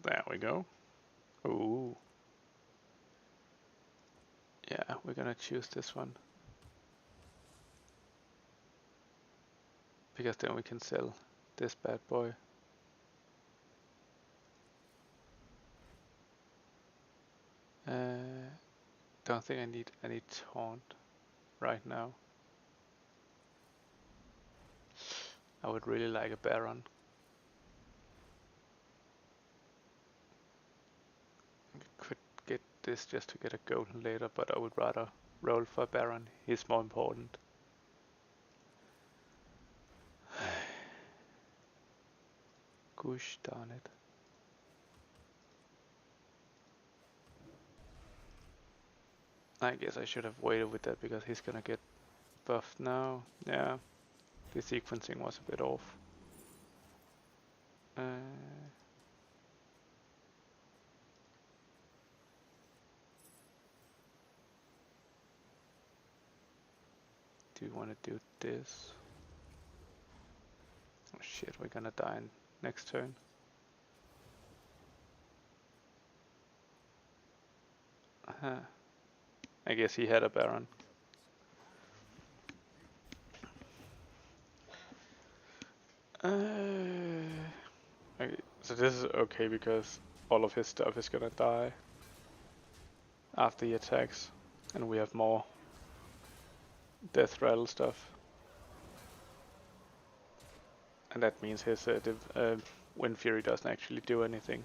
There we go. Ooh. Yeah, we're gonna choose this one. Because then we can sell this bad boy. Don't think I need any taunt right now. I would really like a Baron. Could get this just to get a golden later, but I would rather roll for Baron. He's more important. Gosh darn it. I guess I should have waited with that because he's gonna get buffed now. Yeah, the sequencing was a bit off. Do you want to do this? Oh shit, we're gonna die next turn. I guess he had a Baron. Okay, so this is okay because all of his stuff is gonna die after he attacks, and we have more death rattle stuff, and that means his Wind Fury doesn't actually do anything.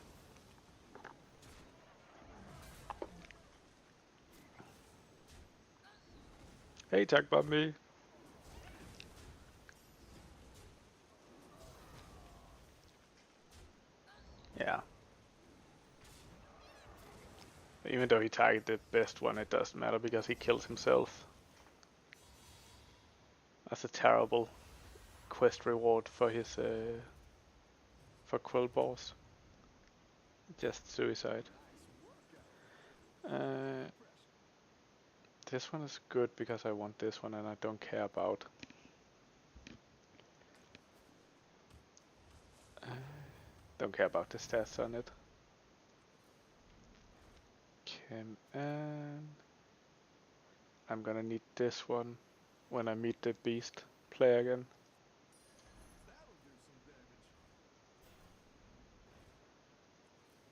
Hey, talk about me. Yeah. Even though he targeted the best one, it doesn't matter because he kills himself. That's a terrible quest reward for his for Quill Boss. Just suicide. This one is good because I want this one and I don't care about. Don't care about the stats on it. I'm gonna need this one when I meet the beast player again.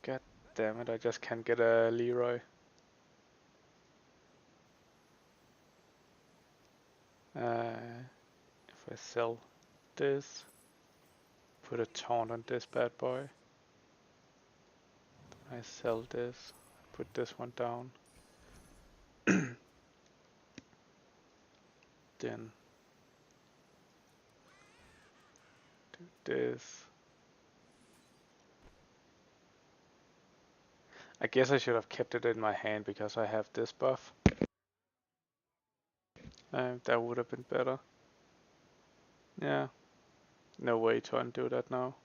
God damn it, I just can't get a Leroy. If I sell this, put a taunt on this bad boy. I sell this, put this one down. Then do this. I guess I should have kept it in my hand because I have this buff. That would have been better. Yeah. No way to undo that now.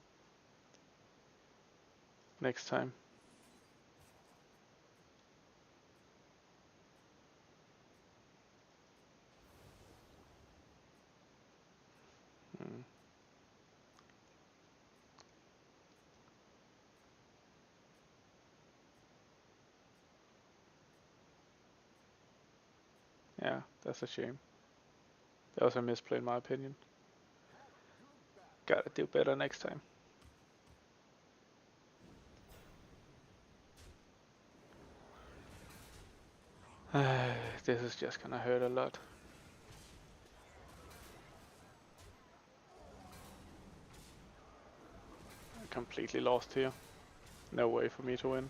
Next time. Yeah, that's a shame. That was a misplay in my opinion. Gotta do better next time. This is just gonna hurt a lot. I'm completely lost here. No way for me to win.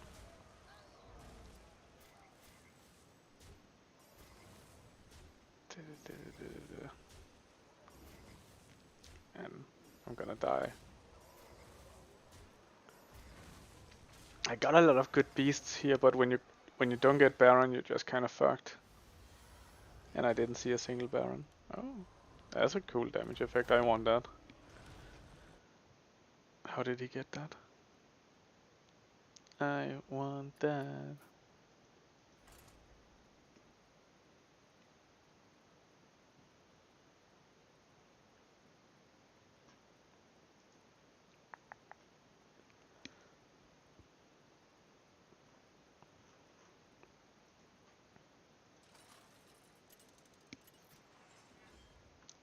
And I'm gonna die. I got a lot of good beasts here, but when you don't get Baron, you're just kind of fucked. And I didn't see a single Baron. Oh, that's a cool damage effect. I want that. How did he get that? I want that.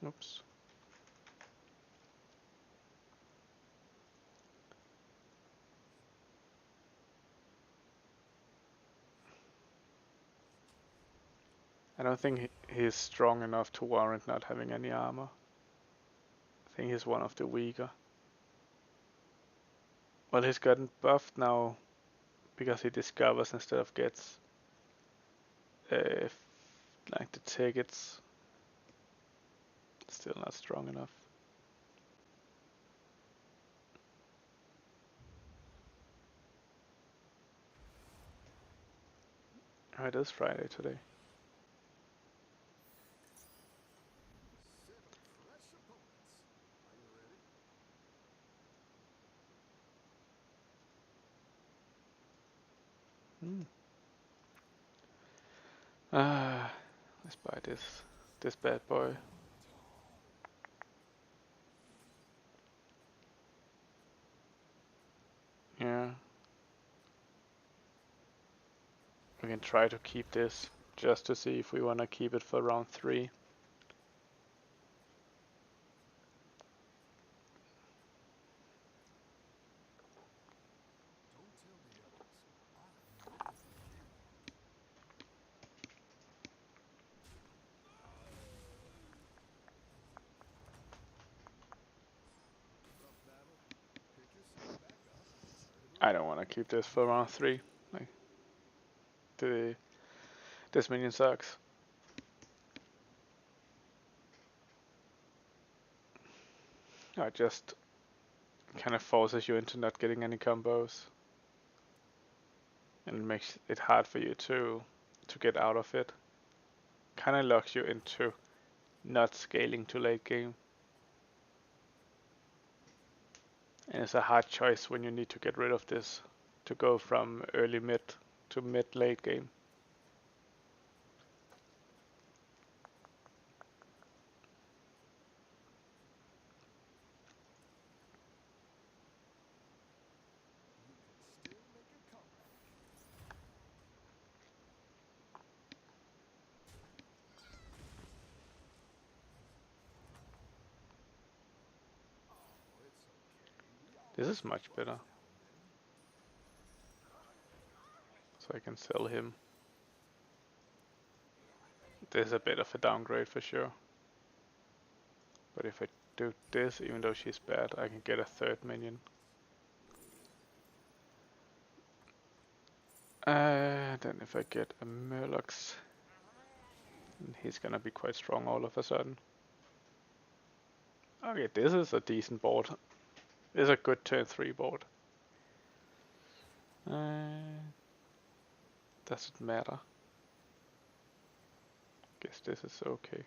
Oops. I don't think he's strong enough to warrant not having any armor. I think he's one of the weaker. Well, he's gotten buffed now because he discovers instead of gets like the tickets. Still not strong enough. Oh, it is Friday today. Let's buy this bad boy. Yeah. We can try to keep this just to see if we want to keep it for round 3. I don't want to keep this for round 3. Like, this minion sucks. It just kind of forces you into not getting any combos. And it makes it hard for you to get out of it. Kind of locks you into not scaling to late game. And it's a hard choice when you need to get rid of this to go from early mid to mid late game. This is much better. So I can sell him. This is a bit of a downgrade for sure. But if I do this, even though she's bad, I can get a third minion. Then if I get a Murlocs, he's gonna be quite strong all of a sudden. Okay, this is a decent board. This is a good turn 3 board. Does it matter? Guess this is okay.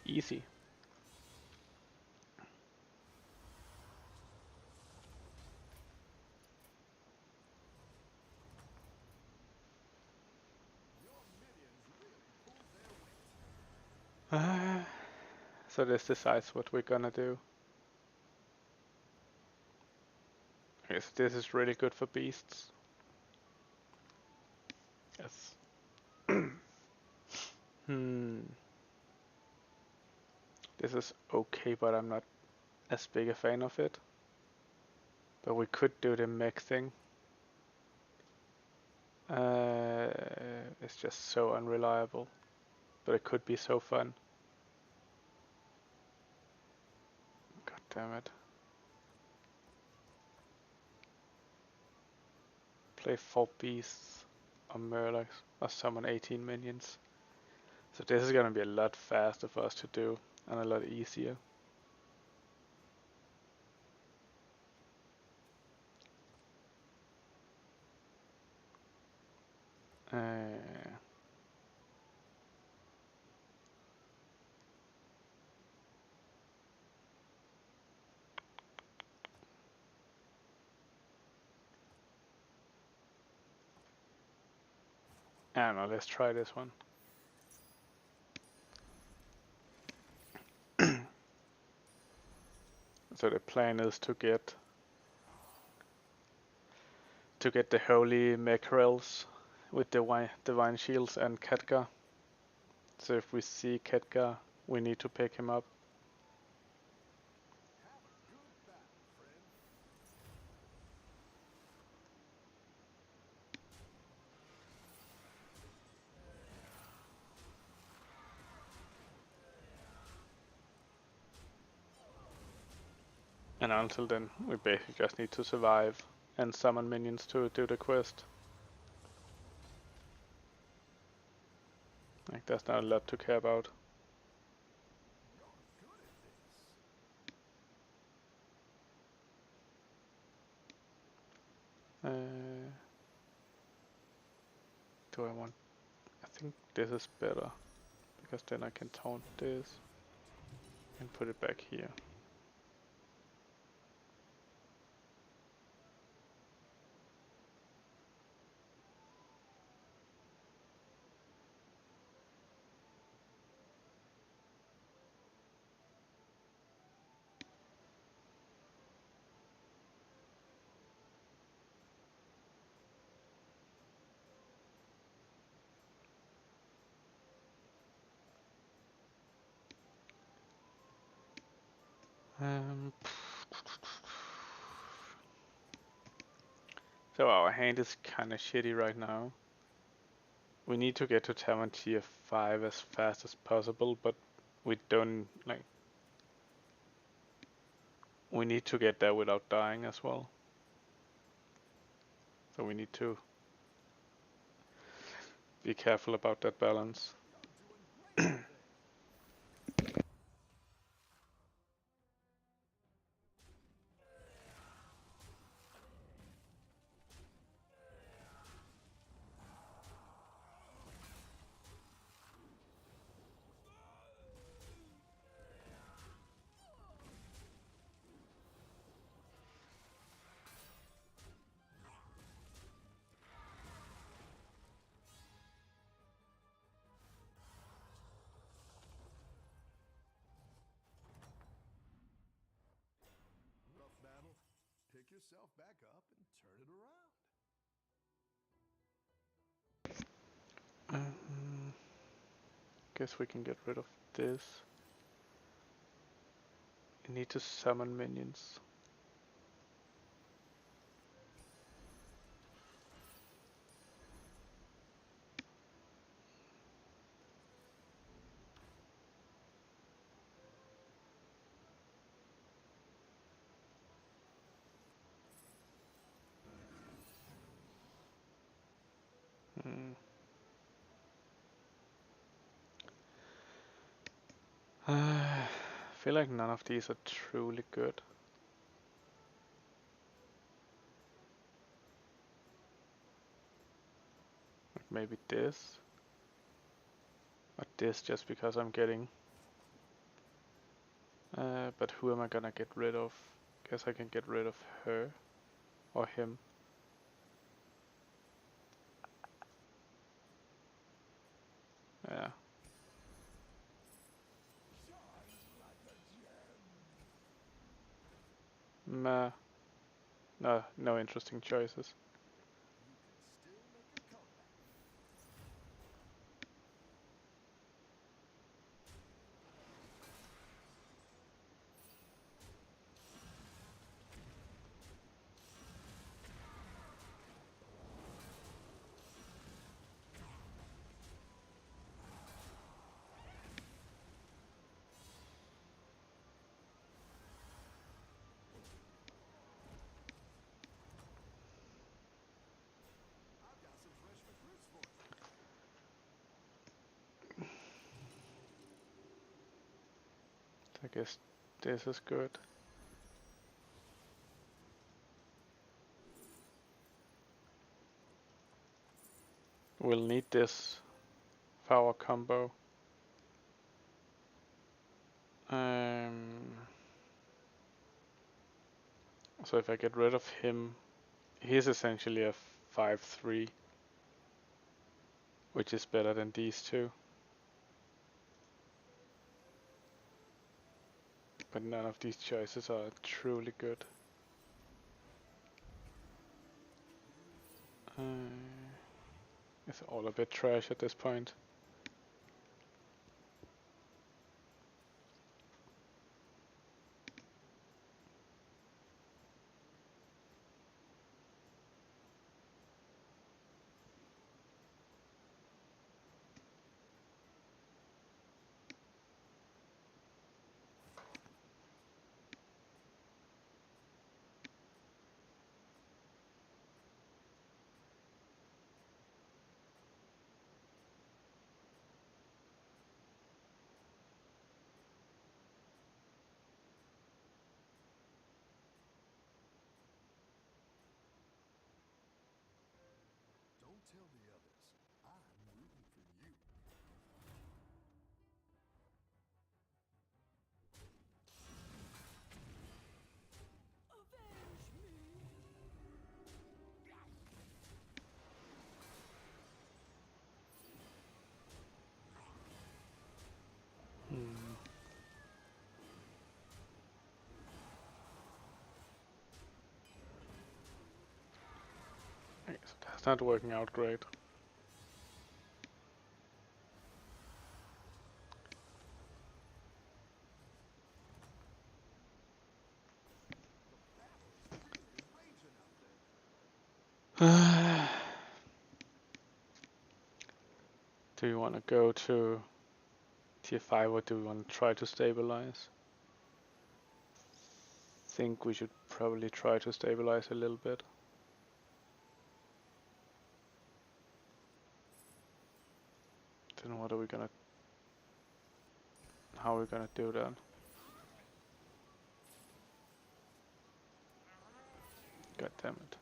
Easy. So this decides what we're gonna do. Okay, so this is really good for beasts. Yes. This is okay, but I'm not as big a fan of it. But we could do the mech thing. It's just so unreliable. But it could be so fun. God damn it. Play 4 beasts or Murlocs or summon 18 minions. So this is gonna be a lot faster for us to do and a lot easier. I don't know, let's try this one. So the plan is to get the holy mackerels with the divine shields and Khadgar. So if we see Khadgar, we need to pick him up. And until then, we basically just need to survive and summon minions to do the quest. Like, there's not a lot to care about. Do I want... I think this is better, because then I can taunt this and put it back here. So our hand is kinda shitty right now. We need to get to Tavern tier 5 as fast as possible, but we don't, like... We need to get there without dying as well. So we need to be careful about that balance. Yourself back up and turn it around. Guess we can get rid of this. We need to summon minions. I feel like none of these are truly good. Like maybe this. Or this just because I'm getting... but who am I gonna get rid of? Guess I can get rid of her. Or him. Yeah. Meh. No interesting choices. I guess this is good. We'll need this for our combo. So if I get rid of him, he's essentially a 5/3. which is better than these two. But none of these choices are truly good. It's all a bit trash at this point. Don't tell the others. I'm rooting for you. Okay, so that's not working out great. Do you want to go to tier 5 or do we want to try to stabilize? Think we should probably try to stabilize a little bit. Then what are we gonna... How are we gonna do that? God damn it.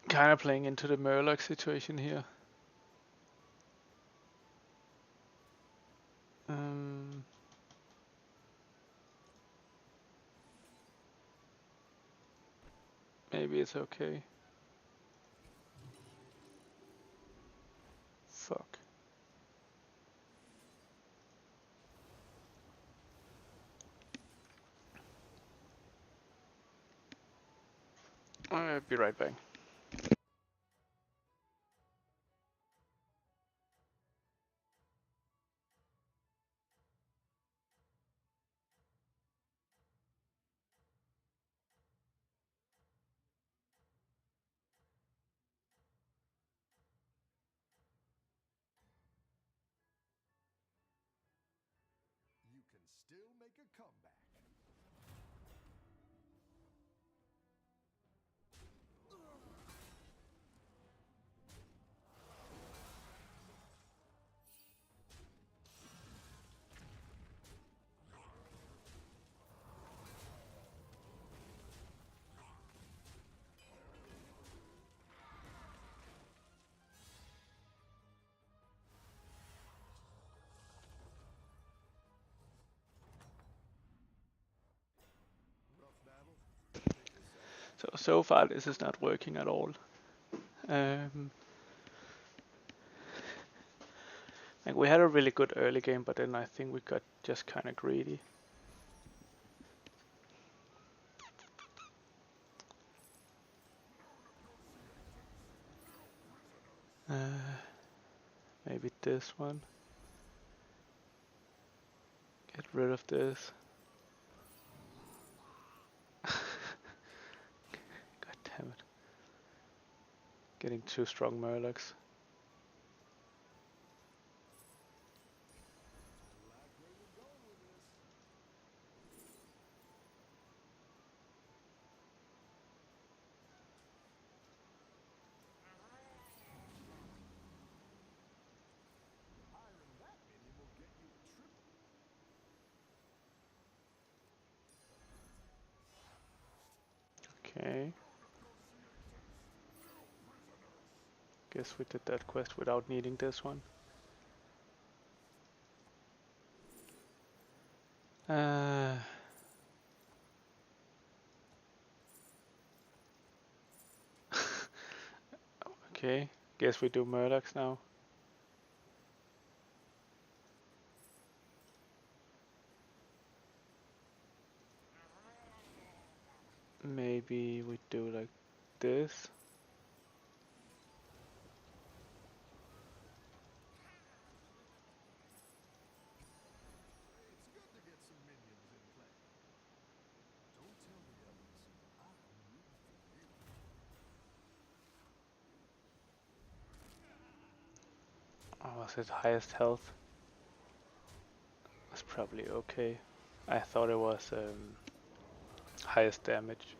Kinda playing into the Murloc situation here. Maybe it's okay. Fuck. I'll be right back. You can still make a comeback. Rough battle. Take this out. So far this is not working at all. Like we had a really good early game, but then I think we got just kind of greedy. Maybe this one. Get rid of this. God damn it. Getting two strong Murlocs. Like where you're going with this. Hiring that minion will get you a triple. Okay. Guess we did that quest without needing this one. Okay. Guess we do Murlocs now. Maybe we do like this. It's good to get some minions in play. Don't tell the others. I'm rooting for you. Oh, was it highest health? That's probably okay. I thought it was highest damage.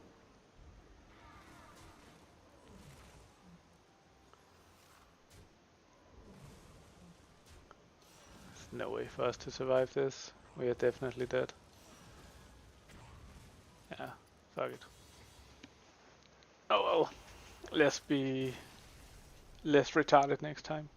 There's no way for us to survive this. We are definitely dead. Yeah, fuck it. Oh well, let's be less retarded next time.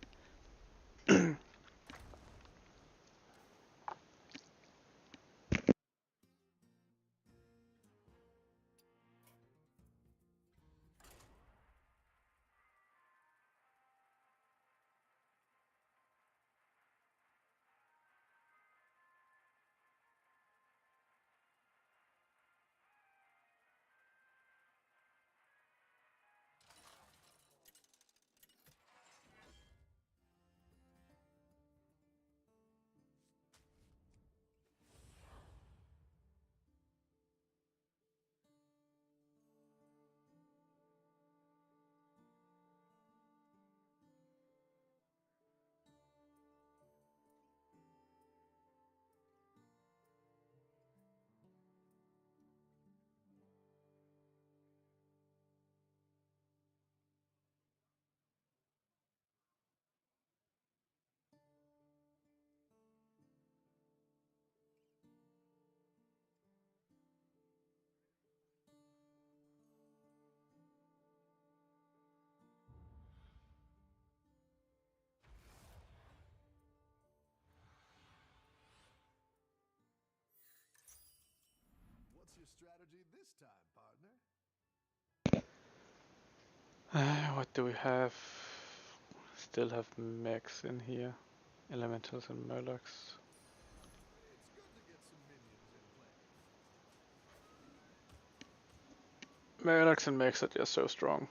What's your strategy this time, partner? What do we have? Still have mechs in here. Elementals and murlocs. It's good to get some minions in play. Murlocs and mechs are just so strong.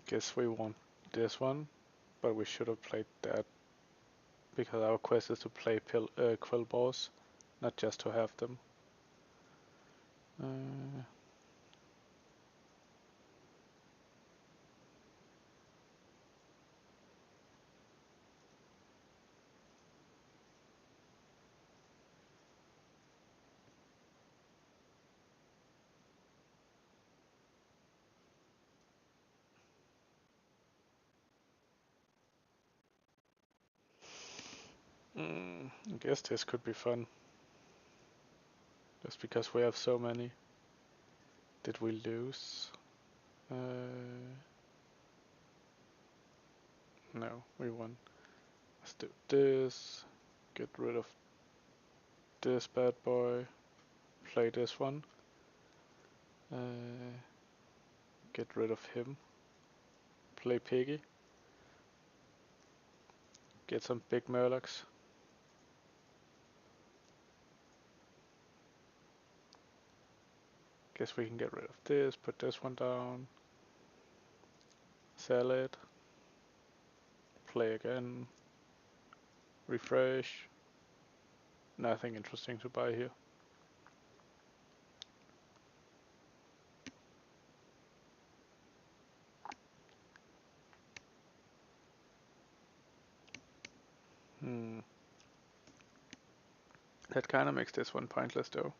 Guess we want this one, but we should have played that because our quest is to play quill boss, not just to have them. I guess this could be fun. Just because we have so many. Did we lose? No, we won. Let's do this. Get rid of this bad boy. Play this one. Get rid of him. Play Piggy. Get some big Murlocs. Guess we can get rid of this. Put this one down. Sell it. Play again. Refresh. Nothing interesting to buy here. That kinda makes this one pointless though.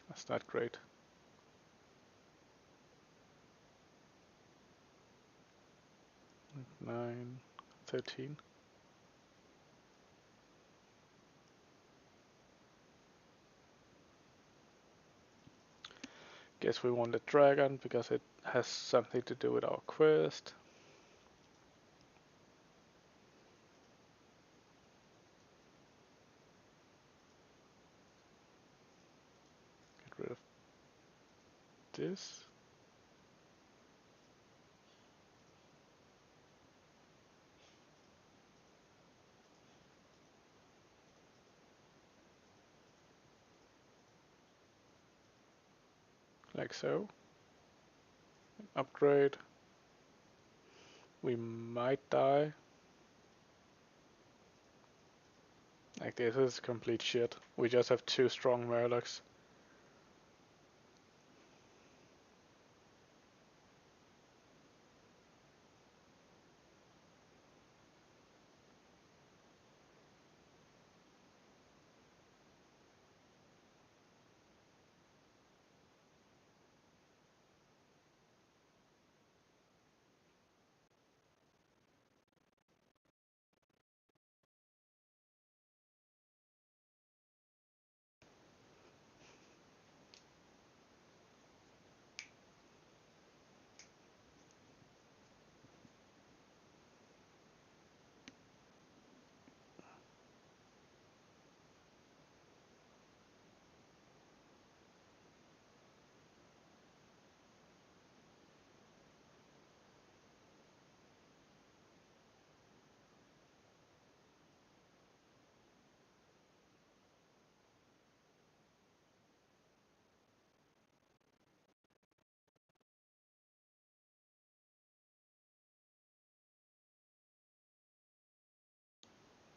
That's not great. 9, 13. Guess we want a dragon because it has something to do with our quest. Get rid of this. Like so. Upgrade. We might die. Like this is complete shit. We just have 2 strong Murlocs.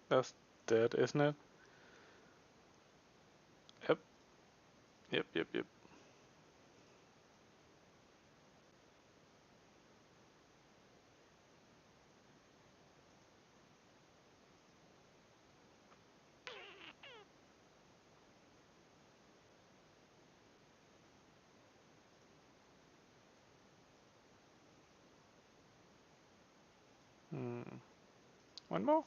That's dead, isn't it? Yep. Yep. One more.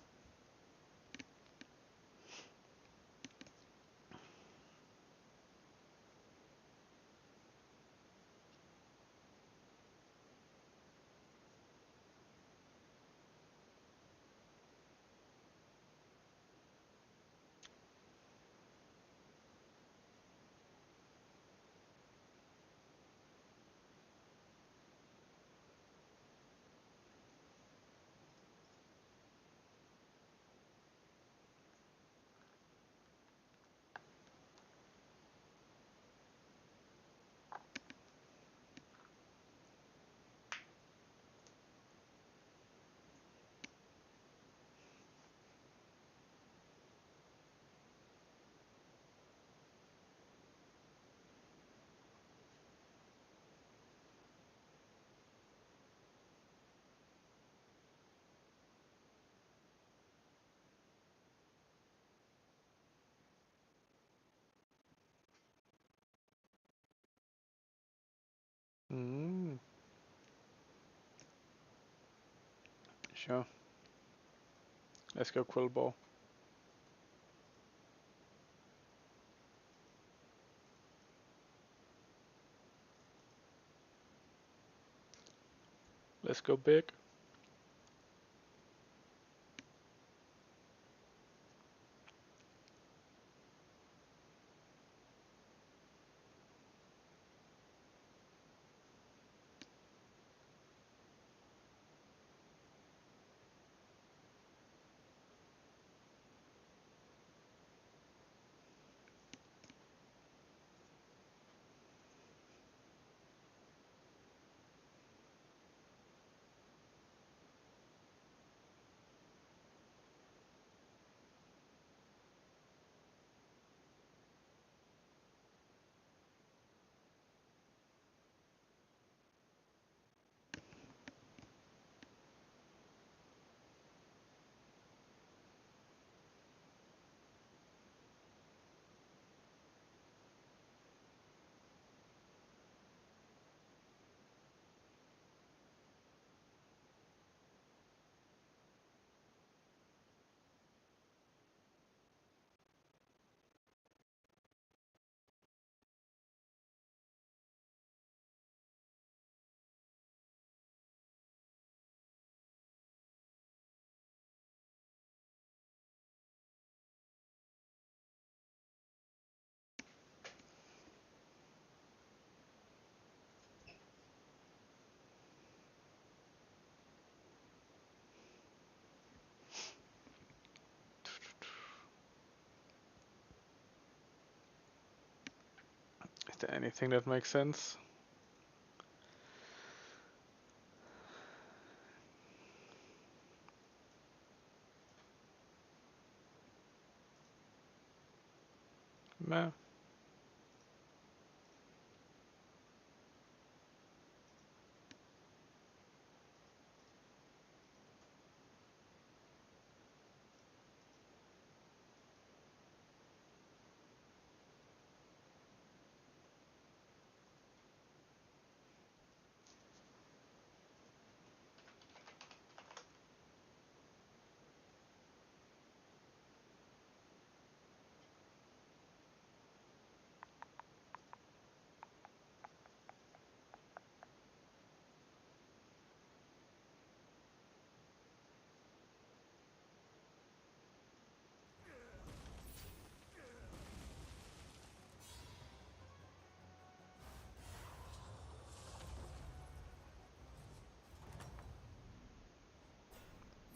Sure. Let's go Quillball. Let's go big. Is there anything that makes sense? Meh.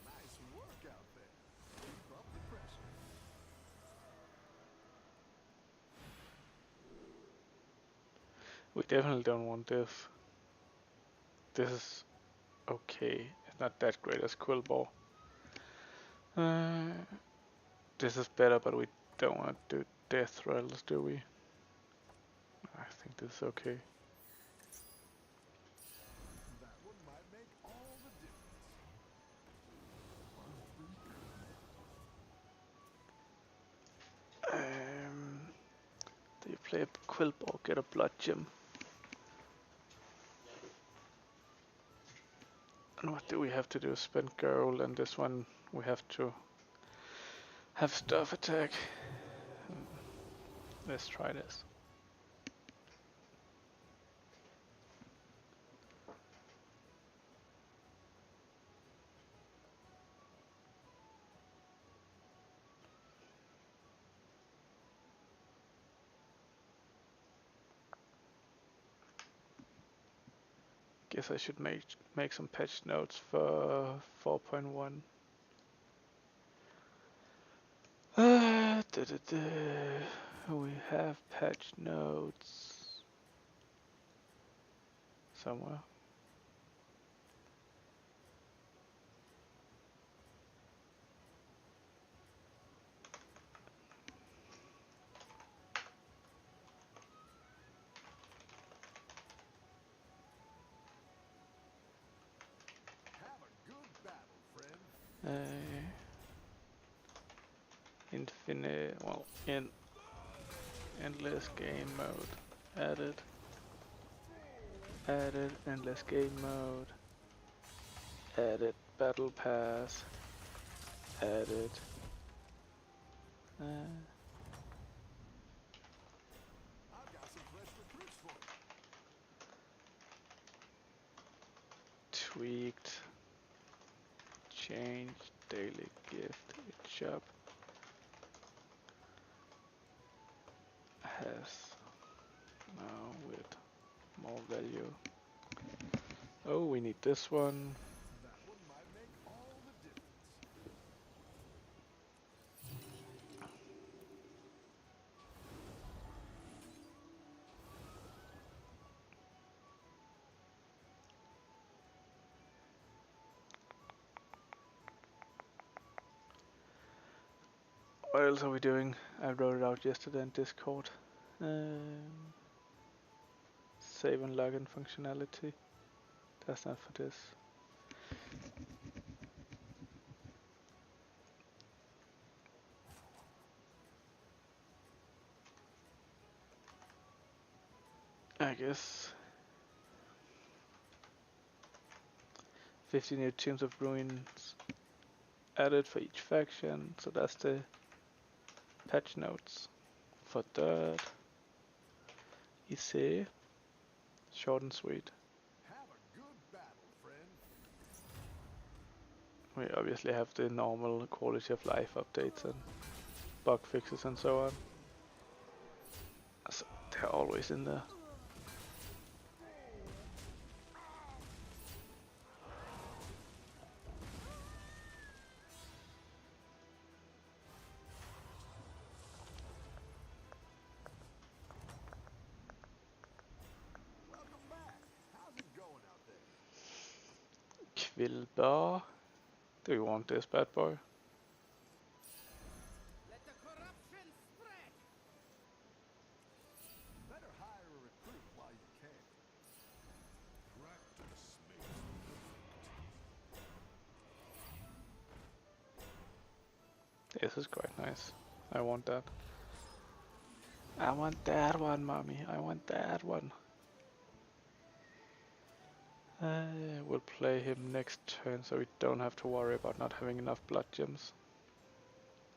Nice work out there. Keep up the pressure. We definitely don't want this. This is okay. It's not that great as Quillball. This is better, but we don't want to do death rattles, do we? I think this is okay. That one might make all the difference. Do you play a Quillball, get a blood gem? And what do we have to do? Spend gold, and this one we have to have stuff attack. Let's try this. Guess I should make some patch notes for 4.1. We have patch notes somewhere. Have a good battle, friend. Infinite, well, in endless game mode. Added endless game mode. Added Battle Pass added. I've got some fresh recruits for you. Tweaked. Change. Daily gift. Shop. Has now with more value. Oh, we need this one. That one might make all the difference. What else are we doing? I wrote it out yesterday in Discord. Save and login functionality. That's not for this. I guess 50 new teams of ruins added for each faction, so that's the patch notes for that. Easy, short and sweet. Have a good battle, friend. We obviously have the normal quality of life updates and bug fixes and so on. So they're always in there. Welcome back. How's it going out there? Quillbar. Do you want this bad boy? Let the corruption spread! Better hire a recruit while you can. Practice makes perfect. This is quite nice. I want that. I want that one, mommy. I want that one. We'll play him next turn so we don't have to worry about not having enough blood gems.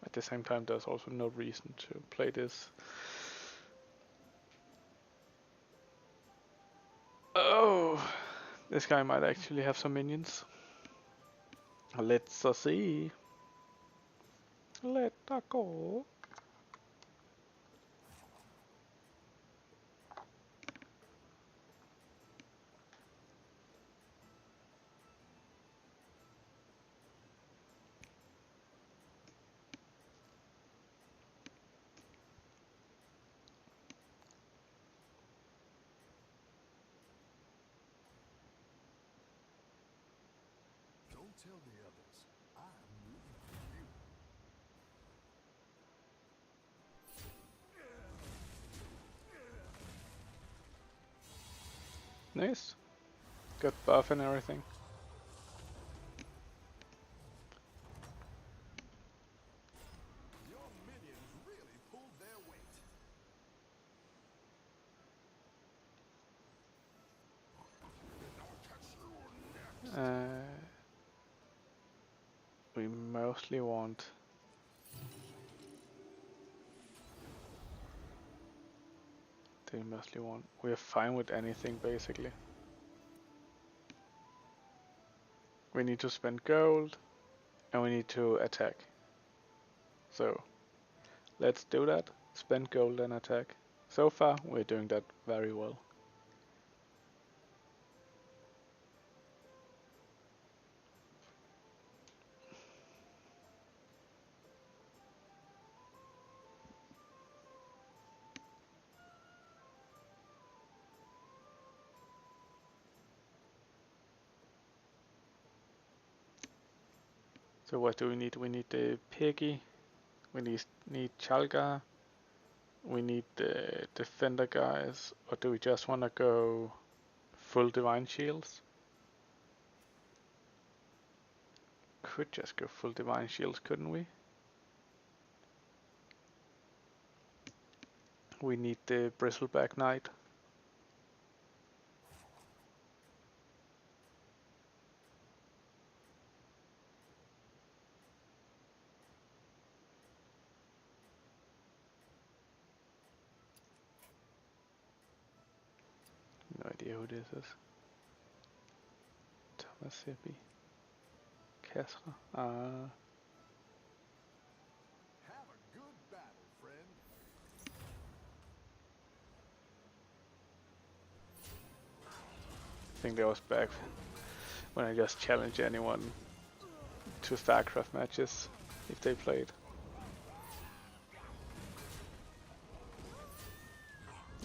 At the same time, there's also no reason to play this. Oh, this guy might actually have some minions. Let's see. Let's go. Don't tell the others. I'm rooting for you. Nice. Got buff and everything. Your minions really pulled their weight. We mostly want we're fine with anything basically. We need to spend gold and we need to attack. So let's do that. Spend gold and attack. So far we're doing that very well. So what do we need? We need the Piggy, we need Chalga, we need the defender guys, or do we just want to go full divine shields? Could just go full divine shields, couldn't we? We need the bristleback knight. idea who this is. Thomas Hippie. Kasra. Ah. Have a good battle, friend. I think that was back when I just challenged anyone to StarCraft matches if they played.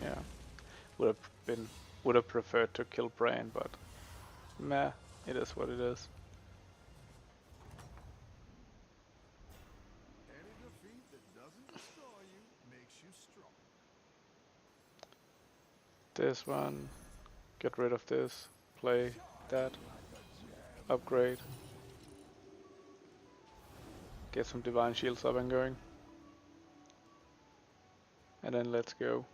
Yeah, would have preferred to kill Bran, but meh, it is what it is. Any defeat that doesn't destroy you makes you strong. This one, get rid of this, play that, upgrade, get some divine shields up and going, and then let's go.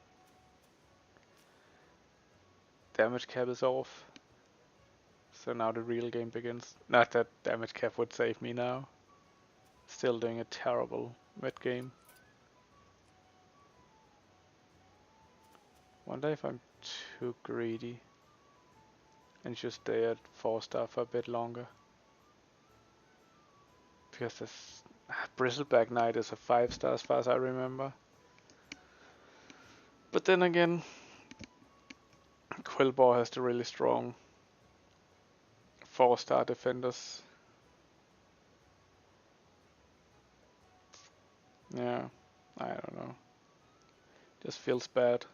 Damage cap is off, so now the real game begins. Not that damage cap would save me now. Still doing a terrible mid game. Wonder if I'm too greedy and should stay at 4-star for a bit longer. Because this Bristleback Knight is a 5-star as far as I remember. But then again, Quillbore has the really strong 4-star defenders. Yeah, I don't know. Just feels bad.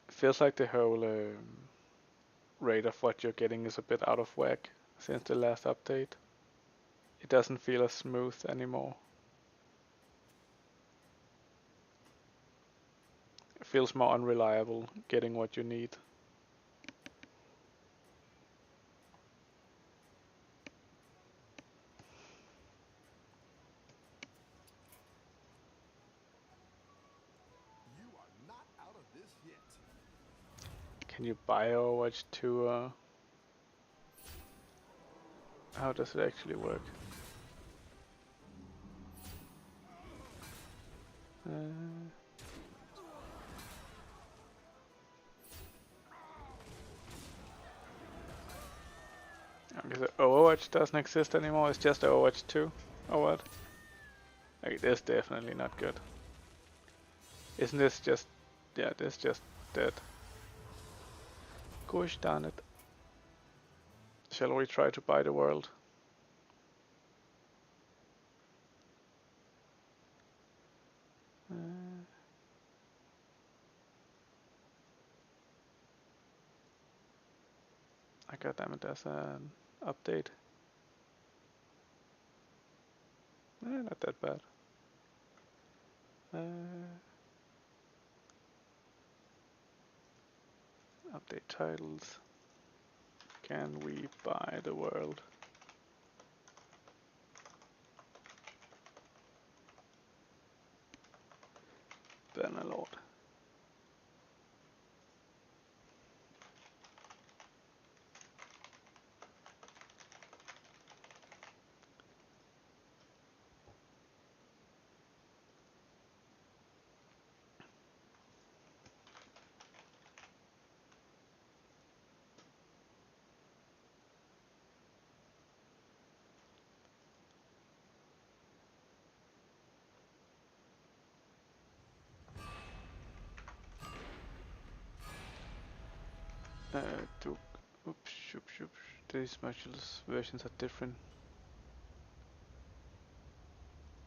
It feels like the whole rate of what you're getting is a bit out of whack since the last update. It doesn't feel as smooth anymore. It feels more unreliable getting what you need. You are not out of this yet. Can you buy Overwatch 2? How does it actually work? Okay, so Overwatch doesn't exist anymore, it's just Overwatch 2, or what? Okay, this is definitely not good. Isn't this just... yeah, this is just dead. Gosh darn it. Shall we try to buy the world? Goddammit, there's an update. Not that bad. Update titles. Can we buy the world? Bannerlord. To oops, shoop, shoop. These modules versions are different.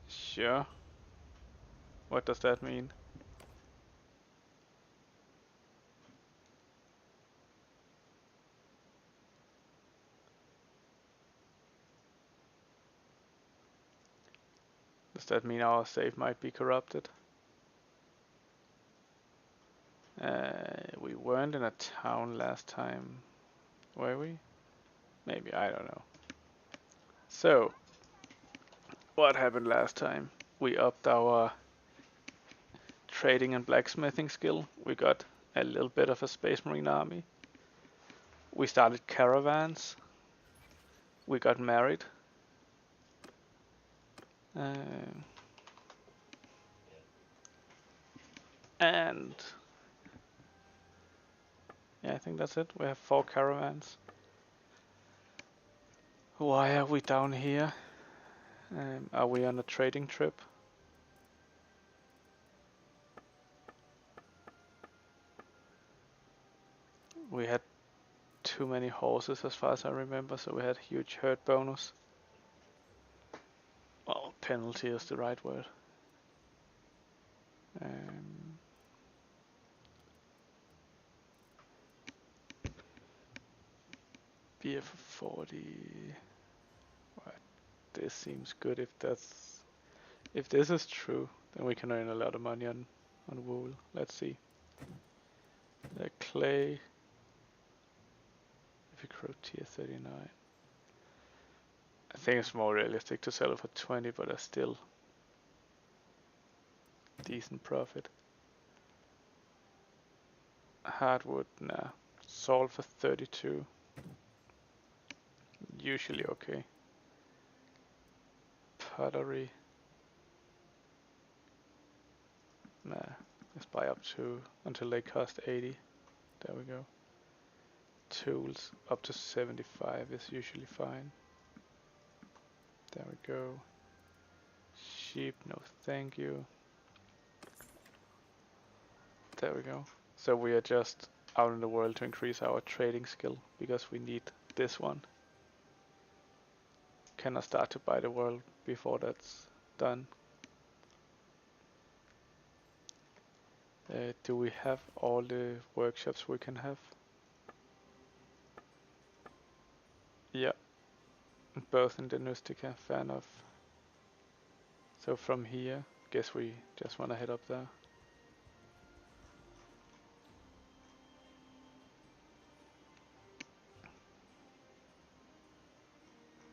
Sure. What does that mean? Does that mean our save might be corrupted? We weren't in a town last time, were we? Maybe, I don't know. So, what happened last time? We upped our trading and blacksmithing skill. We got a little bit of a Space Marine army. We started caravans. We got married. And Yeah, I think that's it. We have 4 caravans. Why are we down here? Are we on a trading trip? We had too many horses as far as I remember, so we had huge herd bonus. Well, penalty is the right word. BF 40. Right. This seems good. If this is true, then we can earn a lot of money on wool. Let's see. The clay. If you grow tier 39. I think it's more realistic to sell it for 20, but that's still decent profit. Hardwood, nah. Salt for 32. Usually okay. Pottery. Nah. Let's buy up to until they cost 80. There we go. Tools up to 75 is usually fine. There we go. Sheep, no thank you. There we go. So we are just out in the world to increase our trading skill because we need this one. Can I start to buy the world before that's done? Do we have all the workshops we can have? Yeah, both in the Nustica, fair enough. So from here, guess we just want to head up there.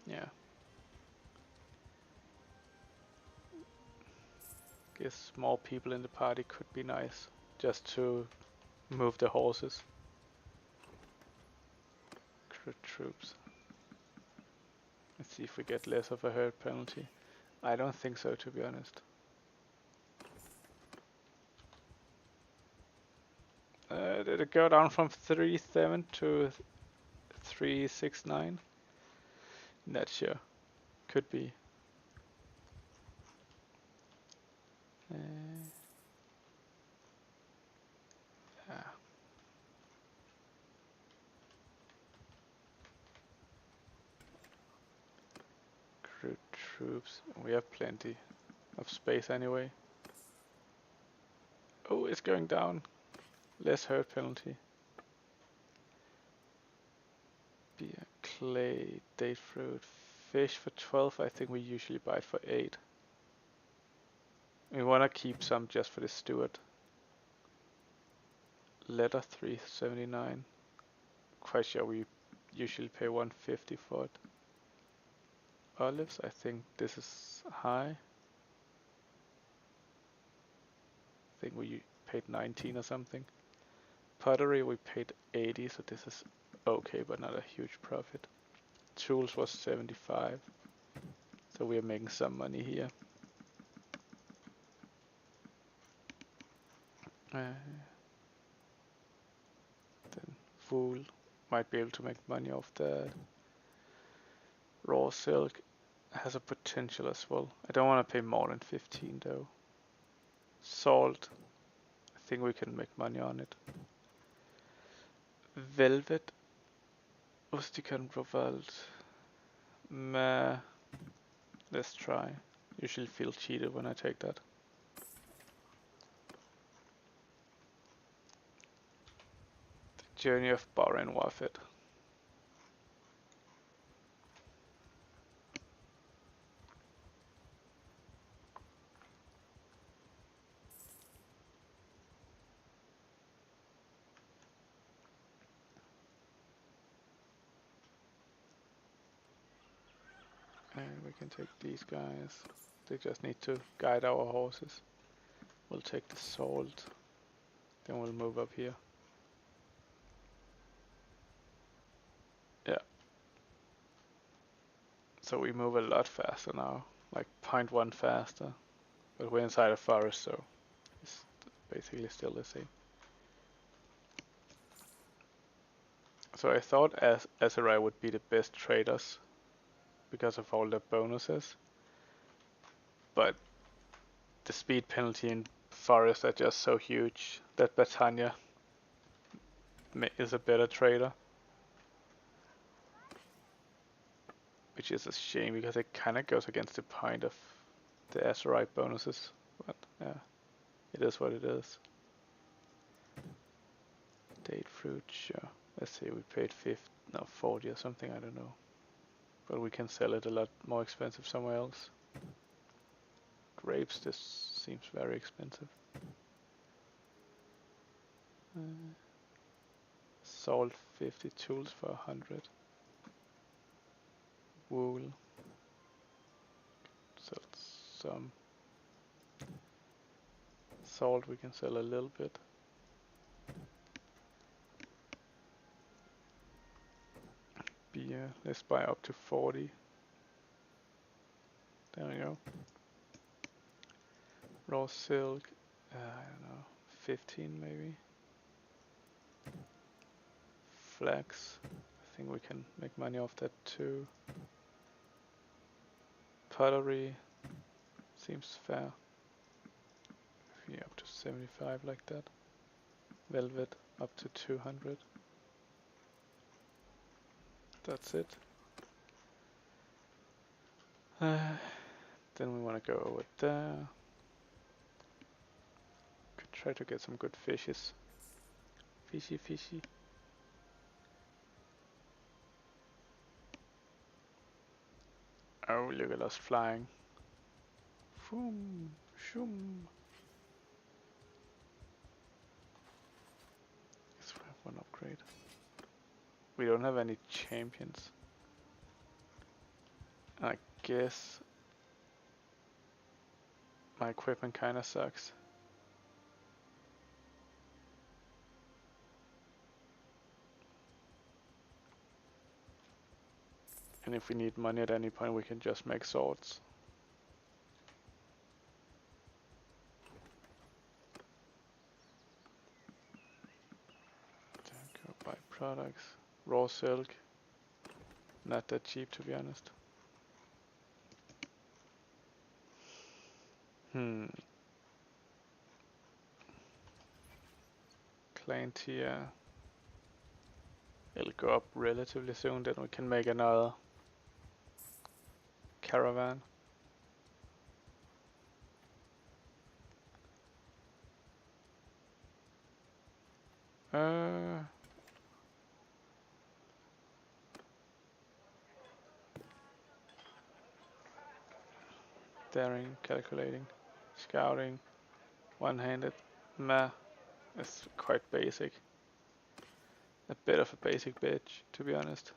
Yeah. Guess more people in the party could be nice, just to move the horses. Crit troops. Let's see if we get less of a herd penalty. I don't think so, to be honest. Did it go down from 3.7 to 3.69? Not sure. Could be. Yeah. Recruit troops. We have plenty of space anyway. Oh, it's going down. Less hurt penalty. Beer, clay, date fruit, fish for 12. I think we usually buy it for 8. We wanna keep some just for the steward. Leather 379. Quite sure we usually pay 150 for it. Olives, I think this is high. I think we paid 19 or something. Pottery we paid 80, so this is okay, but not a huge profit. Tools was 75, so we are making some money here. Then wool, might be able to make money off that. Raw silk has a potential as well. I don't want to pay more than 15 though. Salt, I think we can make money on it. Velvet, Ustican Provalt. Meh. Let's try. Usually feel cheated when I take that. The Journey of Baron Wafet. And we can take these guys. They just need to guide our horses. We'll take the salt. Then we'll move up here. Yeah. So we move a lot faster now. Like 0.1 faster. But we're inside a forest, so it's basically still the same. So I thought Aserai would be the best traders because of all the bonuses, but the speed penalty in Forest are just so huge that Batania is a better trader, which is a shame because it kind of goes against the point of the Aserai bonuses. But yeah, it is what it is. Date fruit, sure. Let's say we paid 40 or something, I don't know. But we can sell it a lot more expensive somewhere else. Grapes, this seems very expensive. Salt 50, tools for 100. Wool. Sell some. Salt we can sell a little bit. Beer, let's buy up to 40. There we go. Raw silk, I don't know, 15 maybe. Flax, I think we can make money off that too. Pottery, seems fair. If we up to 75 like that. Velvet, up to 200. That's it. Then we want to go over there. Could try to get some good fishes. Fishy, fishy. Oh, look at us flying. Shoom, shoom. Let's have one upgrade. We don't have any champions. I guess my equipment kinda sucks. And if we need money at any point, we can just make swords. Go buy products. Raw silk. Not that cheap, to be honest. Client tier. It'll go up relatively soon, then we can make another caravan. Daring, calculating, scouting, one-handed. Meh, it's quite basic. A bit of a basic bitch, to be honest.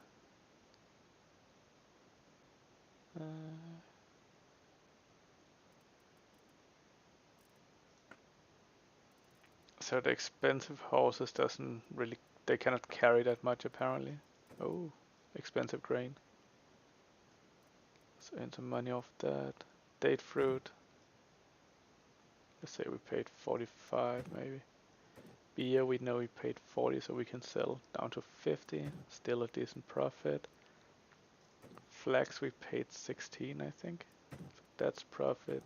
So the expensive horses doesn't really, they cannot carry that much apparently. Oh, expensive grain. So earn some money off that. Date fruit. Let's say we paid 45 maybe. Beer we know we paid 40, so we can sell down to 50. Still a decent profit. Flax we paid 16 I think. So that's profit.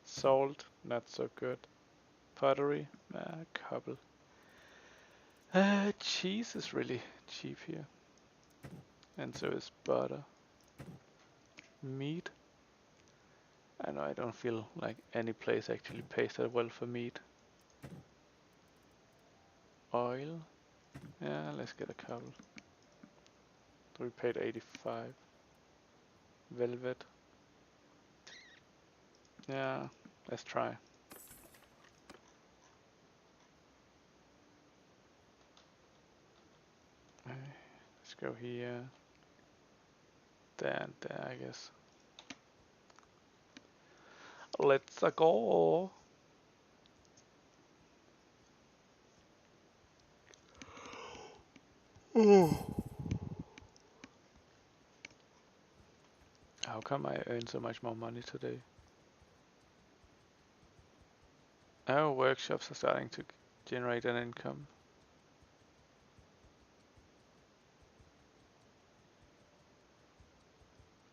Salt, not so good. Pottery, a couple. Cheese is really cheap here. And so is butter. Meat. I know I don't feel like any place actually pays that well for meat. Oil. Yeah, let's get a couple. So we paid 85. Velvet. Yeah, let's try. Let's go here. There and there, I guess. Let's go. How come I earn so much more money today? Oh, workshops are starting to generate an income.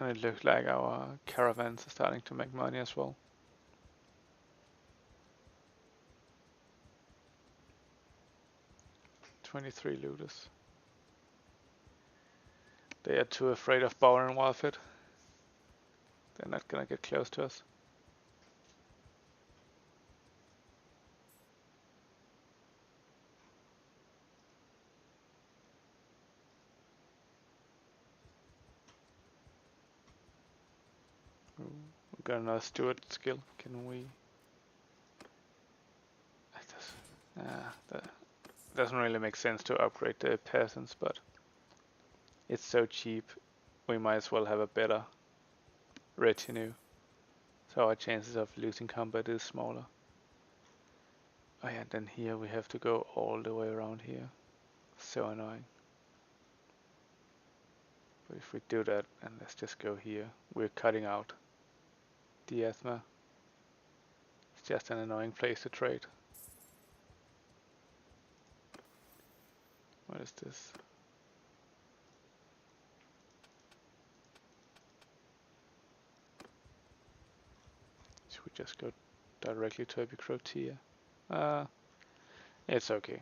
And it looks like our caravans are starting to make money as well. 23 looters. They are too afraid of Bower and Wildfit. They're not gonna get close to us. Ooh, we got another steward skill. Can we? That doesn't really make sense to upgrade the peasants, but it's so cheap. We might as well have a better retinue, so our chances of losing combat is smaller. Oh yeah, then here we have to go all the way around here. So annoying. But if we do that, and let's just go here, we're cutting out the asthma. It's just an annoying place to trade. What is this? Should we just go directly to Epicrotia? It's okay.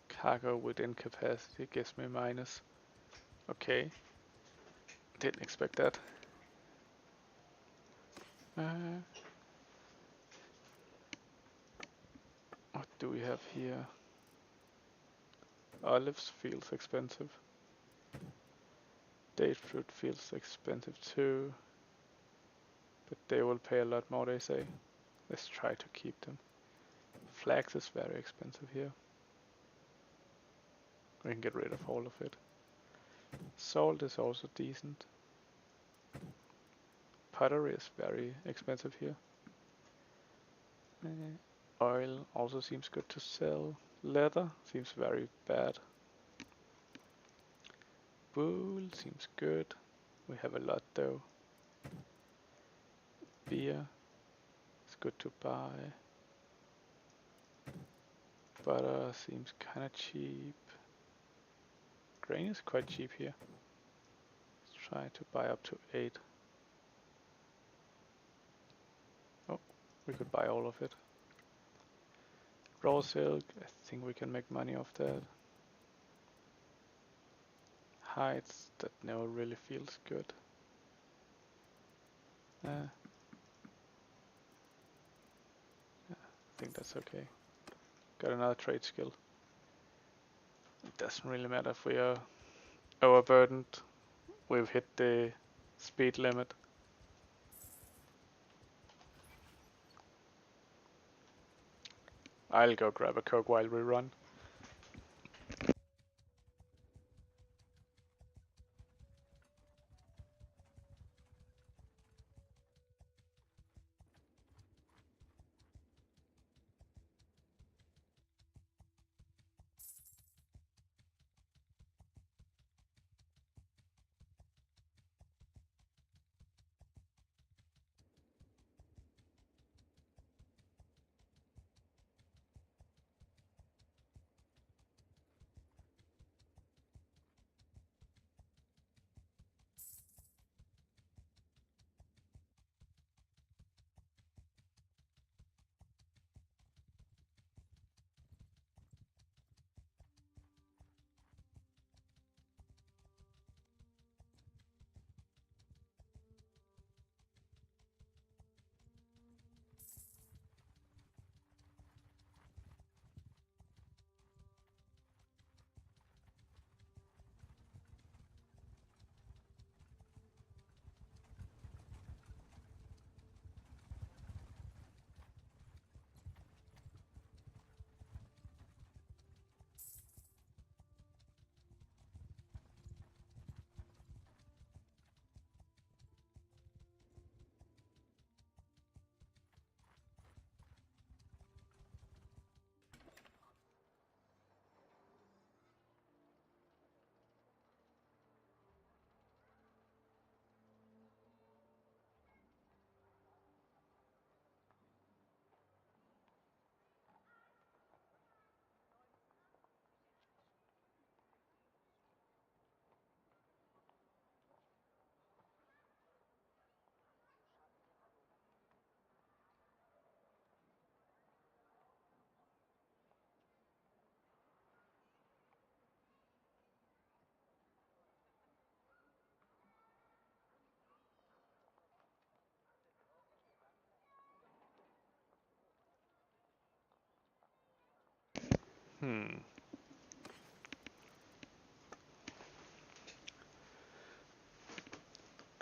Cargo with incapacity gives me minus. Okay. Didn't expect that. What do we have here? Olives feels expensive. Date fruit feels expensive too. But they will pay a lot more, they say. Let's try to keep them. Flax is very expensive here. We can get rid of all of it. Salt is also decent. Pottery is very expensive here. Oil also seems good to sell. Leather seems very bad. Wool seems good. We have a lot though. Beer is good to buy. Butter seems kinda cheap. Grain is quite cheap here. Let's try to buy up to 8. Oh, we could buy all of it. Raw silk, I think we can make money off that. Hides, that never really feels good. I think that's okay. Got another trade skill. It doesn't really matter if we are overburdened. We've hit the speed limit. I'll go grab a Coke while we run.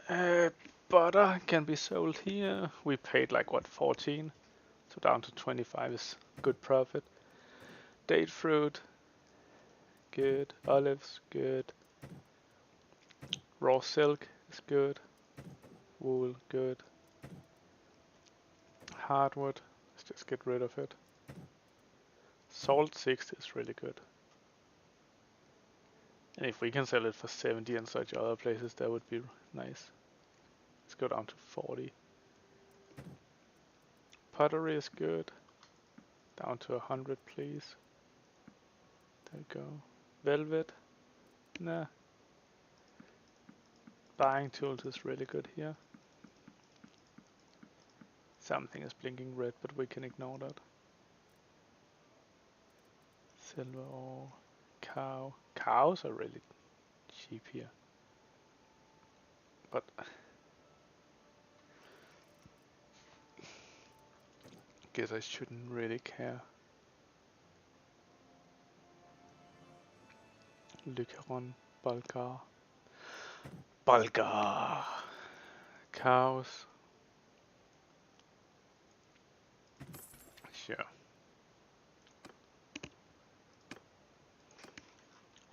Uh, Butter can be sold here. We paid like what, 14? So down to 25 is good profit. Date fruit, good. Olives, good. Raw silk is good. Wool, good. Hardwood, let's just get rid of it. Salt 60 is really good. And if we can sell it for 70 in such other places, that would be nice. Let's go down to 40. Pottery is good. Down to 100, please. There we go. Velvet, nah. Buying tools is really good here. Something is blinking red, but we can ignore that. Silver ore, cow. Cows are really cheap here. But guess I shouldn't really care. Lucaron, Bulgar. Bulgar. Cows. Sure.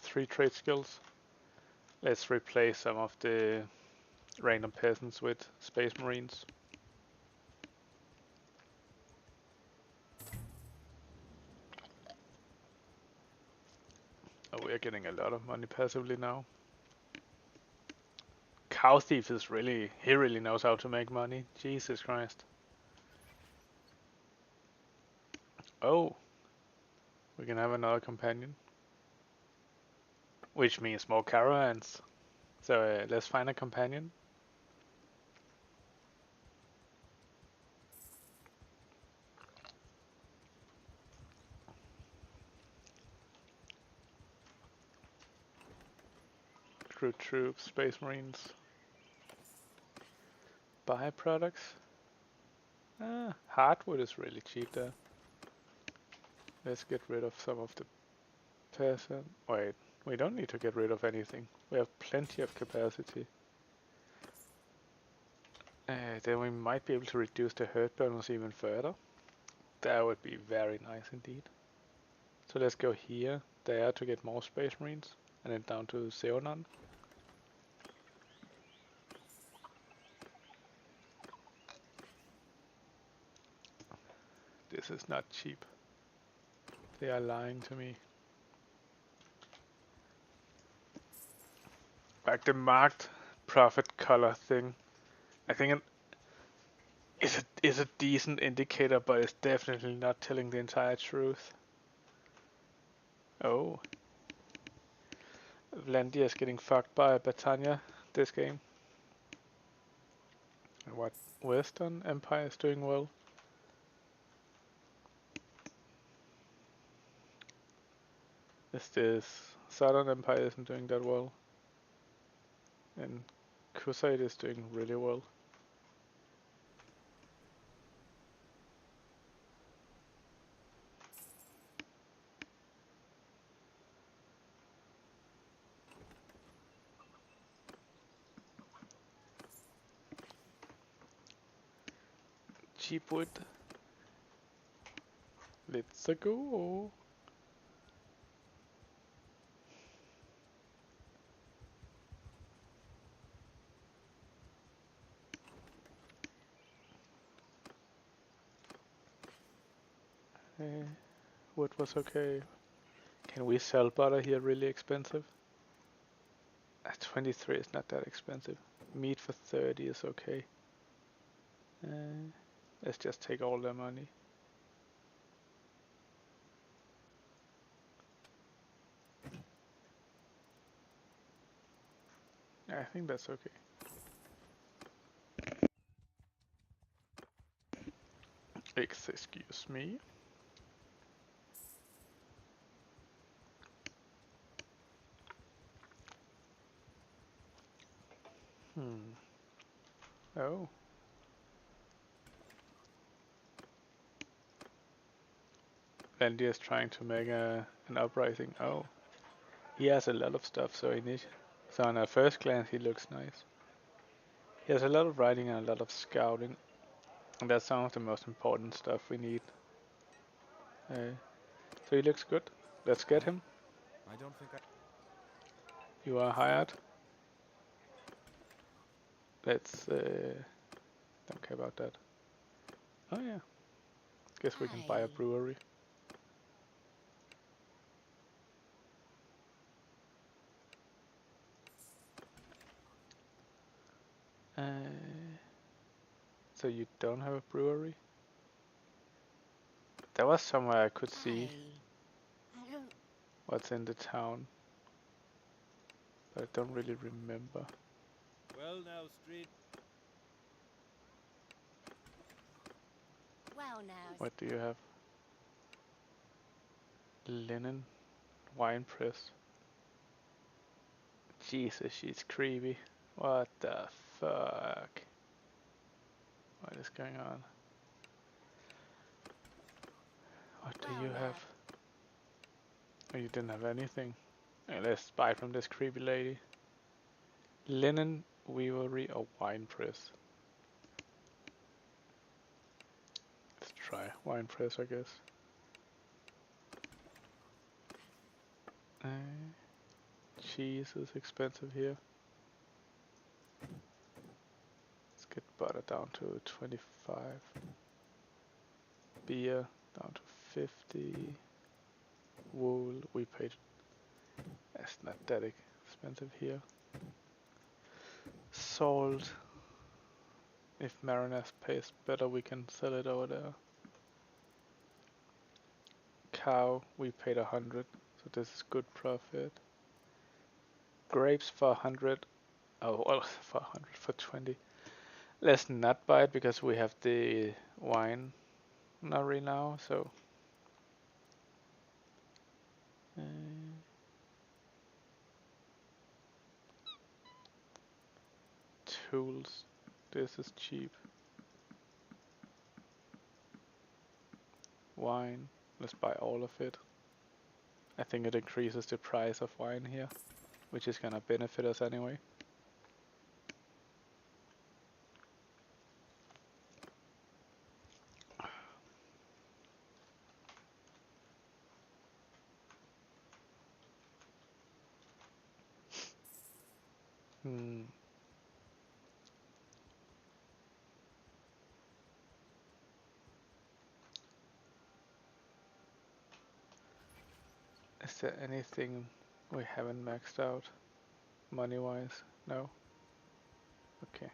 3 trade skills. Let's replace some of the random peasants with space marines. Oh, we are getting a lot of money passively now. Cow Thief is really, he really knows how to make money. Jesus Christ. Oh, we can have another companion. Which means more caravans. So let's find a companion. Recruit troops, space marines. Buy products. Hardwood is really cheap there. Let's get rid of some of the peasant. Wait, we don't need to get rid of anything. We have plenty of capacity. Then we might be able to reduce the herd bonus even further. That would be very nice indeed. So let's go here, there to get more space marines, and then down to Xeonon. This is not cheap. They are lying to me. Like the marked profit color thing. I think it is a decent indicator, but it's definitely not telling the entire truth. Oh. Vlandia is getting fucked by Britannia this game. And what Western Empire is doing well. Is this Southern Empire isn't doing that well. And Kusite is doing really well. Cheap wood. Let's go. Wood was okay. Can we sell butter here really expensive? 23 is not that expensive. Meat for 30 is okay. Let's just take all their money. I think that's okay. Excuse me. Oh. Landia is trying to make a An uprising. Oh, he has a lot of stuff. So on a first glance, he looks nice. He has a lot of riding and a lot of scouting, and that's some of the most important stuff we need. So he looks good. Let's get him. I don't think I. You are hired. Let's. Don't care about that. Oh yeah. Guess we can buy a Aye. brewery. So you don't have a brewery? There was somewhere I could see Aye. I don't. what's in the town, but I don't really remember. Well, now, street. Well, now. What do you have? Linen, wine press. Jesus, she's creepy. What the fuck? What is going on? What do Well, you now. have? Oh, you didn't have anything. Let's buy from this creepy lady. Linen, weavery, or wine press. Let's try wine press, I guess. Cheese is expensive here. Let's get butter down to 25. Beer down to 50. Wool, we paid. That's not that expensive here. Salt. If Mariners pays better, we can sell it over there. Cow, we paid 100, so this is good profit. Grapes for 100. Oh, well, for 100, for 20. Let's not buy it because we have the wine right now, so. Tools. This is cheap. Wine. Let's buy all of it. I think it increases the price of wine here, which is gonna benefit us anyway. Is there anything we haven't maxed out money-wise? No? Okay.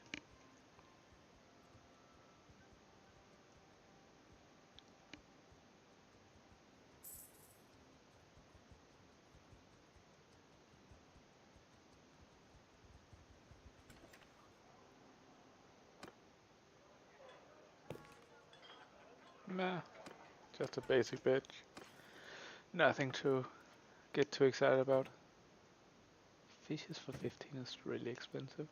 Nah, just a basic bitch. Nothing to get too excited about. Fishes for 15 is really expensive.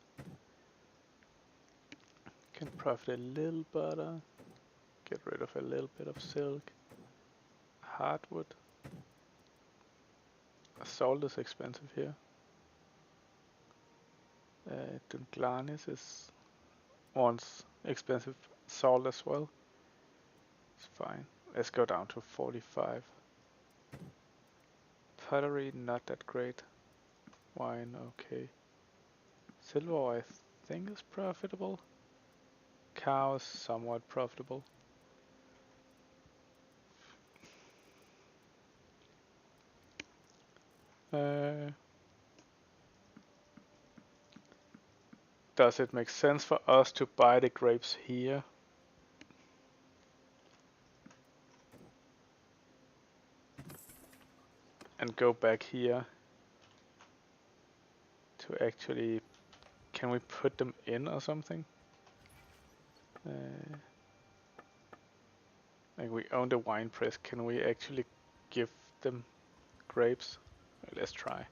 Can profit a little butter. Get rid of a little bit of silk. Hardwood. Salt is expensive here. Dunglanis is once expensive salt as well. It's fine. Let's go down to 45. Pottery, not that great. Wine, okay. Silver, I think is profitable. Cow is somewhat profitable. Does it make sense for us to buy the grapes here? And go back here to actually, can we put them in or something? Like we own the wine press, can we actually give them grapes? Let's try.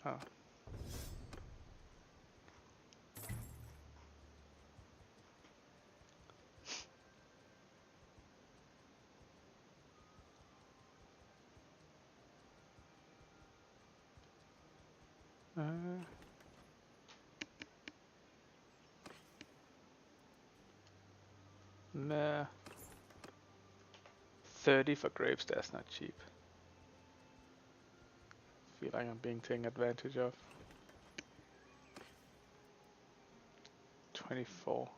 Oh. Nah. 30 for grapes, that's not cheap. Feel like I'm being taken advantage of. 24.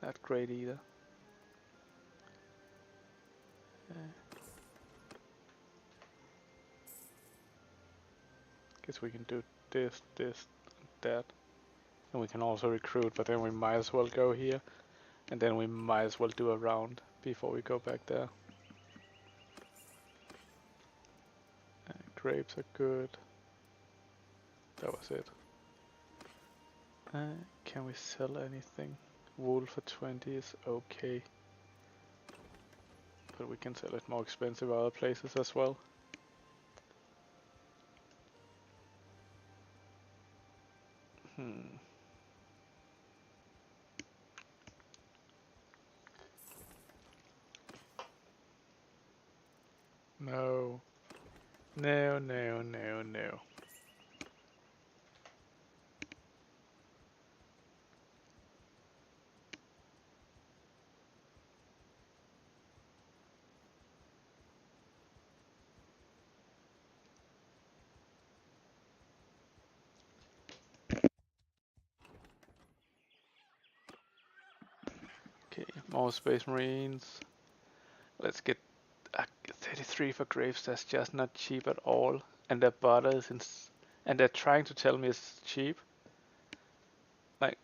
Not great either. Guess we can do this, that. And we can also recruit, but then we might as well go here. And then we might as well do a round before we go back there. Grapes are good. That was it. Can we sell anything? Wool for 20 is okay. But we can sell it more expensive other places as well. No. No, no, no, no. Okay, more Space Marines. Let's get 33 for Graves. That's just not cheap at all. And their butter is and they're trying to tell me it's cheap. Like,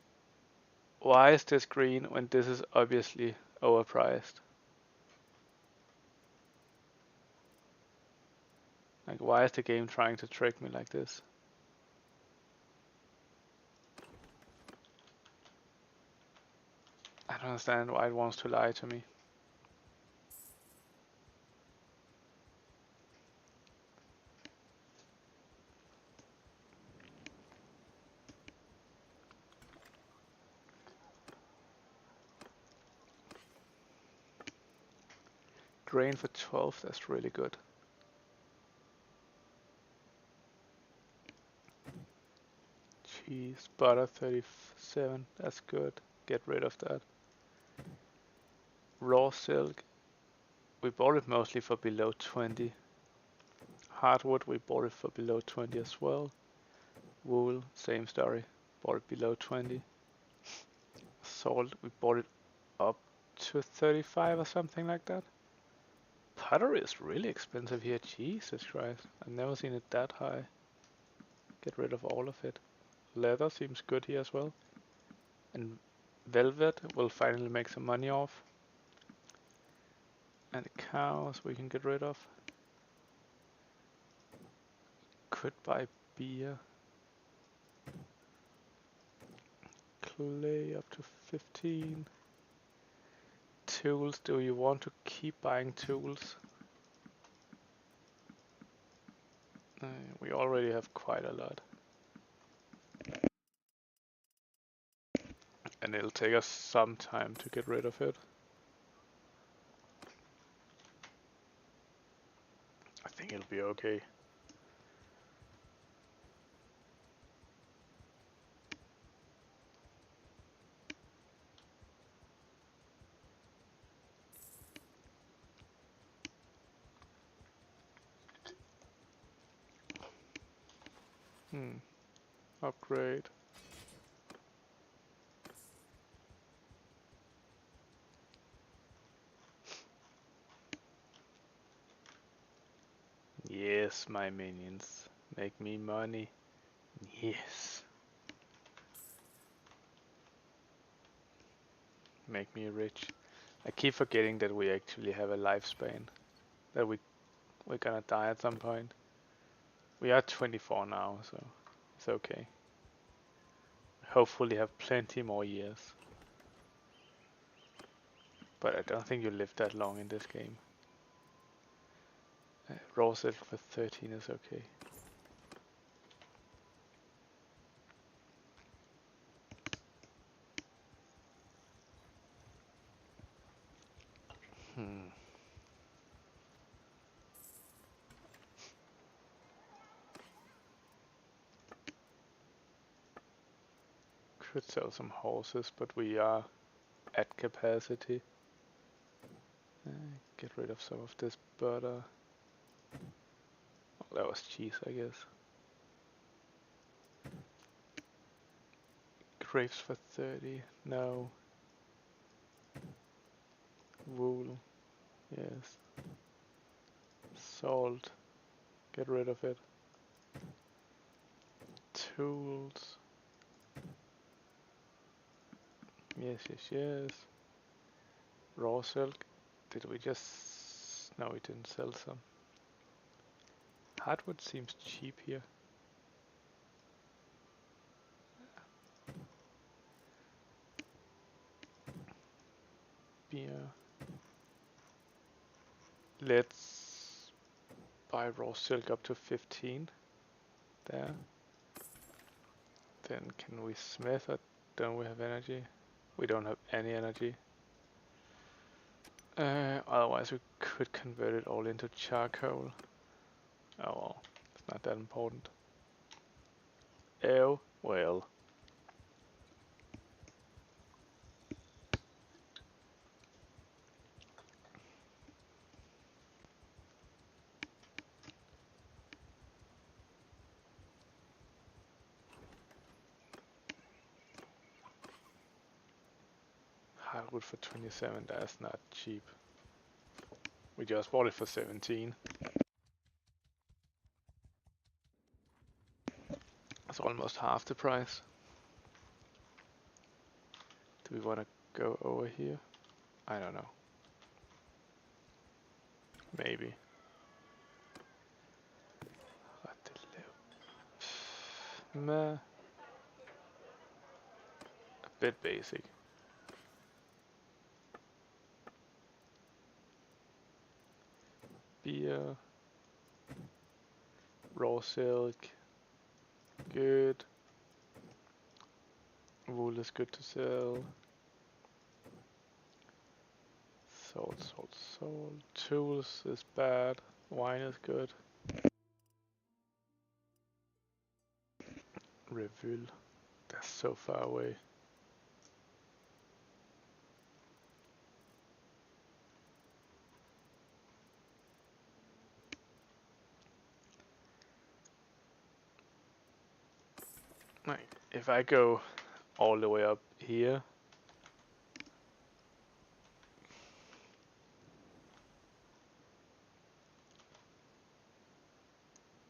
why is this green when this is obviously overpriced? Like, why is the game trying to trick me like this? I don't understand why it wants to lie to me. Grain for 12, that's really good. Cheese, butter 37, that's good. Get rid of that. Raw silk, we bought it mostly for below 20. Hardwood, we bought it for below 20 as well. Wool, same story, bought it below 20. Salt, we bought it up to 35 or something like that. Pottery is really expensive here, Jesus Christ. I've never seen it that high. Get rid of all of it. Leather seems good here as well. And velvet will finally make some money off. And the cows we can get rid of. Could buy beer. Clay up to 15. Tools, do you want to keep buying tools? We already have quite a lot. And it'll take us some time to get rid of it. I think it'll be okay. Upgrade. Yes, my minions. Make me money. Yes. Make me rich. I keep forgetting that we actually have a lifespan. That we're gonna die at some point. We are 24 now, so it's okay. Hopefully have plenty more years. But I don't think you live that long in this game. Raw silk for 13 is okay. Hmm. Could sell some horses, but we are at capacity. Get rid of some of this butter. Oh, that was cheese, I guess. Grapes for 30. No. Wool. Yes. Salt. Get rid of it. Tools. Yes, yes, yes. Raw silk. Did we just... No, we didn't sell some. Hardwood seems cheap here. Beer. Let's buy raw silk up to 15. There. Then can we smith it? Don't we have energy? We don't have any energy. Otherwise we could convert it all into charcoal. Oh well, it's not that important. Oh well. Hardwood for 27, that's not cheap. We just bought it for 17. That's almost half the price. Do we want to go over here? I don't know. Maybe. Meh. A bit basic. Beer. Raw silk. Good. Wool is good to sell. Salt, salt, salt. Tools is bad. Wine is good. Reveal. That's so far away. Like, if I go all the way up here,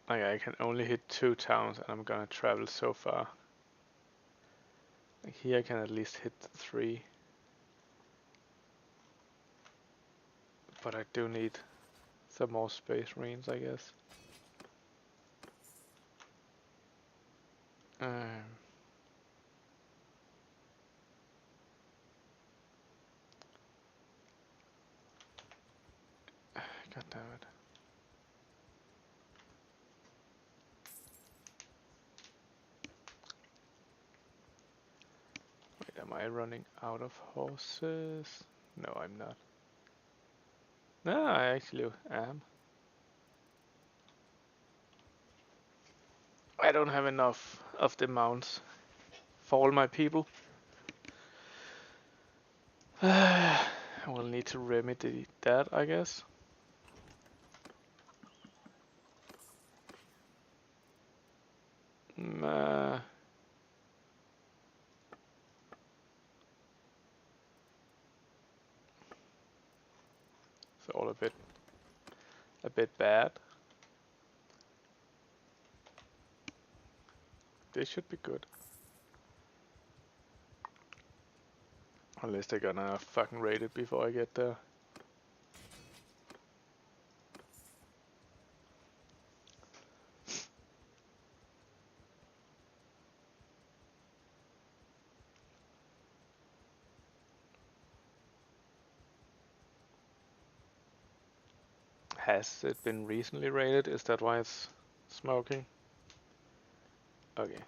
like I can only hit 2 towns and I'm gonna travel so far. Like here I can at least hit 3. But I do need some more space marines, I guess. God damn it. Wait, am I running out of horses? No, I'm not. No, I actually am. I don't have enough of the mounts for all my people. I will need to remedy that, I guess. It's all a bit bad. This should be good. Unless they're gonna fucking raid it before I get there. Has it been recently raided? Is that why it's smoking? Okay.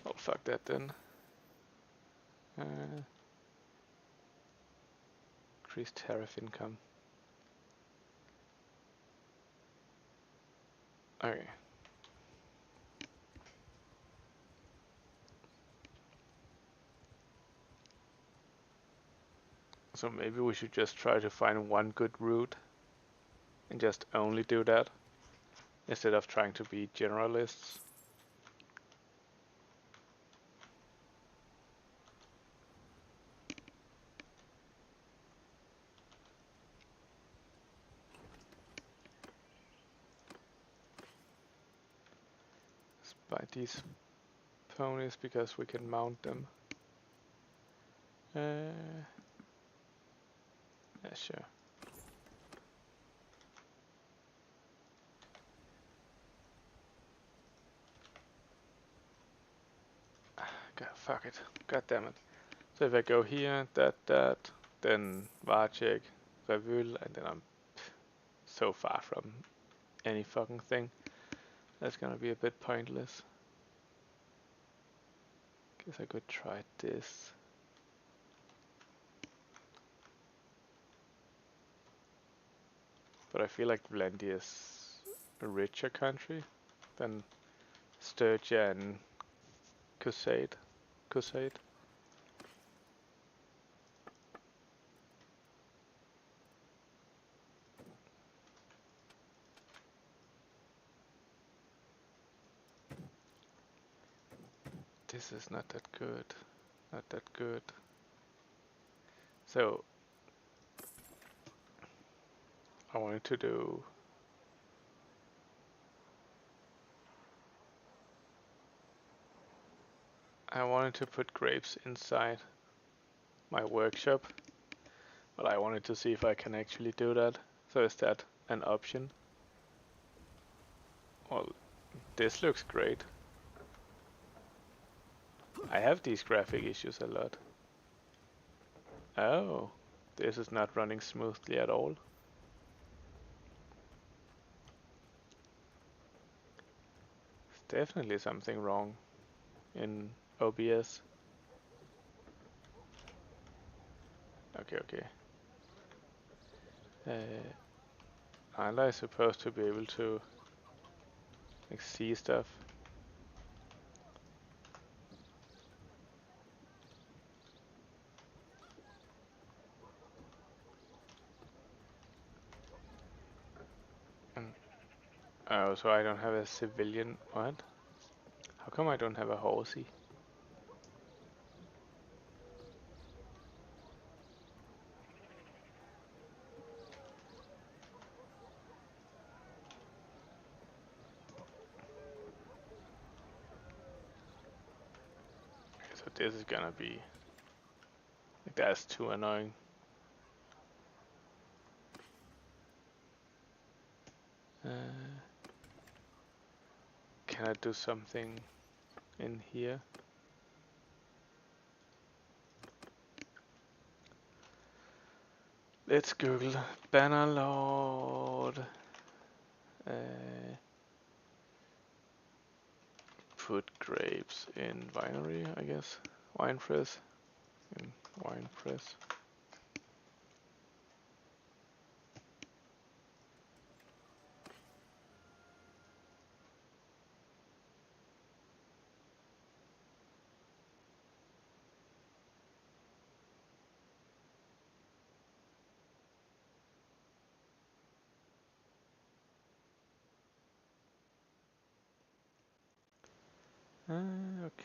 Oh, fuck that then. Increased tariff income. Okay. So maybe we should just try to find one good route and just only do that instead of trying to be generalists. Let's buy these ponies because we can mount them. Yeah, sure. God, fuck it. God damn it. So if I go here, that, then Varchek, Revul, and then I'm so far from any fucking thing. That's gonna be a bit pointless. Guess I could try this. But I feel like Vlendi is a richer country than Sturgia and Crusade. This is not that good. Not that good. So I wanted to do put grapes inside my workshop, but I wanted to see if I can actually do that. So is that an option? Well, this looks great. I have these graphic issues a lot. Oh, this is not running smoothly at all. There's definitely something wrong in OBS. Okay. Aren't I supposed to be able to like see stuff? Oh, so I don't have a civilian. What? How come I don't have a horsey? So this is gonna be like, that's too annoying. Can I do something in here? Let's Google Bannerlord. Put grapes in winery, I guess. Wine press. In wine press.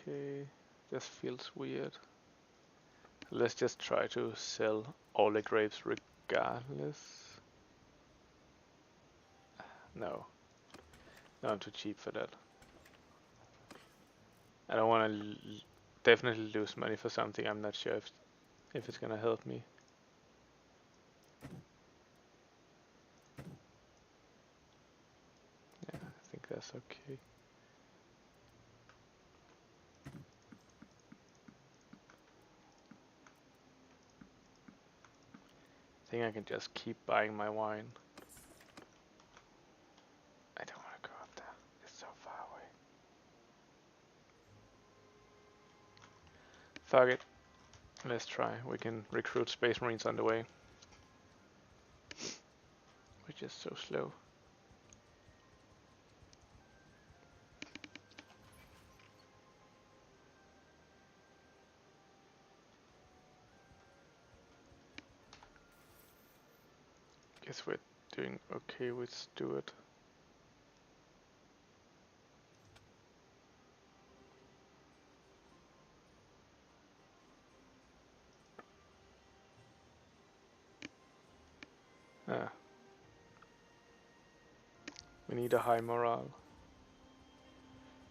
Okay, this feels weird. Let's just try to sell all the grapes regardless. No, I'm too cheap for that. I don't want to definitely lose money for something I'm not sure if it's gonna help me. Yeah, I think that's okay. I think I can just keep buying my wine. I don't want to go up there. It's so far away. Fuck it. Let's try. We can recruit Space Marines on the way. Which is so slow. Guess we're doing okay with Stuart. Ah, we need a high morale.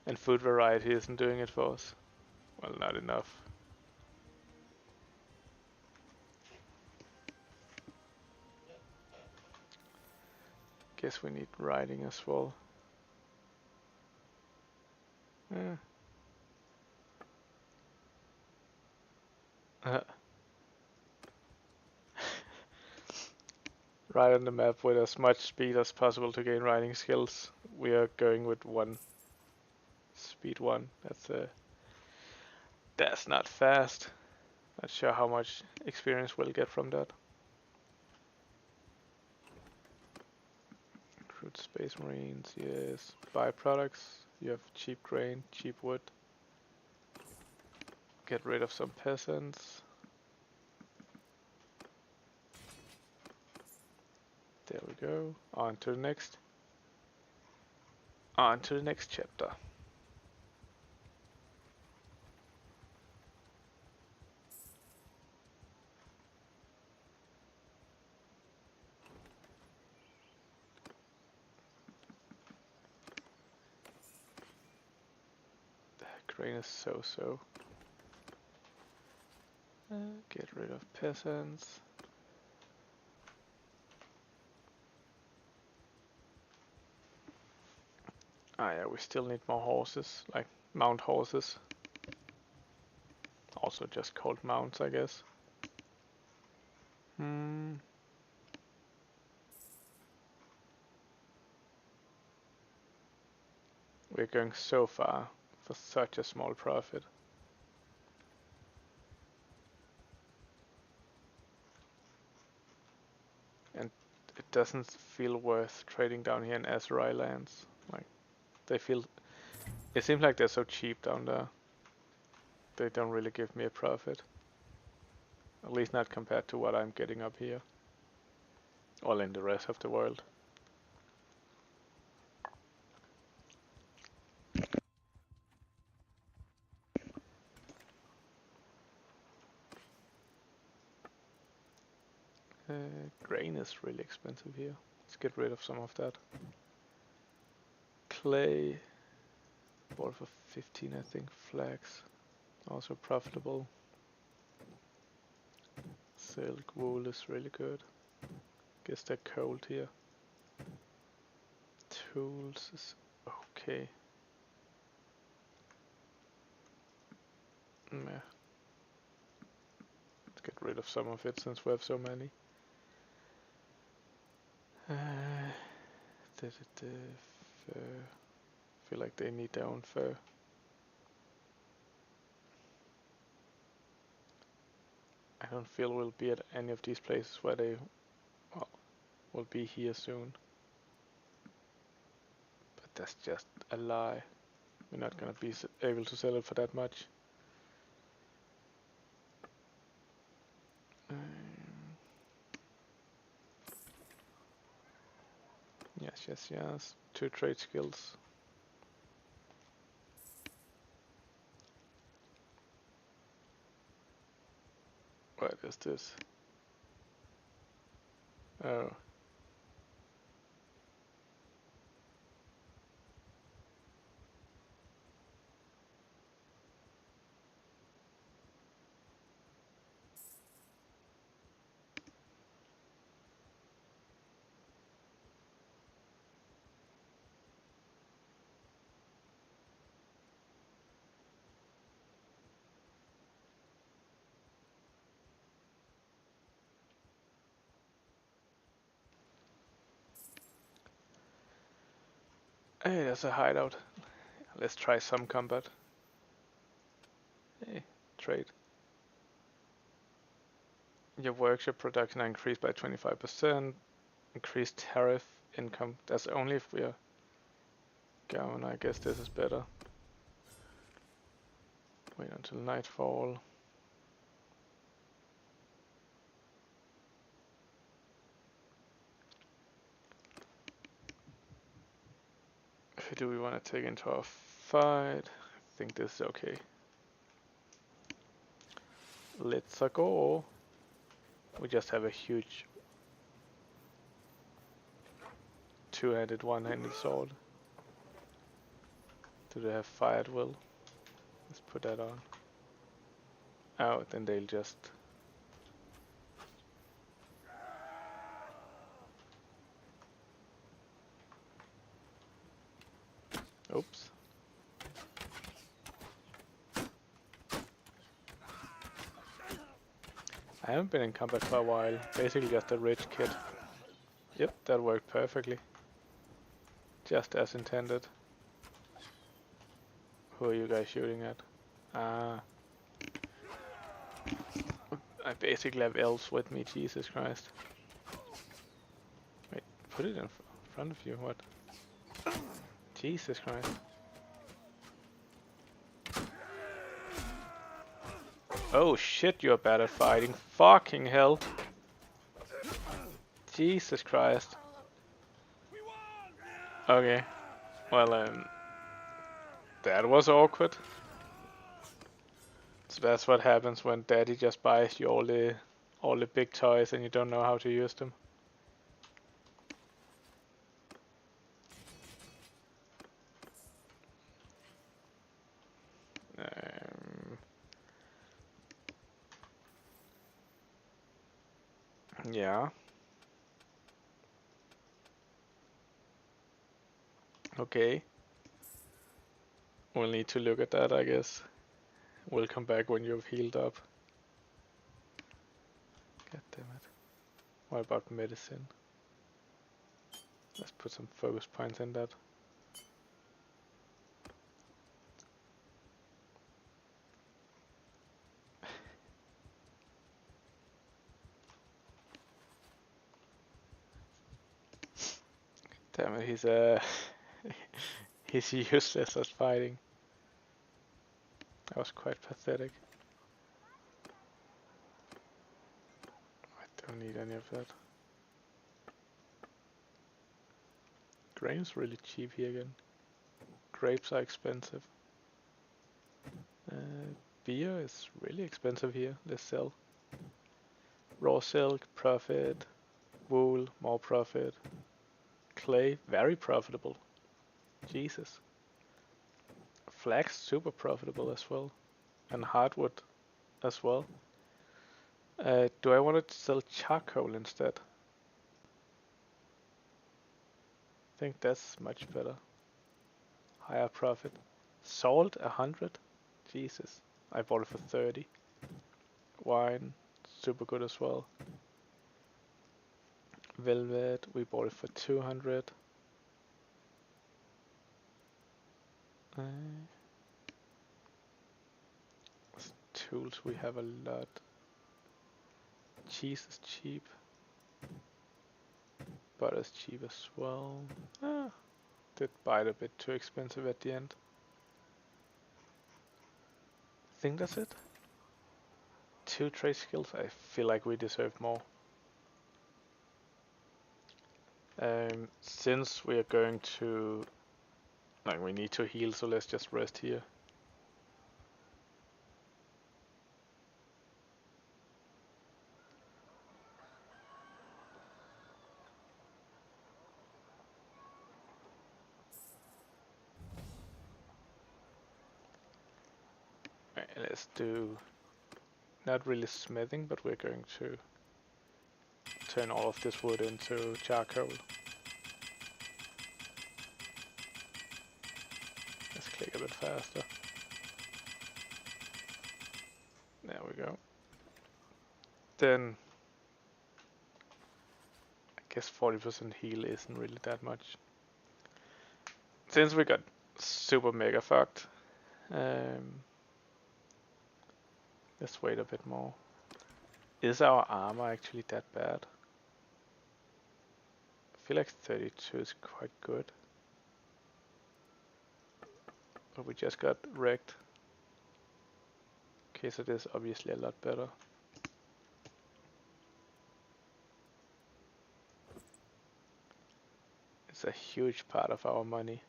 And food variety isn't doing it for us. Well, not enough. Guess we need riding as well. Eh. Right on the map with as much speed as possible to gain riding skills. We are going with 1. Speed 1. That's not fast. Not sure how much experience we'll get from that. Recruit Space Marines, yes. Byproducts. You have cheap grain, cheap wood. Get rid of some peasants. There we go. On to the next. On to the next chapter. The grain is so. Get rid of peasants. Ah yeah, we still need more horses, like mount horses. Also just called mounts, I guess. We're going so far for such a small profit. And it doesn't feel worth trading down here in Azerai lands. Like, it seems like they're so cheap down there. They don't really give me a profit. At least not compared to what I'm getting up here. Or in the rest of the world. Grain is really expensive here. Let's get rid of some of that. Clay. Bought for 15, I think. Flax. Also profitable. Silk wool is really good. Guess they're cold here. Tools is okay. Meh. Let's get rid of some of it since we have so many. Fur. Feel like they need their own fur. I don't feel we'll be at any of these places where they will be here soon. But that's just a lie. We're not gonna be able to sell it for that much. Yes. 2 trade skills. What is this? Oh. Hey, there's a hideout. Let's try some combat. Hey, trade. Your workshop production increased by 25%. Increased tariff income. That's only if we are going. I guess this is better. Wait until nightfall. Who do we want to take into our fight? I think this is okay. Let's go. We just have a huge two-handed, one-handed sword. Do they have fire at will? Let's put that on. Oh, then they'll just... Oops. I haven't been in combat for a while. Basically just a rich kid. Yep, that worked perfectly. Just as intended. Who are you guys shooting at? Ah. I basically have elves with me, Jesus Christ. Wait, put it in front of you, what? Jesus Christ. Oh shit, you're bad at fighting. Fucking hell. Jesus Christ. Okay. Well, that was awkward. So that's what happens when daddy just buys you all the big toys and you don't know how to use them. Yeah. Okay. We'll need to look at that, I guess. We'll come back when you've healed up. God damn it. What about medicine? Let's put some focus points in that. Damn it, he's useless at fighting. That was quite pathetic. I don't need any of that. Grain's really cheap here again. Grapes are expensive. Beer is really expensive here. Let's sell. Raw silk, profit. Wool, more profit. Clay, very profitable. Jesus. Flax, super profitable as well. And hardwood as well. Do I want to sell charcoal instead? I think that's much better. Higher profit. Salt, 100? Jesus. I bought it for 30. Wine, super good as well. Velvet, we bought it for 200. Tools, we have a lot. Cheese is cheap. Butter is cheap as well. Did buy it a bit too expensive at the end. I think that's it. 2 trade skills, I feel like we deserve more. Since we are going to... we need to heal, so let's just rest here. Let's do... not really smithing, but we're going to turn all of this wood into charcoal. Let's click a bit faster. There we go. Then I guess 40% heal isn't really that much. Since we got super mega fucked, let's wait a bit more. Is our armor actually that bad? feel like 32 is quite good. But we just got wrecked. Okay, so this is obviously a lot better. It's a huge part of our money.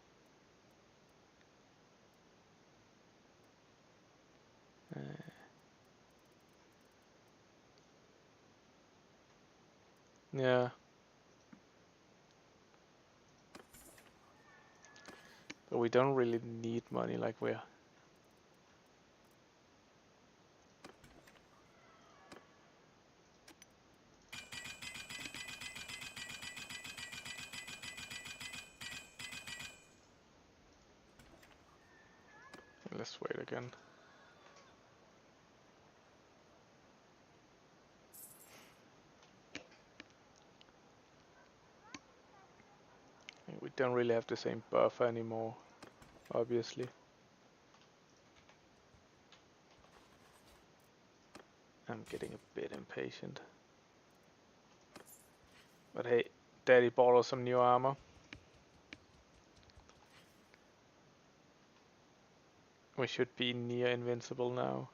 Yeah. But we don't really need money like we're... Let's wait again. We don't really have the same buffer anymore, obviously. I'm getting a bit impatient. But hey, Daddy bought us some new armor. We should be near invincible now.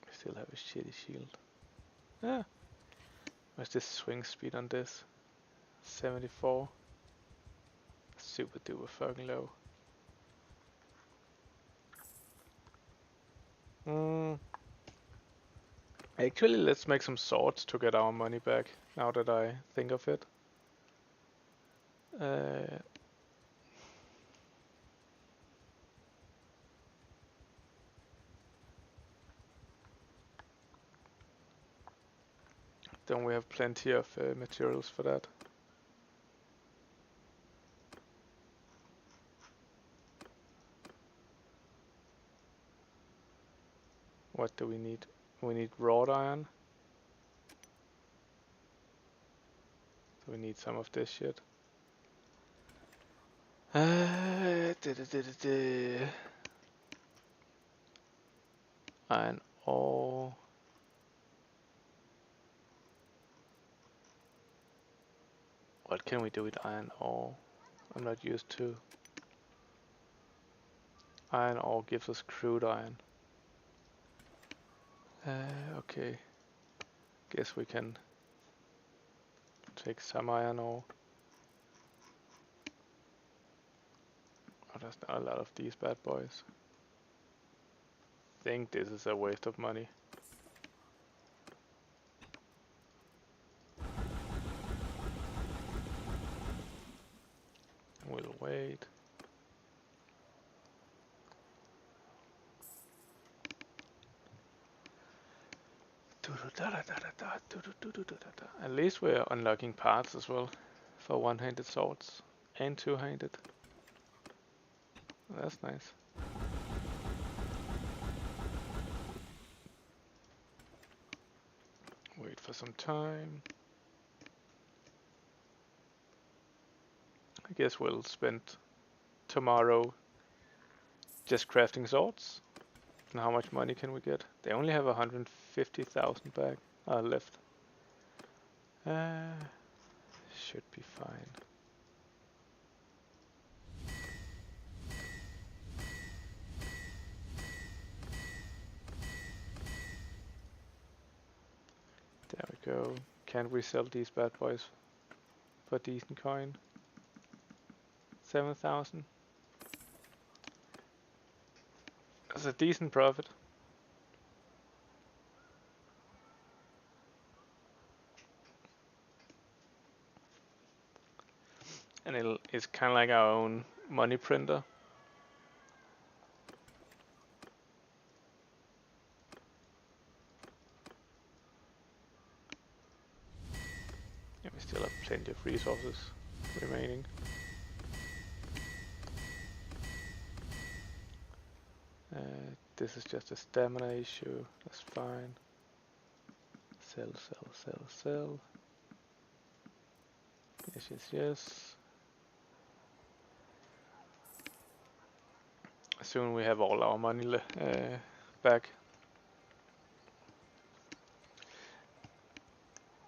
We still have a shitty shield. Ah, what's this swing speed on this? 74. Super duper fucking low. Actually, let's make some swords to get our money back, now that I think of it. Don't we have plenty of materials for that? What do we need? We need wrought iron. So we need some of this shit. Iron ore. What can we do with iron ore? I'm not used to. Iron ore gives us crude iron. Okay. Guess we can take some iron ore. Oh, there's not a lot of these bad boys. Think this is a waste of money. We'll wait. At least we're unlocking parts as well for one-handed swords and two-handed. That's nice. Wait for some time. I guess we'll spend tomorrow just crafting swords. And how much money can we get? They only have 150,000 back left. Should be fine. There we go. Can we sell these bad boys for decent coin? 7,000. That's a decent profit. And it's kind of like our own money printer. Yeah, we still have plenty of resources remaining. This is just a stamina issue, that's fine. Sell, sell, sell, sell. Yes, yes, yes. Soon we have all our money back.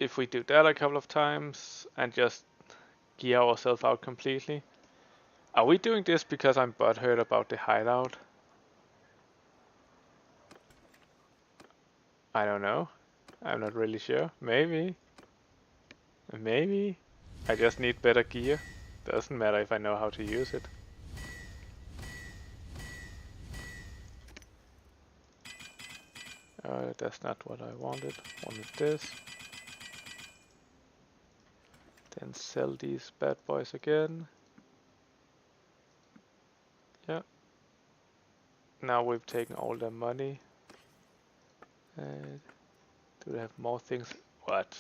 if we do that a couple of times and just gear ourselves out completely. Are we doing this because I'm butthurt about the hideout? I don't know. I'm not really sure. Maybe. Maybe. I just need better gear. Doesn't matter if I know how to use it. That's not what I wanted. Wanted this. Then sell these bad boys again. Yeah. Now we've taken all their money. Do they have more things? What?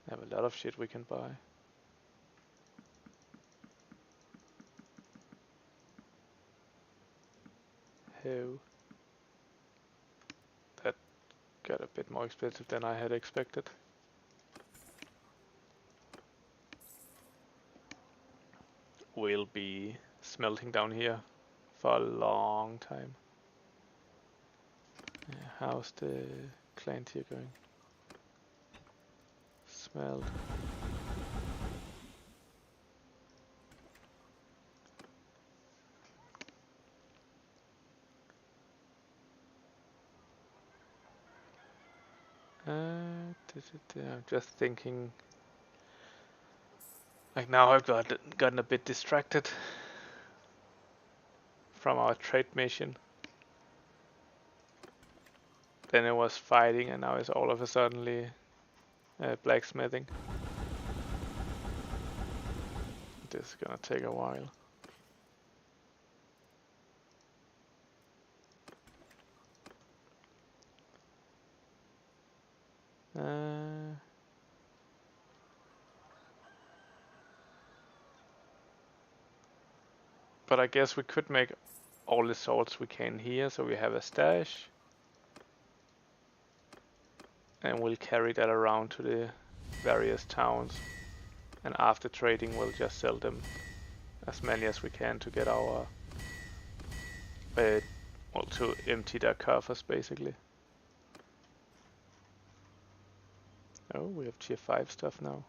They have a lot of shit we can buy. How? That got a bit more expensive than I had expected. We'll be smelting down here for a long time. Yeah, how's the clan tier going? Smelt. I'm just thinking. Like now I've gotten a bit distracted from our trade mission. Then it was fighting, and now it's all of a suddenly blacksmithing. This is gonna take a while. But I guess we could make all the swords we can here, so we have a stash. And we'll carry that around to the various towns. And after trading, we'll just sell them as many as we can to get our... well, to empty their coffers, basically. Oh, we have tier 5 stuff now.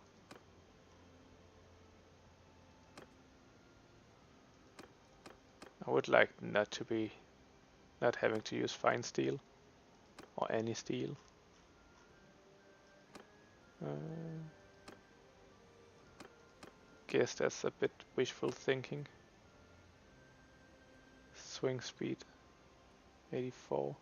I would like not having to use fine steel. Or any steel. Guess that's a bit wishful thinking. Swing speed 84.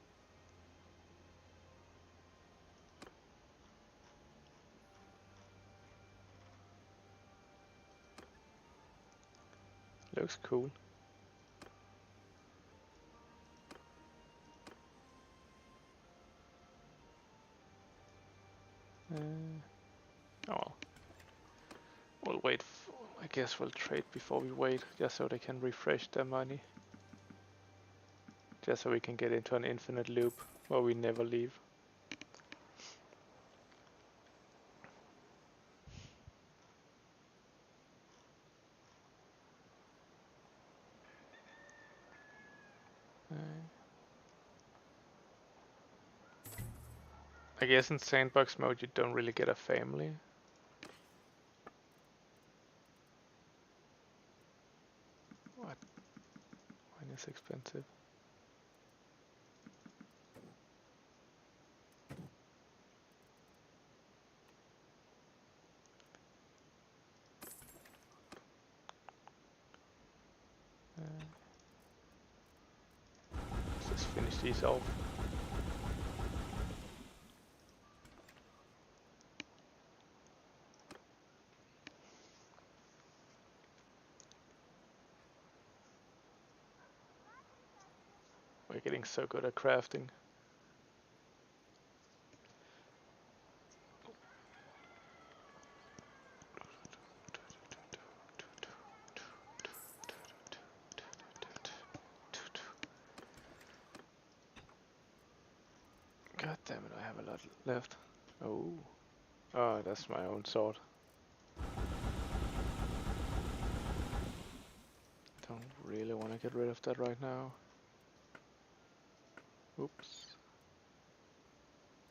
Looks cool. Oh well. We'll wait. I guess we'll trade before we wait, just so they can refresh their money. Just so we can get into an infinite loop where we never leave. I guess in sandbox mode you don't really get a family. What? Wine is expensive. Let's just finish these off. We're getting so good at crafting. God damn it, I have a lot left. Oh. Oh, that's my own sword. Don't really want to get rid of that right now. Oops.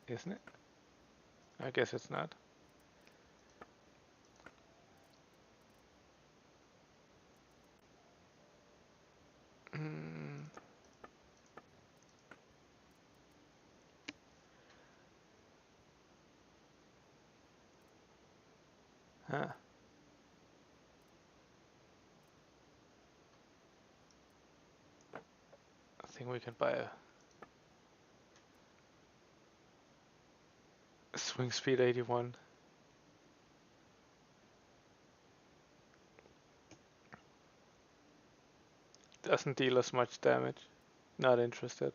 Isn't it? I guess it's not. Mm. Huh. I think we can buy a swing speed 81. Doesn't deal us much damage. Not interested.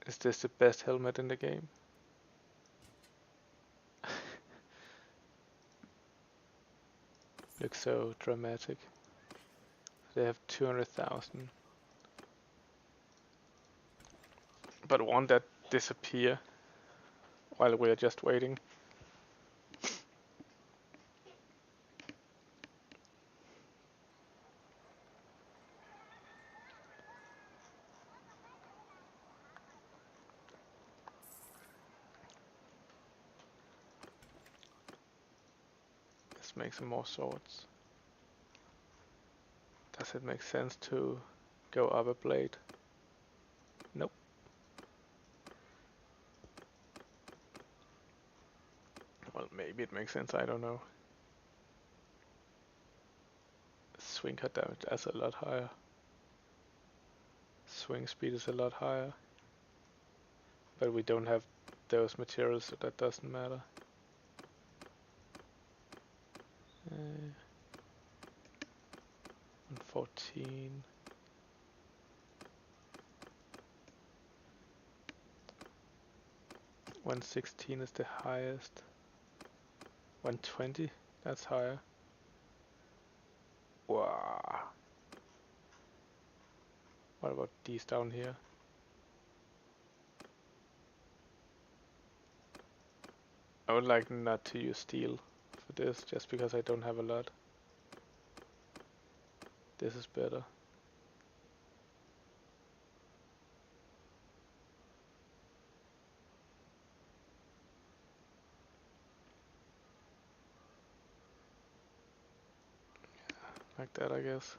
Is this the best helmet in the game? Looks so dramatic. They have 200,000. But won't that disappear while we're just waiting? Let's make some more swords. Does it make sense to go up a blade? Nope. Well, maybe it makes sense, I don't know. Swing cut damage is a lot higher. Swing speed is a lot higher. But we don't have those materials, so that doesn't matter. 114. $116 is the highest. 120, that's higher. Wow. What about these down here? I would like not to use steel for this, just because I don't have a lot. This is better. Like that, I guess.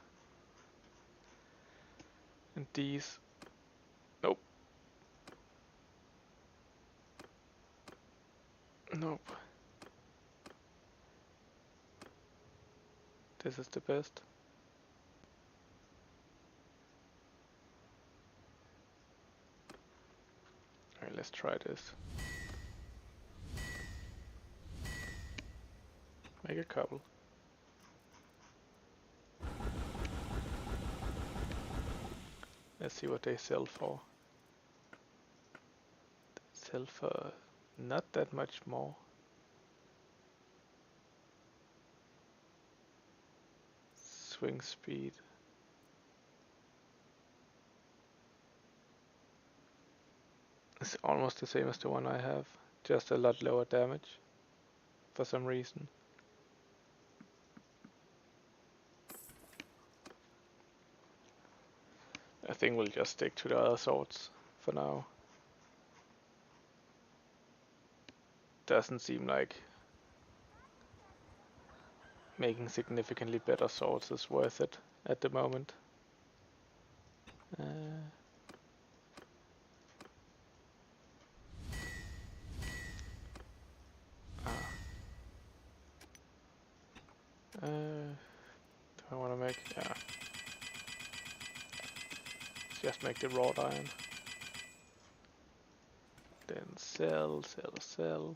And these... Nope. Nope. This is the best. Alright, let's try this. Make a couple. Let's see what they sell for. They sell for not that much more. Swing speed. It's almost the same as the one I have, just a lot lower damage for some reason. I think we'll just stick to the other swords for now. Doesn't seem like making significantly better swords is worth it at the moment. Do I want to make? Yeah. Let's just make the wrought iron. Then sell, sell, sell.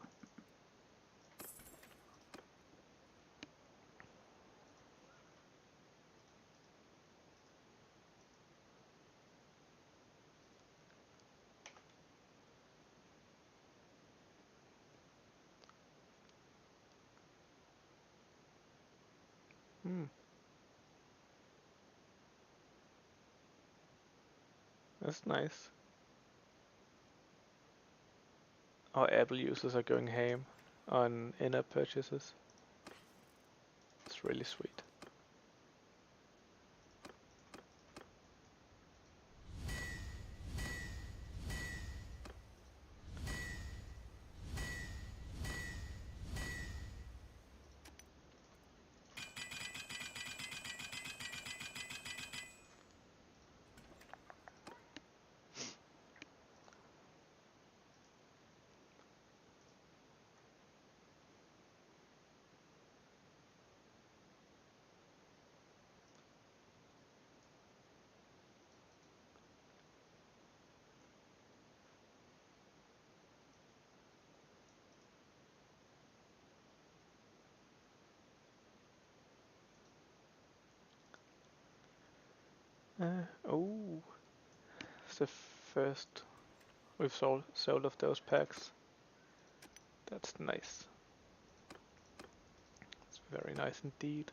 That's nice. Our Apple users are going ham on in-app purchases. It's really sweet. Oh, it's the first we've sold of those packs. That's nice. It's very nice indeed.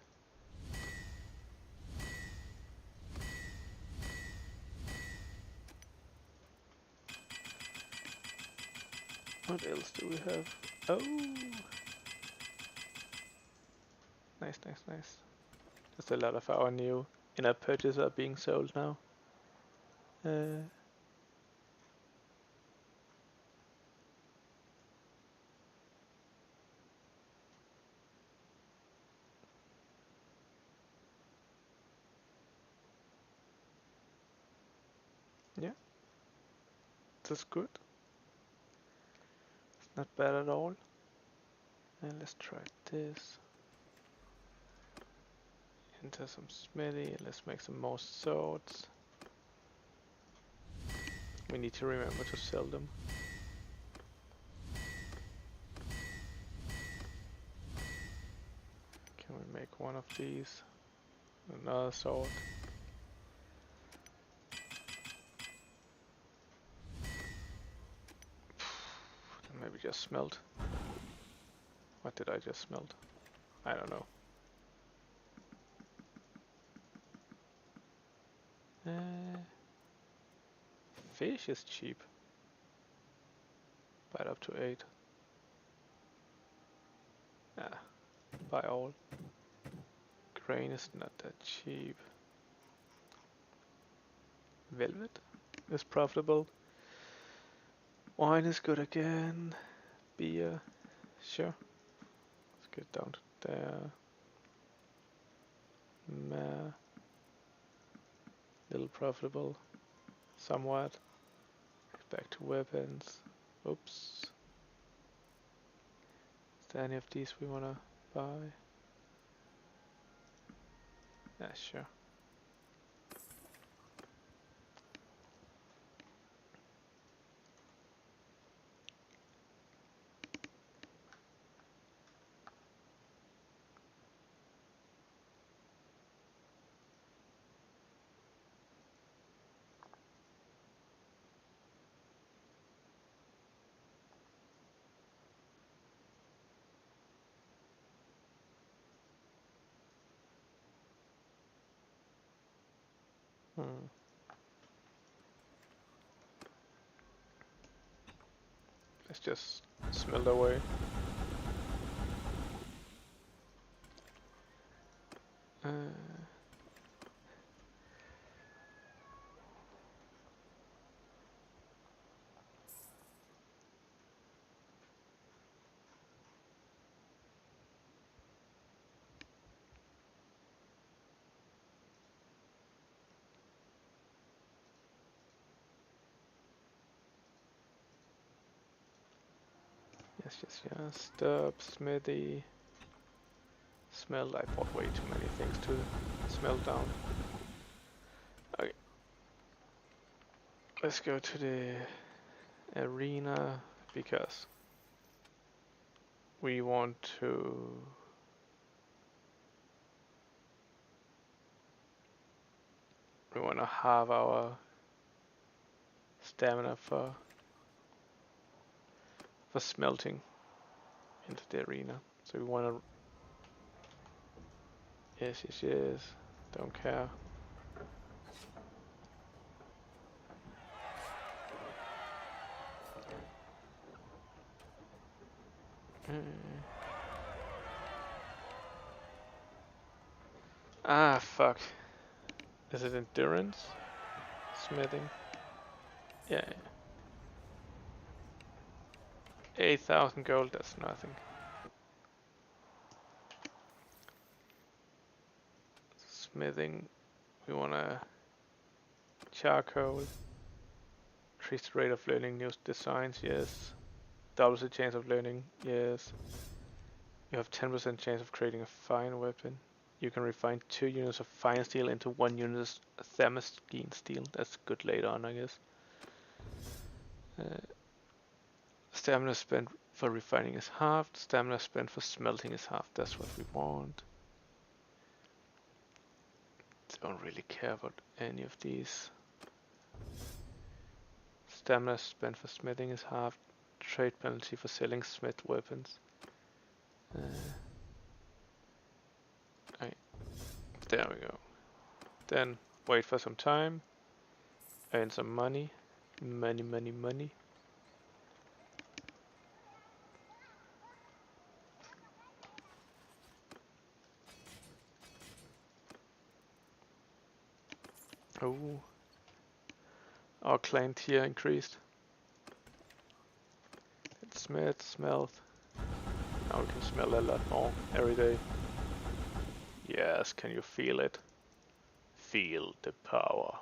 What else do we have? Oh, nice, nice, nice. There's a lot of our new in-app purchases are being sold now. Yeah, that's good. It's not bad at all. And let's try this. Enter some smithy. Let's make some more swords. We need to remember to sell them. Can we make one of these? Another sword. Maybe just smelt. What did I just smelt? I don't know. Fish is cheap. Buy it up to 8. Ah, buy all. Grain is not that cheap. Velvet is profitable. Wine is good again. Beer, sure. Let's get down to there. Meh. Little profitable. Somewhat. Back to weapons. Oops. Is there any of these we wanna buy? Yeah, sure. Let's just smelt away. Yes. Stop, smithy. Smelt. I bought way too many things to smelt down. Okay. Let's go to the arena because we want to have our stamina for smelting into the arena. So we wanna yes. Don't care. Ah, fuck. Is it endurance? Smithing? Yeah. 8,000 gold, that's nothing. Smithing, we wanna charcoal. Increase the rate of learning new designs, yes. Doubles the chance of learning, yes. You have 10% chance of creating a fine weapon. You can refine 2 units of fine steel into 1 unit of Thermosgene steel. That's good later on, I guess. Stamina spent for refining is halved. Stamina spent for smelting is halved. That's what we want. Don't really care about any of these. Stamina spent for smithing is half. Trade penalty for selling smith weapons. Right, there we go. Then wait for some time. Earn some money. Money, money, money. Oh, our clan tier increased. It's smith, smelt. Now we can smell a lot more every day. Yes, can you feel it? Feel the power.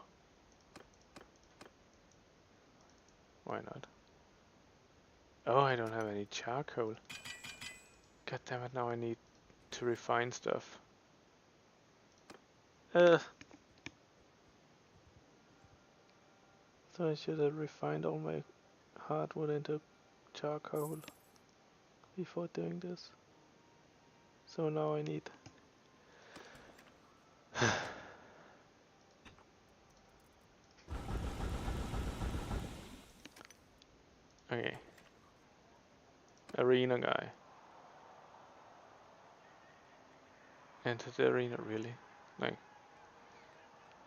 Why not? Oh, I don't have any charcoal. God damn it, now I need to refine stuff. So I should have refined all my hardwood into charcoal before doing this. So now I need... Okay. Arena guy. Enter the arena, really? Like,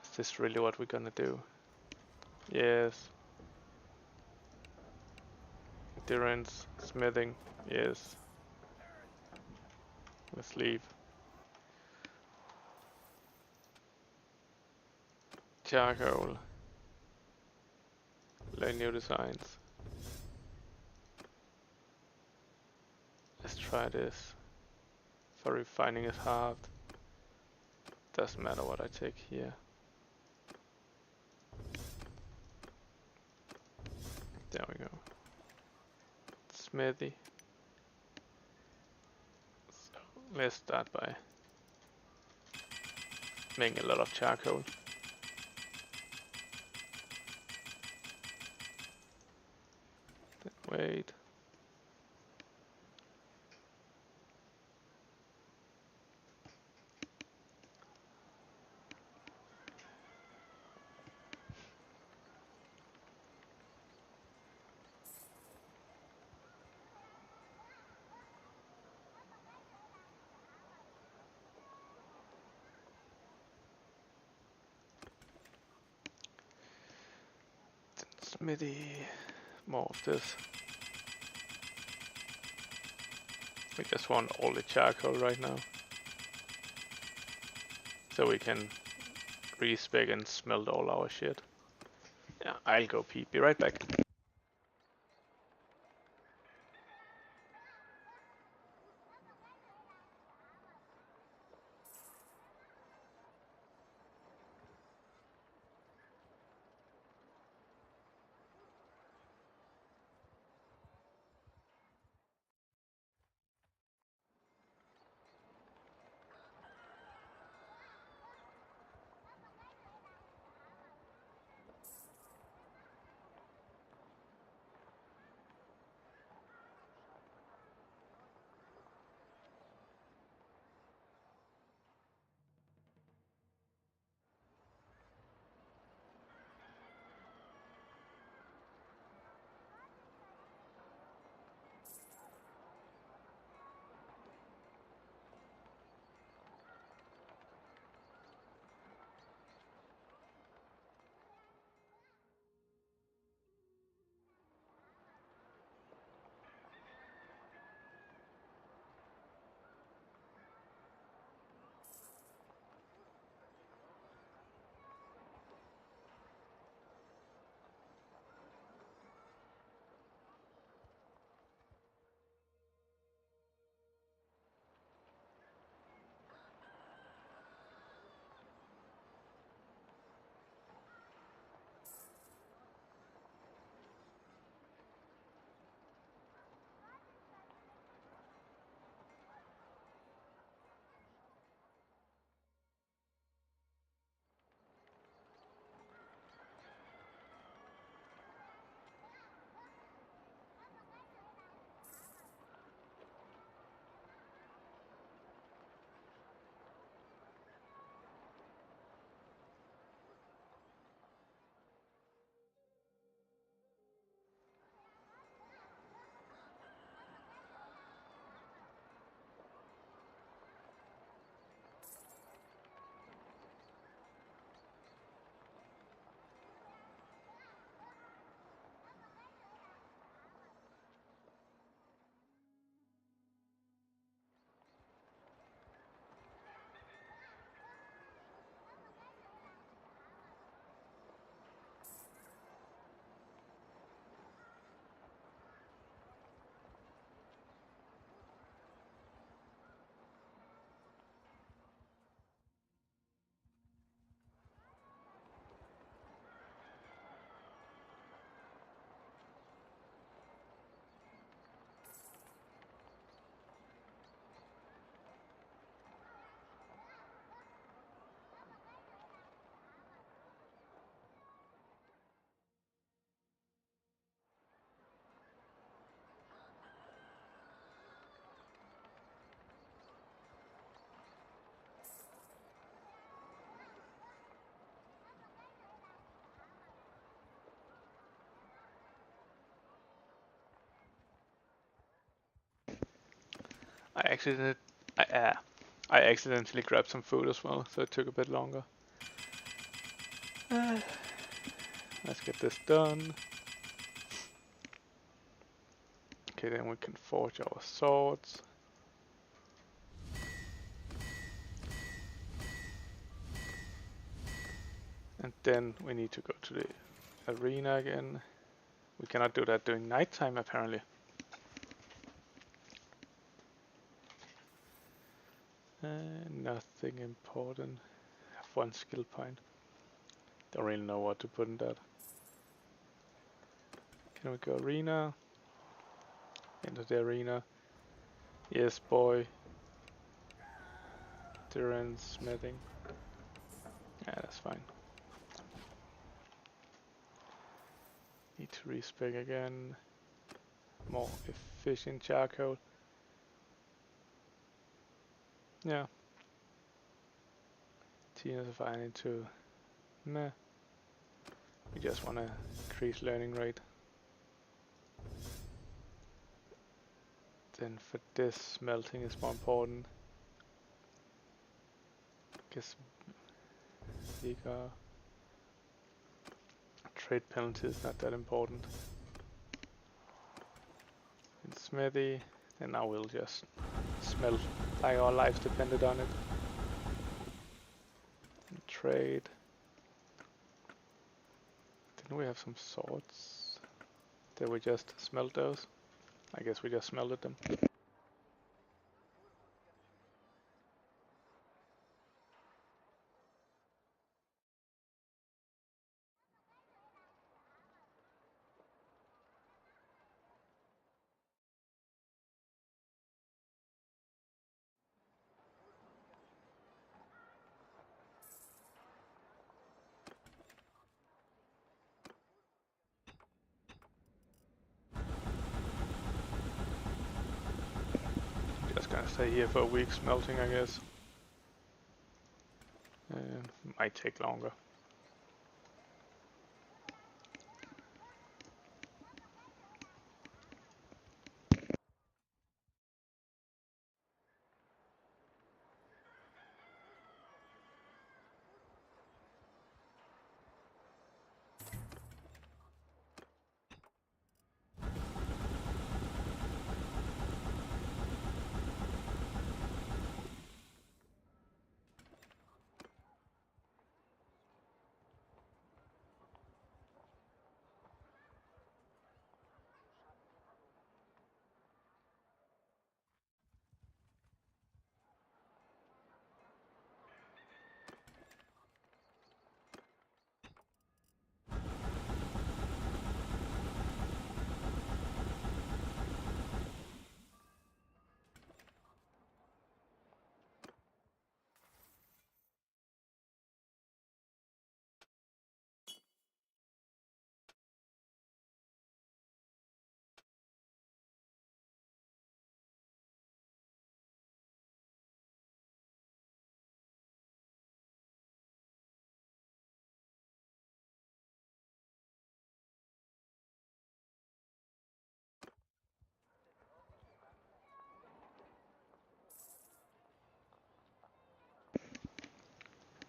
is this really what we're gonna do? Yes. Endurance, smithing, yes. Let's leave. Charcoal. Learn new designs. Let's try this. For refining is hard. Doesn't matter what I take here. There we go. Smithy. So let's start by making a lot of charcoal. Then wait. Smithy. More of this. We just want all the charcoal right now. So we can respec and smelt all our shit. Yeah, I'll go pee. Be right back. I accidentally grabbed some food as well, so it took a bit longer. Let's get this done. Okay, then we can forge our swords. And then we need to go to the arena again. We cannot do that during nighttime apparently. Nothing important. Have one skill point. Don't really know what to put in that. Can we go arena? Enter the arena. Yes, boy. Endurance, smithing. Yeah, that's fine. Need to respec again. More efficient charcoal. Yeah. Tina's fine into meh. We just want to increase learning rate. Then for this, smelting is more important. Guess bigger trade penalty is not that important. In smithy, and now we'll just smelt like our lives depended on it. And trade. Didn't we have some swords? Did we just smelt those? I guess we just smelted them. Just gonna stay here for a week smelting, I guess. Might take longer.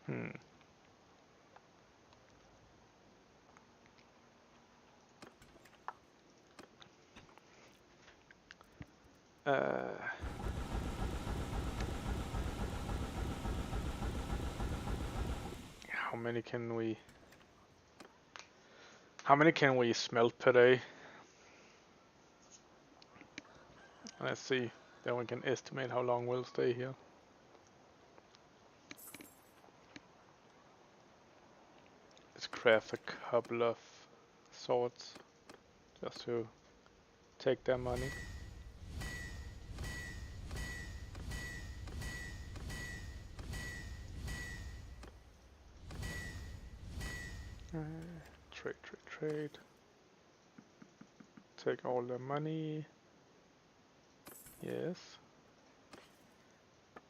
Hmm. How many can we? How many can we smelt per day? Let's see. Then we can estimate how long we'll stay here. Let's craft a couple of swords just to take their money. Trade. Take all their money. Yes.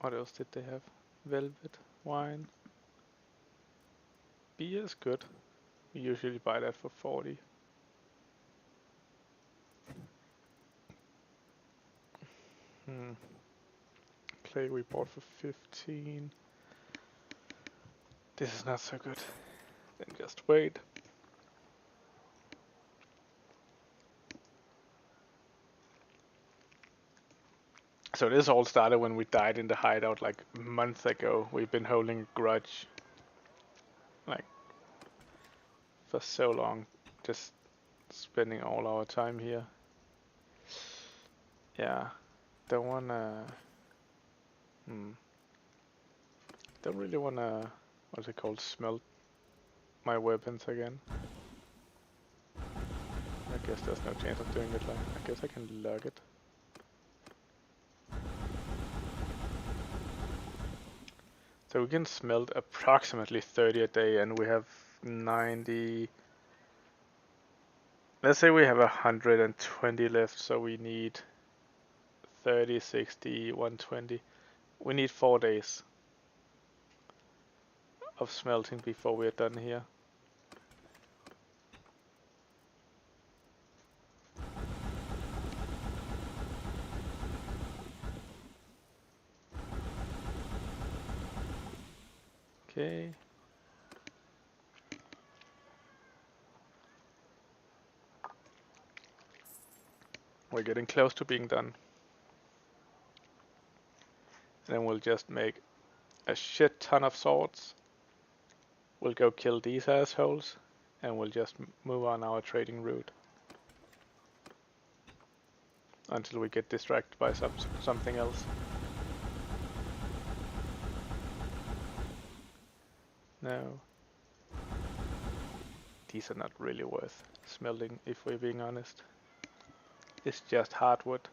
What else did they have? Velvet, wine. Beer is good. We usually buy that for 40. clay we bought for 15. This is not so good. Then just wait. So this all started when we died in the hideout like a month ago. We've been holding a grudge like for so long, just spending all our time here. Yeah, don't wanna. Don't really wanna. What's it called? Smelt my weapons again. I guess there's no chance of doing it. Like, I guess I can lug it. So we can smelt approximately 30 a day, and we have 90. Let's say we have 120 left, so we need 30, 60, 120. We need 4 days of smelting before we're done here. Okay. We're getting close to being done. Then we'll just make a shit ton of swords. We'll go kill these assholes, and we'll just move on our trading route until we get distracted by something else. No. These are not really worth smelting, if we're being honest. It's just hardwood.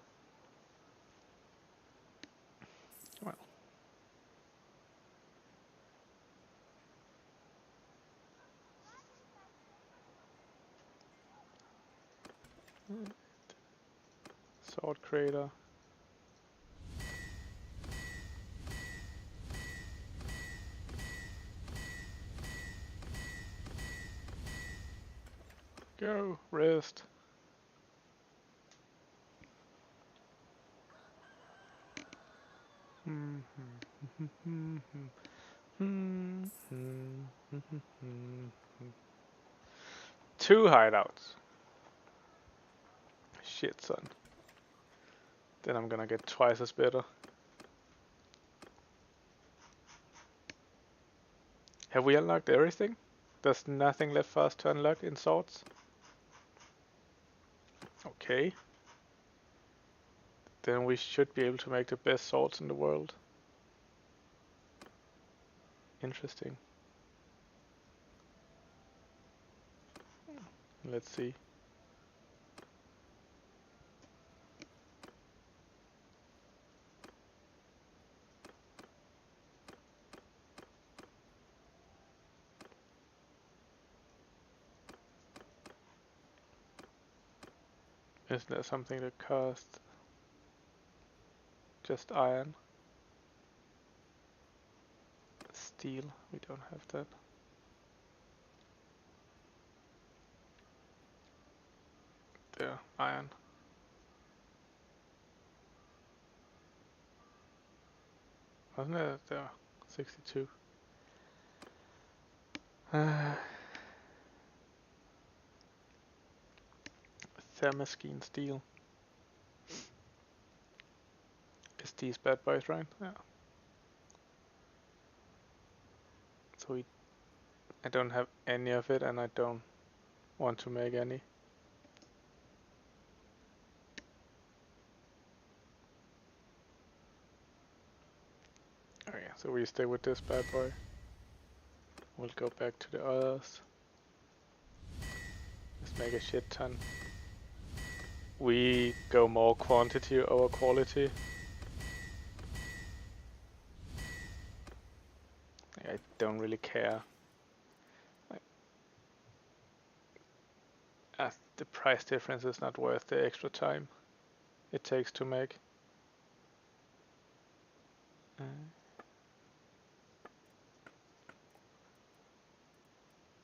Well. Sword crater. Go, rest. Two hideouts. Shit, son. Then I'm gonna get twice as better. Have we unlocked everything? There's nothing left for us to unlock in swords? Okay. Then we should be able to make the best swords in the world. Interesting. Let's see. Is there something that costs just iron? Steel, we don't have that. There, iron. Wasn't it there? 62. Thermoskene steel. Is these bad boys, right? Yeah. So I don't have any of it, and I don't want to make any. Okay, so we stay with this bad boy. We'll go back to the others. Let's make a shit ton. We go more quantity over quality. I don't really care. The price difference is not worth the extra time it takes to make.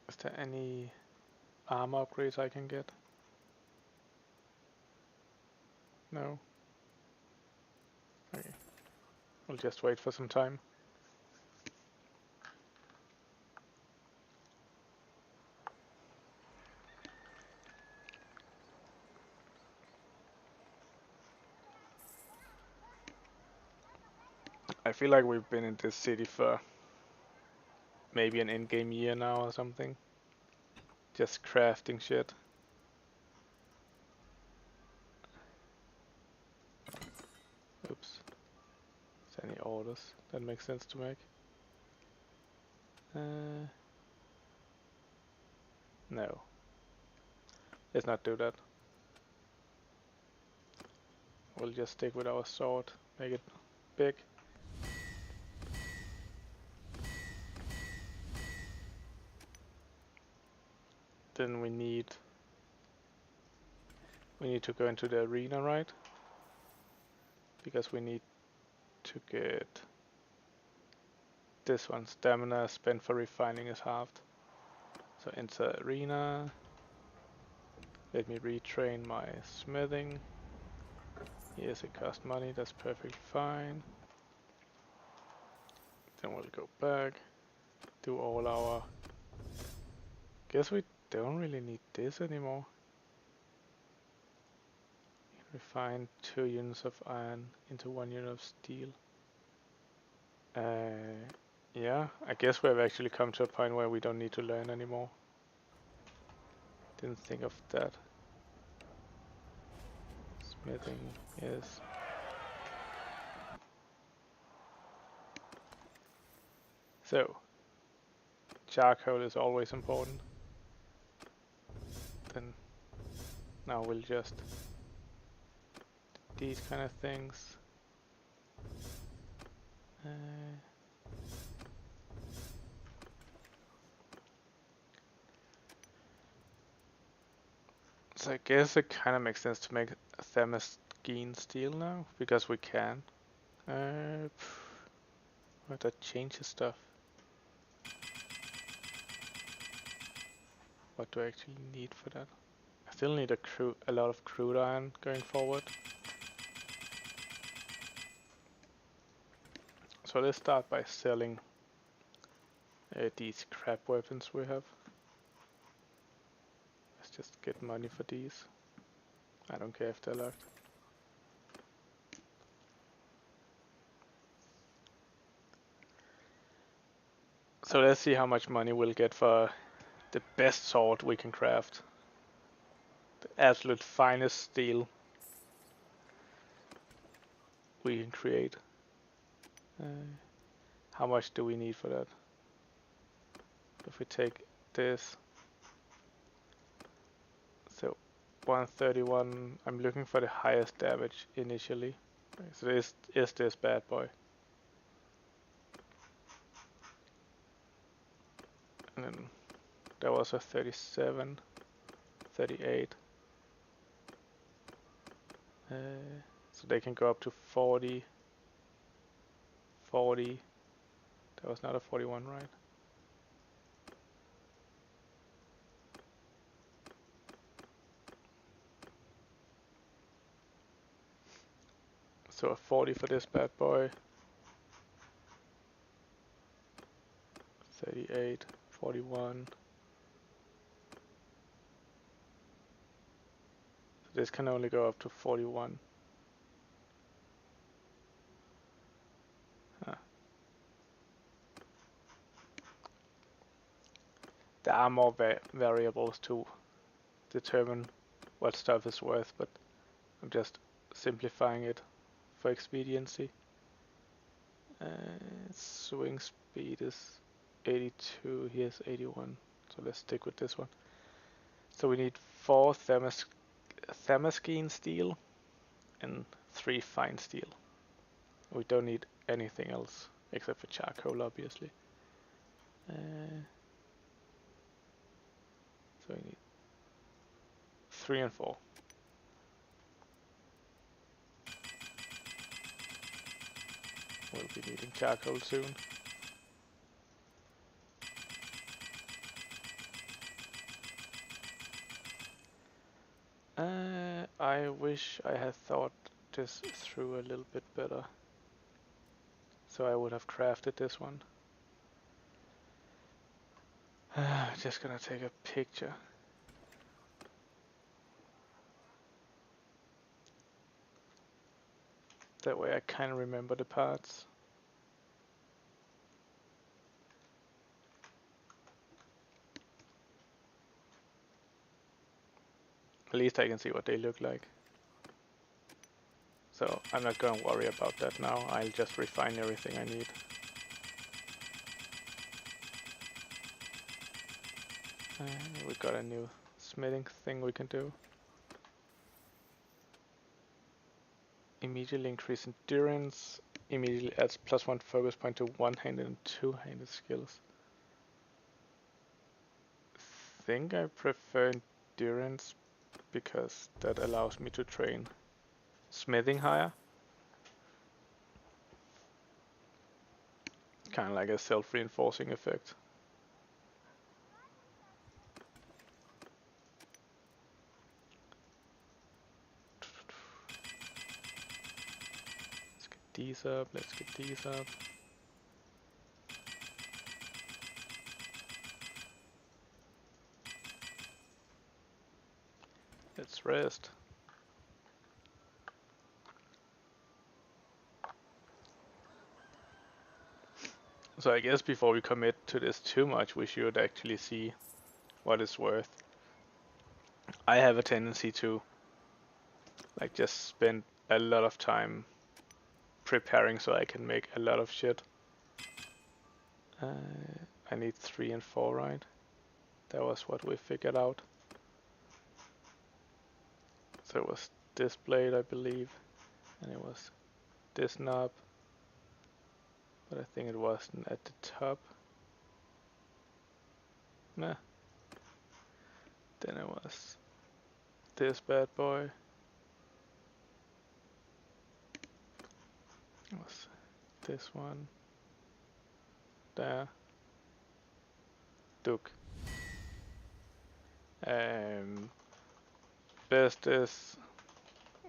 Is there any armor upgrades I can get? No. Okay. We'll just wait for some time. I feel like we've been in this city for maybe an in-game year now or something. Just crafting shit. Oops. Is there any orders that make sense to make? No. Let's not do that. We'll just stick with our sword. Make it big. Then we need to go into the arena, right? Because we need to get this one. Stamina spent for refining is halved. So enter arena. Let me retrain my smithing. Yes, it costs money, that's perfectly fine. Then we'll go back, do all our... Guess we don't really need this anymore. Refine 2 units of iron into 1 unit of steel. Yeah, I guess we've actually come to a point where we don't need to learn anymore. Didn't think of that. Smithing, yes. So, charcoal is always important. Then, now we'll just these kind of things. So I guess it kind of makes sense to make Thermosgene steel now, because we can. But that changes stuff. What do I actually need for that? I still need a lot of crude iron going forward. So let's start by selling these crap weapons we have. Let's just get money for these. I don't care if they're locked. So let's see how much money we'll get for the best sword we can craft. The absolute finest steel we can create. How much do we need for that? If we take this, so 131, I'm looking for the highest damage initially. So this is this bad boy. And then there was a 37, 38. So they can go up to 40, 40. That was not a 41, right? So a 40 for this bad boy. 38, 41. So this can only go up to 41. Huh. There are more variables to determine what stuff is worth, but I'm just simplifying it for expediency. Swing speed is 82, here's 81, so let's stick with this one. So we need 4 Thermosgene steel and 3 fine steel. We don't need anything else except for charcoal, obviously. So we need 3 and 4. We'll be needing charcoal soon. I wish I had thought this through a little bit better. So I would have crafted this one. Just gonna take a picture. That way I kind of remember the parts. At least I can see what they look like. So I'm not gonna worry about that now. I'll just refine everything I need. We got a new smithing thing we can do. Immediately increase endurance. Immediately adds +1 focus point to one-handed and two-handed skills. Think I prefer endurance because that allows me to train smithing higher. Kind of like a self-reinforcing effect. Let's get these up, let's get these up. Let's rest. So I guess before we commit to this too much, we should actually see what it's worth. I have a tendency to like just spend a lot of time preparing so I can make a lot of shit. I need 3 and 4, right? That was what we figured out. So it was this blade, I believe, and it was this knob, but I think it wasn't at the top. Nah. Then it was this bad boy. It was this one. There. Duke. Bestest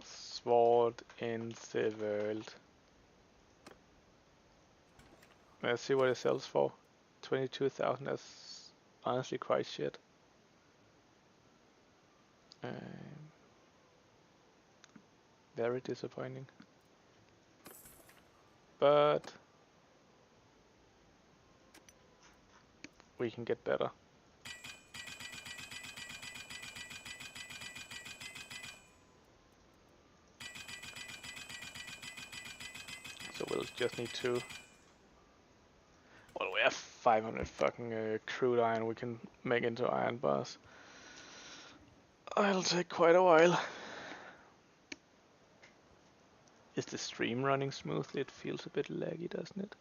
sword in the world. Let's see what it sells for. 22,000. That's honestly quite shit. Very disappointing. But we can get better. So we'll just need to. Well, we have 500 fucking crude iron we can make into iron bars. It'll take quite a while. Is the stream running smoothly? It feels a bit laggy, doesn't it?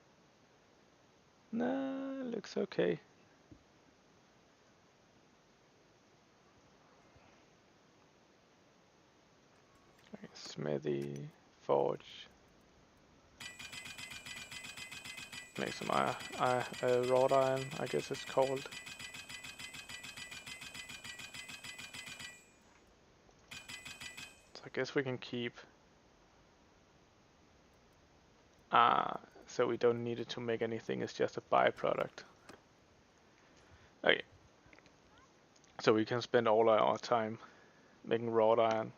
Nah, looks okay. Okay, smithy, forge. Make some wrought iron, I guess it's called. So I guess we can keep. So we don't need it to make anything, it's just a byproduct. Okay. So we can spend all our time making wrought iron.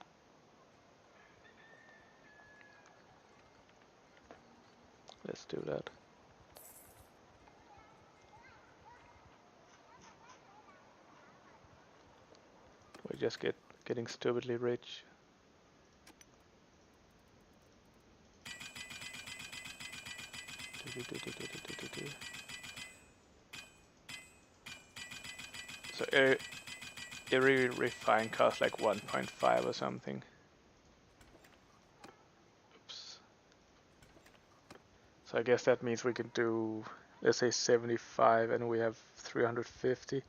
Let's do that. We just getting stupidly rich. So every refine costs like 1.5 or something. Oops. So I guess that means we can do, let's say 75 and we have 350.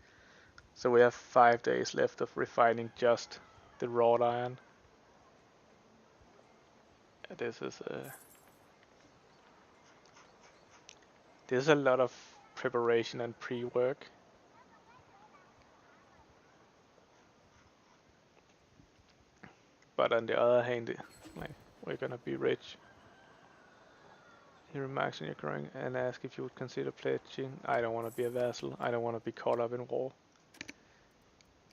So we have 5 days left of refining just the wrought iron. This is a lot of preparation and pre-work. But on the other hand, like, we're gonna be rich. He remarks on your growing and asks if you would consider pledging. I don't want to be a vassal. I don't want to be caught up in war.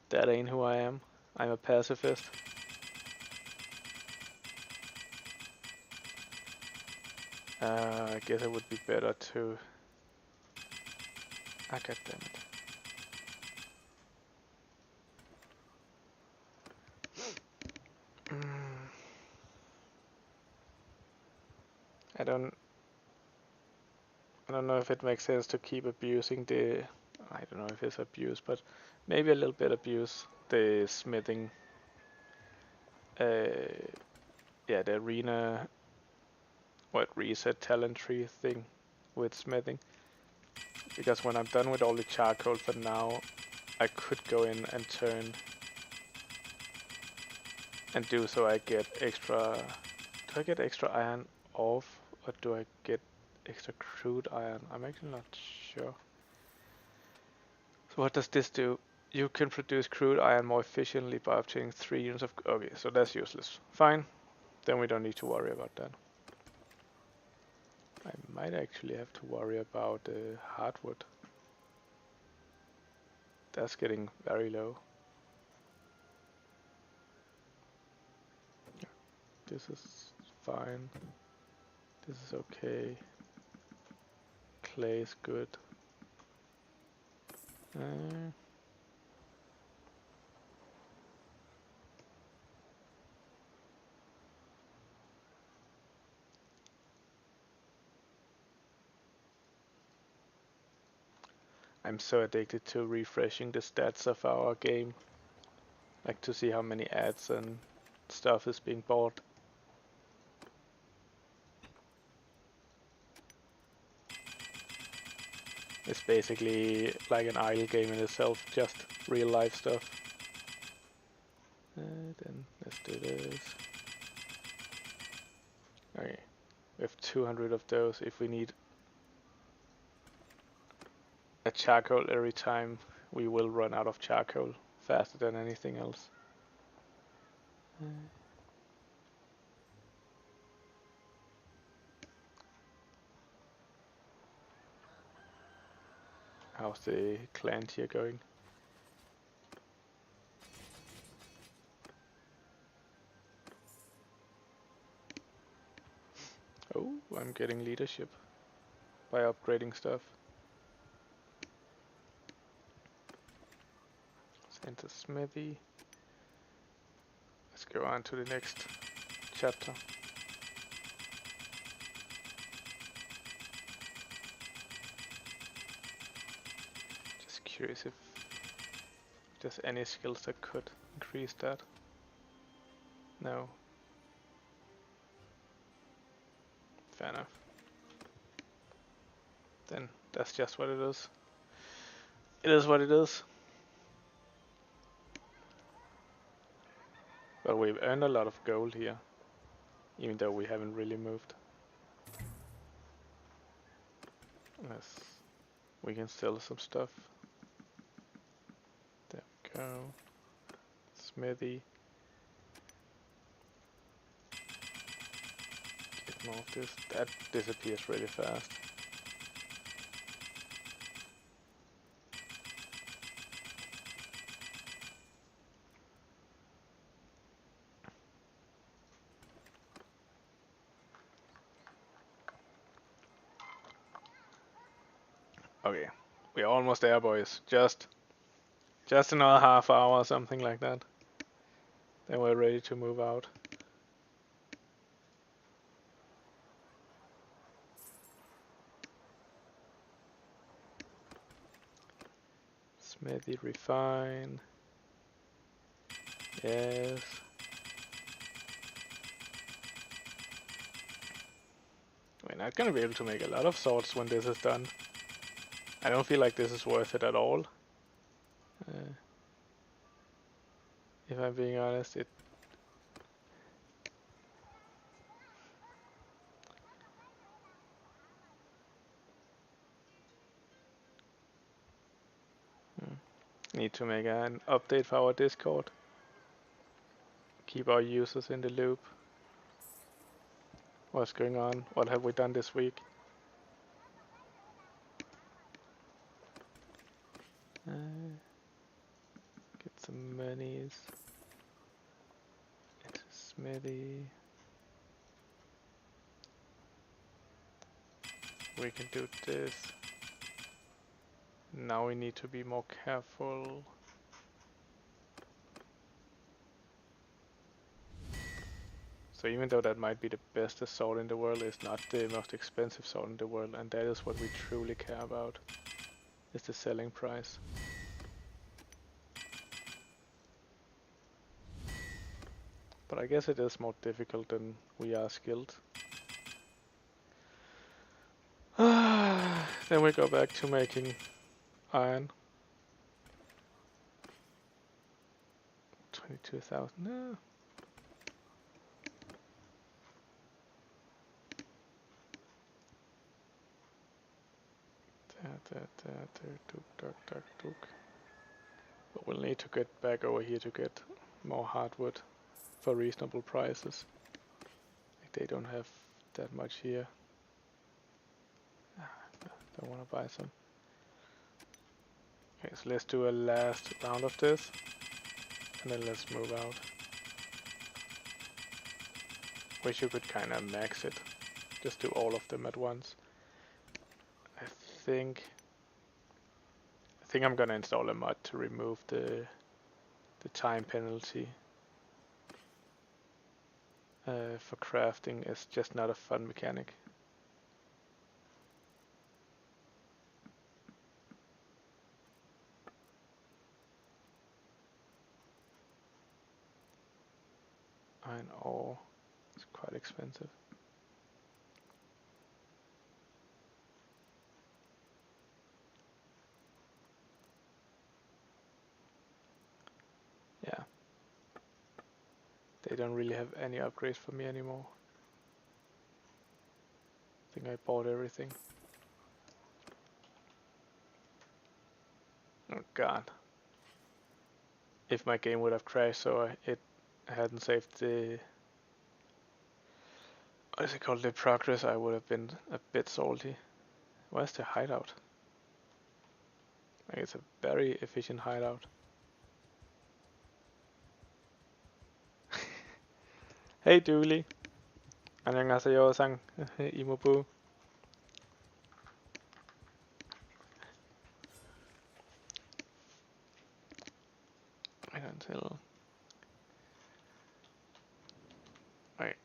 That ain't who I am. I'm a pacifist. I guess it would be better to... Ah, goddammit. I don't know if it makes sense to keep abusing the... I don't know if it's abuse, but maybe a little bit abuse the smithing. Yeah, the arena... What, reset talent tree thing with smithing. Because when I'm done with all the charcoal for now, I could go in and turn and do so I get extra... Do I get extra iron off, or do I get extra crude iron? I'm actually not sure. So what does this do? You can produce crude iron more efficiently by obtaining 3 units of... Okay, so that's useless. Fine, then we don't need to worry about that. I might actually have to worry about hardwood. That's getting very low. This is fine. This is okay. Clay is good. I'm so addicted to refreshing the stats of our game. Like to see how many ads and stuff is being bought. It's basically like an idle game in itself, just real life stuff. Then let's do this. Okay, we have 200 of those. If we need a charcoal every time, we will run out of charcoal faster than anything else. How's the clan tier going? Oh, I'm getting leadership by upgrading stuff. Send to smithy. Let's go on to the next chapter. Just curious if there's any skills that could increase that. No. Fair enough. Then that's just what it is. It is what it is. But we've earned a lot of gold here, even though we haven't really moved. Yes, we can sell some stuff. There we go. Smithy. Get more of this. That disappears really fast. Okay, we're almost there, boys. Just another half hour or something like that. Then we're ready to move out. Smithy refine. Yes. We're not gonna be able to make a lot of swords when this is done. I don't feel like this is worth it at all. If I'm being honest, it... Need to make an update for our Discord. Keep our users in the loop. What's going on? What have we done this week? Get some monies. It's a smithy. We can do this. Now we need to be more careful. So even though that might be the best sword in the world, it's not the most expensive sword in the world, and that is what we truly care about, is the selling price. But I guess it is more difficult than we are skilled. Then we go back to making iron. 22,000. No. But we'll need to get back over here to get more hardwood for reasonable prices. Like they don't have that much here. Don't want to buy some. Okay, so let's do a last round of this, and then let's move out. Wish you could kind of max it. Just do all of them at once. I think I'm gonna install a mod to remove the time penalty for crafting. It's just not a fun mechanic. Iron ore is quite expensive. Yeah. They don't really have any upgrades for me anymore. I think I bought everything. Oh god. If my game would have crashed so it hadn't saved the... what is it called? The progress, I would have been a bit salty. Where's the hideout? Like it's a very efficient hideout. Hey Dooley. 안녕하세요 상 이모부. Wait until... wait.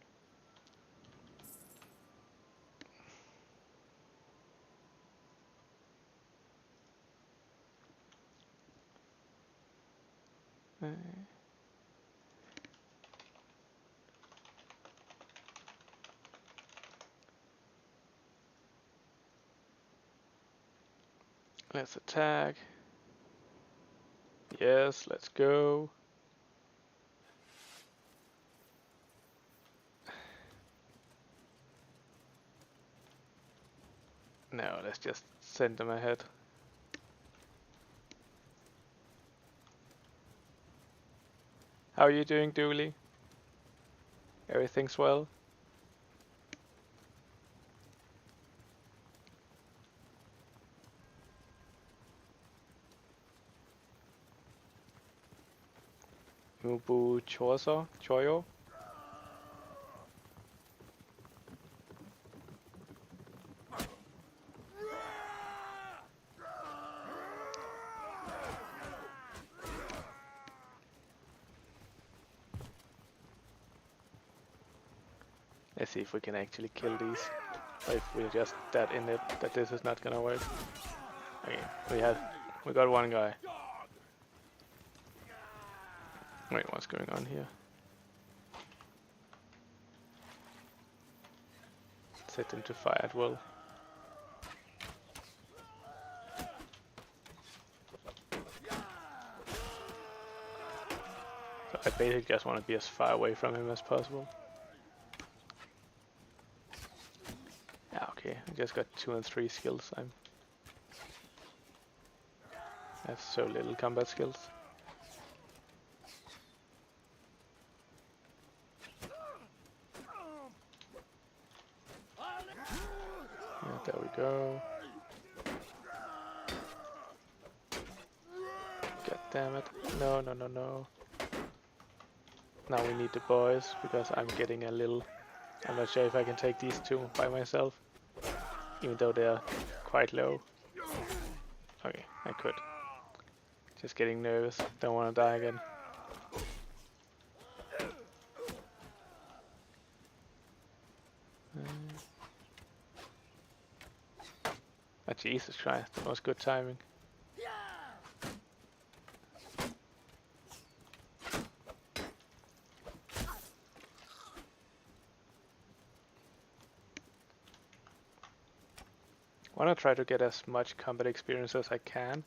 Let's attack. Yes, let's go. No, let's just send them ahead. How are you doing, Dooley? Everything's well? Mubu Choyo? Let's see if we can actually kill these. Or if we're just that in it that this is not gonna work. Okay, we got one guy. Wait, what's going on here? Set them to fire at will. So I basically just want to be as far away from him as possible. Yeah, okay, I just got 2 and 3 skills. I have so little combat skills. Yeah, there we go. God damn it. No, no, no, no. Now we need the boys, because I'm getting a little... I'm not sure if I can take these two by myself. Even though they're quite low. Okay, I could. Just getting nervous. Don't want to die again. Oh, Jesus Christ, that was good timing. I want to try to get as much combat experience as I can,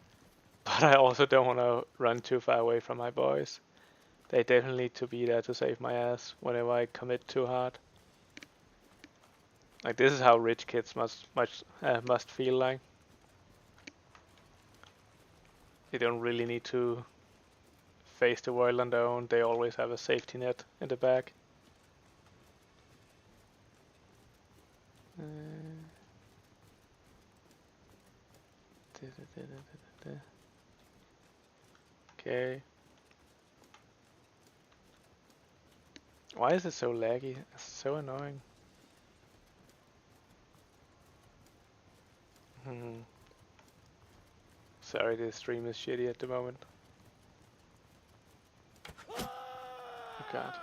but I also don't want to run too far away from my boys. They definitely need to be there to save my ass whenever I commit too hard. Like, this is how rich kids must feel like. They don't really need to face the world on their own. They always have a safety net in the back. Okay. Why is it so laggy? It's so annoying. Sorry, the stream is shitty at the moment. Oh god.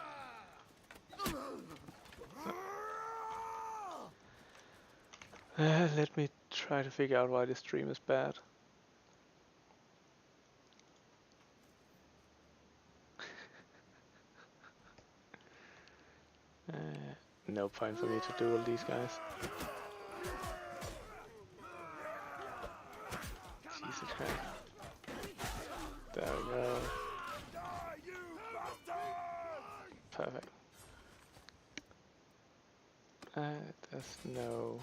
Let me try to figure out why the stream is bad. No point for me to duel these guys. Jesus Christ. There we go. Perfect. There's no...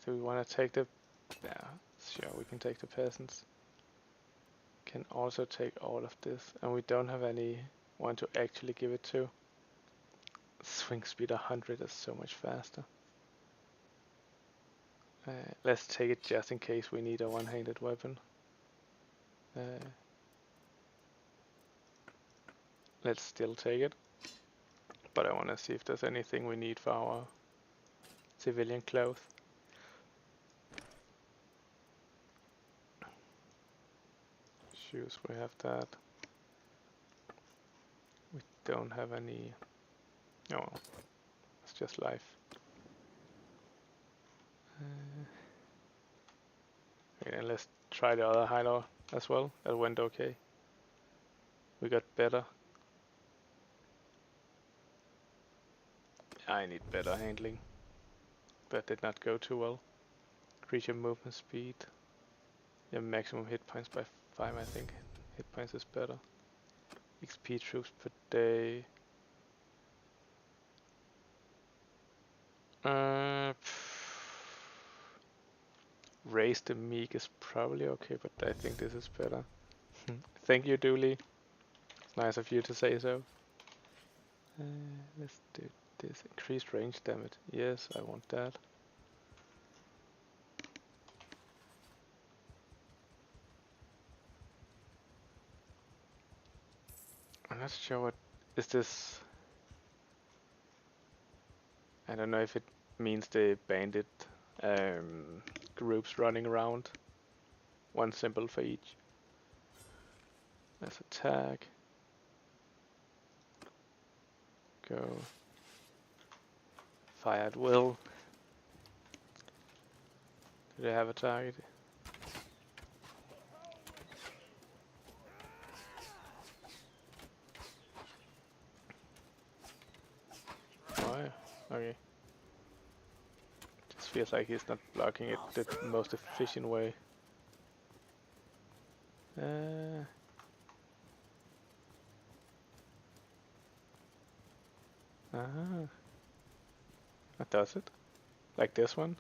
Do we want to take the... Yeah, sure, we can take the peasants. Can also take all of this. And we don't have anyone to actually give it to. Swing speed 100 is so much faster. Let's take it just in case we need a one-handed weapon. Let's still take it. But I want to see if there's anything we need for our civilian clothes. Shoes, we have that. We don't have any... Oh, well, it's just life. Okay, let's try the other hideout as well. That went okay. We got better. I need better handling. That did not go too well. Creature movement speed. Yeah, maximum hit points by 5, I think. Hit points is better. XP troops per day. Raise the meek is probably okay, but I think this is better. Thank you, Dooley. It's nice of you to say so. Let's do this. Increased range damage. Yes, I want that. I'm not sure what is this. I don't know if it means the bandit groups running around. One symbol for each. Let's attack. Go. Fire at will. Do they have a target? Oh yeah, okay. Just feels like he's not blocking it the most efficient way. That does it? Like this one?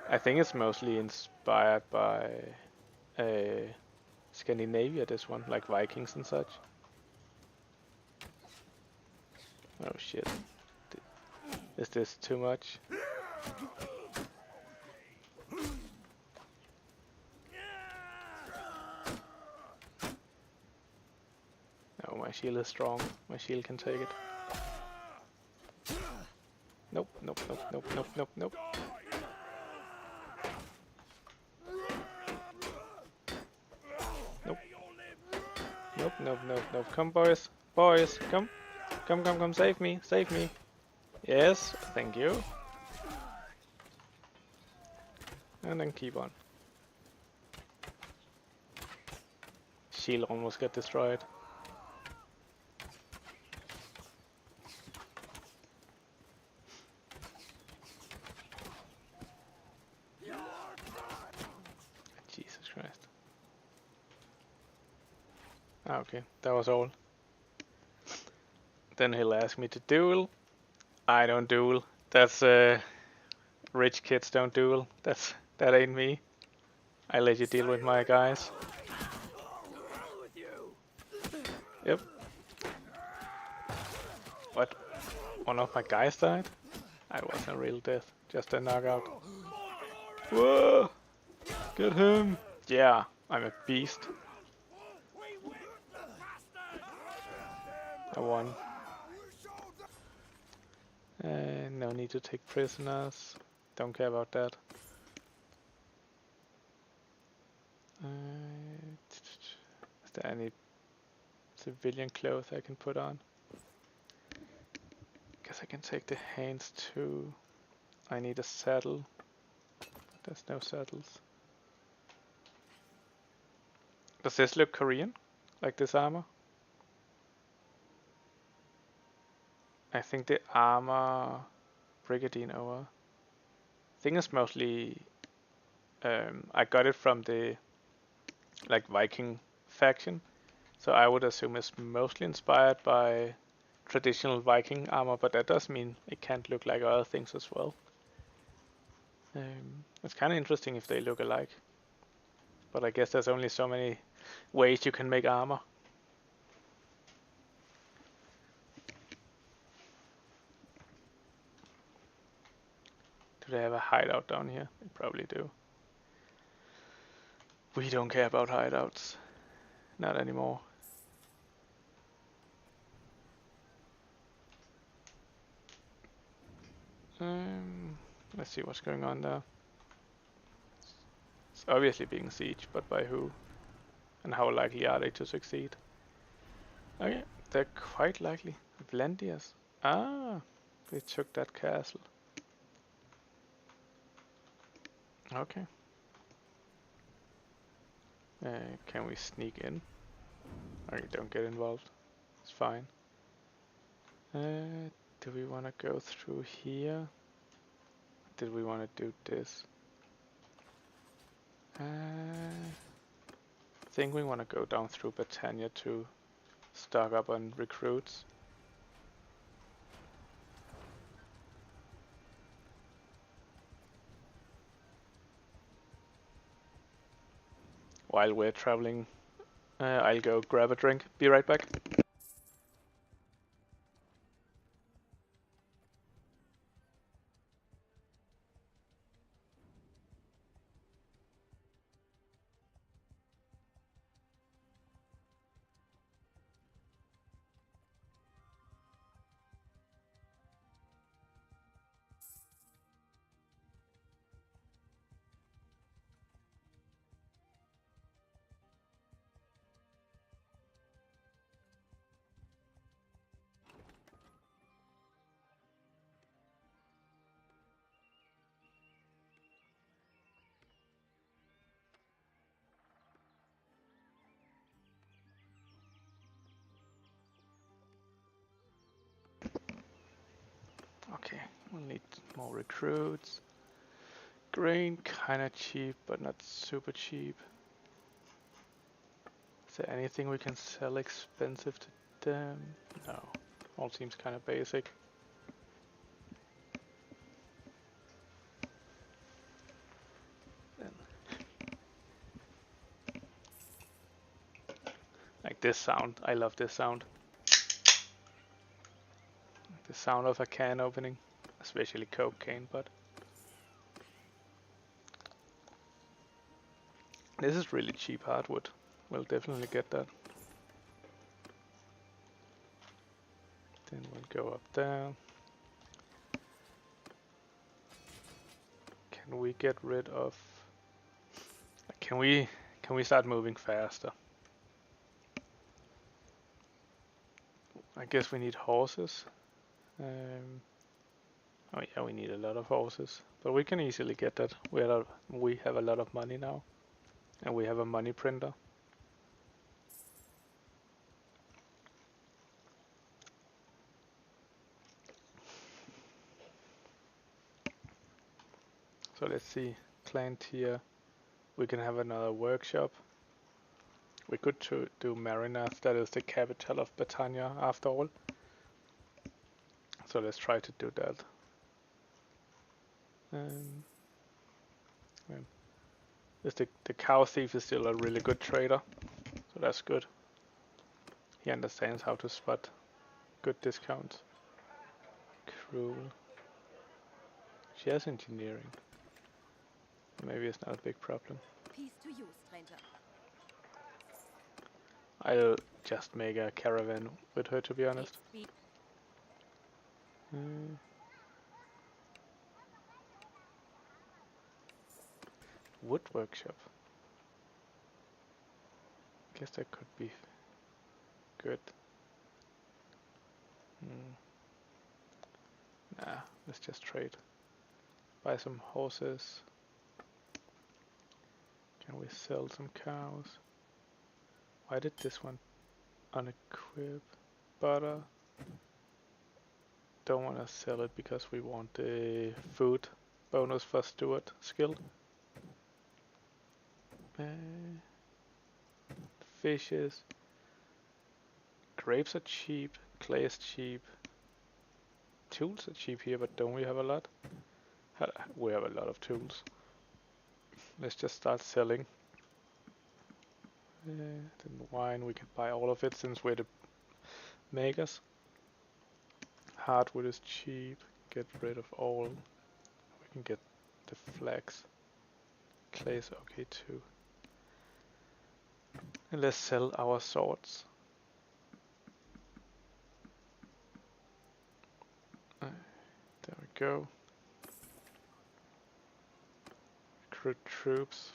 I think it's mostly inspired by Scandinavia, this one, like Vikings and such. Oh shit. Is this too much? No, my shield is strong. My shield can take it. Nope, nope, nope, nope, nope, nope, nope. Nope. Nope, nope, nope, nope. Come, boys. Boys, come. Come, come, come. Save me. Save me. Yes, thank you. And then keep on. Shield almost got destroyed. Jesus Christ. Ah, okay, that was all. Then he'll ask me to duel. I don't duel. That's rich kids don't duel. That ain't me. I let you deal with my guys. Yep. What? One of my guys died? I wasn't a real death, just a knockout. Whoa! Get him! Yeah, I'm a beast. I won. No need to take prisoners. Don't care about that. Is there any civilian clothes I can put on? Guess I can take the hands too. I need a saddle. There's no saddles. Does this look Korean? Like this armor? I think the armor Brigandine over. I think it's mostly I got it from the like Viking faction, so I would assume it's mostly inspired by traditional Viking armor, but that does mean it can't look like other things as well. It's kind of interesting if they look alike, but I guess there's only so many ways you can make armor. Do they have a hideout down here? They probably do. We don't care about hideouts. Not anymore. Let's see what's going on there. It's obviously being sieged, but by who? And how likely are they to succeed? Okay, they're quite likely. Vlandias. Ah, they took that castle. Okay. Can we sneak in? Okay, don't get involved. It's fine. Do we want to go through here? Did we want to do this? I think we want to go down through Britannia to stock up on recruits. While we're traveling, I'll go grab a drink. Be right back. Okay, we'll need more recruits. Grain, kinda cheap, but not super cheap. Is there anything we can sell expensive to them? No, all seems kinda basic. Then, like this sound, I love this sound. The sound of a can opening, especially cocaine, but this is really cheap hardwood. We'll definitely get that. Then we'll go up there. Can we get rid of... Can we start moving faster? I guess we need horses. Oh yeah, we need a lot of horses, but we can easily get that. We have a lot of money now, and we have a money printer. So let's see, clan tier. We can have another workshop. We could do Marinath, that is the capital of Britannia after all. So let's try to do that. The cow thief is still a really good trader, so that's good. He understands how to spot good discounts. Cruel. She has engineering. Maybe it's not a big problem. Peace to you, stranger. I'll just make a caravan with her, to be honest. Wood workshop. Guess that could be good. Nah, let's just trade. Buy some horses. Can we sell some cows? Why did this one unequip? Butter. Don't want to sell it because we want the food bonus for steward skill. Fishes. Grapes are cheap. Clay is cheap. Tools are cheap here, but don't we have a lot? We have a lot of tools. Let's just start selling. Then wine, we can buy all of it since we're the makers. Hardwood is cheap. Get rid of all. We can get the flax. Clay is okay too. And let's sell our swords. There we go. Recruit troops.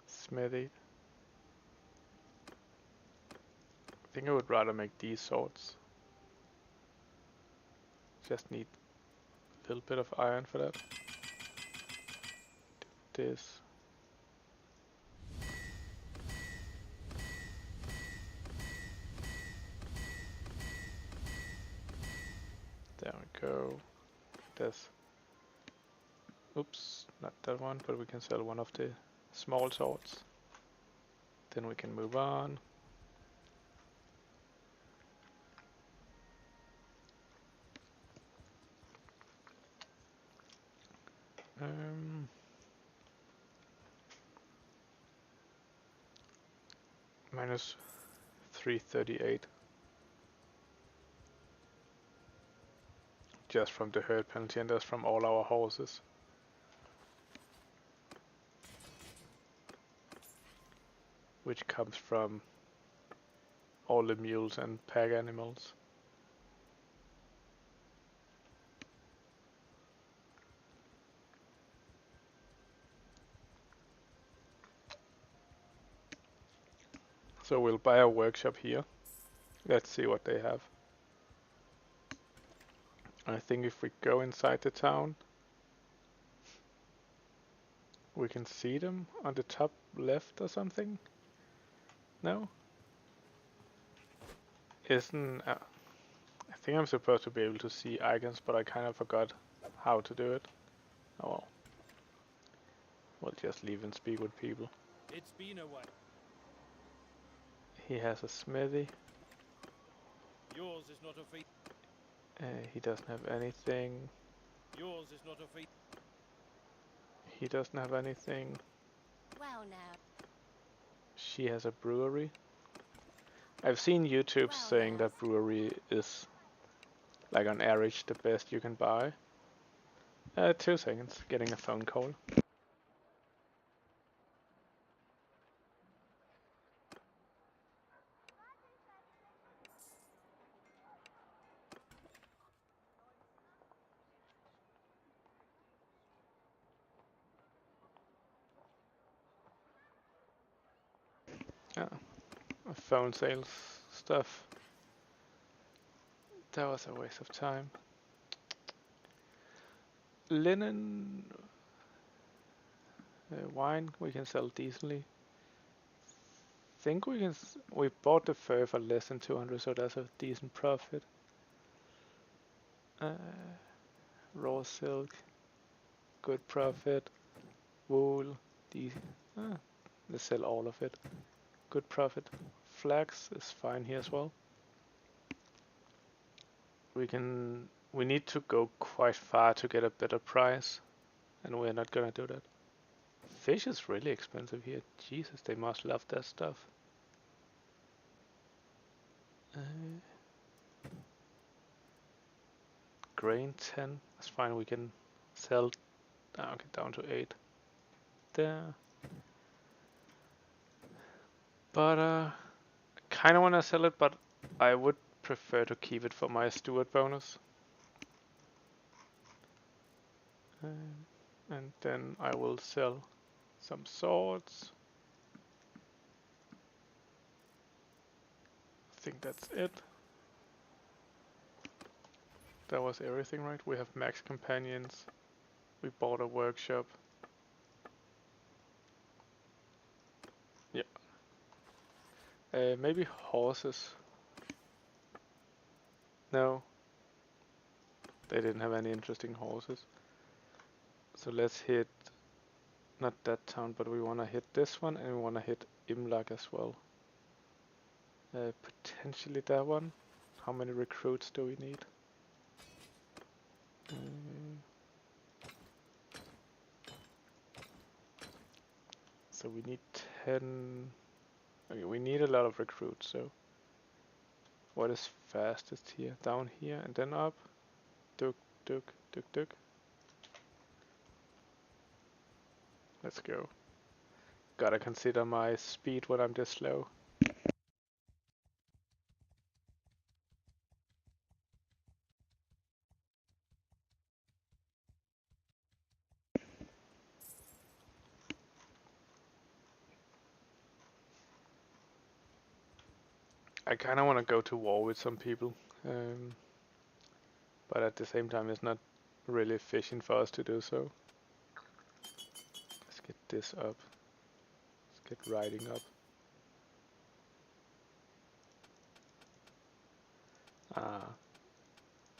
Smithy. I think I would rather make these swords. Just need a little bit of iron for that. Do this. There we go. This. Oops, not that one, but we can sell one of the small swords. Then we can move on. Minus 338. Just from the herd penalty, and that's from all our horses. Which comes from all the mules and pack animals. So we'll buy a workshop here. Let's see what they have. I think if we go inside the town, we can see them on the top left or something. No? Isn't... I think I'm supposed to be able to see icons, but I kind of forgot how to do it. Oh well. We'll just leave and speak with people. It's been a while. He has a smithy. Yours is not a feat. He doesn't have anything. Yours is not a feat. He doesn't have anything. Well now. She has a brewery. I've seen YouTube saying that brewery is like on average the best you can buy. 2 seconds, getting a phone call. Yeah, phone sales stuff. That was a waste of time. Linen, wine we can sell decently. Think we can. We bought the fur for less than 200, so that's a decent profit. Raw silk, good profit. Wool, let's sell all of it. Good profit. Flax is fine here as well. We need to go quite far to get a better price, and we're not gonna do that. Fish is really expensive here. Jesus, they must love that stuff. Grain 10, that's fine. We can sell. Okay, down to 8. There. But kind of want to sell it, but I would prefer to keep it for my steward bonus. And then I will sell some swords. I think that's it. That was everything, right? We have max companions. We bought a workshop. Yeah. Maybe horses. No. They didn't have any interesting horses. So let's hit, not that town, but we want to hit this one, and we want to hit Imlag as well. Potentially that one. How many recruits do we need? So we need 10. Okay, we need a lot of recruits, so what is fastest here? Down here and then up. Duk, duk, duk, duk. Let's go. Gotta consider my speed when I'm this slow. I kinda wanna go to war with some people. But at the same time it's not really efficient for us to do so. Let's get this up. Let's get riding up.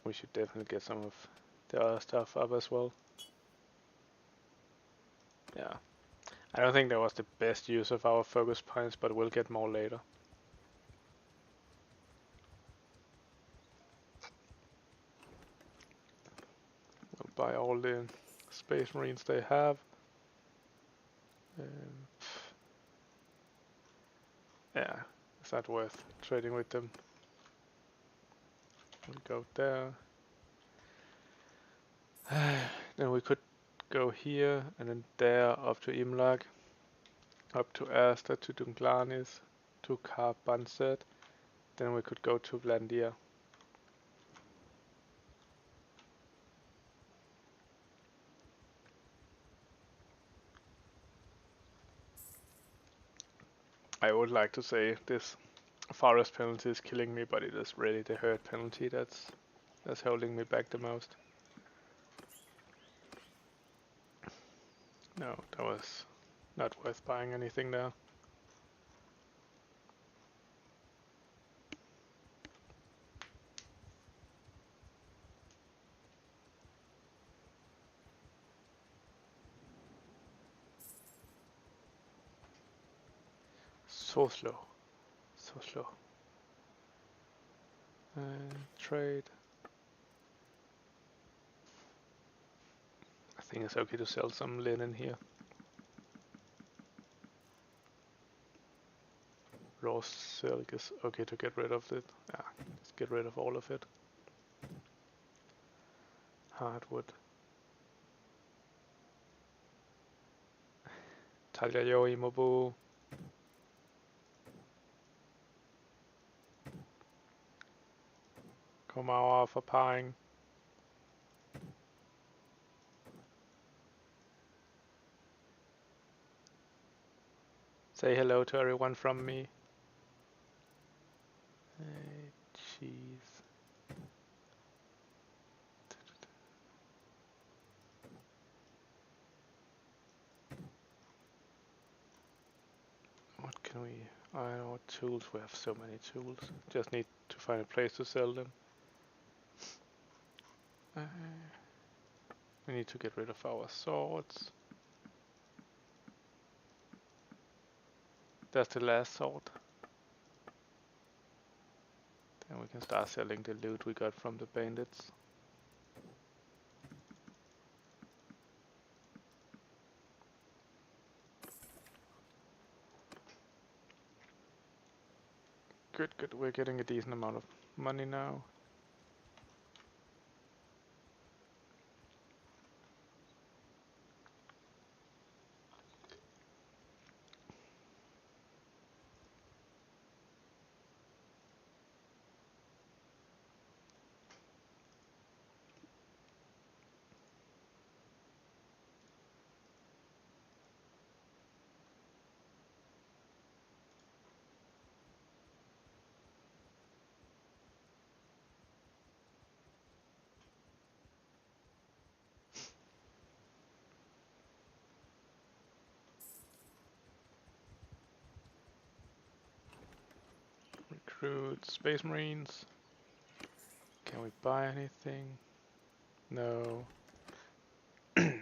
We should definitely get some of the other stuff up as well. Yeah. I don't think that was the best use of our focus points, but we'll get more later. We'll buy all the space marines they have. Yeah, it's not worth trading with them. We'll go there. Then we could go here and then there up to Imlag, up to Asta, to Dunglanis, to Karbanset. Then we could go to Vlandia. I would like to say this forest penalty is killing me, but it is really the hurt penalty that's holding me back the most. No, that was not worth buying anything there. So slow. So slow. Trade. I think it's okay to sell some linen here. Raw silk is okay to get rid of it. Yeah, let's get rid of all of it. Hardwood. Taljer jo i Mobu. Kom over og forparing. Say hello to everyone from me. Cheese. What can we... I don't know what tools. We have so many tools. Just need to find a place to sell them. We need to get rid of our swords. That's the last sword. Then we can start selling the loot we got from the bandits. Good, good. We're getting a decent amount of money now. Recruit Space Marines. Can we buy anything? No. Have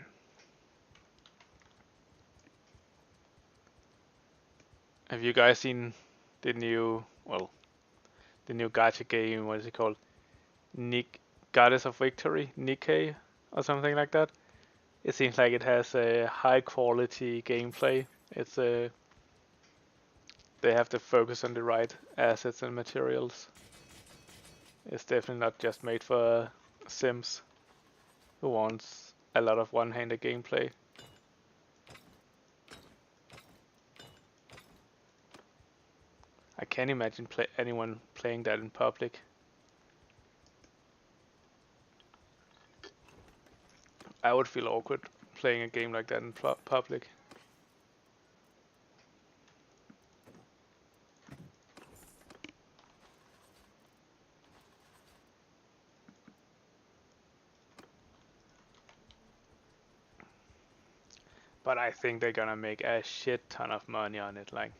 you guys seen the new, well, the new gacha game? What is it called? Goddess of Victory, Nikkei, or something like that. It seems like it has a high quality gameplay. It's a they have to focus on the right assets and materials. It's definitely not just made for Sims who wants a lot of one-handed gameplay. I can't imagine anyone playing that in public. I would feel awkward playing a game like that in public. But I think they're gonna make a shit ton of money on it. Like,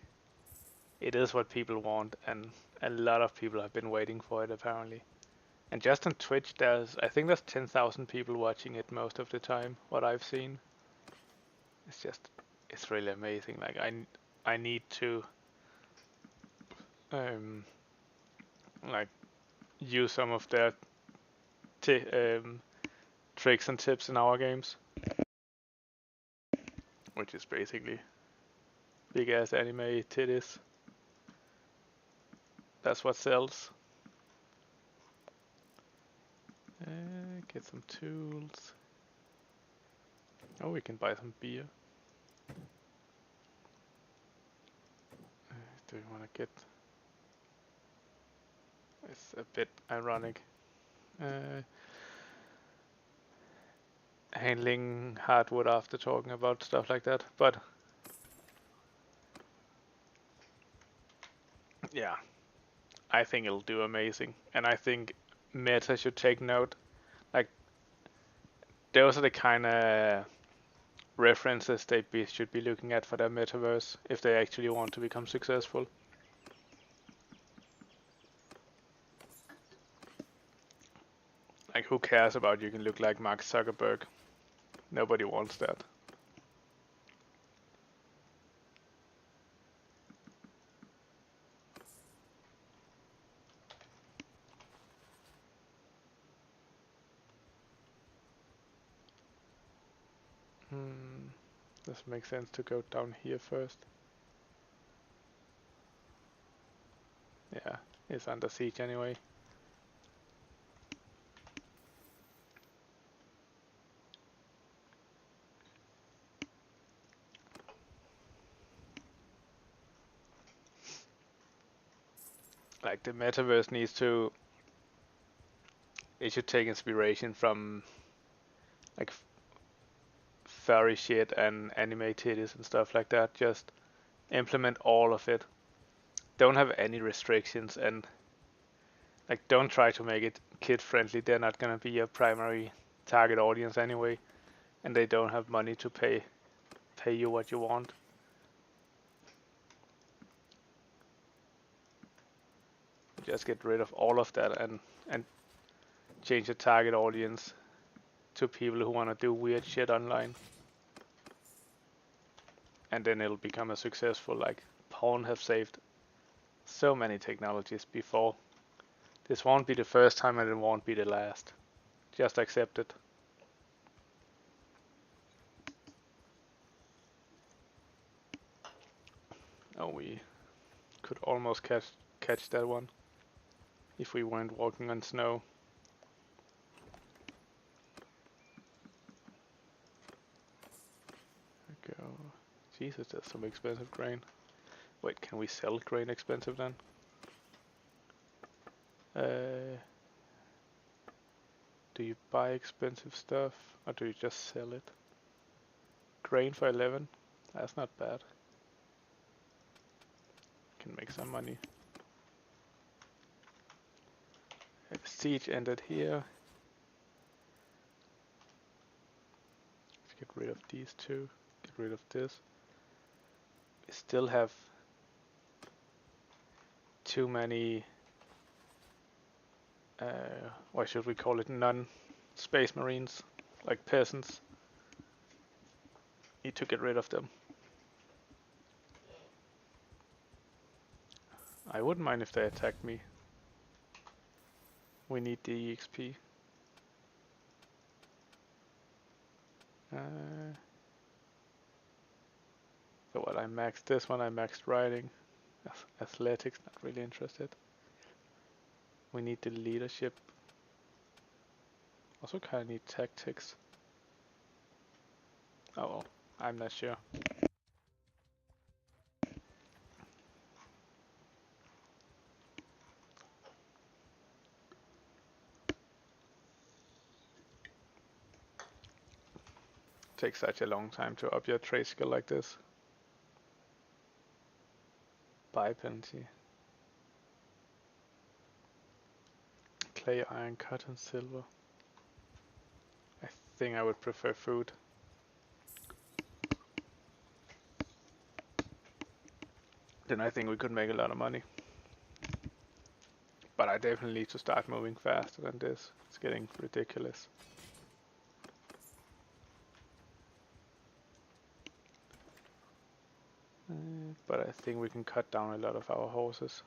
it is what people want, and a lot of people have been waiting for it apparently. And just on Twitch, I think there's 10,000 people watching it most of the time. What I've seen, it's really amazing. Like, I need to like use some of their tricks and tips in our games, which is basically big ass anime titties. That's what sells. Get some tools. Oh, we can buy some beer. Do we want to get... It's a bit ironic. Handling hardwood after talking about stuff like that, but yeah, I think it'll do amazing, and I think Meta should take note. Like, those are the kind of references they should be looking at for their metaverse if they actually want to become successful. Like, who cares about you can look like Mark Zuckerberg? Nobody wants that. Does it make sense to go down here first? Yeah, it's under siege anyway. like the metaverse needs to. It should take inspiration from like furry shit and anime titties and stuff like that. Just implement all of it. Don't have any restrictions and like don't try to make it kid friendly. They're not gonna be your primary target audience anyway, and they don't have money to pay you what you want. Just get rid of all of that and change the target audience to people who want to do weird shit online. And then it'll become a successful, like porn have saved so many technologies before. This won't be the first time and it won't be the last. Just accept it. Oh, we could almost catch that one if we weren't walking on snow. There we go. Jesus, that's some expensive grain. Wait, can we sell grain expensive then? Do you buy expensive stuff or do you just sell it? Grain for 11? That's not bad. Can make some money. Siege ended here. Let's get rid of these two. Get rid of this. We still have too many, why should we call it, non-space marines, like peasants. Need to get rid of them. I wouldn't mind if they attacked me. We need the EXP. So what, I maxed this one, I maxed riding. Athletics, not really interested. We need the leadership. Also kinda need tactics. Oh well, I'm not sure. Takes such a long time to up your trade skill like this. Buy penalty. Clay, iron, cotton, silver. I think I would prefer food. Then I think we could make a lot of money. But I definitely need to start moving faster than this. It's getting ridiculous. But I think we can cut down a lot of our horses.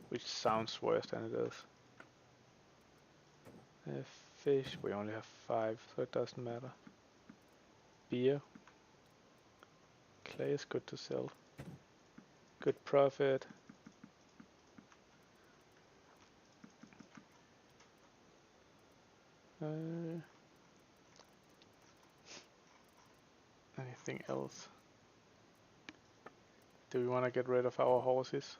Which sounds worse than it is. Fish, we only have 5, so it doesn't matter. Beer. Clay is good to sell. Good profit. Anything else? Do we want to get rid of our horses?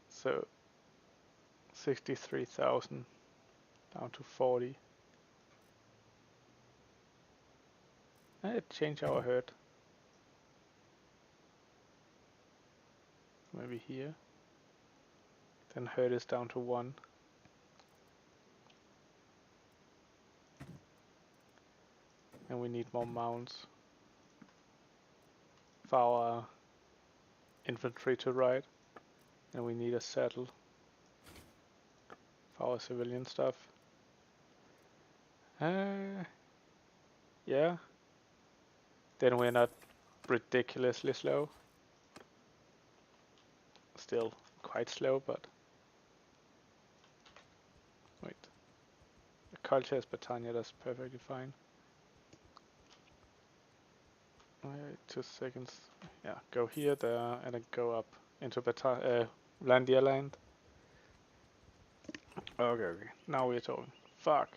So 63,000 down to 40. Change our herd. Maybe here. Then herd is down to 1. And we need more mounts for our infantry to ride. And we need a saddle for our civilian stuff. Yeah. Then we're not ridiculously slow. Still quite slow, but wait. The culture is Britannia, that's perfectly fine. 2 seconds. Yeah, go here, there, and then go up into Landia land. Okay. Now we're talking. Fuck.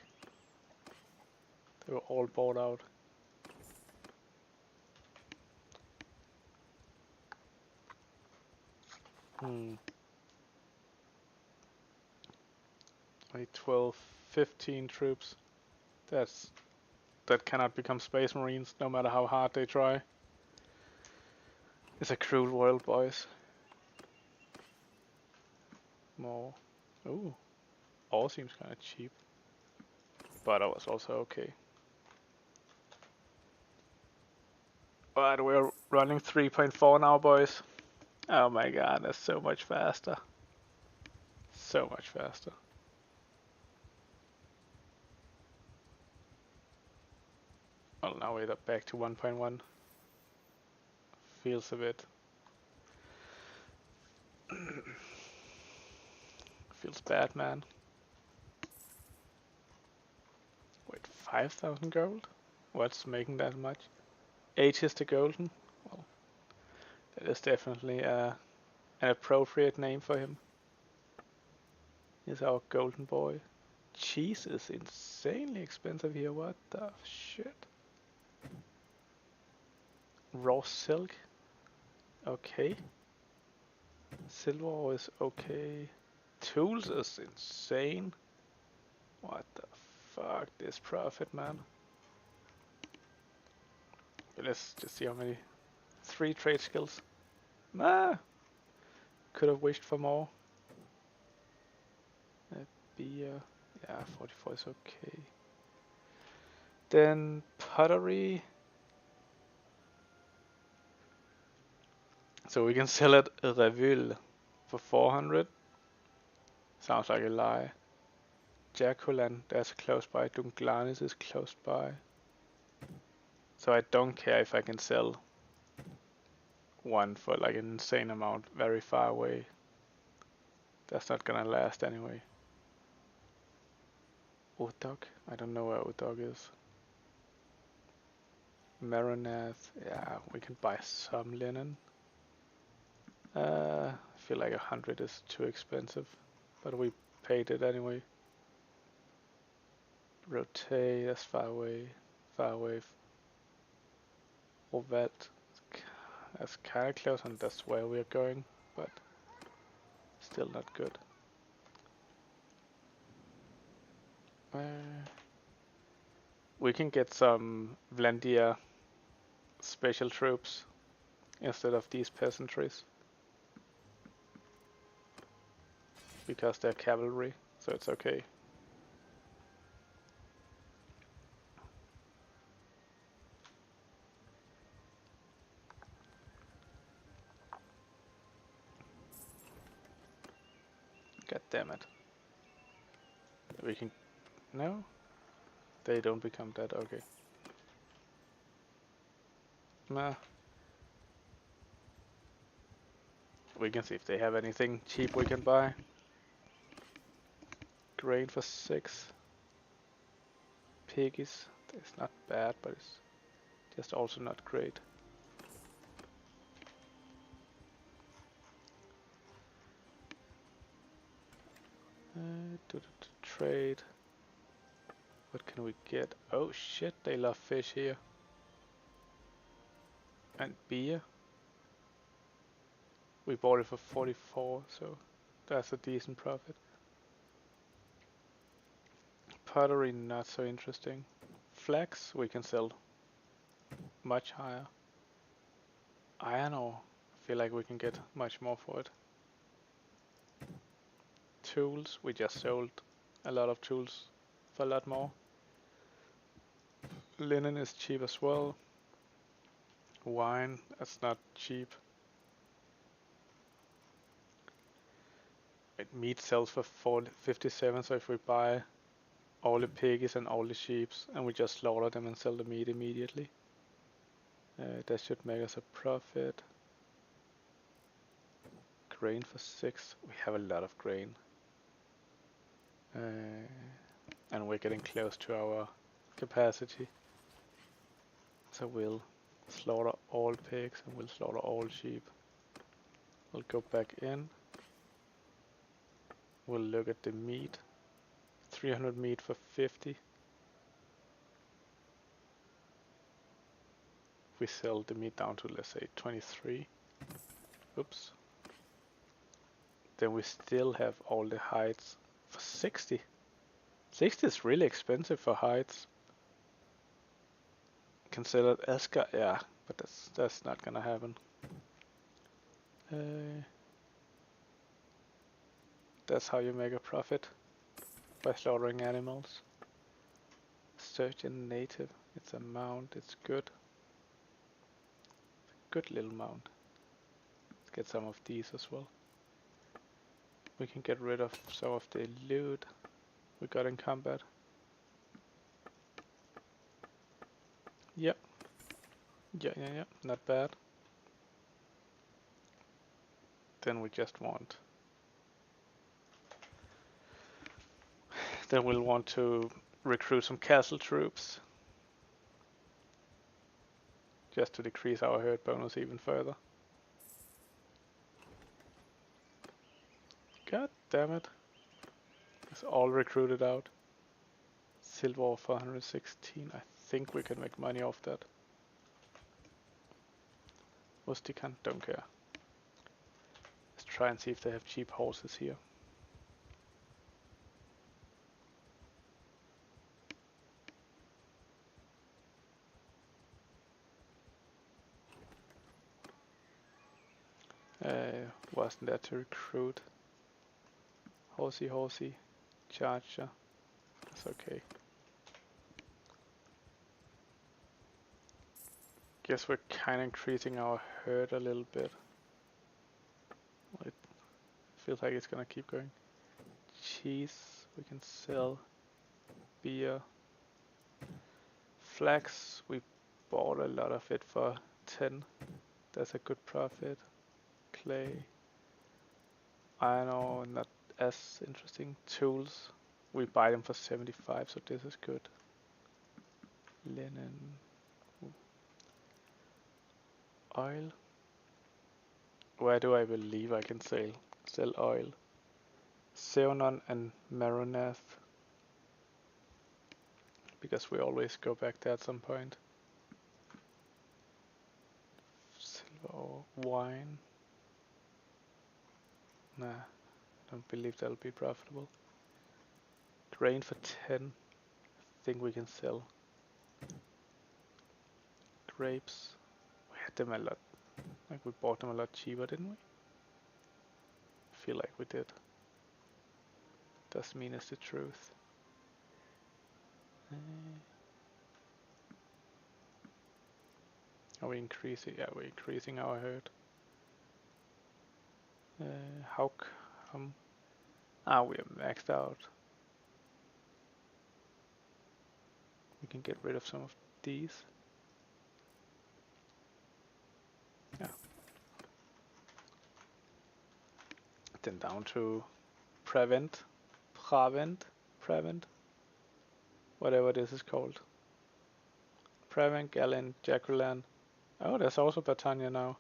They were all bought out. Like 12, 15 troops. That cannot become Space Marines, no matter how hard they try. It's a cruel world, boys. More. Ooh, all seems kind of cheap, but I was also okay. But we're running 3.4 now, boys. Oh my god, that's so much faster. So much faster. Well, now we're back to 1.1. Feels a bit. Feels bad, man. Wait, 5,000 gold? What's making that much? 8 is the golden? Well, that is definitely an appropriate name for him. He's our golden boy. Cheese is insanely expensive here, what the shit? Raw silk? Okay. Silver ore is okay. Tools is insane. What the fuck, this profit, man. Okay, let's just see how many. 3 trade skills. Nah, could have wished for more. Beer, yeah, 44 is okay. Then pottery. So we can sell it Reville for 400. Sounds like a lie. Jaculan, that's close by. Dunglanis is close by. So I don't care if I can sell one for like an insane amount very far away. That's not gonna last anyway. Udog? I don't know where Udog is. Maronath, yeah, we can buy some linen. I feel like 100 is too expensive, but we paid it anyway. Rotate, that's far away. Far away. Ovet, that's kinda close and that's where we're going, but still not good. We can get some Vlandia special troops instead of these peasantries, because they're cavalry, so it's okay. God damn it. We can... No? They don't become that, okay. Nah. We can see if they have anything cheap we can buy. Grain for 6. Piggies. It's not bad, but it's just also not great. Trade. What can we get? Oh shit, they love fish here. And beer. We bought it for 44, so that's a decent profit. Pottery, not so interesting. Flax, we can sell much higher. Iron ore, I feel like we can get much more for it. Tools, we just sold a lot of tools for a lot more. Linen is cheap as well. Wine, that's not cheap. Meat sells for 57, so if we buy all the piggies and all the sheeps and we just slaughter them and sell the meat immediately, that should make us a profit. Grain for 6, we have a lot of grain. And we're getting close to our capacity. So we'll slaughter all pigs and we'll slaughter all sheep. We'll go back in. We'll look at the meat. 300 meat for 50. We sell the meat down to, let's say, 23. Oops. then we still have all the hides for 60. 60 is really expensive for hides. Considered Asgard, yeah, but that's not gonna happen. That's how you make a profit, by slaughtering animals. Sturgeon native, it's a mount, it's good. Good little mount. Let's get some of these as well. We can get rid of some of the loot we got in combat. Yep. Yeah, not bad. Then we just want... Then we'll want to recruit some castle troops. Just to decrease our herd bonus even further. God damn it. It's all recruited out. Silver for 116. I think we can make money off that. Rustican, don't care. Let's try and see if they have cheap horses here. Wasn't there to recruit? Horsey, charger. That's okay. Guess we're kind of increasing our herd a little bit. It feels like it's gonna keep going. Cheese, we can sell. Beer. Flax, we bought a lot of it for 10. That's a good profit. Clay. Iron ore, not as interesting. Tools, we buy them for 75, so this is good. Linen. Oil. Where do I believe I can sell oil? Seonon and Maronath. Because we always go back there at some point. Silver ore, wine. Nah, I don't believe that'll be profitable. Grain for 10. I think we can sell. Grapes. We had them a lot. Like we bought them a lot cheaper, didn't we? I feel like we did. Doesn't mean it's the truth. Are we increasing? Yeah, we're increasing our herd. How come? Ah, we are maxed out. We can get rid of some of these. Yeah. Then down to prevent, whatever this is called. Prevent, Galen, Jaculan. Oh, there's also Britannia now.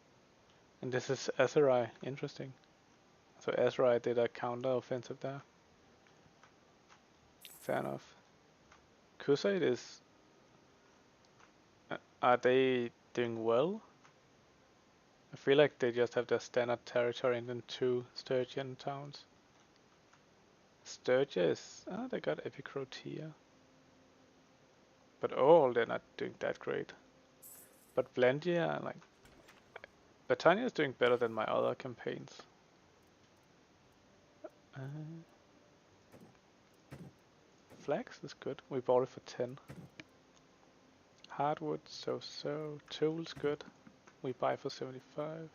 And this is Azerai. Interesting. So Azerai did a counter offensive there. Fair enough. Kusite is... are they doing well? I feel like they just have their standard territory and then 2 Sturgeon towns. Sturgia is... oh, they got Epicrote here. But overall they're not doing that great. But Blandia, like... Britannia is doing better than my other campaigns. Flax is good. We bought it for 10. Hardwood, so. Tools good. We buy for 75.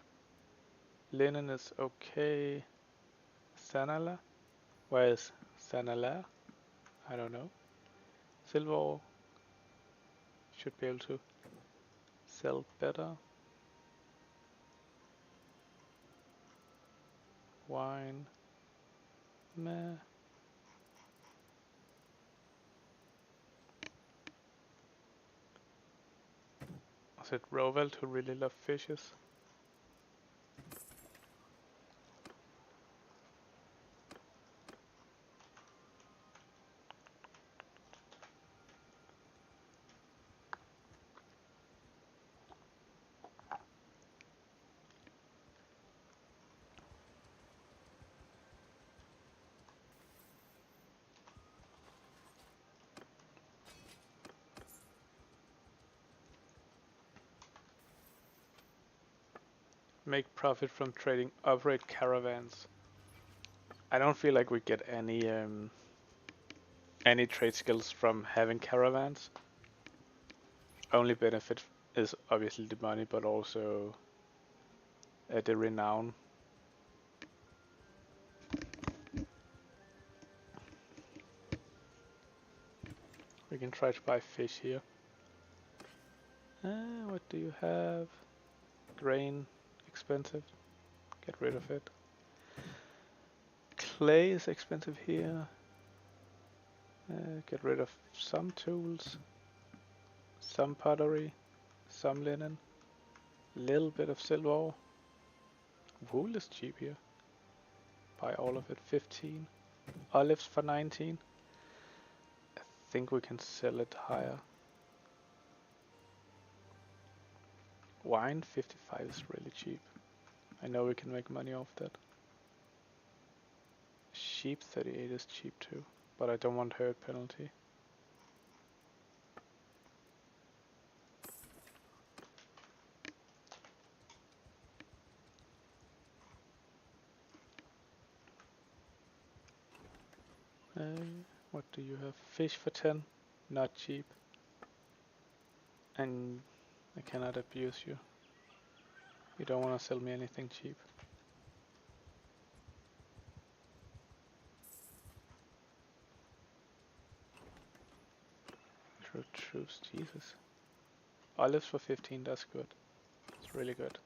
Linen is okay. Sanala? Where is Sanala? I don't know. Silver should be able to sell better. Wine. Meh. Was it Roveld who really loved fishes? make profit from trading operate caravans. I don't feel like we get any trade skills from having caravans. Only benefit is obviously the money, but also the renown. We can try to buy fish here. What do you have? Grain, expensive. Get rid of it. Clay is expensive here. Get rid of some tools, some pottery, some linen, little bit of silver. Wool is cheap here. Buy all of it, 15. Olives for 19. I think we can sell it higher. Wine, 55 is really cheap. I know we can make money off that. Sheep, 38 is cheap too, but I don't want herd penalty. What do you have? Fish for 10, not cheap. And I cannot abuse you. You don't want to sell me anything cheap. Troops, Jesus. Olives for 15, that's good. It's really good.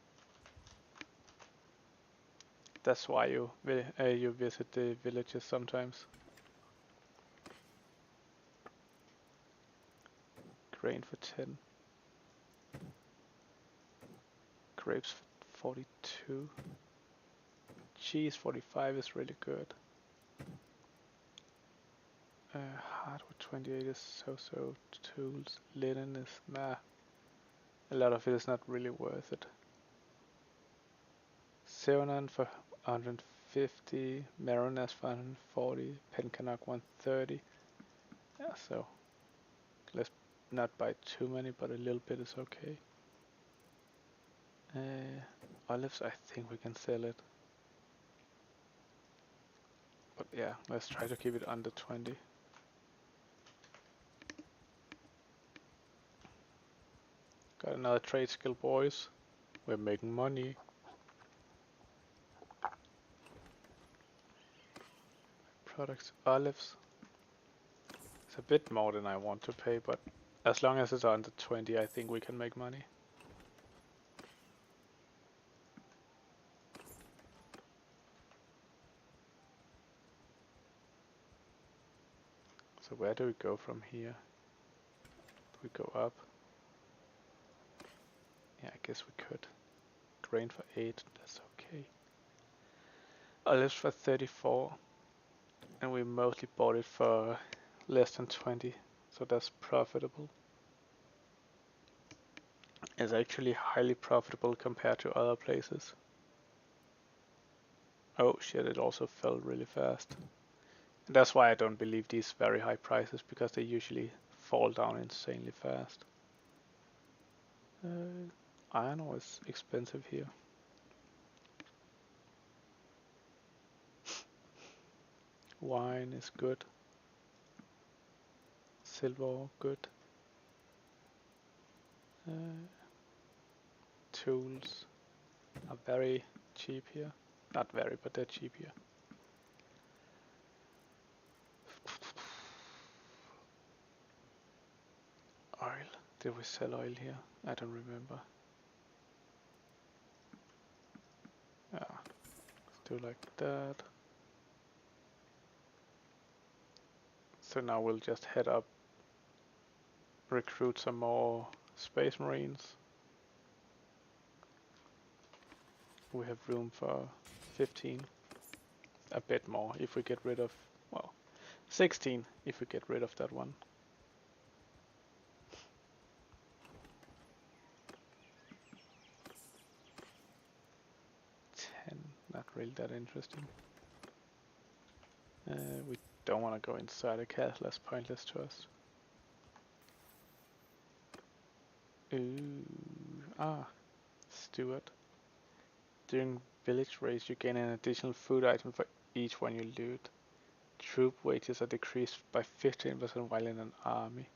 That's why you visit the villages sometimes. Grain for 10. Grapes for 42. Cheese 45 is really good. Hardwood 28 is so. Tools. Linen is nah. A lot of it is not really worth it. Seonan for 150. Maronas for 140. Pencanog 130. Yeah, so let's not buy too many, but a little bit is okay. Olives, I think we can sell it. But yeah, let's try to keep it under 20. Got another trade skill, boys. We're making money. Products, olives. It's a bit more than I want to pay, but as long as it's under 20, I think we can make money. So where do we go from here? We go up. Yeah, I guess we could. Grain for 8, that's okay. Olives for 34. And we mostly bought it for less than 20, so that's profitable. It's actually highly profitable compared to other places. Oh shit, it also fell really fast. And that's why I don't believe these very high prices, because they usually fall down insanely fast. Iron ore is expensive here. Wine is good. Silver, good. Tools are very cheap here. Not very, but they're cheap here. Oil. Did we sell oil here? I don't remember. Yeah. Let's do like that. So now we'll just head up, recruit some more space marines. We have room for 15. A bit more if we get rid of, well, 16 if we get rid of that one. 10, not really that interesting. We don't want to go inside a castle, that's pointless to us. Ooh, Steward. During village raids, you gain an additional food item for each one you loot. Troop wages are decreased by 15% while in an army.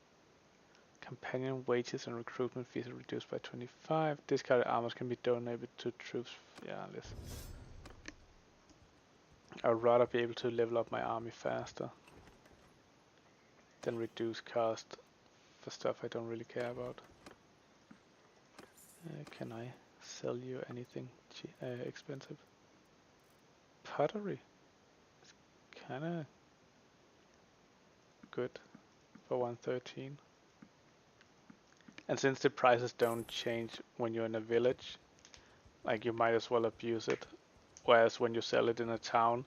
Companion wages and recruitment fees are reduced by 25. Discarded armors can be donated to troops. Yeah, listen. I'd rather be able to level up my army faster than reduce cost for stuff I don't really care about. Can I sell you anything expensive? Pottery. It's kinda good for 113. And since the prices don't change when you're in a village, like you might as well abuse it. Whereas when you sell it in a town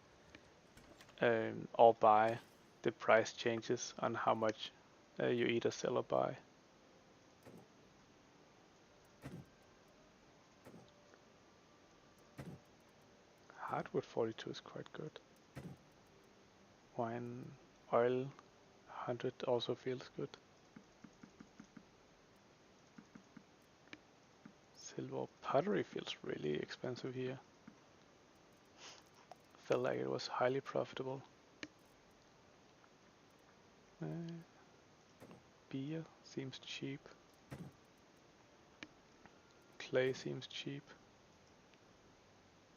or buy, the price changes on how much you either sell or buy. Hardwood 42 is quite good. Wine oil 100 also feels good. Silver pottery feels really expensive here. Felt like it was highly profitable. Beer seems cheap. Clay seems cheap.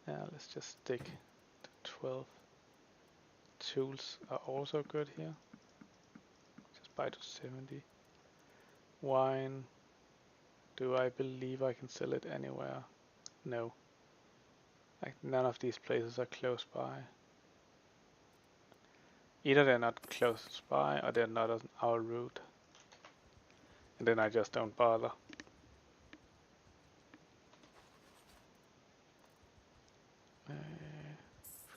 Yeah, let's just stick to 12. Tools are also good here. Just buy to 70. Wine. Do I believe I can sell it anywhere? No. Like none of these places are close by. Either they're not close by or they're not on our route. And then I just don't bother.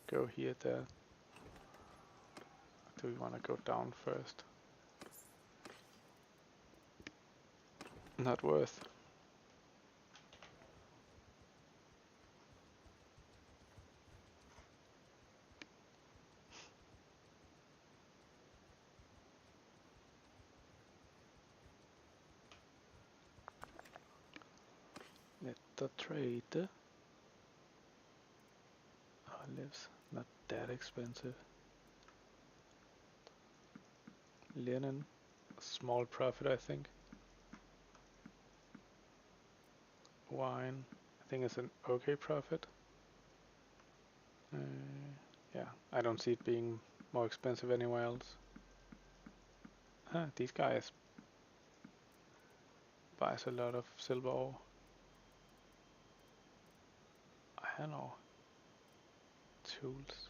Go here, there. Do we want to go down first? Not worth. Let the trade. Olives, not that expensive. Linen, small profit I think. Wine, I think it's an okay profit. Yeah, I don't see it being more expensive anywhere else. These guys buys a lot of silver ore. Iron ore. Tools.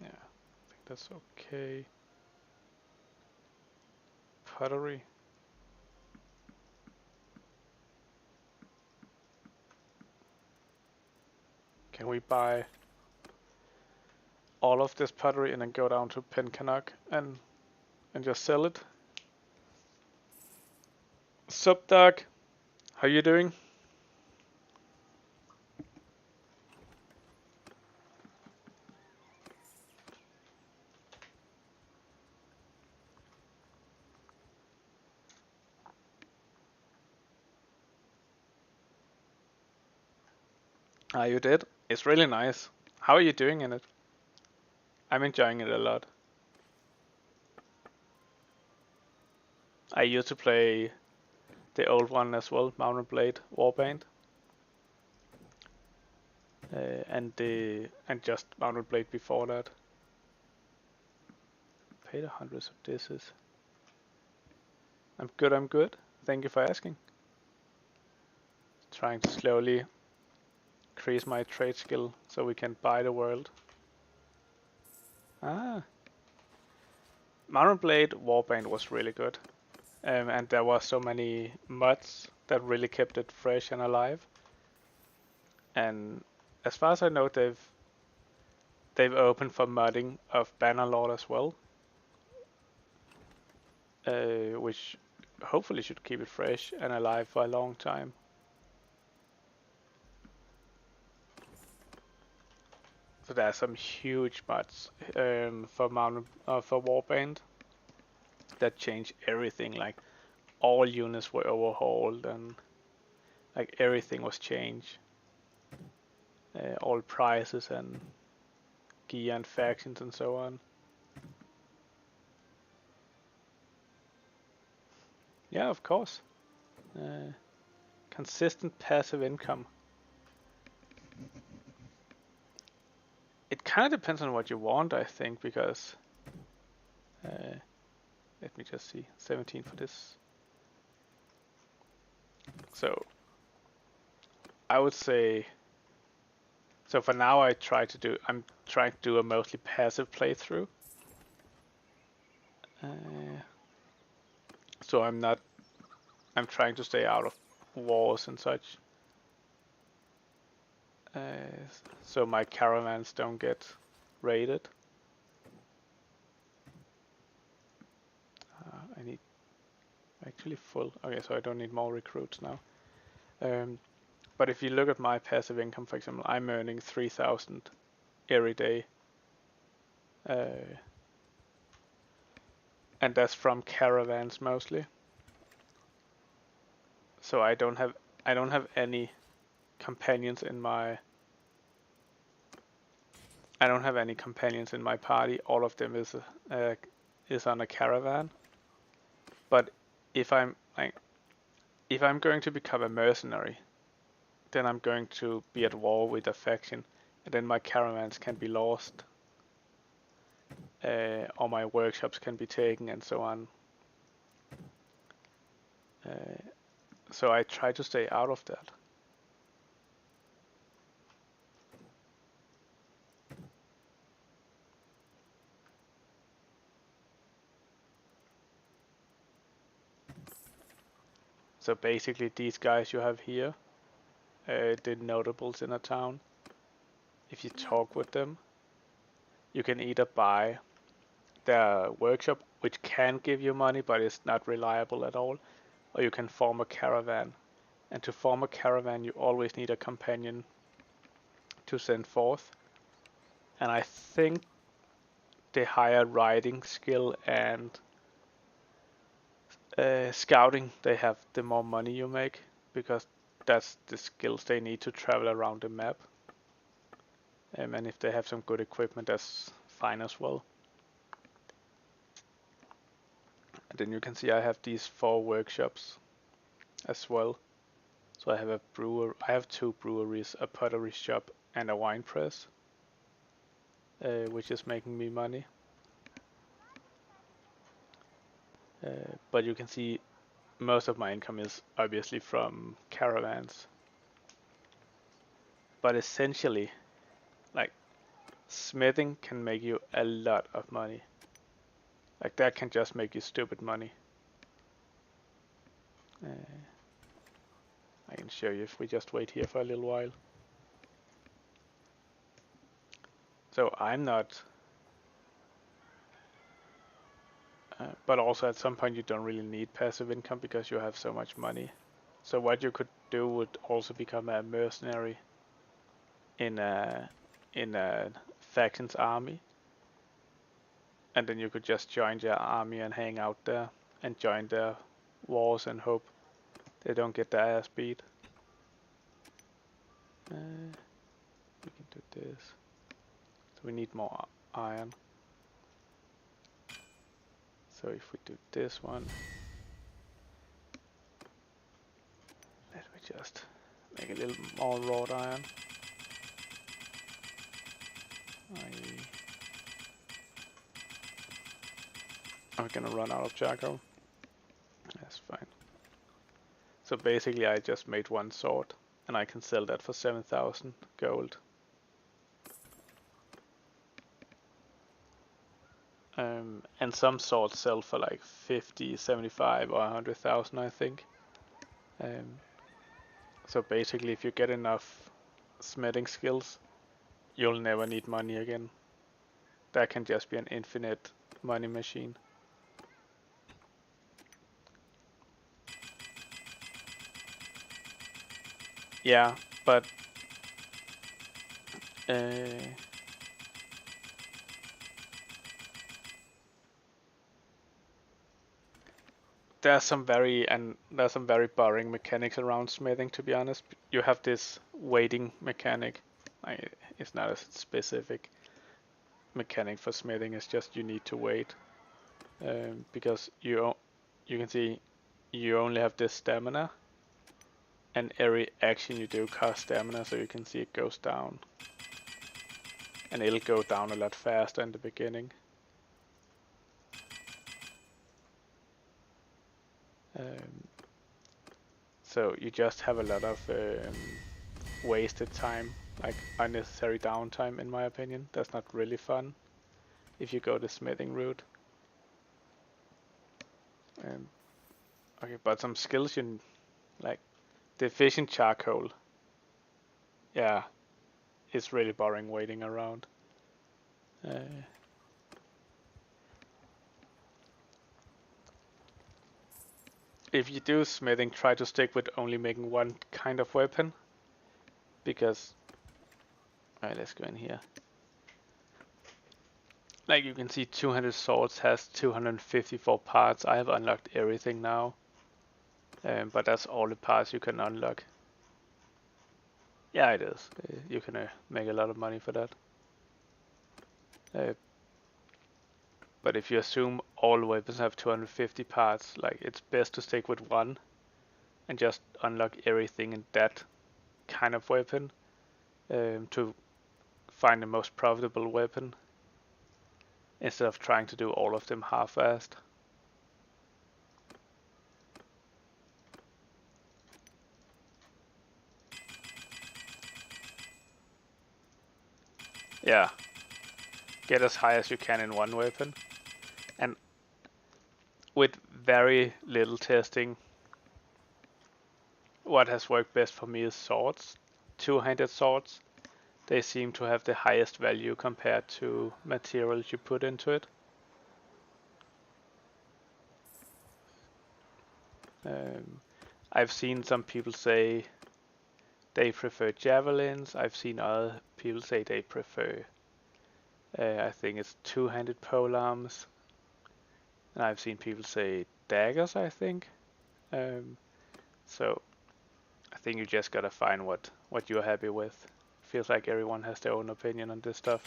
Yeah, I think that's okay. Pottery. Can we buy all of this pottery and then go down to Pencannock and just sell it? Sup, Doc? How you doing? You did? It's really nice. How are you doing in it? I'm enjoying it a lot. I used to play the old one as well, Mountain Blade Warband. And just Mountain Blade before that. Paid hundreds of dishes. I'm good. Thank you for asking. Trying to slowly increase my trade skill so we can buy the world. Mountain Blade Warband was really good. And there were so many mods that really kept it fresh and alive. And as far as I know, they've opened for modding of Bannerlord as well, which hopefully should keep it fresh and alive for a long time. So there are some huge mods for Warband that change everything, like all units were overhauled and like everything was changed. All prices and gear and factions and so on. Yeah, of course. Consistent passive income. It kind of depends on what you want, I think, because let me just see, 17 for this. So I would say, so for now I'm trying to do a mostly passive playthrough. So I'm trying to stay out of wars and such. So my caravans don't get raided. I need actually full. Okay, so I don't need more recruits now. But if you look at my passive income, for example, I'm earning 3,000 every day. And that's from caravans mostly. So I don't have any companions in my party. All of them is on a caravan. But if I'm going to become a mercenary, then I'm going to be at war with a faction, and then my caravans can be lost, or my workshops can be taken, and so on. So I try to stay out of that. So basically these guys you have here, the notables in a town, if you talk with them, you can either buy their workshop, which can give you money but is not reliable at all, or you can form a caravan. And to form a caravan you always need a companion to send forth. And I think the higher riding skill and scouting they have, the more money you make, because that's the skills they need to travel around the map. And if they have some good equipment, that's fine as well. And then you can see I have these 4 workshops as well. So I have 2 breweries, a pottery shop, and a wine press, which is making me money. But you can see most of my income is obviously from caravans. But essentially, like, smithing can make you a lot of money. Like, that can just make you stupid money. I can show you if we just wait here for a little while. So I'm not, but also at some point you don't really need passive income because you have so much money. So what you could do would also become a mercenary in a faction's army, and then you could just join their army and hang out there and join their wars and hope they don't get their ass beat. We can do this. So we need more iron. So if we do this one, let me just make a little more wrought iron. I'm gonna run out of charcoal. That's fine. So basically I just made 1 sword and I can sell that for 7,000 gold. And some swords sell for like 50, 75 or 100,000 I think. So basically if you get enough smithing skills, you'll never need money again. That can just be an infinite money machine. Yeah, but there's some very boring mechanics around smithing. To be honest, you have this waiting mechanic. It's not a specific mechanic for smithing. It's just you need to wait, because you can see you only have this stamina, and every action you do costs stamina. So you can see it goes down, and it'll go down a lot faster in the beginning. So you just have a lot of wasted time, like unnecessary downtime, in my opinion. That's not really fun if you go the smithing route. Okay, but some skills you like, the efficient charcoal. Yeah, it's really boring waiting around. If you do smithing, try to stick with only making one kind of weapon, because alright, let's go in here. Like you can see, 200 swords has 254 parts. I have unlocked everything now, but that's all the parts you can unlock. Yeah, it is. You can make a lot of money for that. But if you assume all weapons have 250 parts, like it's best to stick with one and just unlock everything in that kind of weapon, to find the most profitable weapon, instead of trying to do all of them half-assed. Yeah, get as high as you can in one weapon, and with very little testing, what has worked best for me is swords. Two-handed swords, they seem to have the highest value compared to materials you put into it. I've seen some people say they prefer javelins. I've seen other people say they prefer, I think it's two-handed polearms. And I've seen people say daggers, I think. So I think you just gotta find what you're happy with. Feels like everyone has their own opinion on this stuff.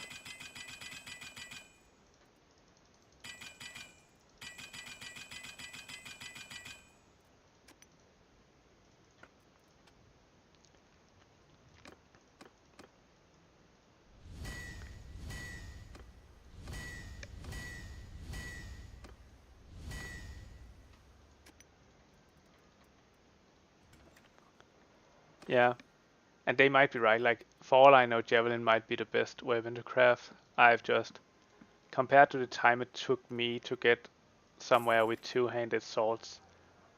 Yeah, and they might be right. Like, for all I know, javelin might be the best weapon to craft. I've just, compared to the time it took me to get somewhere with two-handed swords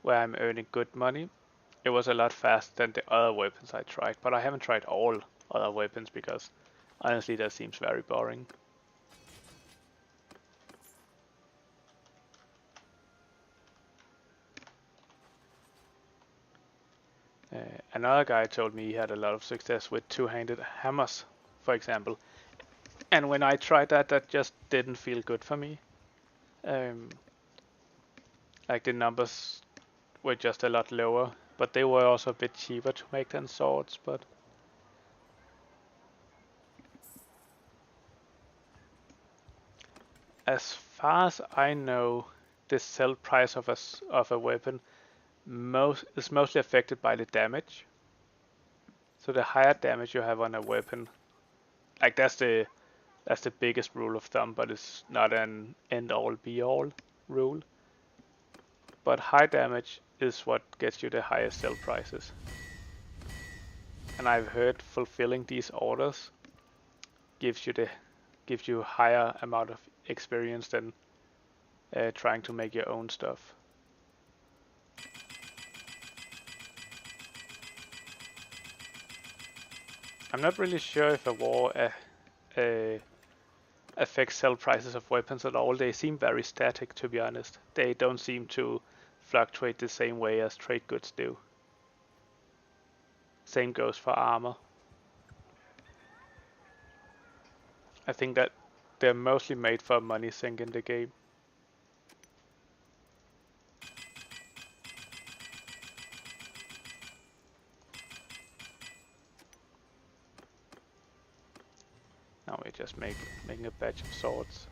where I'm earning good money, it was a lot faster than the other weapons I tried. But I haven't tried all other weapons because honestly that seems very boring. Another guy told me he had a lot of success with two-handed hammers, for example. And when I tried that, that just didn't feel good for me. Like the numbers were just a lot lower, but they were also a bit cheaper to make than swords. But as far as I know, the sell price of a weapon is mostly affected by the damage. So the higher damage you have on a weapon, like that's the biggest rule of thumb, but it's not an end-all be-all rule. But high damage is what gets you the highest sell prices. And I've heard fulfilling these orders gives you higher amount of experience than trying to make your own stuff. I'm not really sure if a war affects sell prices of weapons at all. They seem very static, to be honest. They don't seem to fluctuate the same way as trade goods do. Same goes for armor. I think that they're mostly made for money sink in the game. Now we're just making a batch of swords,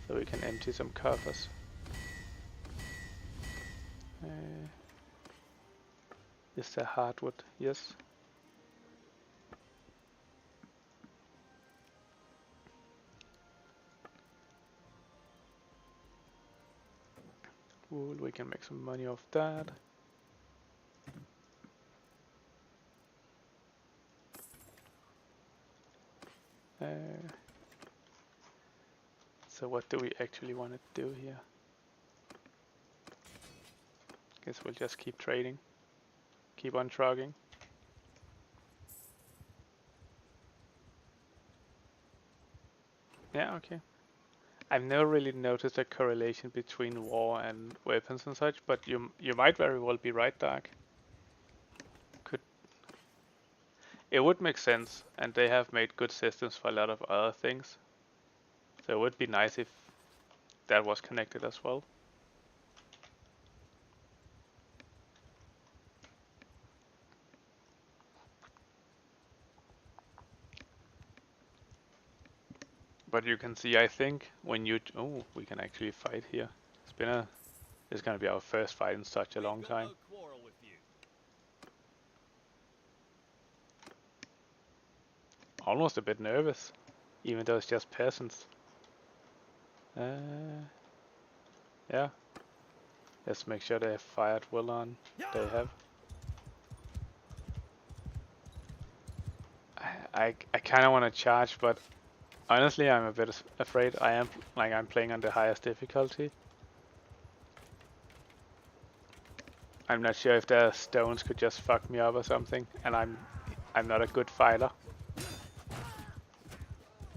so we can empty some coffers. Is there hardwood? Yes. Wool, we can make some money off that. So what do we actually want to do here? Guess we'll just keep trading. Keep on trucking. Yeah, okay. I've never really noticed a correlation between war and weapons and such, but you might very well be right, Dark. It would make sense, and they have made good systems for a lot of other things. So it would be nice if that was connected as well. But you can see, I think, when you... Oh, we can actually fight here. It's gonna be our first fight in such a long time. Almost a bit nervous, even though it's just peasants. Yeah. Let's make sure they have fired well on. They have. I kind of want to charge, but honestly, I'm a bit afraid. I'm playing on the highest difficulty. I'm not sure if the stones could just fuck me up or something, and I'm not a good fighter.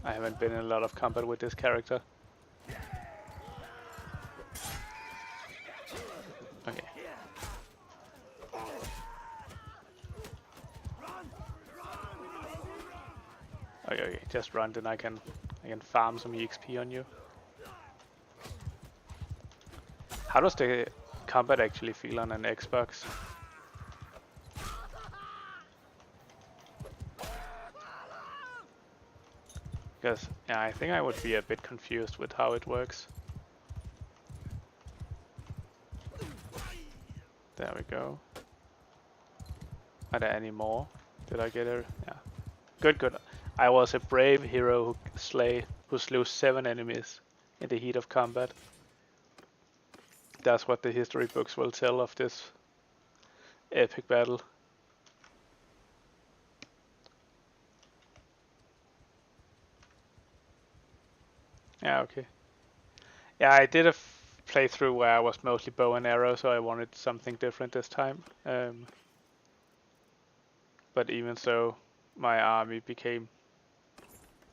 I haven't been in a lot of combat with this character. Okay. Okay, just run, then I can farm some EXP on you. How does the combat actually feel on an Xbox? Because yeah, I think I would be a bit confused with how it works. There we go. Are there any more? Did I get her? Yeah. Good. I was a brave hero who slew 7 enemies in the heat of combat. That's what the history books will tell of this epic battle. Yeah, okay. Yeah, I did a playthrough where I was mostly bow and arrow, so I wanted something different this time. But even so, my army became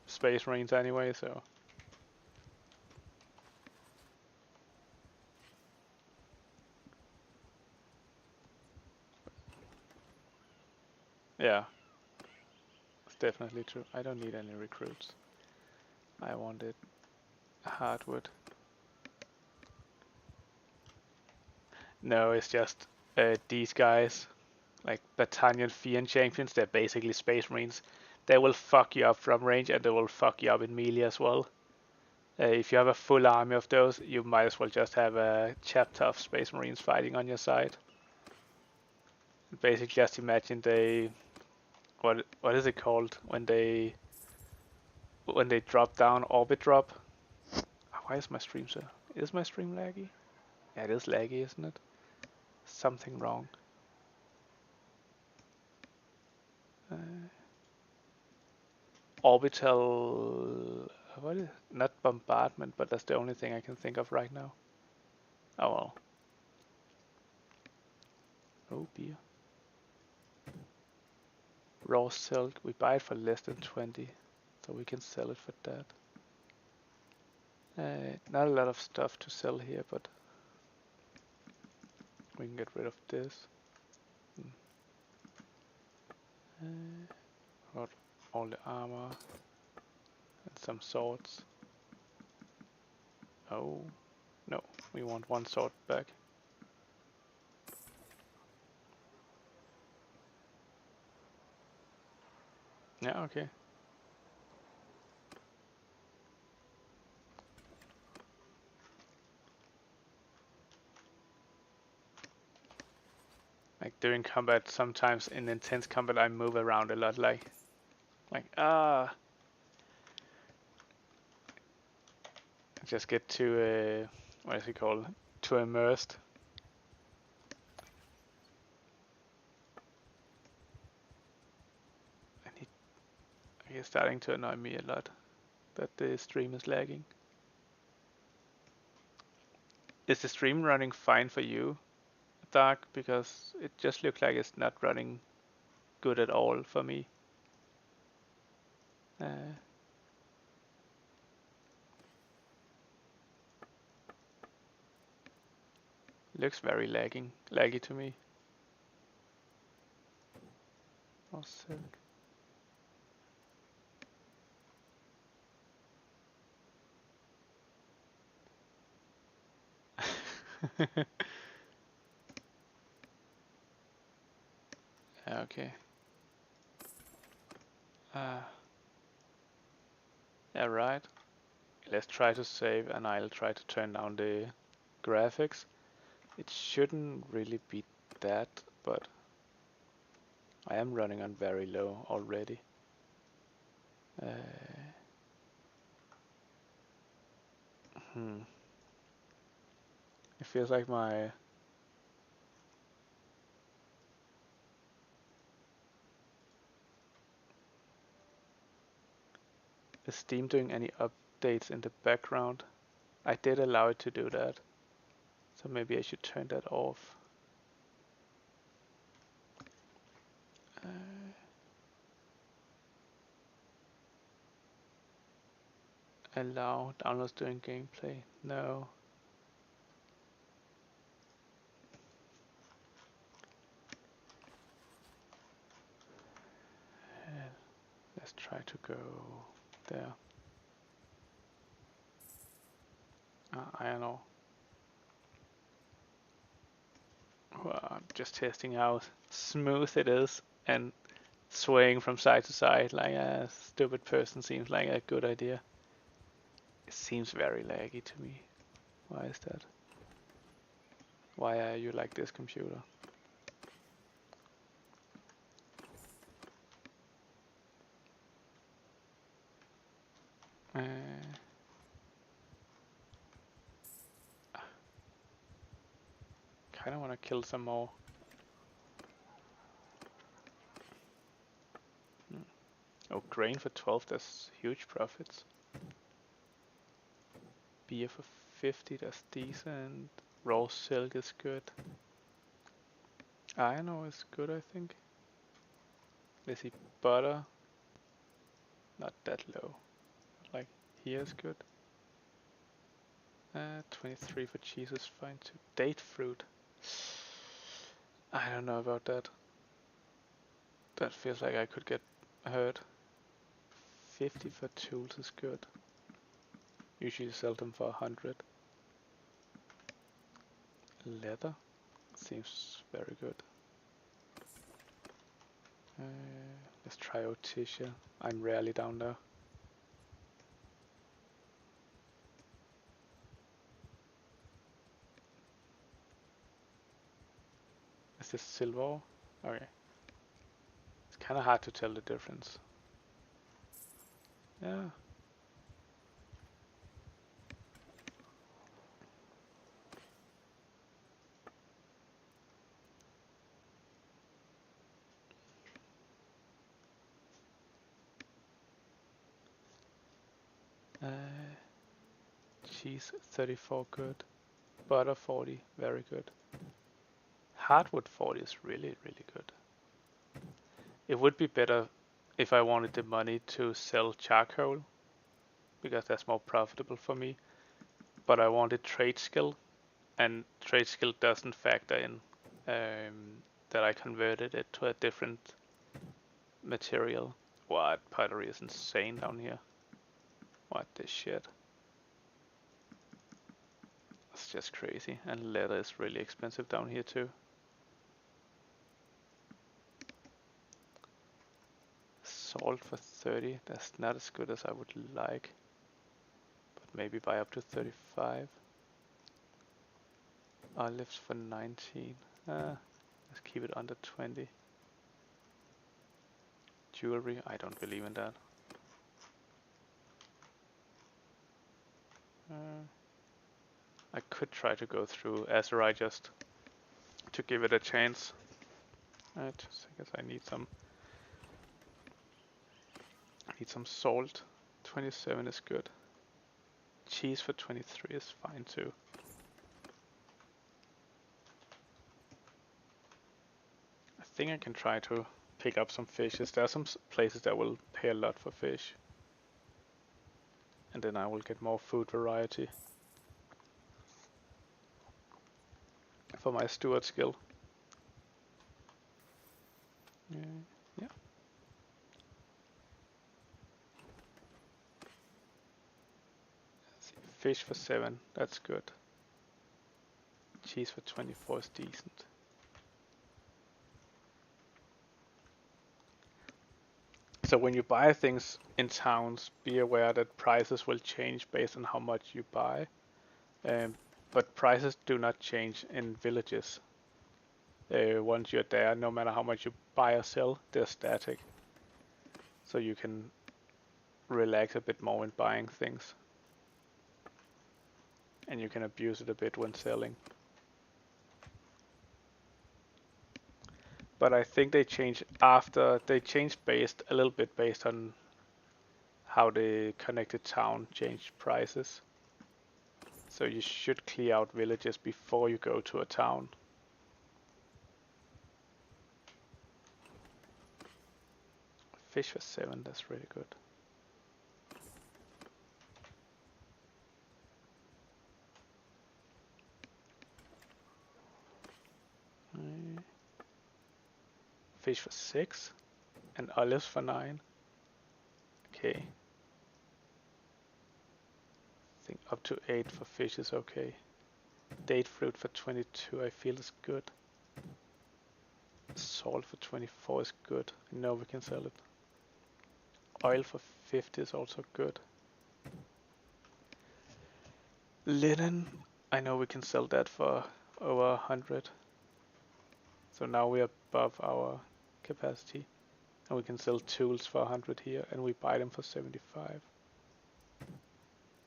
Space Marines anyway, so... Yeah. It's definitely true. I don't need any recruits. I wanted hardwood. No, it's just these guys, like Battalion Fiend Champions, they're basically Space Marines. They will fuck you up from range and they will fuck you up in melee as well. If you have a full army of those, you might as well just have a chapter of Space Marines fighting on your side. Basically, just imagine what is it called when they drop down, orbit drop? Why is my stream so? Is my stream laggy? Yeah, it is laggy, isn't it? Something wrong. Orbital... What is it? Not bombardment, but that's the only thing I can think of right now. Oh well. Oh beer. Raw silk. We buy it for less than 20, so we can sell it for that. Not a lot of stuff to sell here, but we can get rid of this. Got all the armor and some swords. Oh no, we want 1 sword back. Yeah, okay. Like during combat, sometimes in intense combat, I move around a lot. Like I just get too what is it called? Too immersed. And it's starting to annoy me a lot that the stream is lagging. Is the stream running fine for you, Dark? Because it just looks like it's not running good at all for me. Looks very laggy to me. Oh, sick. Okay. Yeah, right. Let's try to save, and I'll try to turn down the graphics. It shouldn't really be that, but I am running on very low already. It feels like is Steam doing any updates in the background? I did allow it to do that, so maybe I should turn that off. Allow downloads during gameplay. No. Let's try to go there. I don't know. Well, I'm just testing how smooth it is and swaying from side to side like a stupid person seems like a good idea. It seems very laggy to me. Why is that? Why are you like this, computer? Kinda wanna kill some more. Oh, grain for 12, that's huge profits. Beer for 50, that's decent. Raw silk is good. Iron ore is good, I think. Let's see, butter. Not that low. Like, here is good. 23 for cheese is fine too. Date fruit. I don't know about that. That feels like I could get hurt. 50 for tools is good. Usually sell them for 100. Leather seems very good. Let's try Otisha. I'm rarely down there. Is this silver? Okay. It's kind of hard to tell the difference. Yeah. Cheese 34 good. Butter 40 very good. Hardwood 40 is really good. It would be better if I wanted the money to sell charcoal, because that's more profitable for me. But I wanted trade skill, and trade skill doesn't factor in that I converted it to a different material. What? Pottery is insane down here. What the shit? It's just crazy. And leather is really expensive down here too. Salt for 30. That's not as good as I would like. But maybe buy up to 35. Olives for 19. Let's keep it under 20. Jewelry, I don't believe in that. I could try to go through Azerai just to give it a chance. I guess I need some salt. 27 is good. Cheese for 23 is fine too. I think I can try to pick up some fishes. There are some places that will pay a lot for fish. And then I will get more food variety for my steward skill. Yeah. Let's see. Fish for 7, that's good. Cheese for 24 is decent. So when you buy things in towns, be aware that prices will change based on how much you buy. But prices do not change in villages. Once you're there, no matter how much you buy or sell, they're static. So you can relax a bit more when buying things. And you can abuse it a bit when selling. But I think they change after, they changed a little bit based on how the connected town changed prices. So you should clear out villages before you go to a town. Fish for 7, that's really good. Fish for 6 and olives for 9. Okay. I think up to 8 for fish is okay. Date fruit for 22 I feel is good. Salt for 24 is good. I know we can sell it. Oil for 50 is also good. Linen, I know we can sell that for over 100. So now we're above our capacity. And we can sell tools for 100 here, and we buy them for 75.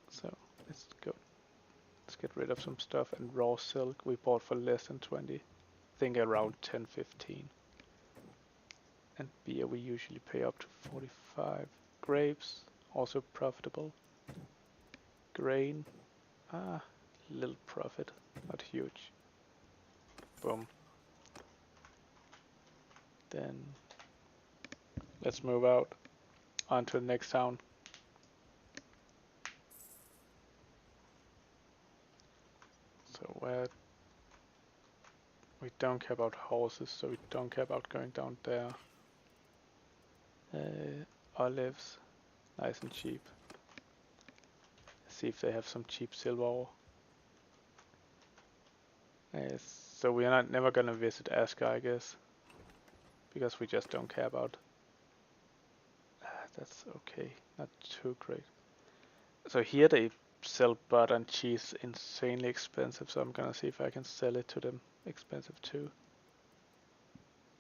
So let's go. Let's get rid of some stuff. And raw silk we bought for less than 20. I think around 10, 15. And beer we usually pay up to 45. Grapes, also profitable. Grain, little profit, not huge. Boom. Then let's move out onto the next town. So where we don't care about horses, so we don't care about going down there. Olives, nice and cheap. See if they have some cheap silver ore. So we are never gonna visit Asker, I guess, because we just don't care about. That's okay, not too great. So here they sell butter and cheese insanely expensive, so I'm gonna see if I can sell it to them expensive too.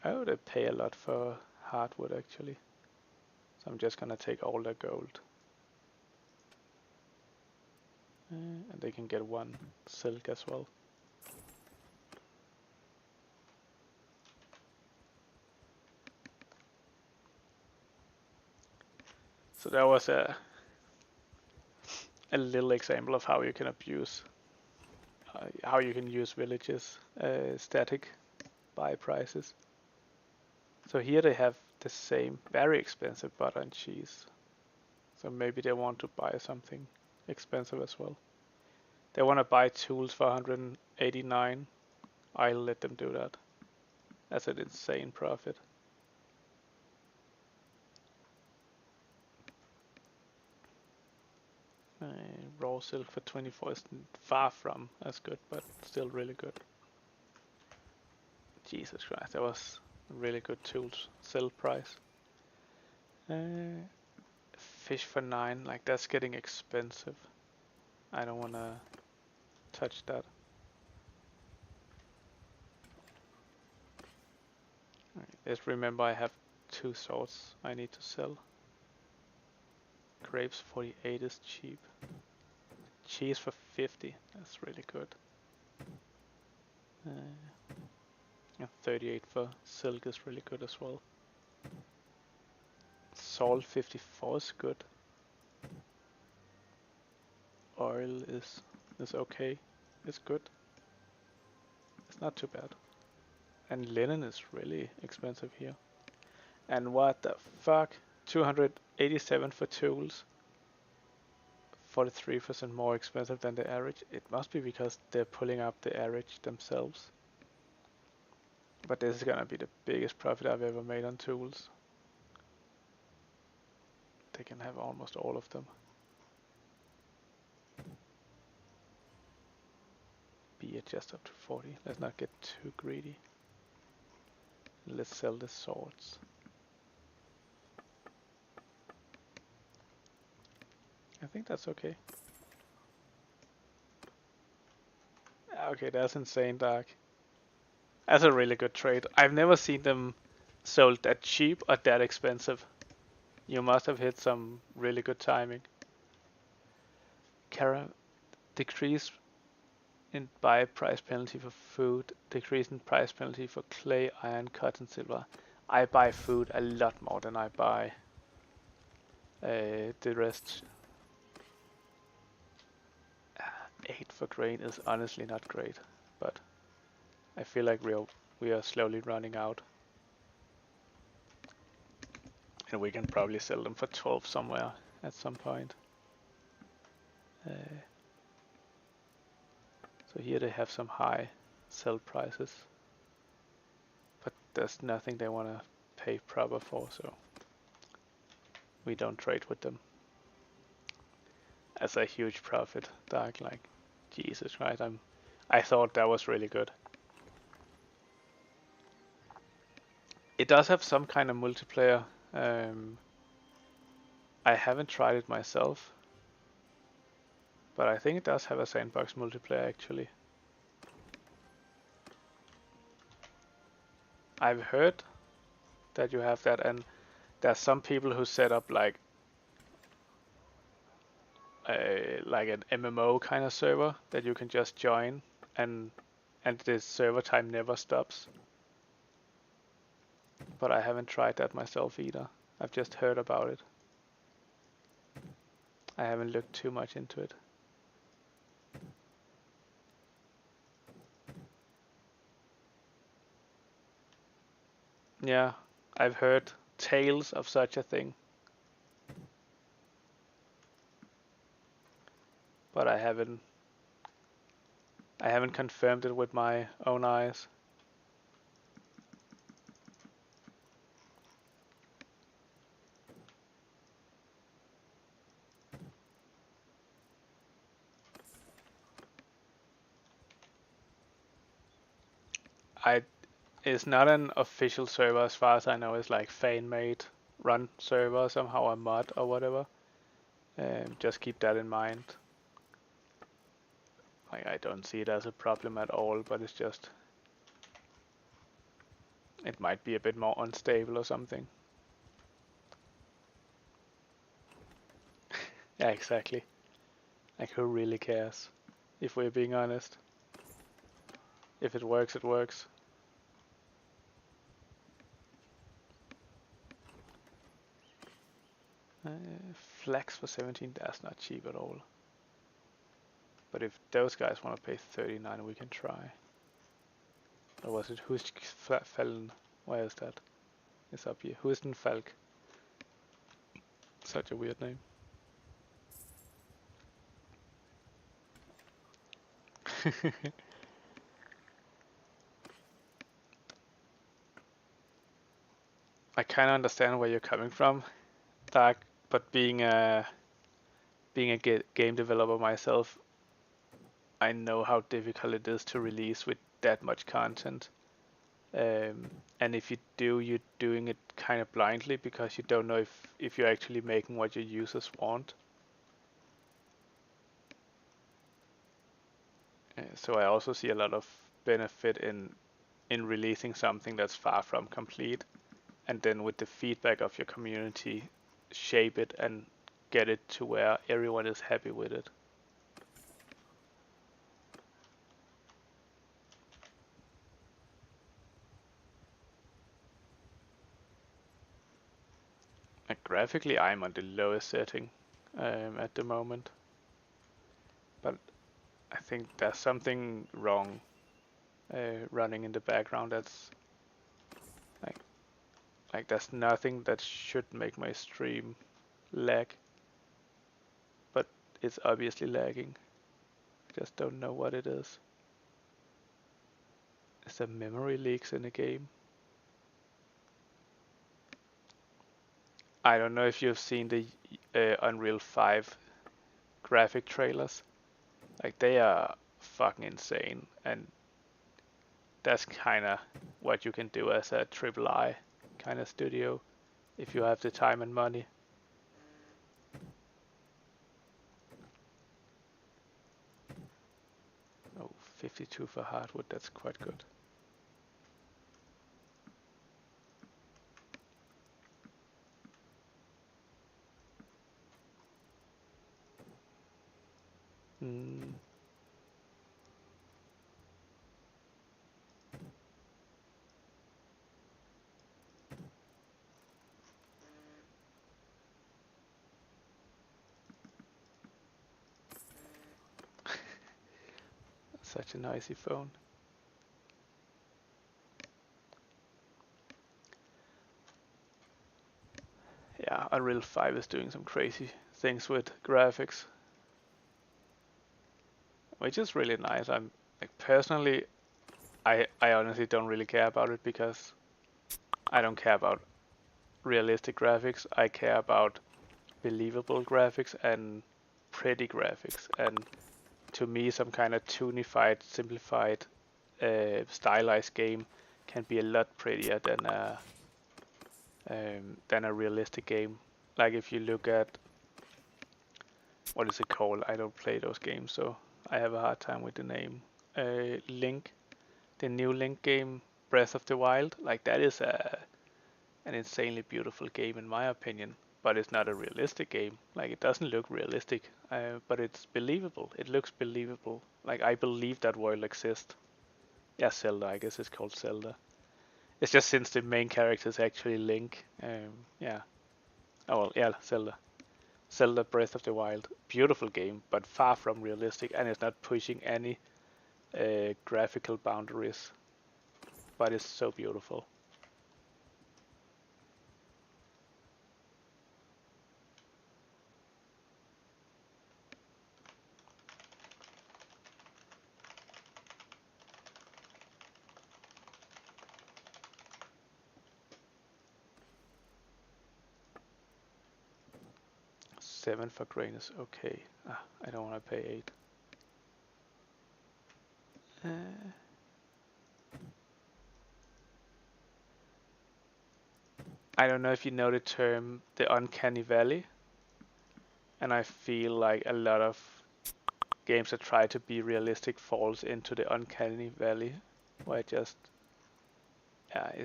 Oh, they pay a lot for hardwood actually. So I'm just gonna take all their gold. And they can get 1 silk as well. So that was a little example of how you can abuse, how you can use villages, static buy prices. So here they have the same very expensive butter and cheese. So maybe they want to buy something expensive as well. They want to buy tools for 189. I'll let them do that. That's an insane profit. Raw silk for 24 is far from as good, but still really good. Jesus Christ, that was a really good tools sell price. Fish for 9, like that's getting expensive. I don't wanna touch that. Just remember I have 2 swords I need to sell. Grapes 48 is cheap. Cheese for 50, that's really good. And 38 for silk is really good as well. Salt 54 is good. Oil is okay. It's good. It's not too bad. And linen is really expensive here. And what the fuck? 287 for tools. 43% more expensive than the average. It must be because they're pulling up the average themselves. But this is gonna be the biggest profit I've ever made on tools. They can have almost all of them. Be just up to 40. Let's not get too greedy. Let's sell the swords. I think that's okay. Okay, that's insane dark. That's a really good trade. I've never seen them sold that cheap or that expensive. You must have hit some really good timing. Kara, decrease in buy price penalty for food, decrease in price penalty for clay, iron, cotton, silver. I buy food a lot more than I buy the rest. 8 for grain is honestly not great, but I feel like we are slowly running out. And we can probably sell them for 12 somewhere at some point. So here they have some high sell prices, but there's nothing they want to pay proper for, so we don't trade with them. That's a huge profit, Dark. Like, Jesus Christ, I thought that was really good. It does have some kind of multiplayer. I haven't tried it myself, but I think it does have a sandbox multiplayer actually. I've heard that you have that, and there's some people who set up like an MMO kind of server that you can just join, and the server time never stops. But I haven't tried that myself either. I've just heard about it. I haven't looked too much into it. Yeah, I've heard tales of such a thing, but I haven't confirmed it with my own eyes. It's not an official server as far as I know. It's like fan-made run server, somehow a mod or whatever. Just keep that in mind. Like, I don't see it as a problem at all, but it's just, it might be a bit more unstable or something. Yeah, exactly. Like, who really cares? If we're being honest. If it works, it works. Flax for 17, that's not cheap at all. But if those guys want to pay 39, we can try. Or was it Hustfällen? Where is that? It's up here. Hustenfalk. Such a weird name. I kind of understand where you're coming from, Dark, but being a game developer myself, I know how difficult it is to release with that much content. And if you do, you're doing it kind of blindly because you don't know if you're actually making what your users want. So I also see a lot of benefit in releasing something that's far from complete. and then with the feedback of your community, shape it and get it to where everyone is happy with it. Like graphically, I'm on the lowest setting at the moment, but I think there's something wrong running in the background. That's like there's nothing that should make my stream lag, but it's obviously lagging. Just don't know what it is. Is there memory leaks in the game? I don't know if you've seen the Unreal 5 graphic trailers. Like they are fucking insane, and that's kind of what you can do as a AAA kind of studio if you have the time and money. Oh, 52 for hardwood, that's quite good. Hmm. Such a noisy phone. Yeah, Unreal 5 is doing some crazy things with graphics, which is really nice. I'm like personally, I honestly don't really care about it because I don't care about realistic graphics. I care about believable graphics and pretty graphics, and to me, some kind of tunified, simplified, stylized game can be a lot prettier than a realistic game. Like if you look at what is it called? I don't play those games, so I have a hard time with the name. Link, the new Link game, Breath of the Wild. Like that is an insanely beautiful game in my opinion, but it's not a realistic game. Like it doesn't look realistic, but it's believable. It looks believable. Like I believe that world exists. Yeah, Zelda. I guess it's called Zelda. It's just since the main character is actually Link. Yeah. Oh well, yeah, Zelda. Zelda Breath of the Wild. Beautiful game, but far from realistic, and it's not pushing any graphical boundaries. But it's so beautiful. Seven for grain is okay. I don't want to pay 8. I don't know if you know the term the uncanny valley, and I feel like a lot of games that try to be realistic falls into the uncanny valley, where it's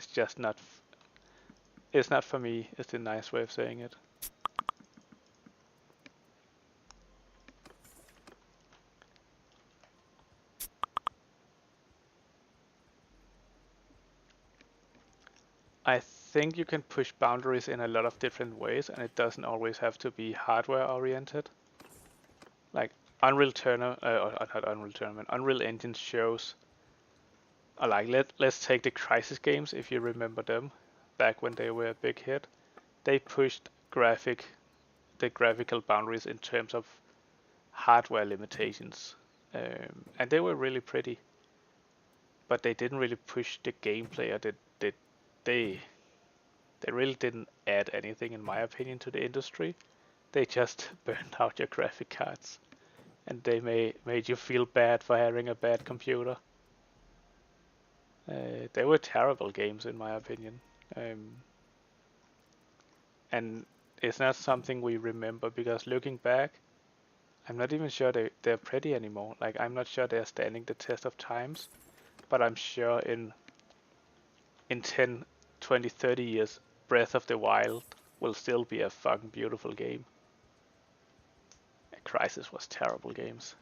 just not. It's not for me. It's the nice way of saying it. I think you can push boundaries in a lot of different ways, and it doesn't always have to be hardware oriented. Like Unreal Tournament, not Unreal Tournament, Unreal Engine shows. Like let's take the Crisis games, if you remember them, back when they were a big hit. They pushed the graphical boundaries in terms of hardware limitations, and they were really pretty. But they didn't really push the gameplay, or they they really didn't add anything, in my opinion, to the industry. They just burned out your graphic cards, and they made you feel bad for having a bad computer. They were terrible games, in my opinion, and it's not something we remember because looking back, I'm not even sure they're pretty anymore. Like I'm not sure they're standing the test of times, but I'm sure in 10, 20, 30 years Breath of the Wild will still be a fucking beautiful game. Crisis was terrible games.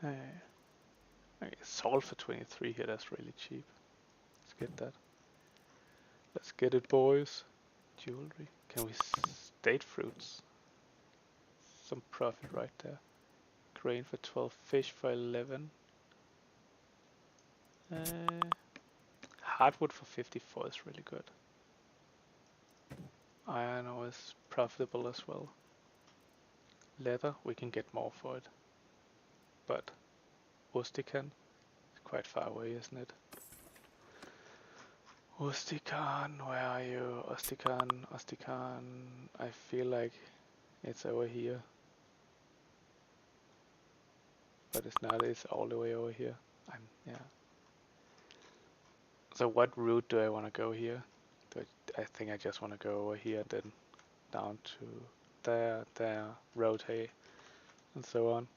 Okay, salt for 23 here, that's really cheap. Let's get that. Let's get it, boys. Jewelry. Can we state fruits? Some profit right there. Grain for 12, fish for 11. Hardwood for 54 is really good. Iron ore is profitable as well. Leather, we can get more for it. But Ustican is quite far away, isn't it? Ustican, where are you? Ustican, I feel like it's over here. But it's not, it's all the way over here. Yeah. So what route do I want to go here? I think I just want to go over here, then down to there, rotate, and so on.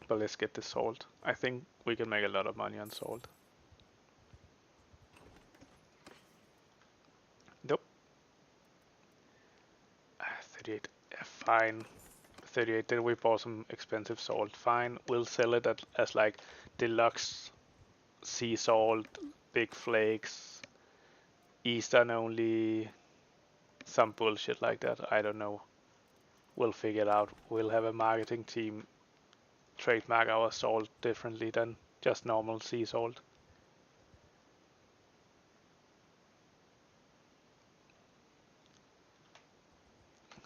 But let's get the salt. I think we can make a lot of money on salt. Nope. 38, fine. 38, then we bought some expensive salt. Fine, we'll sell it as like deluxe sea salt, big flakes, Eastern only, some bullshit like that. I don't know. We'll figure it out. We'll have a marketing team trademark our salt differently than just normal sea salt.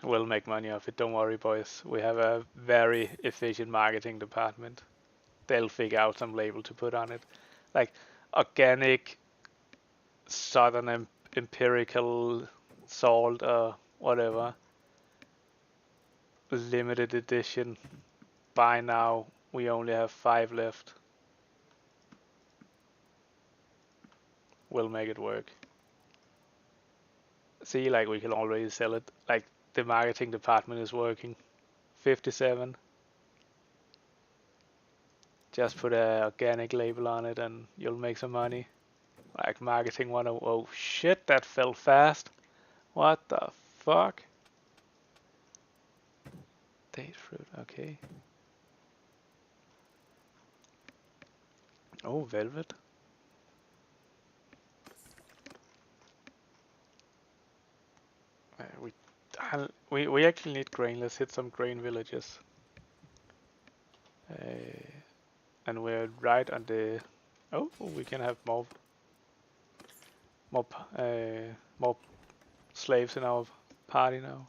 We'll make money off it, don't worry, boys. We have a very efficient marketing department. They'll figure out some label to put on it. Like organic southern empirical salt or whatever. Limited edition. By now, we only have 5 left. We'll make it work. See, like we can already sell it. Like the marketing department is working. 57. Just put a organic label on it and you'll make some money. Like marketing 101. Oh shit, that fell fast. What the fuck? Date fruit, okay. Oh, velvet. We actually need grain. Let's hit some grain villages. And we're right on the. Oh, we can have more slaves in our party now.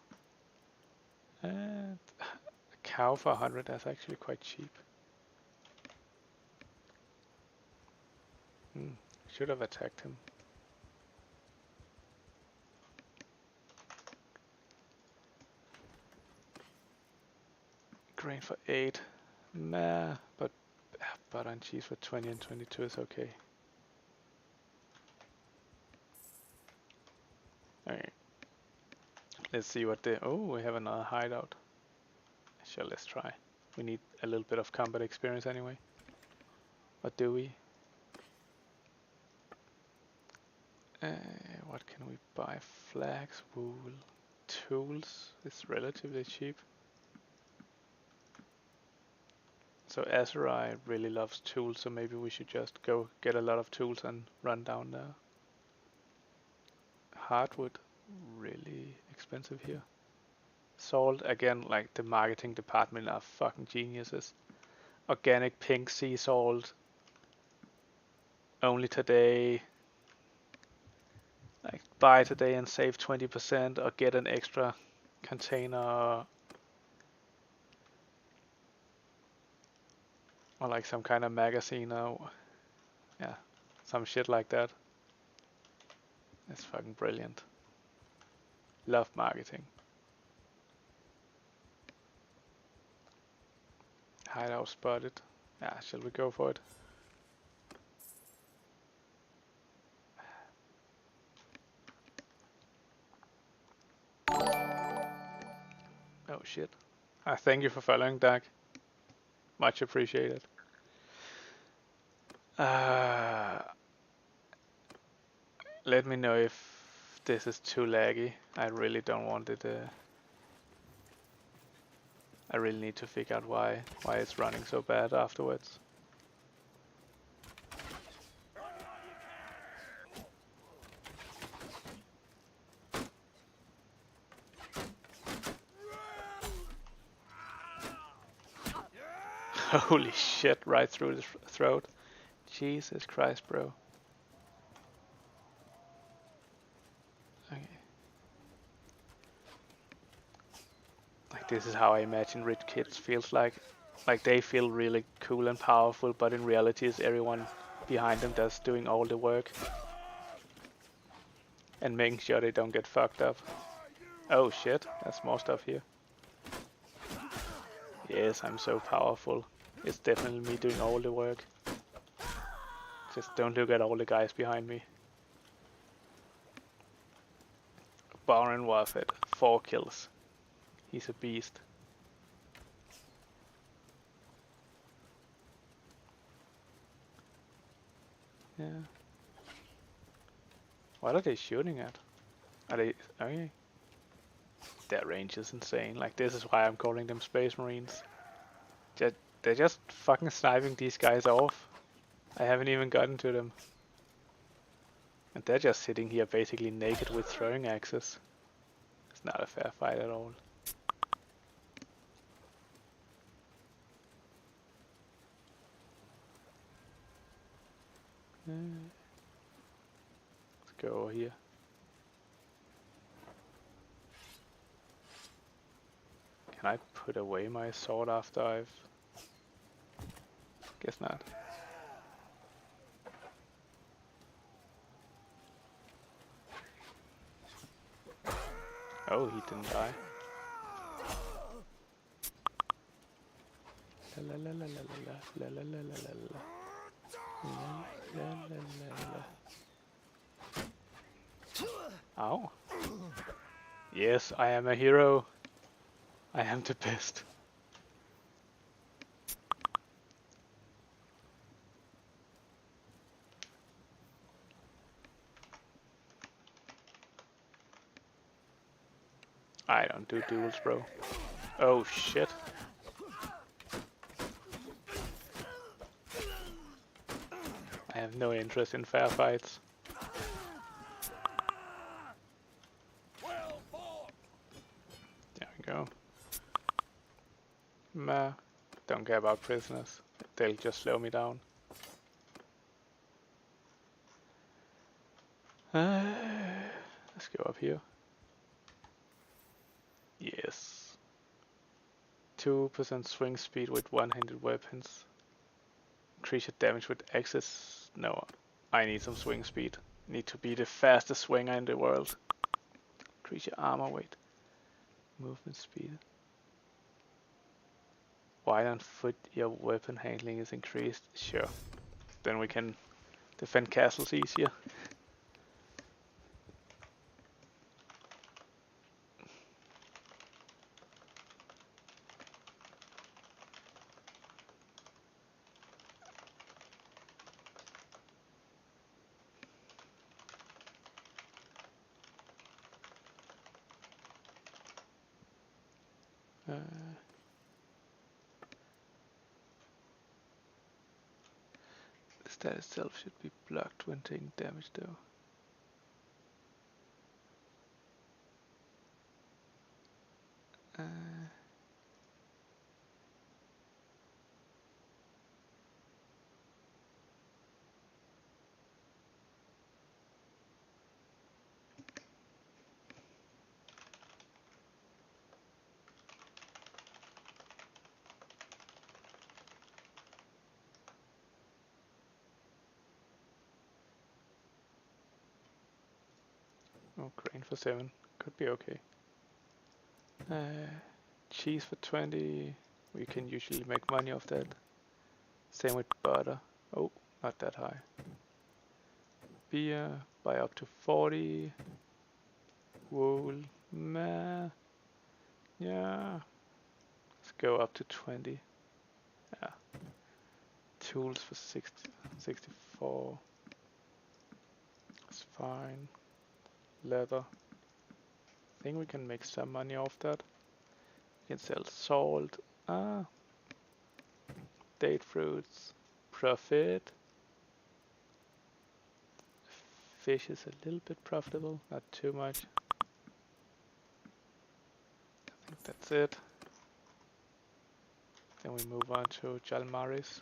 And a cow for 100. That's actually quite cheap. Should have attacked him. Grain for 8. Nah, but butter and cheese for 20 and 22 is okay. Alright. Let's see what they. Oh, we have another hideout. Sure, let's try. We need a little bit of combat experience anyway. What do we? What can we buy? Flax, wool, tools. It's relatively cheap. So Azurai really loves tools, so maybe we should just go get a lot of tools and run down there. Hardwood. really expensive here. Salt, again, like the marketing department are fucking geniuses. Organic pink sea salt, only today. Like buy today and save 20% or get an extra container or like some kind of magazine or yeah, some shit like that. It's fucking brilliant. Love marketing. Hideout spotted. Yeah, shall we go for it? Oh shit. Thank you for following, Doug. Much appreciated. Let me know if this is too laggy. I really don't want it. I really need to figure out why it's running so bad afterwards. Holy shit, right through the throat. Jesus Christ, bro. Okay. Like this is how I imagine rich kids feels like. Like they feel really cool and powerful, but in reality it's everyone behind them that's doing all the work. And making sure they don't get fucked up. Oh shit, that's more stuff here. Yes, I'm so powerful. It's definitely me doing all the work. Just don't look at all the guys behind me. Baron Warfed, 4 kills. He's a beast. Yeah. What are they shooting at? Are they... Okay. Their range is insane. Like, this is why I'm calling them Space Marines. They're just fucking sniping these guys off. I haven't even gotten to them. And they're just sitting here basically naked with throwing axes. It's not a fair fight at all. Let's go over here. Can I put away my sword after I've... Guess not. Oh, he didn't die. La la la la la la la la la la la. La la la la la. Ow. Yes, I am a hero. I am the best. I don't do duels, bro. Oh shit. I have no interest in fair fights. There we go. Meh. Don't care about prisoners. They'll just slow me down. Let's go up here. Yes. 2% swing speed with one-handed weapons. Increase your damage with axes. No, I need some swing speed. Need to be the fastest swinger in the world. Increase your armor weight. Movement speed. While on foot, your weapon handling is increased. Sure. Then we can defend castles easier. The stat itself should be blocked when taking damage though. Oh, grain for 7. Could be okay. Cheese for 20. We can usually make money off that. Same with butter. Oh, not that high. Beer, buy up to 40. Wool, meh. Yeah. Let's go up to 20. Yeah. Tools for 60, 64. That's fine. Leather. I think we can make some money off that. We can sell salt. Ah. Date fruits. Profit. Fish is a little bit profitable, not too much. I think that's it. Then we move on to Jalmaris.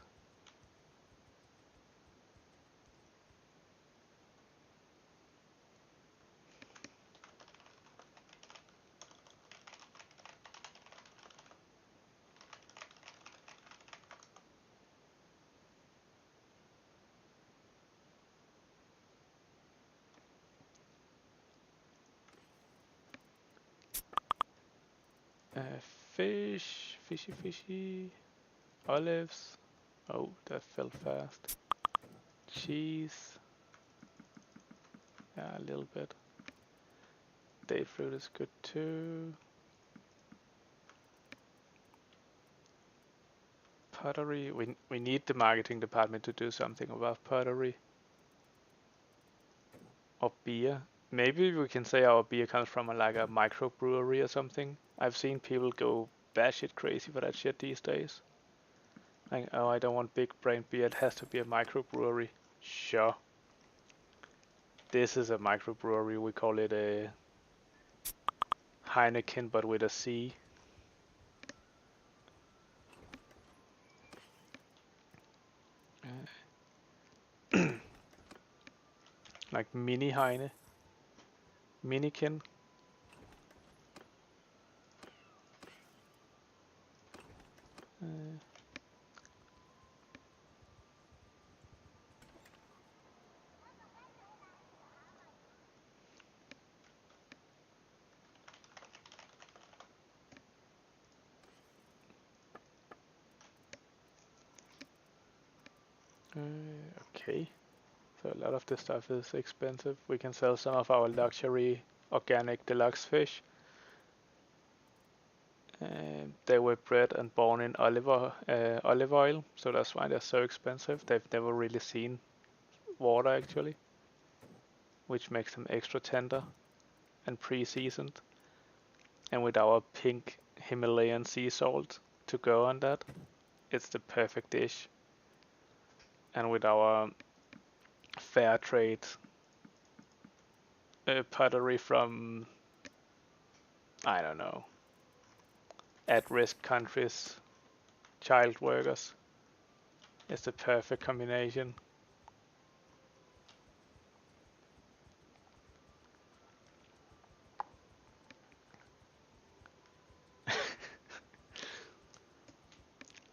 Fish, fishy. Olives. Oh, that fell fast. Cheese. Yeah, a little bit. Date fruit is good too. Pottery. We need the marketing department to do something about pottery. Or beer. Maybe we can say our beer comes from like a microbrewery or something. I've seen people go batshit crazy for that shit these days. Like, oh, I don't want big brain beer. It has to be a microbrewery. Sure. This is a microbrewery. We call it a Heineken, but with a C. Like mini Heine. Miniken. Okay. So a lot of this stuff is expensive. We can sell some of our luxury organic deluxe fish. They were bred and born in olive oil, so that's why they're so expensive. They've never really seen water actually, which makes them extra tender and pre-seasoned. And with our pink Himalayan sea salt to go on that, it's the perfect dish. And with our fair trade pottery from, I don't know, at-risk countries, child workers, it's the perfect combination.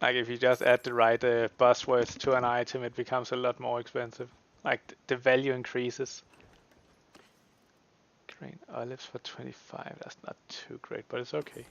Like if you just add the right buzzwords to an item, it becomes a lot more expensive. Like the value increases. Grain olives for 25. That's not too great, but it's okay.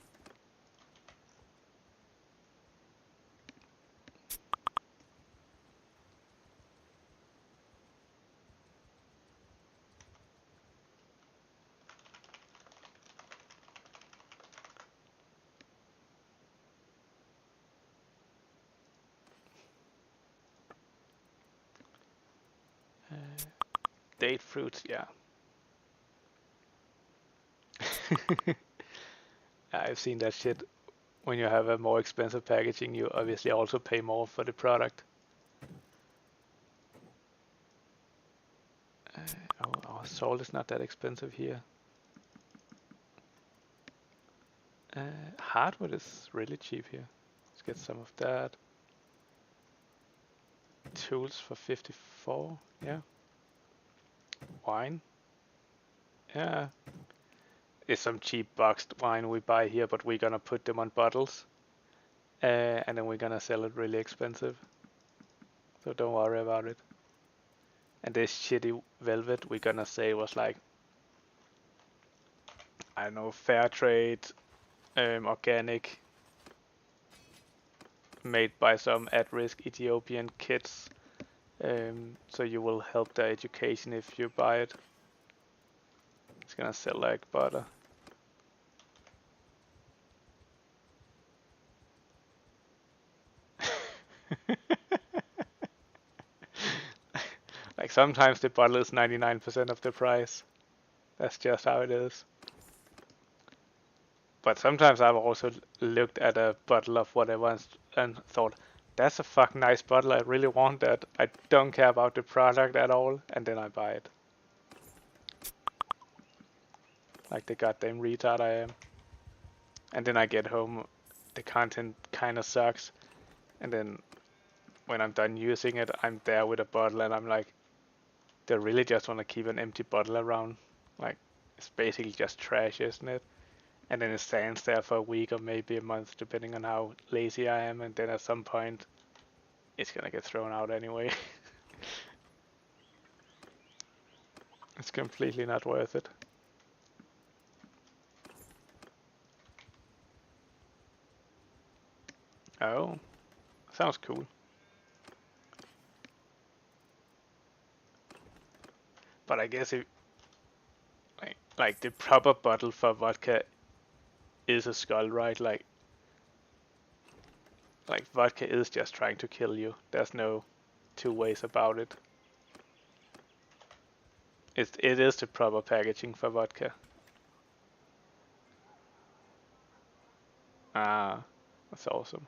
Date fruits, yeah. I've seen that shit. When you have a more expensive packaging, you obviously also pay more for the product. Oh, our salt is not that expensive here. Hardwood is really cheap here. Let's get some of that. Tools for 54, yeah. Wine, yeah. It's some cheap boxed wine we buy here, but we're gonna put them on bottles. And then we're gonna sell it really expensive. So don't worry about it. And this shitty velvet we're gonna say was like I don't know, fair trade, organic, made by some at-risk Ethiopian kids. So you will help their education if you buy it. It's gonna sell like butter. Like sometimes the bottle is 99% of the price. That's just how it is. But sometimes I've also looked at a bottle of whatever and thought, that's a fucking nice bottle, I really want that. I don't care about the product at all, and then I buy it. Like the goddamn retard I am. And then I get home, the content kinda sucks, and then when I'm done using it, I'm there with a bottle and I'm like, they really just want to keep an empty bottle around. Like, it's basically just trash, isn't it? And then it stands there for a week or maybe a month, depending on how lazy I am, and then at some point, it's gonna get thrown out anyway. It's completely not worth it. Oh, sounds cool. But I guess if like the proper bottle for vodka is a skull, right? Like vodka is just trying to kill you. There's no two ways about it. It is the proper packaging for vodka. Ah, that's awesome.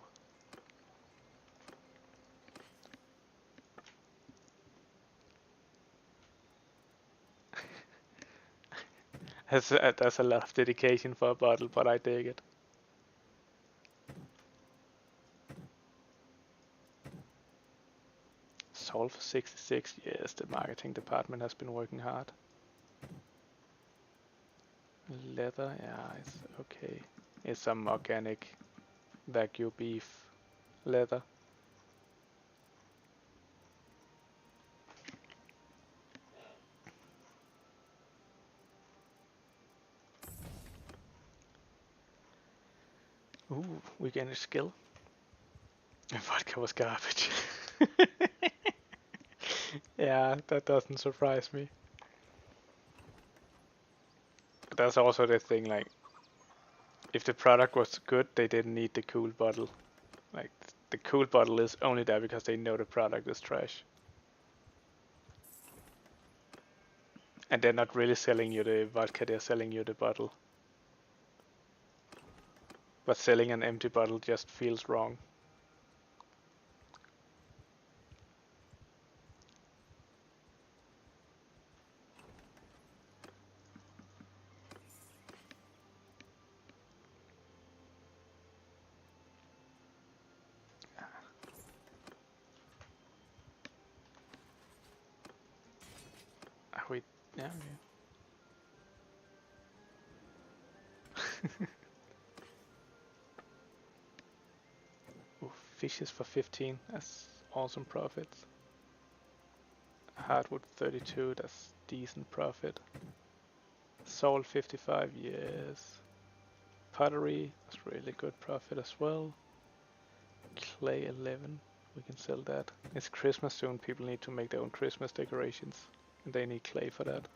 That's a lot of dedication for a bottle, but I dig it. Sold for 66. Yes, the marketing department has been working hard. Leather, yeah, it's okay. It's some organic Wagyu beef leather. Ooh, we gained a skill. Vodka was garbage. Yeah, that doesn't surprise me. But that's also the thing, like, if the product was good, they didn't need the cool bottle. Like, the cool bottle is only there because they know the product is trash. And they're not really selling you the vodka, they're selling you the bottle. But selling an empty bottle just feels wrong. Are we? Yeah. Ooh, fishes for 15. That's awesome profits. Hardwood 32. That's decent profit. Salt 55. Yes. Pottery. That's really good profit as well. Clay 11. We can sell that. It's Christmas soon. People need to make their own Christmas decorations, and they need clay for that.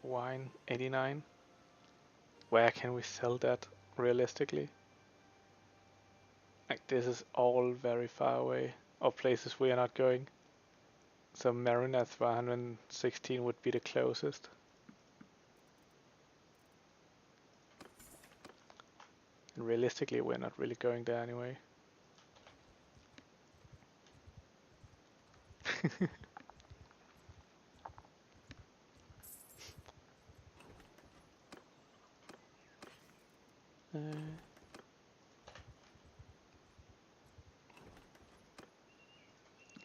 Wine 89. Where can we sell that realistically? Like, this is all very far away, or places we are not going. So Marineth for 116 would be the closest. And realistically, we're not really going there anyway.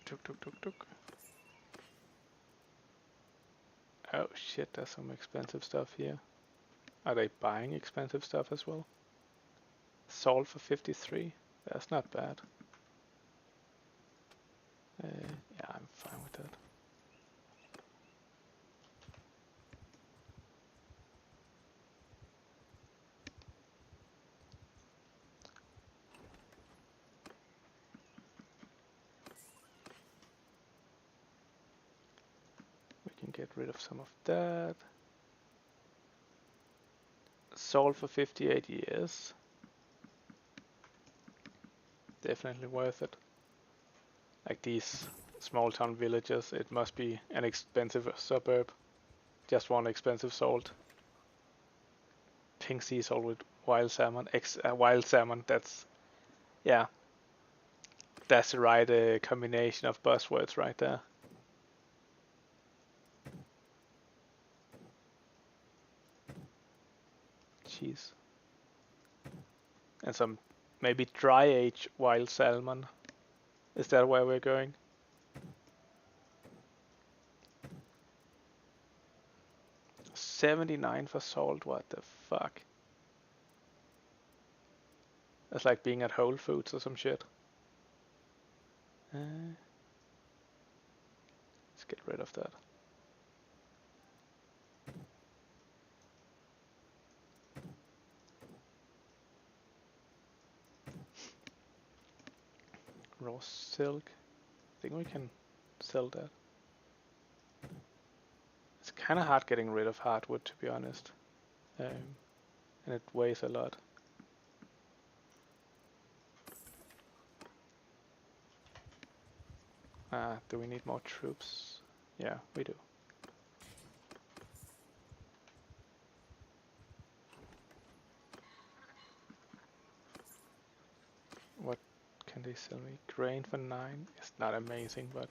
Tuk tuk tuk tuk. Oh shit, there's some expensive stuff here. Are they buying expensive stuff as well? Salt for 53. That's not bad. Yeah, I'm fine with that. We can get rid of some of that. Sold for 58 years. Definitely worth it. Like these small town villages, it must be an expensive suburb. Just one expensive salt. Pink sea salt with wild salmon. Wild salmon, that's, yeah. That's the right combination of buzzwords right there. Jeez. And some maybe dry age wild salmon. Is that where we're going? $79 for salt, what the fuck? That's like being at Whole Foods or some shit. Let's get rid of that. Raw silk. I think we can sell that. It's kind of hard getting rid of hardwood, to be honest. And it weighs a lot. Do we need more troops? Yeah, we do. What can they sell me? Grain for 9. It's not amazing, but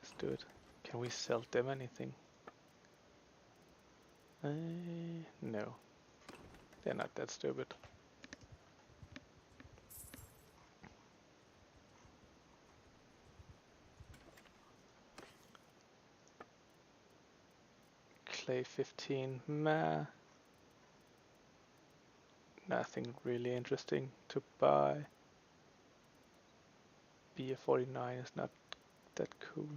let's do it. Can we sell them anything? No. They're not that stupid. Clay 15. Meh. Nothing really interesting to buy. Beer 49 is not that cool.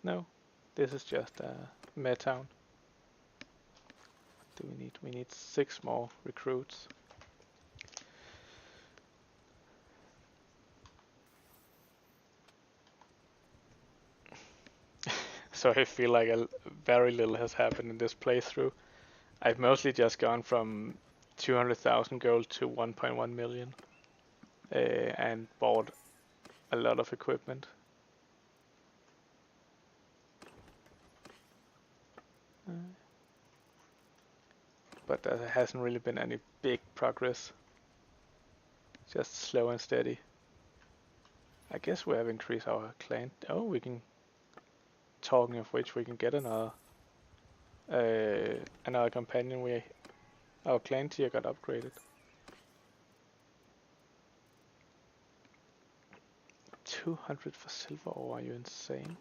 No, this is just a Metown. What do we need? We need 6 more recruits. So I feel like very little has happened in this playthrough. I've mostly just gone from 200,000 gold to 1.1 million and bought a lot of equipment. But there hasn't really been any big progress. Just slow and steady. I guess we have increased our clan. Oh, we can. Talking of which, we can get another companion. Our clan tier got upgraded. 200 for silver ore, are you insane?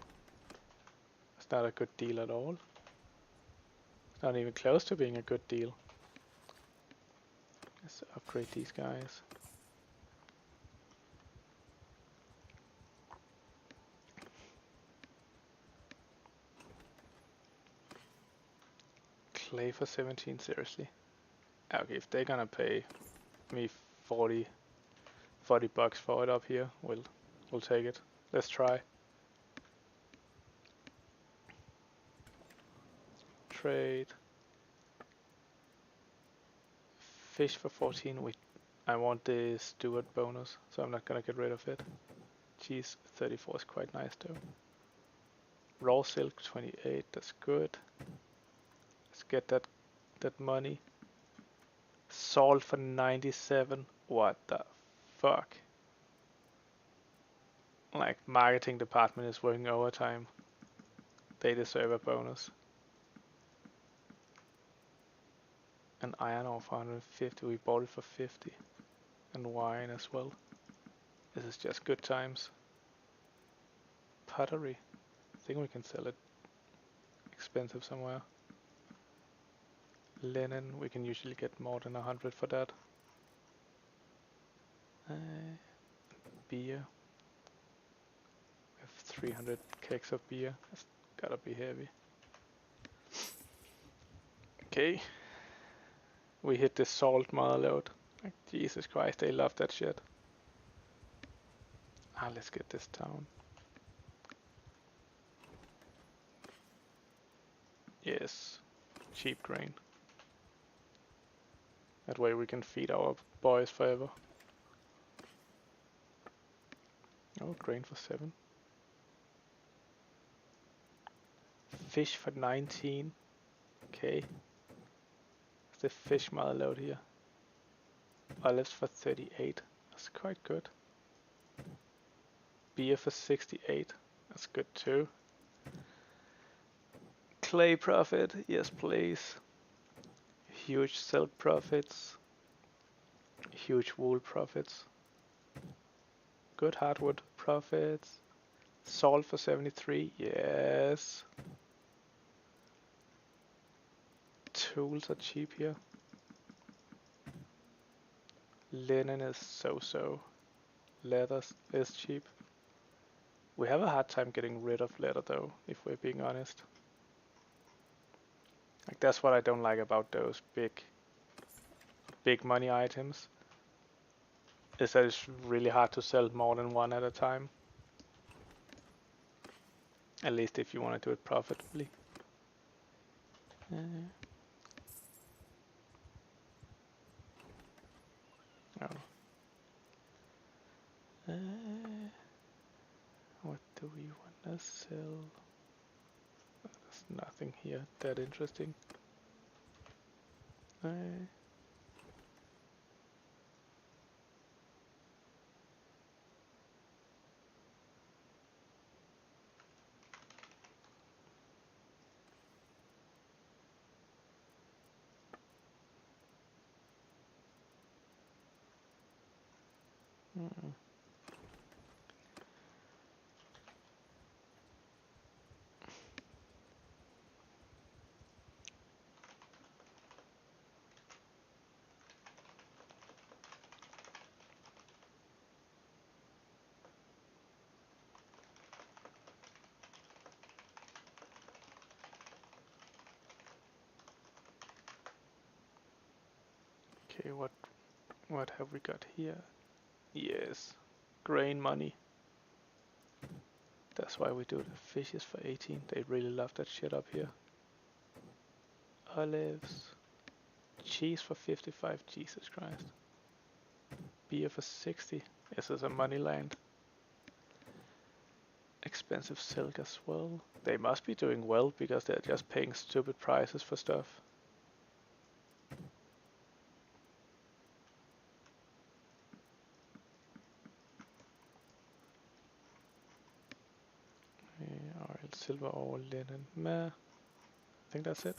It's not a good deal at all. It's not even close to being a good deal. Let's upgrade these guys. Clay for 17, seriously? Okay, if they're gonna pay me 40 bucks for it up here, we'll take it. Let's try. Trade. Fish for 14. I want the steward bonus, so I'm not gonna get rid of it. Cheese 34 is quite nice though. Raw silk 28, that's good. Let's get that money. Salt for 97. What the fuck? Like, marketing department is working overtime. They deserve a bonus. And iron ore for 150. We bought it for 50. And wine as well. This is just good times. Pottery. I think we can sell it expensive somewhere. Linen, we can usually get more than 100 for that. Beer. 300 kegs of beer. That's gotta be heavy. Okay. We hit the salt Bannerlord. Like, Jesus Christ, they love that shit. Let's get this town. Yes. Cheap grain. That way we can feed our boys forever. Oh, grain for 7. Fish for 19. Okay. The fish Bannerlord here. Olives for 38. That's quite good. Beer for 68. That's good too. Clay profit. Yes, please. Huge silk profits. Huge wool profits. Good hardwood profits. Salt for 73. Yes. Tools are cheap here. Linen is so-so. Leather is cheap. We have a hard time getting rid of leather though, if we're being honest. Like, that's what I don't like about those big money items. Is that it's really hard to sell more than one at a time. At least if you want to do it profitably. Oh. What do we want to sell? There's nothing here that interesting. Okay, what have we got here? Yes, grain money. That's why we do the fishes for 18. They really love that shit up here. Olives. Cheese for 55. Jesus Christ. Beer for 60. This is a money land. Expensive silk as well. They must be doing well because they're just paying stupid prices for stuff. Oil, silver, ore, linen. Meh. I think that's it.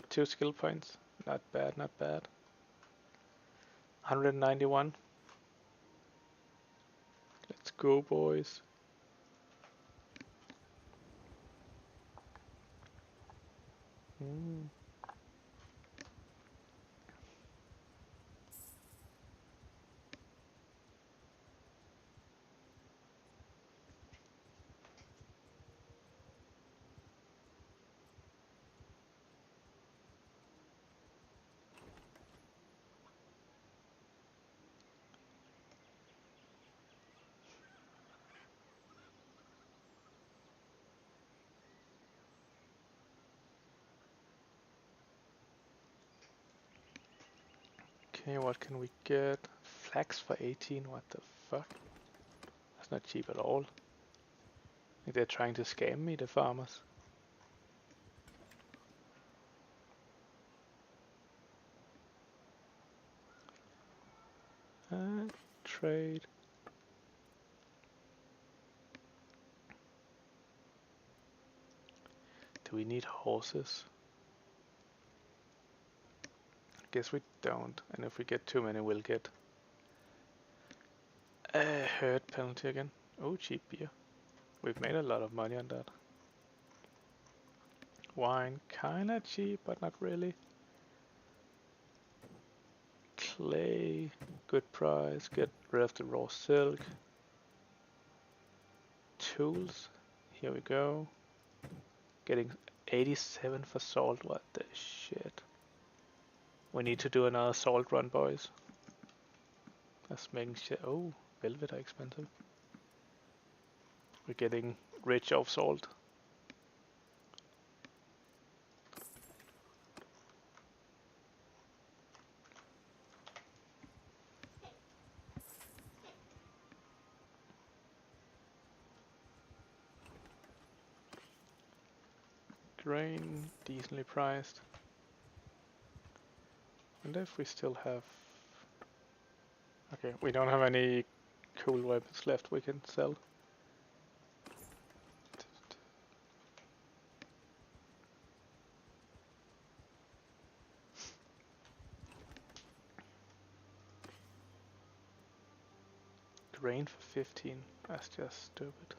2 skill points. Not bad, not bad. 191. Let's go, boys. Okay, what can we get? Flax for 18. What the fuck? That's not cheap at all. Like, they're trying to scam me, the farmers. Trade. Do we need horses? Guess we don't, and if we get too many, we'll get a herd penalty again. Oh, cheap beer. We've made a lot of money on that. Wine, kinda cheap, but not really. Clay, good price. Get rid of the raw silk. tools. Here we go. Getting 87 for salt. What the shit? We need to do another salt run, boys. That's making shit. Oh, velvet are expensive. We're getting rich off salt. Grain, decently priced. Wonder if we still have... Okay, we don't have any cool weapons left we can sell. Grain for 15, that's just stupid.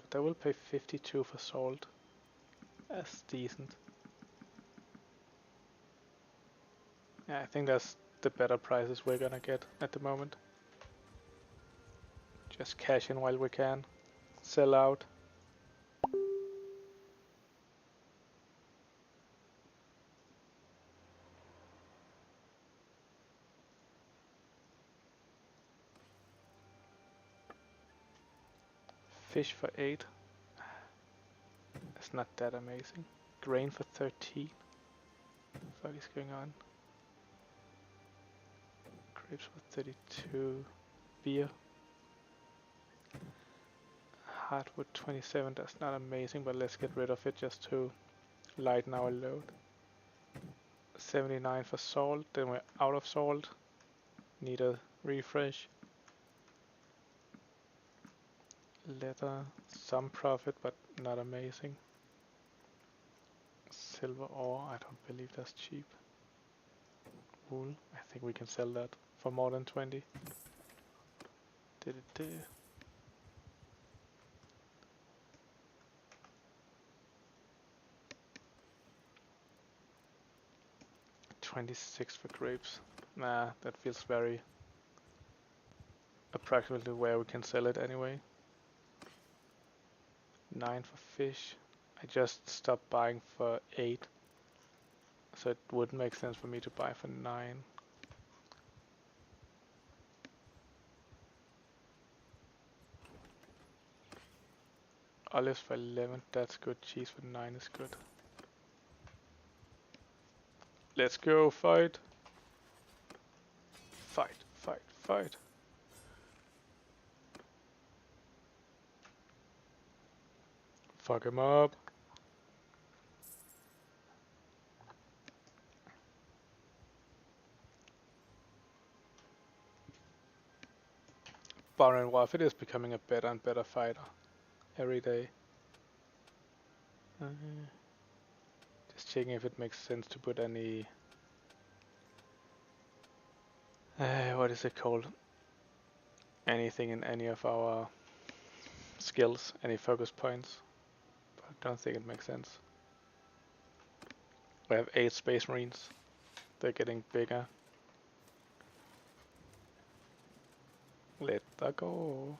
But I will pay 52 for salt. That's decent. Yeah, I think that's the better prices we're gonna get at the moment. Just cash in while we can. Sell out. Fish for 8. That's not that amazing. Grain for 13. What the fuck is going on? Grapes for 32. Beer. Hardwood 27. That's not amazing, but let's get rid of it just to lighten our load. 79 for salt. Then we're out of salt. Need a refresh. Leather. Some profit, but not amazing. Silver ore. I don't believe that's cheap. Wool. I think we can sell that for more than 20. Did it do? 26 for grapes. Nah, that feels very approximately where we can sell it anyway. 9 for fish. I just stopped buying for 8. So it would make sense for me to buy for 9. Olives for 11, that's good. Cheese for 9 is good. Let's go, fight! Fight, fight, fight! Fuck him up! Baron Waffet is becoming a better and better fighter every day. Just checking if it makes sense to put any... what is it called? Anything in any of our skills, any focus points. But I don't think it makes sense. We have 8 Space Marines. They're getting bigger. Let that go.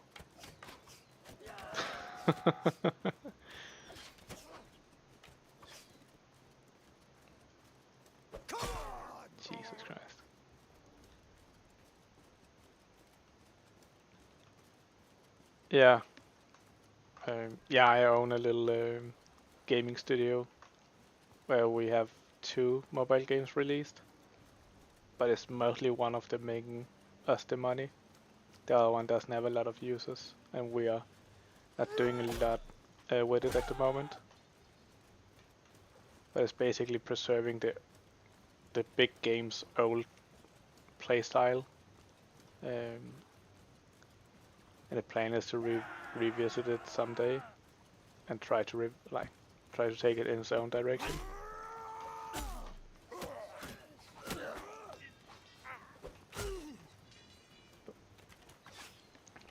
Jesus Christ. Yeah. Yeah, I own a little gaming studio where we have 2 mobile games released. But it's mostly one of them making us the money. The other one doesn't have a lot of users, and we are not doing a lot with it at the moment. But it's basically preserving the big game's old playstyle. And the plan is to revisit it someday and try to try to take it in its own direction.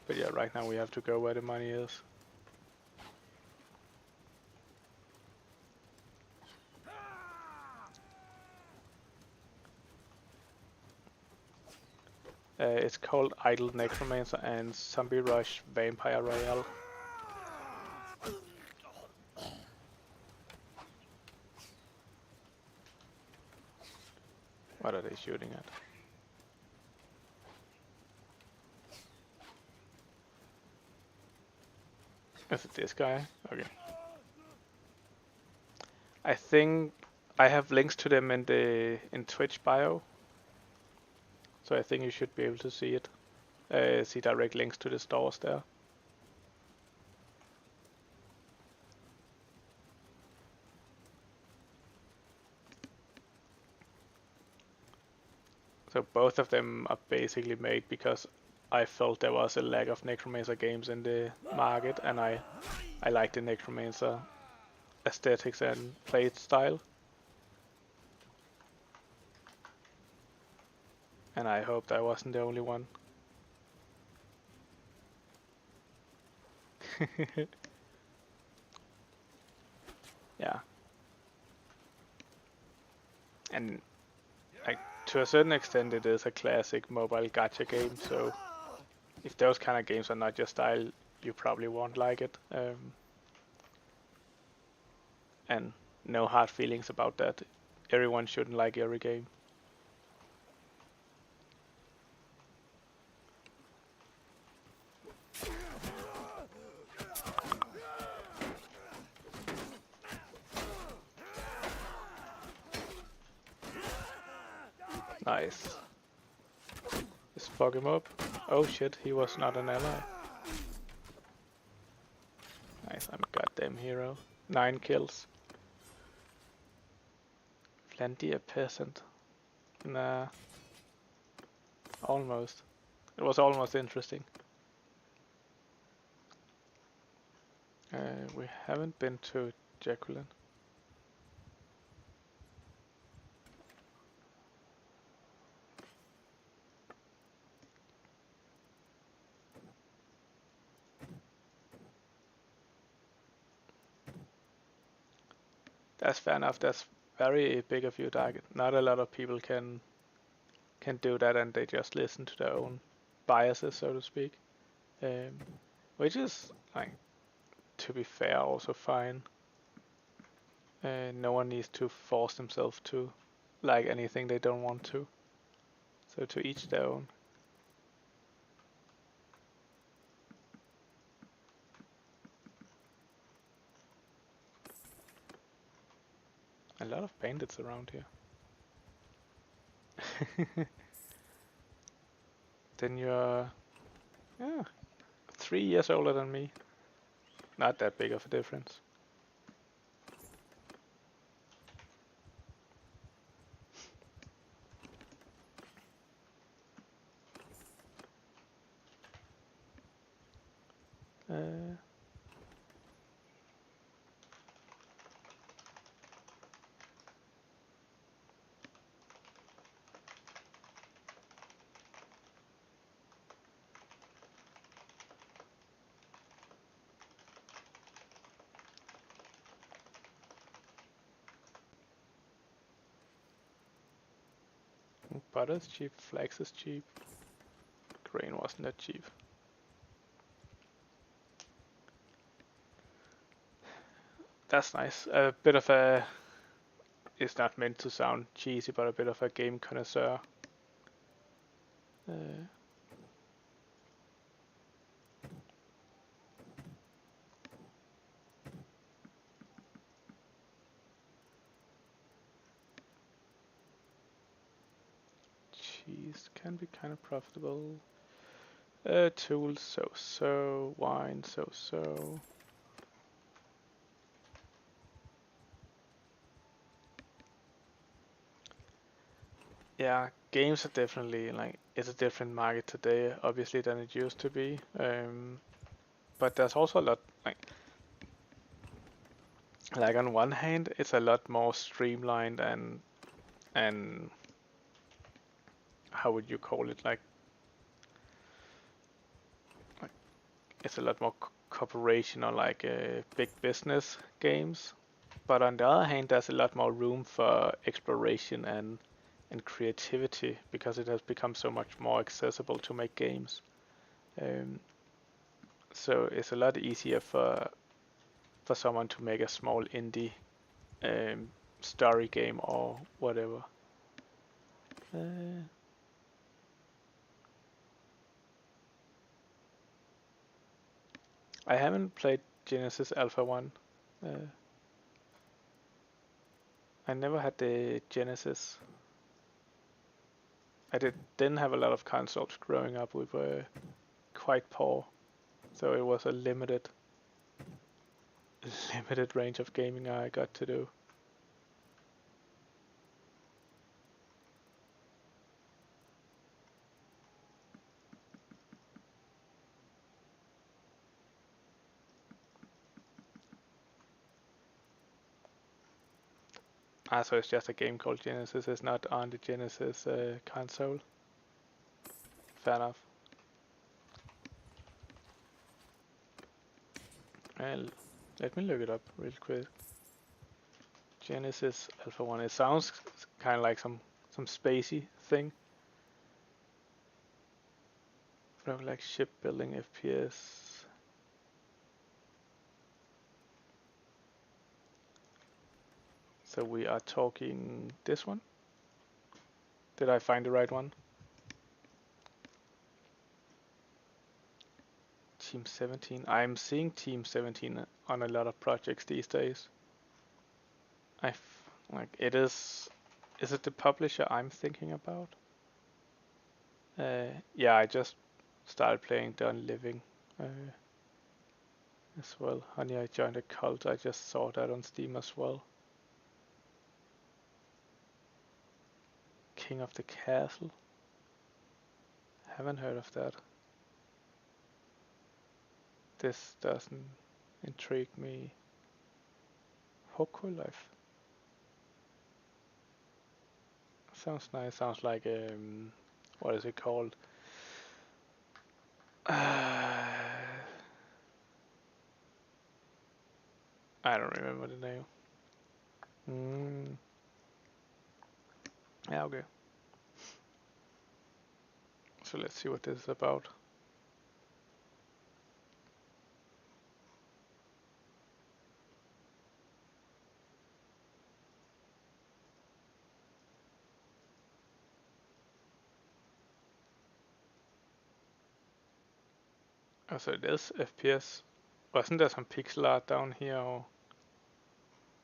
But yeah, right now we have to go where the money is. It's called Idle Necromancer and Zombie Rush Vampire Royale. What are they shooting at? Is it this guy? Okay. I think I have links to them in Twitch bio, so I think you should be able to see it. See direct links to the stores there. So both of them are basically made because I felt there was a lack of Necromancer games in the market, and I like the Necromancer aesthetics and play style. And I hoped I wasn't the only one. Yeah. And like to a certain extent it is a classic mobile gacha game, so if those kind of games are not your style, you probably won't like it. And no hard feelings about that. Everyone shouldn't like every game. Nice. Just fuck him up. Oh shit, he was not an ally. Nice, I'm a goddamn hero. 9 kills. Plenty a peasant. Nah. Almost. It was almost interesting. We haven't been to Jacqueline. That's fair enough. That's very big of you, Target. Not a lot of people can do that, and they just listen to their own biases, so to speak. Which is, like, to be fair, also fine. No one needs to force themselves to like anything they don't want to. So to each their own. A lot of bandits around here. Then you're 3 years older than me. Not that big of a difference. Butter's cheap, flax is cheap. Grain wasn't that cheap. That's nice. A bit of a... It's not meant to sound cheesy, but a bit of a game connoisseur. Cheese can be kind of profitable. Tools, so-so. Wine, so-so. Yeah, games are definitely, like, it's a different market today, obviously, than it used to be. But there's also a lot, like on one hand, it's a lot more streamlined and how would you call it, like it's a lot more cooperation or like big business games. But on the other hand, there's a lot more room for exploration and and creativity, because it has become so much more accessible to make games. So it's a lot easier for someone to make a small indie story game or whatever. I haven't played Genesis Alpha 1. I never had the Genesis. I didn't have a lot of consoles growing up. We were quite poor, so it was a limited range of gaming I got to do. So it's just a game called Genesis. It's not on the Genesis console. Fair enough. And let me look it up real quick. Genesis Alpha 1. It sounds kind of like some spacey thing. From like shipbuilding FPS. So we are talking this one. Did I find the right one? Team 17. I'm seeing Team 17 on a lot of projects these days. Like it is. Is it the publisher I'm thinking about? Yeah, I just started playing Done Living as well. Honey, I Joined a Cult. I just saw that on Steam as well. King of the Castle. Haven't heard of that. This doesn't intrigue me. Life. Sounds nice. Sounds like what is it called? I don't remember the name. Yeah, okay. So let's see what this is about. Oh, so it is FPS. Wasn't there some pixel art down here, or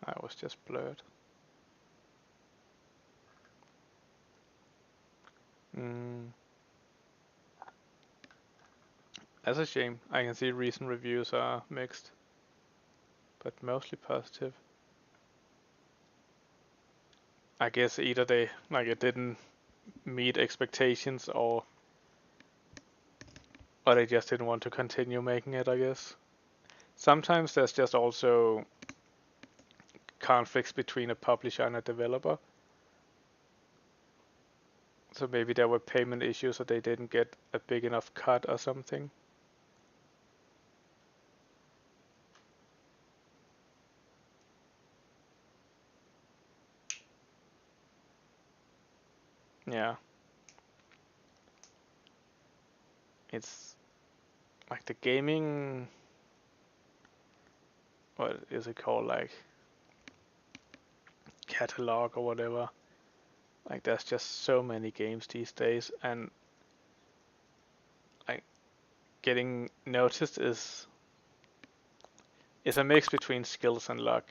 I was just blurred? That's a shame. I can see recent reviews are mixed, but mostly positive. I guess either it didn't meet expectations, or they just didn't want to continue making it, I guess. Sometimes there's just also conflicts between a publisher and a developer. So maybe there were payment issues, or they didn't get a big enough cut or something. Yeah. It's like the gaming, what is it called, like catalog or whatever. Like there's just so many games these days, and like getting noticed is a mix between skills and luck.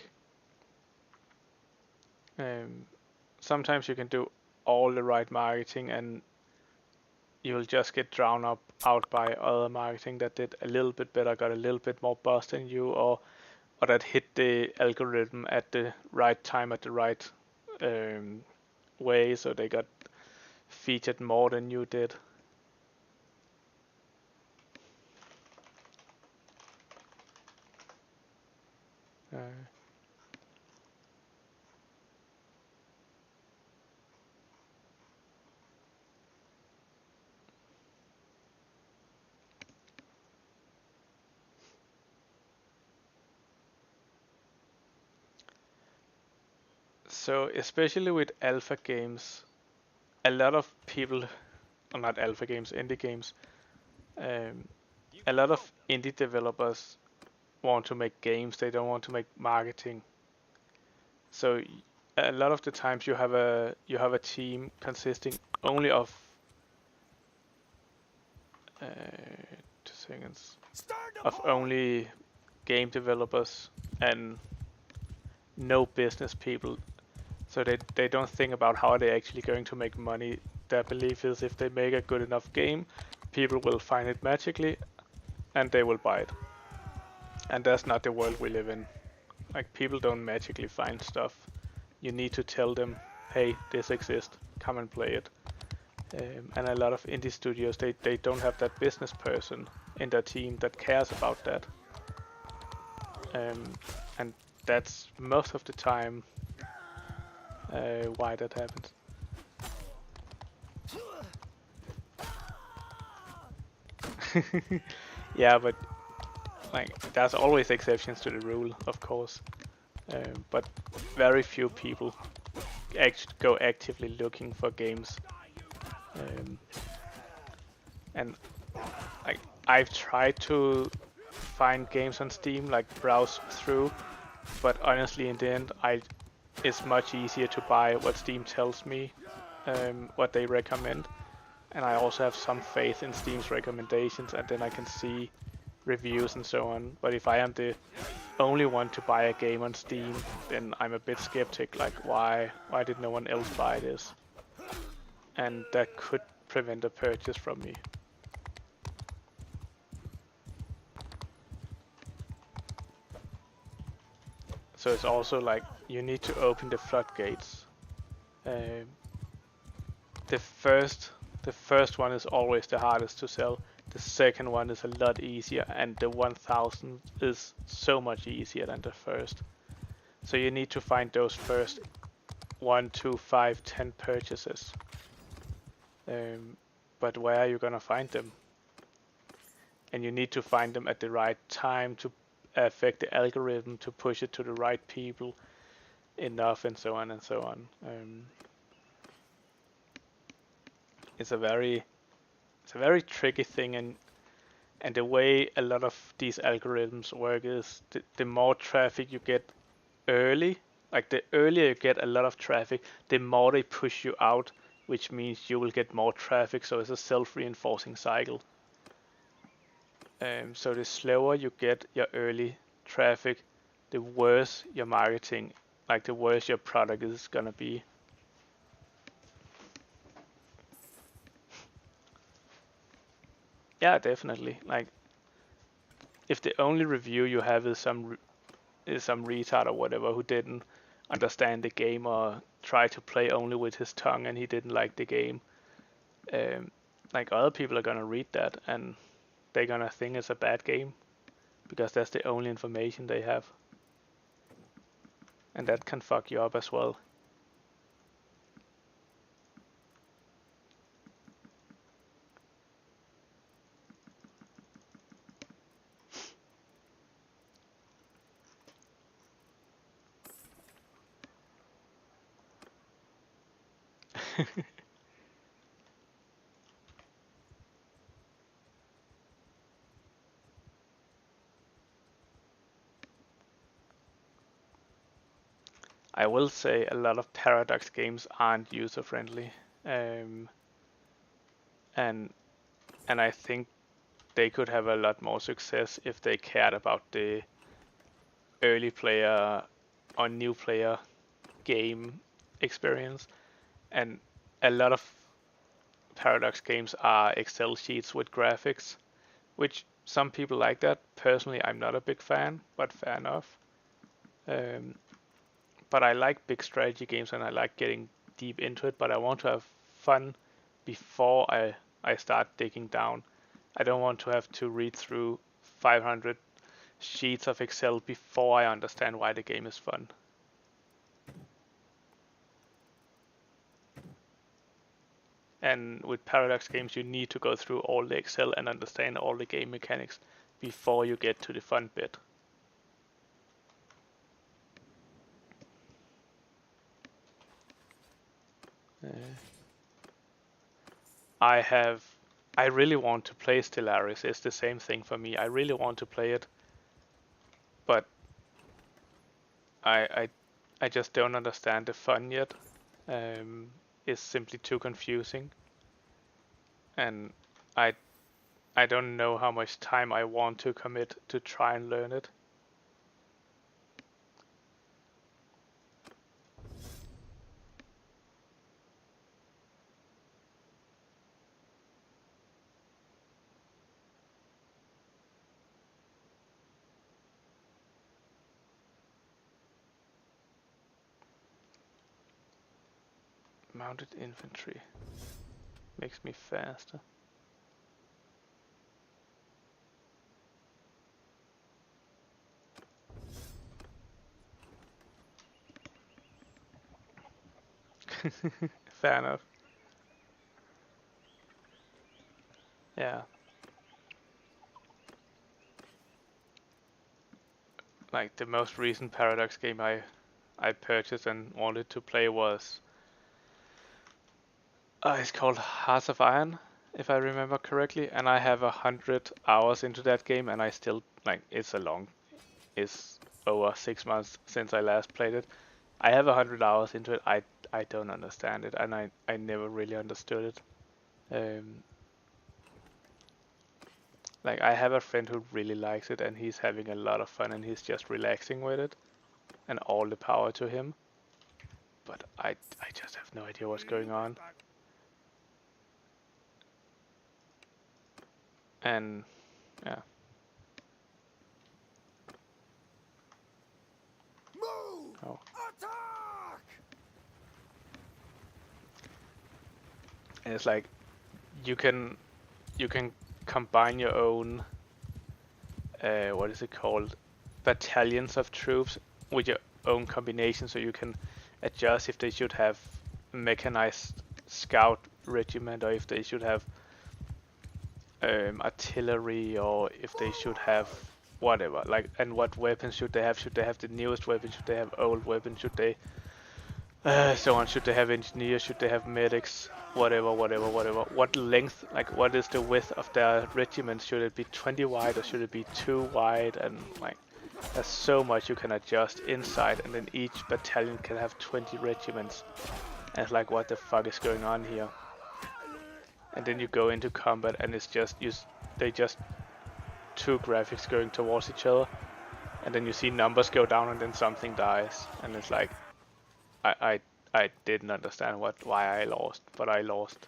Sometimes you can do all the right marketing and you'll just get drowned out by other marketing that did a little bit better, got a little bit more buzz than you, or that hit the algorithm at the right time, at the right way, so they got featured more than you did. So especially with alpha games, a lot of people, or not alpha games, indie games, a lot of indie developers want to make games. They don't want to make marketing. So a lot of the times you have a team consisting only of 2 seconds of only game developers and no business people. So they don't think about how they're actually going to make money. Their belief is if they make a good enough game, people will find it magically and they will buy it. And that's not the world we live in. Like, people don't magically find stuff. You need to tell them, hey, this exists, come and play it. And a lot of indie studios, they don't have that business person in their team that cares about that. And that's most of the time why that happens. Yeah, but like, there's always exceptions to the rule, of course. But very few people go actively looking for games. And like, I've tried to find games on Steam, like browse through, but honestly, in the end, it's much easier to buy what Steam tells me, what they recommend, and I also have some faith in Steam's recommendations, and then I can see reviews and so on. But if I am the only one to buy a game on Steam, then I'm a bit skeptic, like why did no one else buy this? And that could prevent a purchase from me. So it's also like you need to open the floodgates. The first one is always the hardest to sell. The second one is a lot easier, and the 1000 is so much easier than the first. So you need to find those first 1, 2, 5, 10 purchases. But where are you gonna find them? And you need to find them at the right time to affect the algorithm, to push it to the right people enough, and so on and so on. It's a very tricky thing, and the way a lot of these algorithms work is the more traffic you get early, like the earlier you get a lot of traffic, the more they push you out, which means you will get more traffic. So it's a self-reinforcing cycle. So the slower you get your early traffic, the worse your marketing, like the worse your product is gonna be. Yeah, definitely. Like, if the only review you have is some retard or whatever who didn't understand the game or try to play only with his tongue and he didn't like the game, like, other people are gonna read that and they're gonna think it's a bad game because that's the only information they have, and that can fuck you up as well. I will say a lot of Paradox games aren't user friendly, and I think they could have a lot more success if they cared about the early player or new player game experience. And a lot of Paradox games are Excel sheets with graphics, which some people like that. Personally, I'm not a big fan, but fair enough. But I like big strategy games and I like getting deep into it, but I want to have fun before I start digging down. I don't want to have to read through 500 sheets of Excel before I understand why the game is fun. And with Paradox games, you need to go through all the Excel and understand all the game mechanics before you get to the fun bit. I really want to play Stellaris. It's the same thing for me. I really want to play it, but I I, I just don't understand the fun yet. It's simply too confusing, and I I don't know how much time I want to commit to try and learn it. Mounted infantry makes me faster. Fair enough. Yeah. Like the most recent Paradox game I purchased and wanted to play was it's called Hearts of Iron, if I remember correctly, and I have 100 hours into that game, and I still like it's over 6 months since I last played it. I have 100 hours into it. I don't understand it, and I never really understood it. Um, like I have a friend who really likes it, and he's having a lot of fun, and he's just relaxing with it, and all the power to him. But I just have no idea what's going on. And yeah, Move! oh, Attack! and it's like you can combine your own what is it called, battalions of troops with your own combination, so you can adjust if they should have mechanized scout regiment, or if they should have artillery, or if they should have whatever, like, and what weapons should they have? Should they have the newest weapon? Should they have old weapons? Should they so on? Should they have engineers? Should they have medics? Whatever, whatever, whatever. What length, like what is the width of their regiment? Should it be 20 wide or should it be 2 wide? And like, there's so much you can adjust inside, and then each battalion can have 20 regiments. And it's like, what the fuck is going on here? And then you go into combat, and it's just they just two graphics going towards each other, and then you see numbers go down, and then something dies, and it's like, I didn't understand why I lost, but I lost.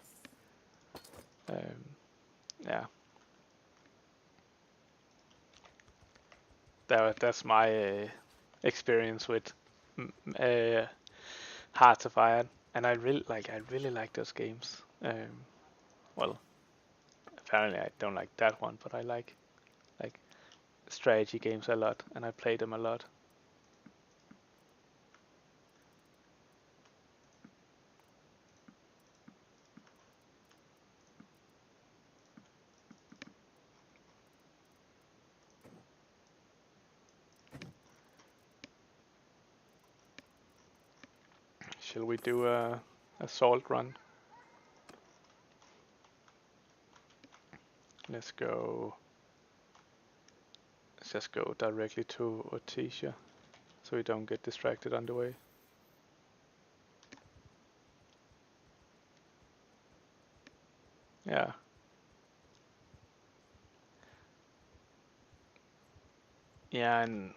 Yeah, that's my experience with Hearts of Iron, and I really like those games. Well, apparently I don't like that one, but I like strategy games a lot, and I play them a lot. Shall we do a assault run? Let's go. Let's just go directly to Ortesia, so we don't get distracted on the way. Yeah. Yeah, and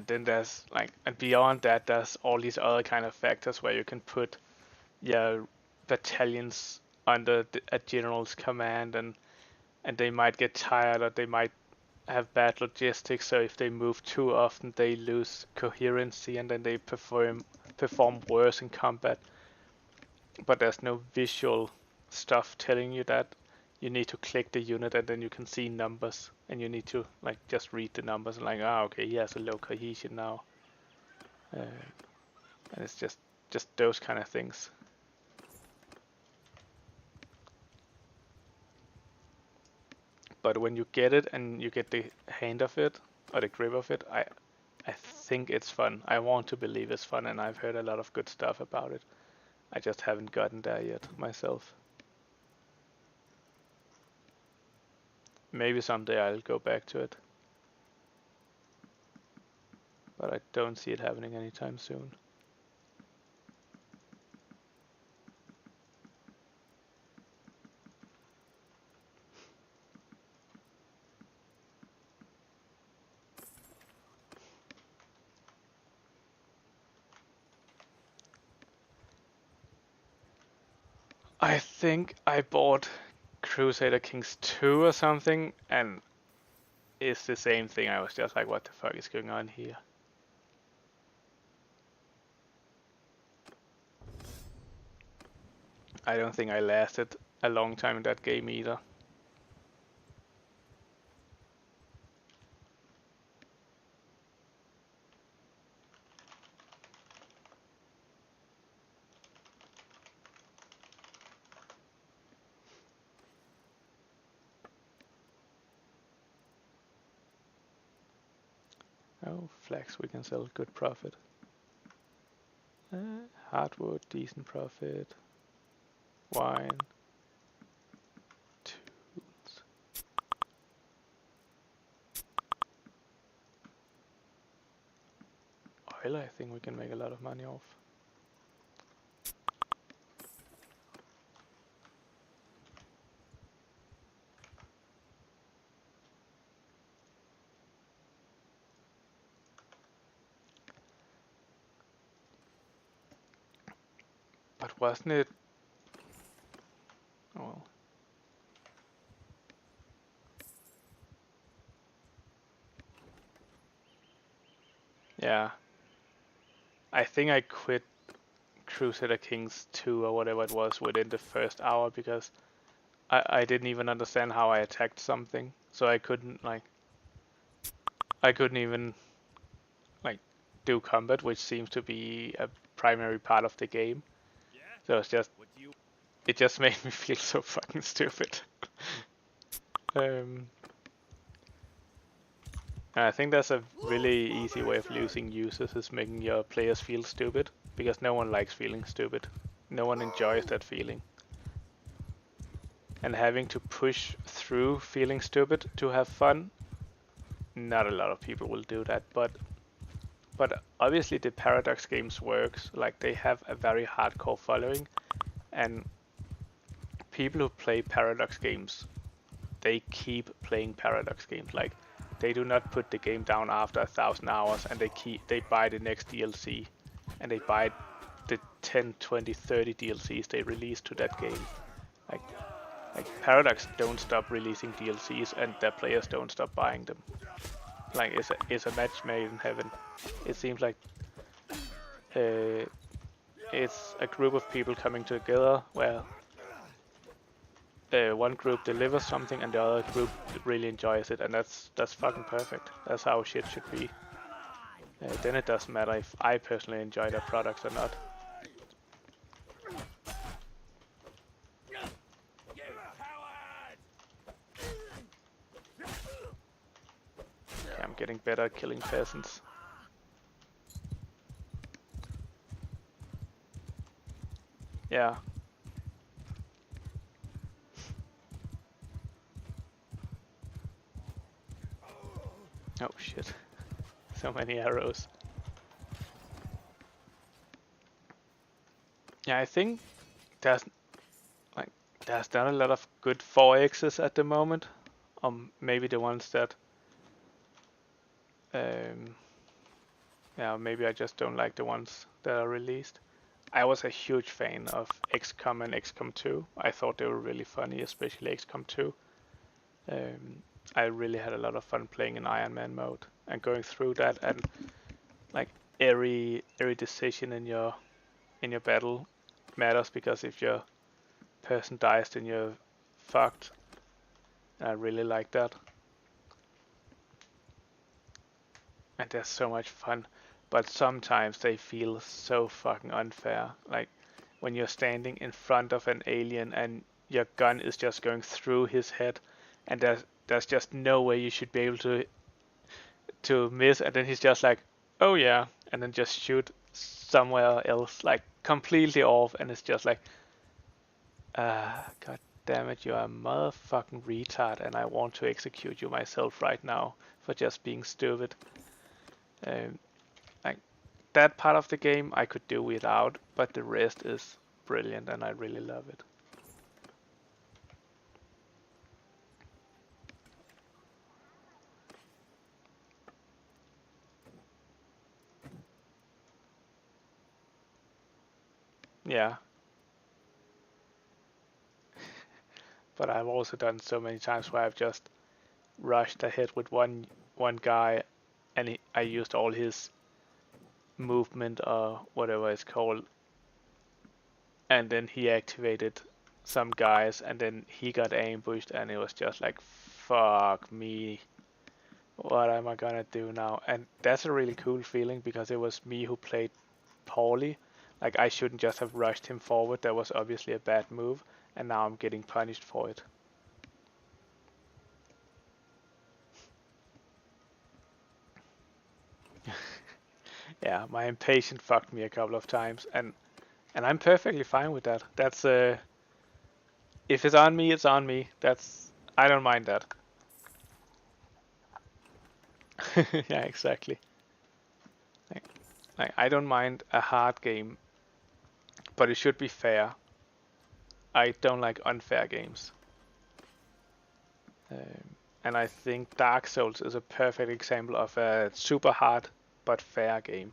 then there's like, and beyond that, there's all these other kind of factors where you can put your battalions under a general's command, and they might get tired, or they might have bad logistics. So if they move too often, they lose coherency, and then they perform worse in combat. But there's no visual stuff telling you that. You need to click the unit, and then you can see numbers, and you need to like just read the numbers and like, okay, he has a low cohesion now, and it's just those kind of things. But when you get it and you get the hand of it, or the grip of it, I think it's fun. I want to believe it's fun, and I've heard a lot of good stuff about it. I just haven't gotten there yet myself. Maybe someday I'll go back to it. But I don't see it happening anytime soon. I think I bought Crusader Kings 2 or something, and it's the same thing. I was just like, what the fuck is going on here? I don't think I lasted a long time in that game either. Oh, flax we can sell, good profit. Hardwood, decent profit. Wine. Tools. Oil, I think we can make a lot of money off. But wasn't it... Oh well. Yeah. I think I quit Crusader Kings 2 or whatever it was within the first hour because I didn't even understand how I attacked something. So I couldn't even like do combat, which seems to be a primary part of the game. So it just made me feel so fucking stupid. I think that's a really easy way of losing users is making your players feel stupid, because no one likes feeling stupid. No one enjoys that feeling. And having to push through feeling stupid to have fun, not a lot of people will do that, but obviously the Paradox games works. Like, they have a very hardcore following, and people who play Paradox games, they keep playing Paradox games. Like, they do not put the game down after 1,000 hours, and they buy the next DLC, and they buy the 10, 20, 30 DLCs they release to that game. Like Paradox don't stop releasing DLCs, and their players don't stop buying them. Like, it's a match made in heaven. It seems like it's a group of people coming together where one group delivers something and the other group really enjoys it, and that's fucking perfect. That's how shit should be. Then it doesn't matter if I personally enjoy their products or not. Okay, I'm getting better at killing peasants. Yeah. Oh shit. So many arrows. Yeah, I think there's not a lot of good 4Xs at the moment. Maybe the ones that yeah, maybe I just don't like the ones that are released. I was a huge fan of XCOM and XCOM 2. I thought they were really funny, especially XCOM 2. I really had a lot of fun playing in Iron Man mode and going through that, and like every decision in your battle matters, because if your person dies, then you're fucked. And I really like that. And they're so much fun, but sometimes they feel so fucking unfair. Like when you're standing in front of an alien and your gun is just going through his head, and there's just no way you should be able to miss, and then he's just like, oh yeah, and then just shoot somewhere else, like completely off, and it's just like, god damn it, you are a motherfucking retard, and I want to execute you myself right now for just being stupid. Like that part of the game I could do without, but the rest is brilliant, and I really love it. Yeah, but I've also done so many times where I've just rushed ahead with one guy, and I used all his movement or whatever it's called, and then he activated some guys, and then he got ambushed, and it was just like, fuck me, what am I gonna do now? And that's a really cool feeling because it was me who played poorly. Like I shouldn't just have rushed him forward. That was obviously a bad move, and now I'm getting punished for it. Yeah, my impatience fucked me a couple of times, and I'm perfectly fine with that. That's if it's on me, it's on me. That's I don't mind that. Yeah, exactly. Like, I don't mind a hard game, but it should be fair. I don't like unfair games. And I think Dark Souls is a perfect example of a super hard but fair game.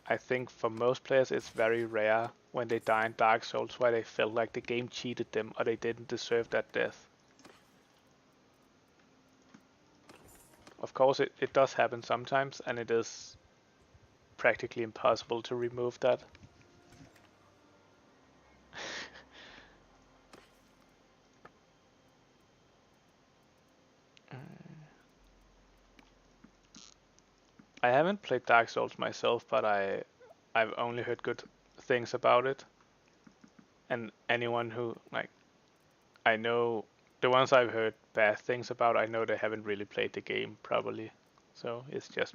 I think for most players it's very rare when they die in Dark Souls where they felt like the game cheated them or they didn't deserve that death. Of course it does happen sometimes, and it is practically impossible to remove that. I haven't played Dark Souls myself, but I've only heard good things about it. And anyone who like I know the ones I've heard bad things about, I know they haven't really played the game probably. So it's just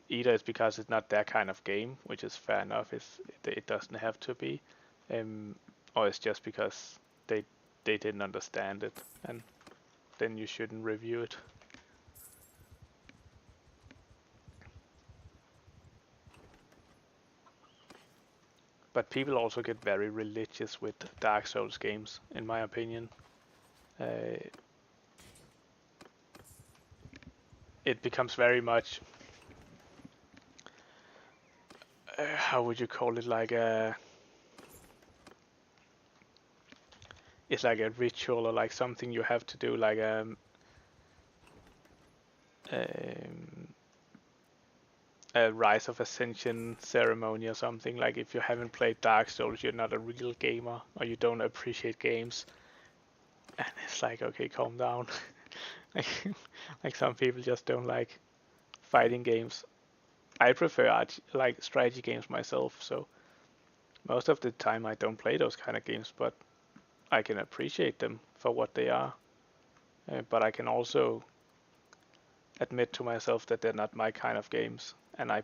either it's because it's not their kind of game, which is fair enough. It doesn't have to be, or it's just because they didn't understand it, and then you shouldn't review it. But people also get very religious with Dark Souls games, in my opinion. Uh, it becomes very much how would you call it, like a it's like a ritual or like something you have to do, like um, a Rise of Ascension ceremony or something. Like if you haven't played Dark Souls, you're not a real gamer or you don't appreciate games. And it's like, okay, calm down. Like some people just don't like fighting games. I prefer like strategy games myself, so most of the time I don't play those kind of games, but I can appreciate them for what they are. But I can also admit to myself that they're not my kind of games, and I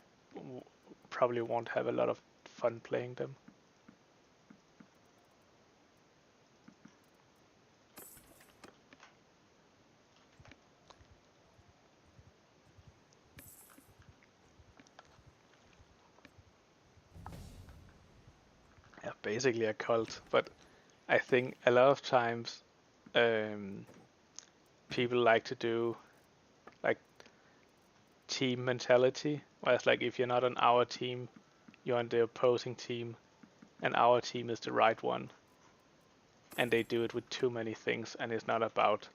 probably won't have a lot of fun playing them. Yeah, basically a cult, but I think a lot of times um, people like to do like team mentality, where it's like if you're not on our team, you're on the opposing team, and our team is the right one. And they do it with too many things, and it's not about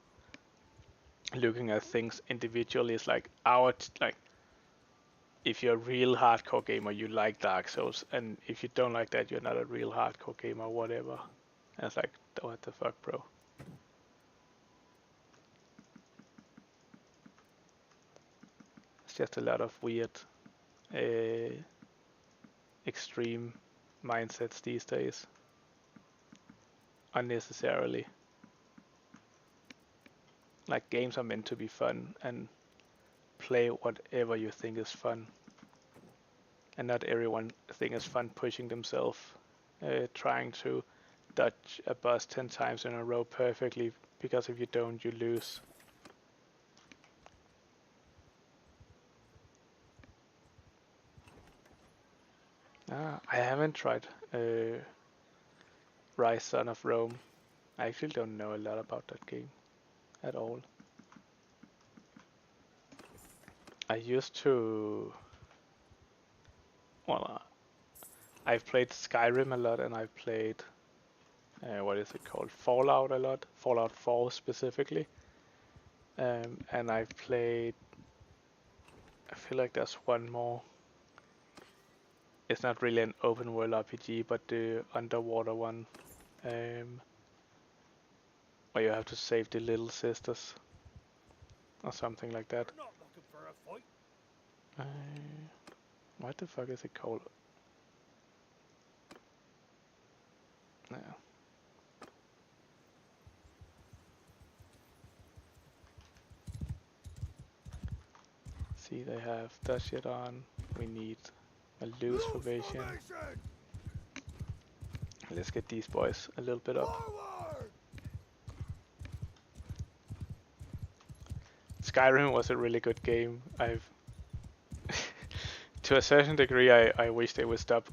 looking at things individually. It's like like if you're a real hardcore gamer, you like Dark Souls, and if you don't like that, you're not a real hardcore gamer, whatever. And it's like, what the fuck, bro? It's just a lot of weird, uh, extreme mindsets these days, unnecessarily. Like games are meant to be fun, and play whatever you think is fun. And not everyone think it's fun pushing themselves, trying to dodge a boss 10 times in a row perfectly, because if you don't, you lose. I haven't tried Rise Son of Rome. I actually don't know a lot about that game at all. I used to... Well, I've played Skyrim a lot, and I've played... what is it called? Fallout a lot. Fallout 4 specifically. And I've played... I feel like there's one more. It's not really an open world RPG, but the underwater one. Where you have to save the little sisters. Or something like that. I'm not looking for a fight. What the fuck is it called? Yeah. See, they have that shit on. We need a loose formation. Let's get these boys a little bit up. Forward! Skyrim was a really good game. To a certain degree, I wish they would stop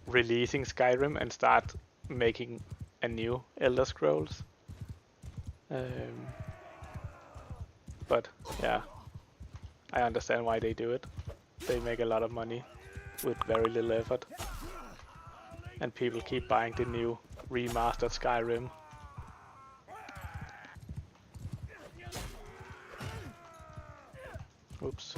releasing Skyrim and start making a new Elder Scrolls. But yeah, I understand why they do it. They make a lot of money with very little effort. And people keep buying the new remastered Skyrim. Oops.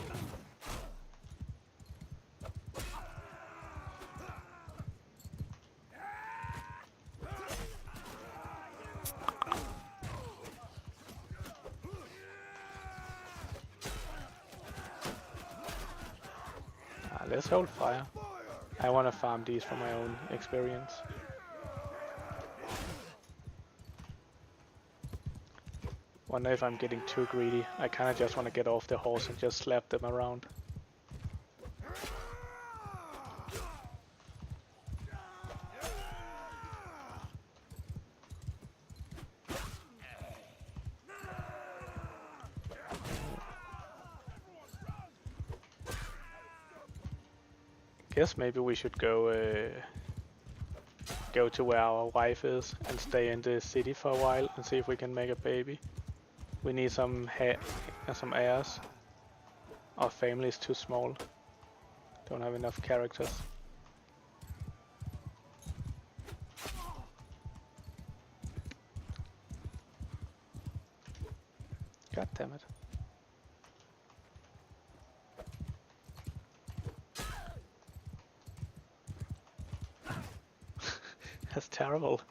Let's hold fire. I want to farm these for my own experience. Wonder if I'm getting too greedy. I kinda just want to get off the horse and just slap them around. Guess maybe we should go to where our wife is and stay in the city for a while and see if we can make a baby. We need some heirs. Our family is too small. Don't have enough characters. God damn it. That's terrible.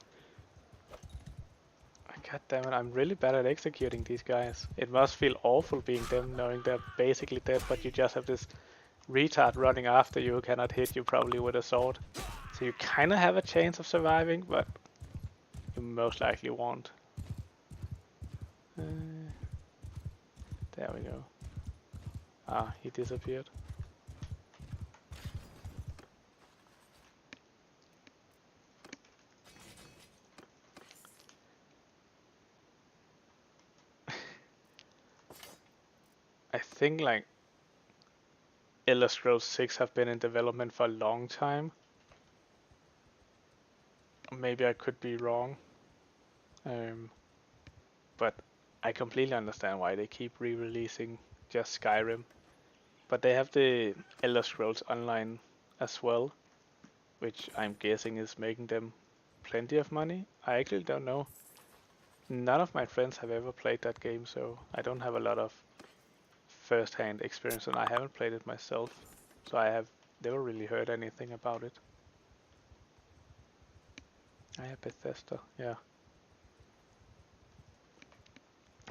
God damn it, I'm really bad at executing these guys. It must feel awful being them, knowing they're basically dead, but you just have this retard running after you who cannot hit you probably with a sword. So you kinda have a chance of surviving, but you most likely won't. There we go. Ah, he disappeared. I think like Elder Scrolls 6 have been in development for a long time. Maybe I could be wrong. But I completely understand why they keep re-releasing just Skyrim. But they have the Elder Scrolls Online as well, which I'm guessing is making them plenty of money. I actually don't know. None of my friends have ever played that game, so I don't have a lot of first-hand experience, and I haven't played it myself, so I have never really heard anything about it. I have Bethesda, yeah.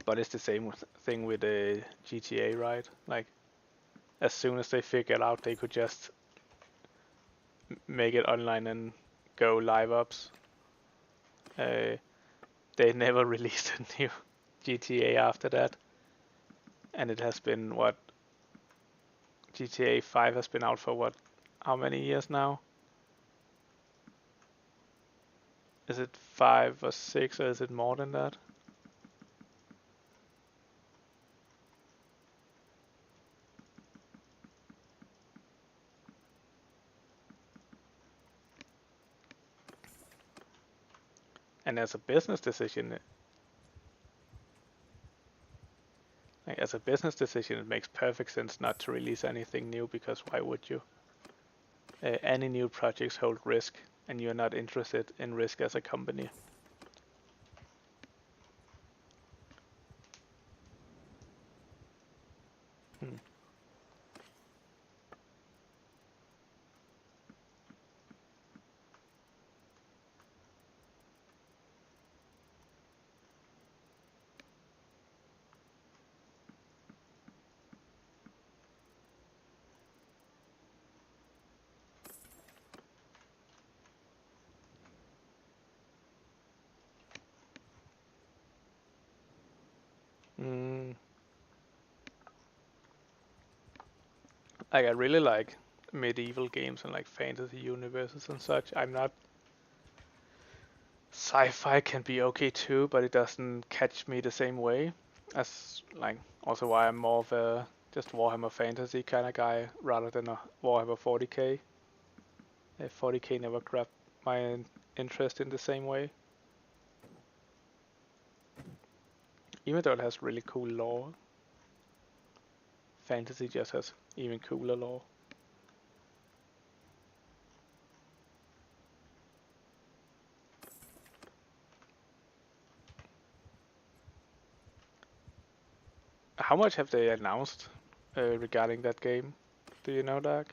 But it's the same thing with the GTA, right? Like, as soon as they figured out they could just make it online and go live ops, they never released a new GTA after that. And it has been, what, GTA 5 has been out for what, how many years now? Is it 5 or 6 or is it more than that? And as a business decision, it makes perfect sense not to release anything new, because why would you? Any new projects hold risk, and you're not interested in risk as a company. Hmm. Mm. Like, I really like medieval games and like fantasy universes and such. I'm not. Sci-fi can be okay too, but it doesn't catch me the same way as, like, also why I'm more of a just Warhammer Fantasy kind of guy rather than a Warhammer 40k. 40k never grabbed my interest in the same way, even though it has really cool lore. Fantasy just has even cooler lore. How much have they announced regarding that game? Do you know, Doug?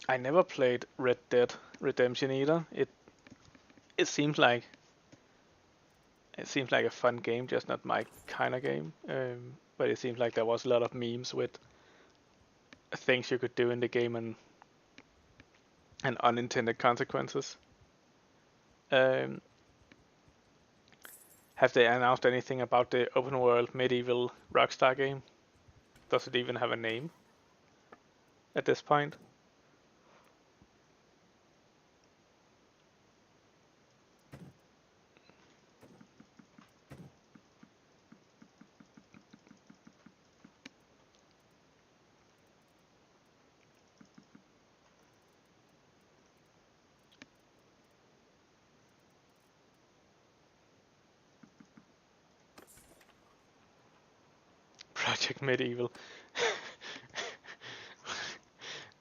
I never played Red Dead Redemption either. It seems like a fun game, just not my kind of game. But it seems like there was a lot of memes with things you could do in the game and unintended consequences. Um, have they announced anything about the open world medieval Rockstar game? Does it even have a name at this point? Project Medieval.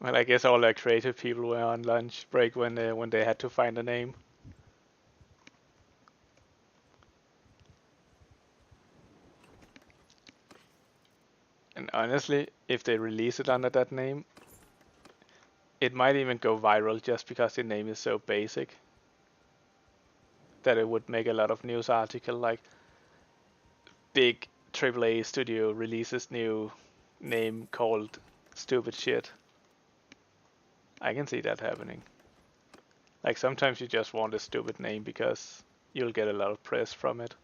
Well, I guess all the creative people were on lunch break when they had to find a name. And honestly, if they release it under that name, it might even go viral just because the name is so basic that it would make a lot of news article like big AAA studio releases new name called stupid shit. I can see that happening. Like, sometimes you just want a stupid name because you'll get a lot of press from it.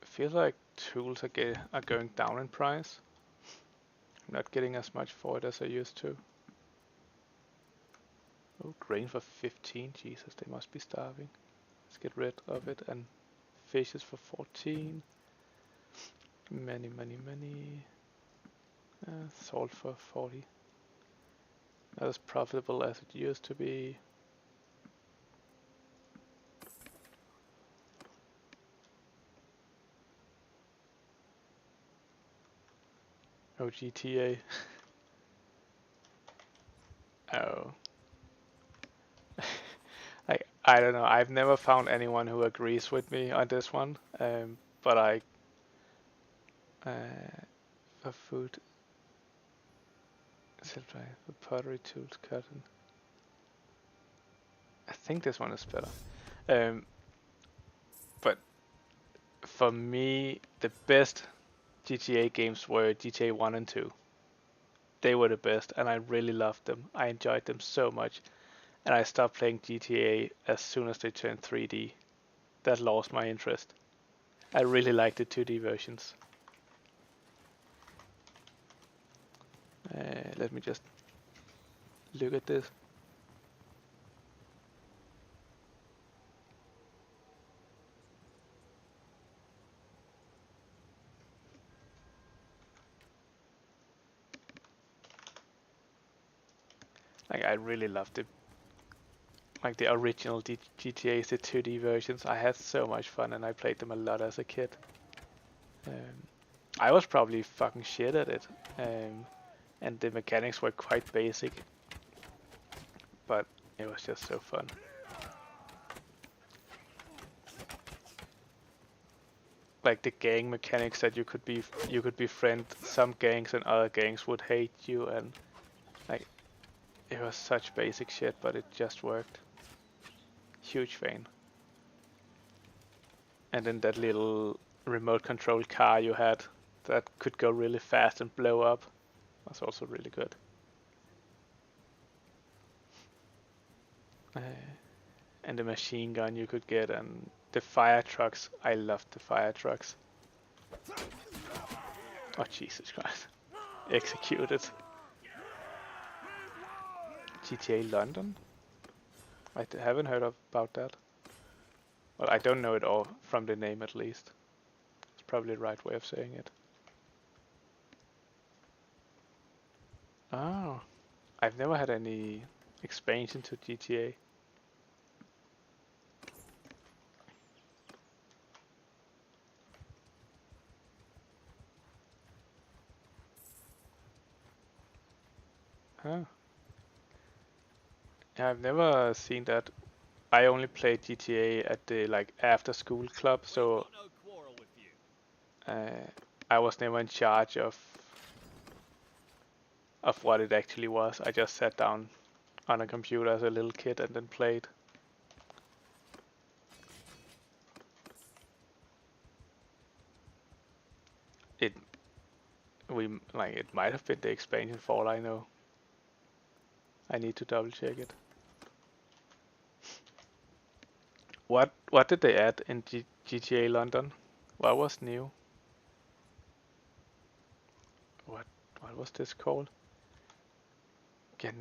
Feels like tools are going down in price. I'm not getting as much for it as I used to. Oh, grain for 15. Jesus, they must be starving. Let's get rid of it. And fishes for 14. Many. Salt for 40. Not as profitable as it used to be. Oh, GTA. Oh. I don't know. I've never found anyone who agrees with me on this one. But for food, for pottery tools, cotton. think this one is better. But for me, the best GTA games were GTA 1 and 2. They were the best, and I really loved them. I enjoyed them so much. And I stopped playing GTA as soon as they turned 3D. That lost my interest. I really liked the 2D versions. Let me just look at this. Like, I really loved it. Like the original GTA's, the 2D versions. I had so much fun, and I played them a lot as a kid. I was probably fucking shit at it, and the mechanics were quite basic, but it was just so fun. Like the gang mechanics that you could befriend some gangs and other gangs would hate you, and like it was such basic shit, but it just worked. Huge fan. And then that little remote control car you had that could go really fast and blow up was also really good. And the machine gun you could get, and the fire trucks. I loved the fire trucks. Oh Jesus Christ. Executed. GTA London? I haven't heard about that. Well, I don't know it all from the name at least. It's probably the right way of saying it. Oh, I've never had any expansion to GTA. Huh. Yeah, I've never seen that. I only played GTA at the like after school club, so I was never in charge of what it actually was. I just sat down on a computer as a little kid and then played. It it might have been the expansion for all I know. I need to double check it. What did they add in GTA London? What was new? What was this called? The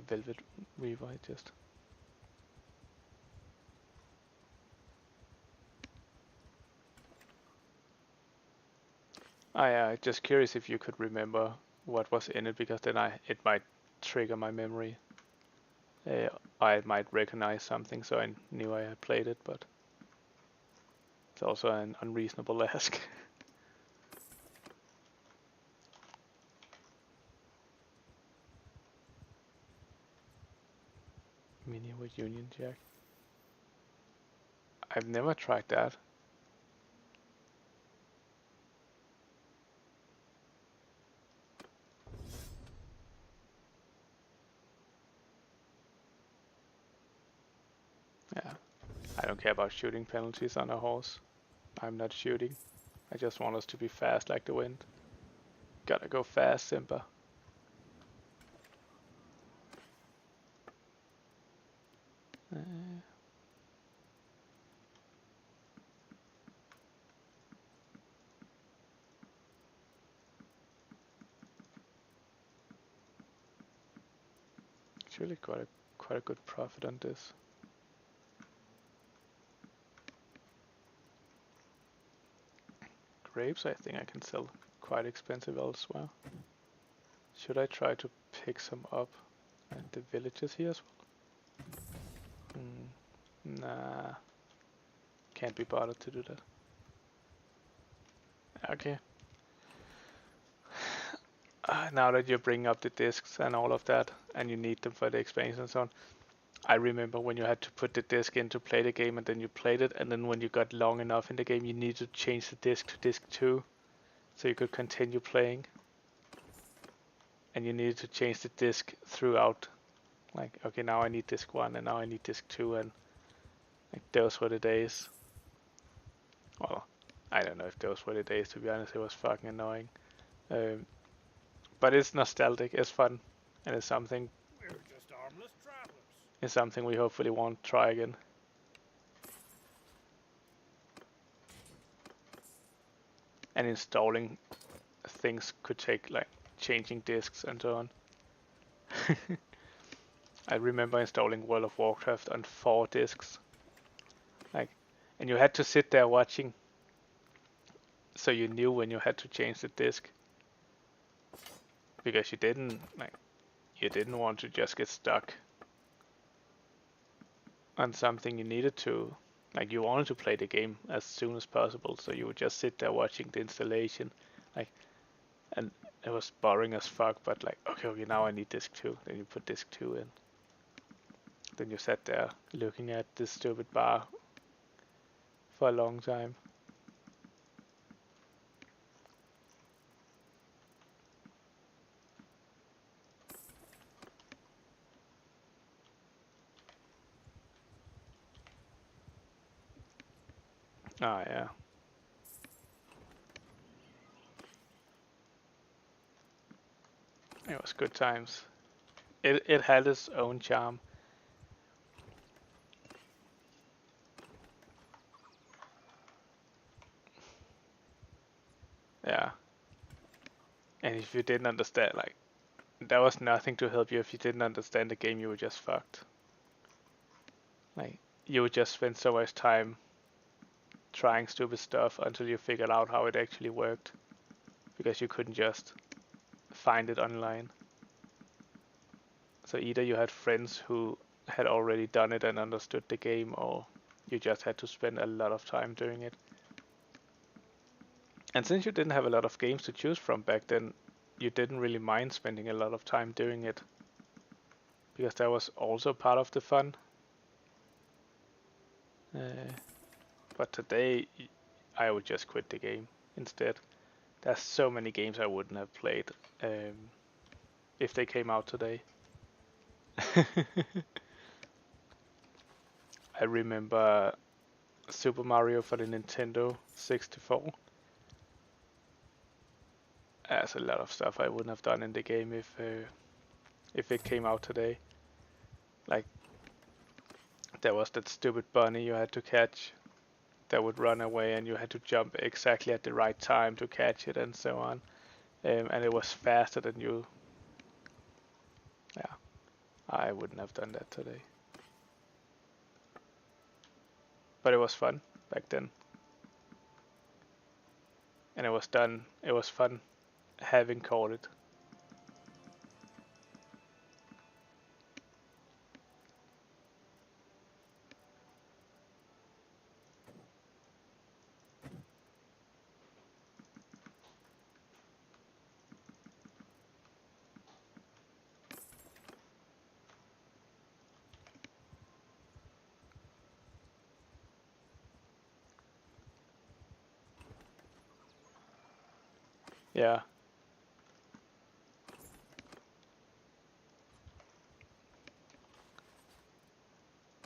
Velvet Reaver. Just. Just curious if you could remember what was in it, because then it might trigger my memory. I might recognize something, so I knew I had played it, but it's also an unreasonable ask. Mini with Union Jack. I've never tried that. Yeah, I don't care about shooting penalties on a horse. I'm not shooting. I just want us to be fast like the wind. Gotta go fast, Simba. It's really quite a good profit on this. Grapes, I think I can sell quite expensive elsewhere. Should I try to pick some up at the villages here as well? Nah, can't be bothered to do that. Okay. Now that you bring up the discs and all of that, and you need them for the expansion and so on, I remember when you had to put the disc in to play the game, and then you played it, and then when you got long enough in the game, you needed to change the disc to disc 2, so you could continue playing. And you needed to change the disc throughout Like, okay, now I need disc 1 and now I need disc 2, and like those were the days. Well, I don't know if those were the days, to be honest. It was fucking annoying. But it's nostalgic, it's fun, and We're just harmless travelers. it's something we hopefully won't try again. And installing things could take like changing discs and so on. I remember installing World of Warcraft on 4 discs. Like, and you had to sit there watching, so you knew when you had to change the disc, because you didn't want to just get stuck on something you needed to. Like, you wanted to play the game as soon as possible, so you would just sit there watching the installation, like, and it was boring as fuck. But like, okay, now I need disc 2. Then you put disc 2 in. Then you sat there looking at this stupid bar for a long time. Ah, yeah. It was good times. It had its own charm. Yeah. And if you didn't understand, like, there was nothing to help you. If you didn't understand the game, you were just fucked. Like, you would just spend so much time trying stupid stuff until you figured out how it actually worked, because you couldn't just find it online. So either you had friends who had already done it and understood the game, or you just had to spend a lot of time doing it. And since you didn't have a lot of games to choose from back then, you didn't really mind spending a lot of time doing it, because that was also part of the fun. But today, I would just quit the game instead. There's so many games I wouldn't have played if they came out today. I remember Super Mario for the Nintendo 64. There's a lot of stuff I wouldn't have done in the game if it came out today. Like, there was that stupid bunny you had to catch that would run away, and you had to jump exactly at the right time to catch it, and so on. And it was faster than you. Yeah, I wouldn't have done that today. But it was fun back then. And it was done. It was fun having caught it. Yeah.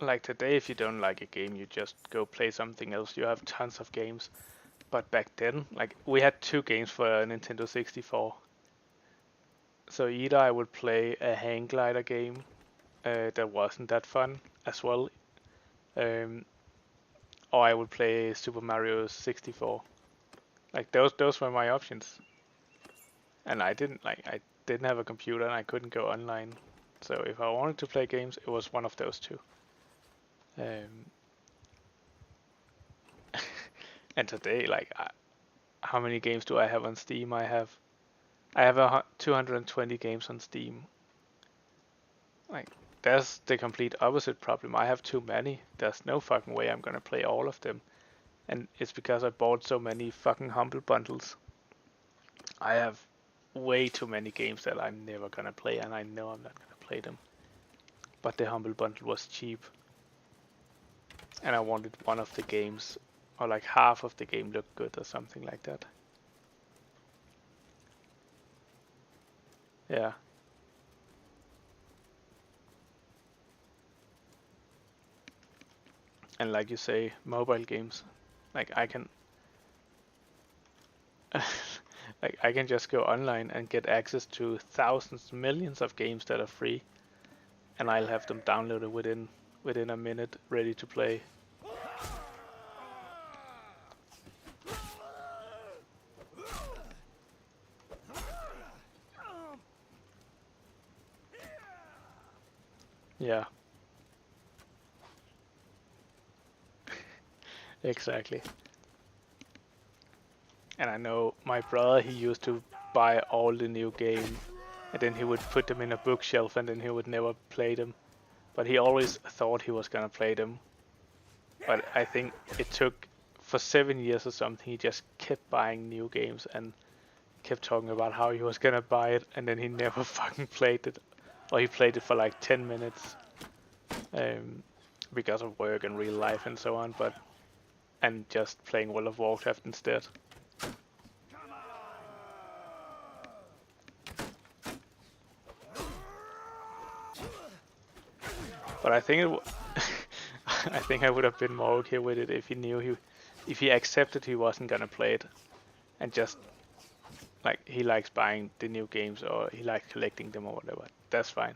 Like today, if you don't like a game, you just go play something else. You have tons of games. But back then, like, we had 2 games for Nintendo 64. So either I would play a hang glider game that wasn't that fun as well, um, or I would play Super Mario 64. Like, those were my options. And I didn't have a computer and I couldn't go online. So if I wanted to play games, it was one of those 2. And today, like, how many games do I have on Steam? I have 220 games on Steam. Like, that's the complete opposite problem. I have too many. There's no fucking way I'm gonna play all of them. And it's because I bought so many fucking Humble Bundles. I have way too many games that I'm never gonna play, and I know I'm not gonna play them. But the Humble Bundle was cheap. And I wanted one of the games, or like half of the game looked good or something like that. Yeah. And like you say, mobile games, like I can, like I can just go online and get access to thousands, millions of games that are free, and I'll have them downloaded within a minute, ready to play. Yeah, exactly. And I know my brother, he used to buy all the new game, and then he would put them in a bookshelf, and then he would never play them. But he always thought he was gonna play them. But I think it took for 7 years or something. He just kept buying new games and kept talking about how he was gonna buy it, and then he never fucking played it, or he played it for like 10 minutes, um, because of work and real life and so on. And just playing World of Warcraft instead. But I think I think I would have been more okay with it if he knew if he accepted he wasn't gonna play it, and just like he likes buying the new games or he likes collecting them or whatever. That's fine.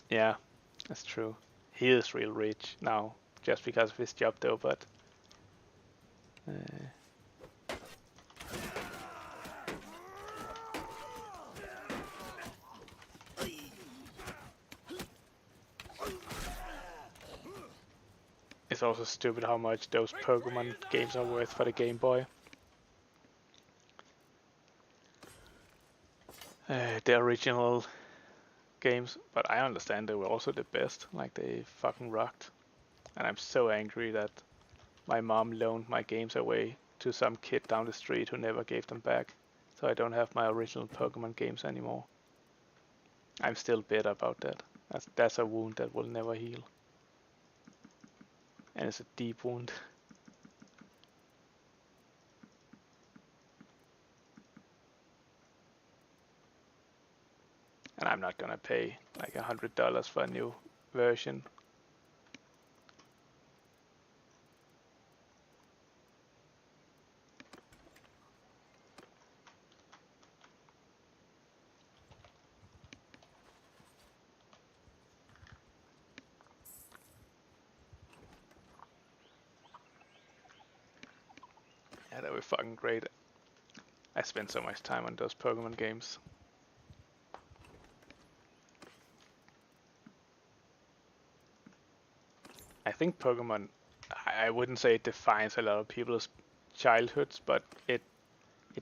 Yeah, that's true. He is real rich now just because of his job though, but it's also stupid how much those Pokemon games are worth for the Game Boy. The original games, but I understand they were also the best. Like they fucking rocked, and I'm so angry that my mom loaned my games away to some kid down the street who never gave them back, so I don't have my original Pokemon games anymore. I'm still bitter about that. That's a wound that will never heal, and it's a deep wound. And I'm not gonna pay like $100 for a new version. Yeah, that was fucking great. I spent so much time on those Pokemon games. I think Pokemon, I wouldn't say it defines a lot of people's childhoods, but it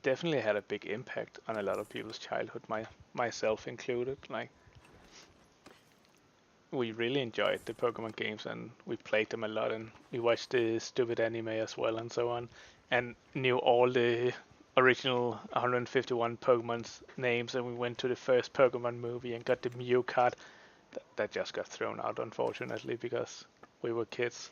definitely had a big impact on a lot of people's childhood, myself included. Like we really enjoyed the Pokemon games and we played them a lot, and we watched the stupid anime as well and so on, and knew all the original 151 Pokemon's names, and we went to the first Pokemon movie and got the Mew card. That just got thrown out, unfortunately, because we were kids.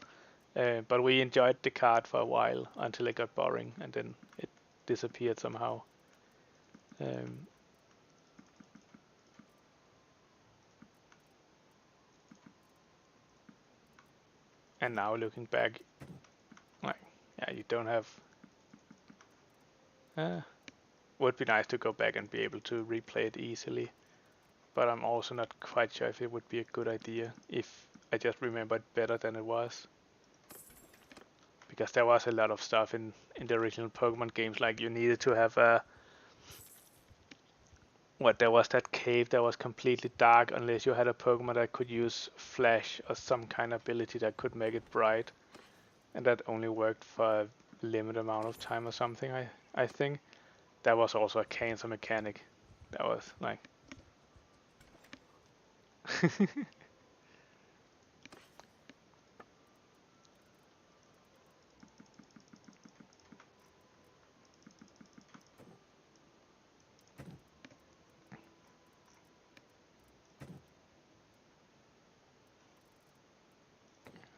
But we enjoyed the card for a while until it got boring, and then it disappeared somehow. Um, and now looking back, like, yeah, you don't have. Would be nice to go back and be able to replay it easily, but I'm also not quite sure if it would be a good idea if I just remember it better than it was. Because there was a lot of stuff in the original Pokemon games, like you needed to have a there was that cave that was completely dark unless you had a Pokemon that could use flash or some kind of ability that could make it bright, and that only worked for a limited amount of time or something. I think that was also a cancer mechanic. That was like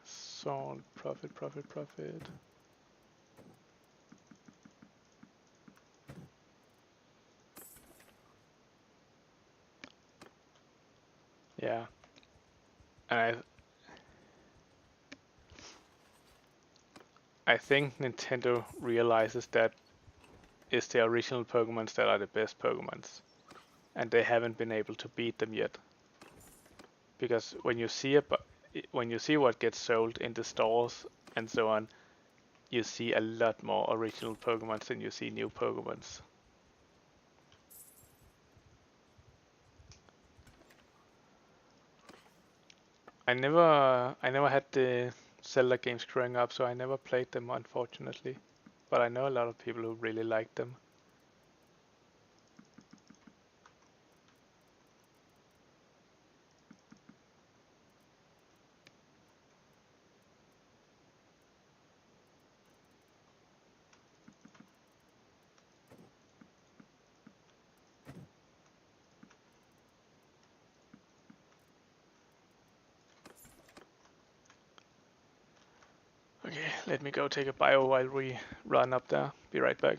so profit. Yeah, And I think Nintendo realizes that it's the original Pokemons that are the best Pokemons, and they haven't been able to beat them yet. Because when you see what gets sold in the stores and so on, you see a lot more original Pokemons than you see new Pokemons. I never had the Zelda games growing up, so I never played them, unfortunately. But I know a lot of people who really like them. Okay, let me go take a bio while we run up there. Be right back.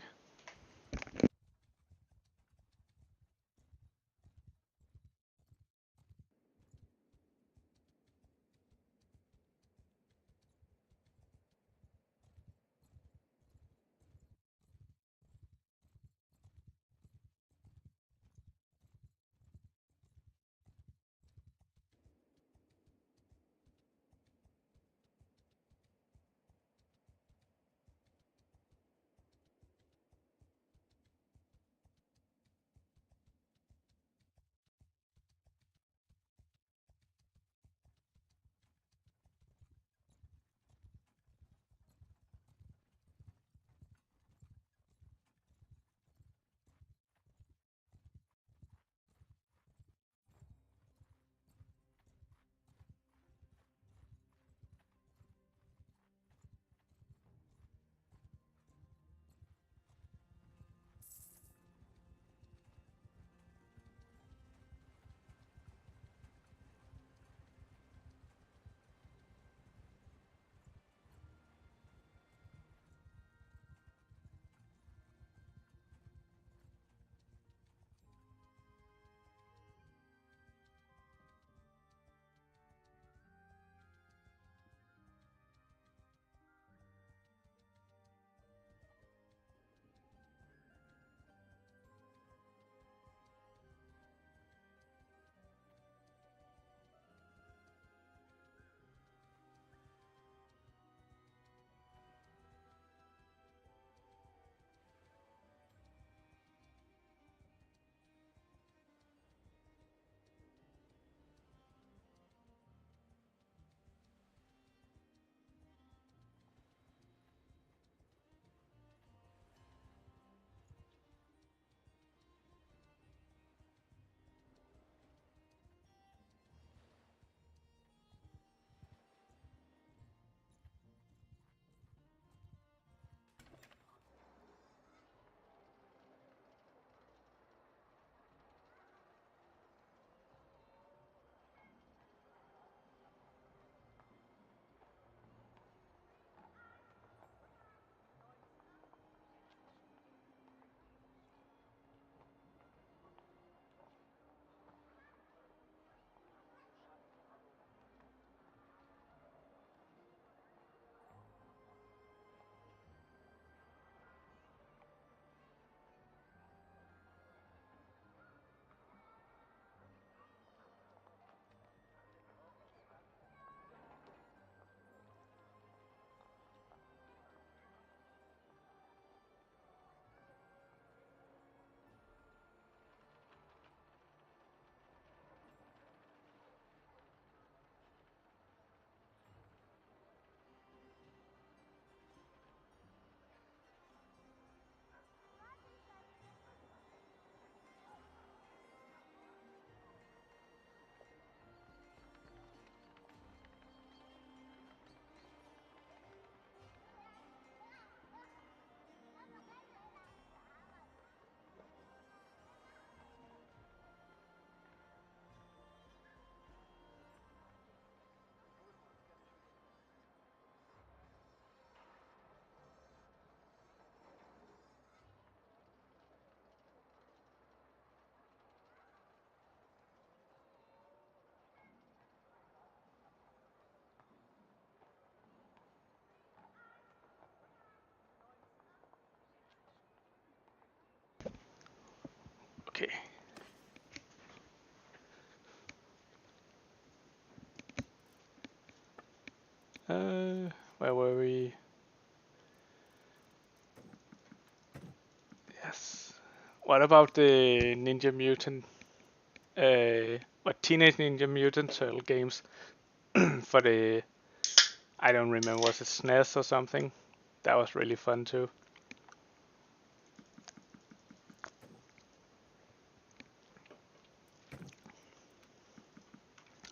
Okay. Where were we? Yes. What about the Ninja Mutant, what Teenage Ninja Mutant Turtle games for the, I don't remember, was it SNES or something? That was really fun too.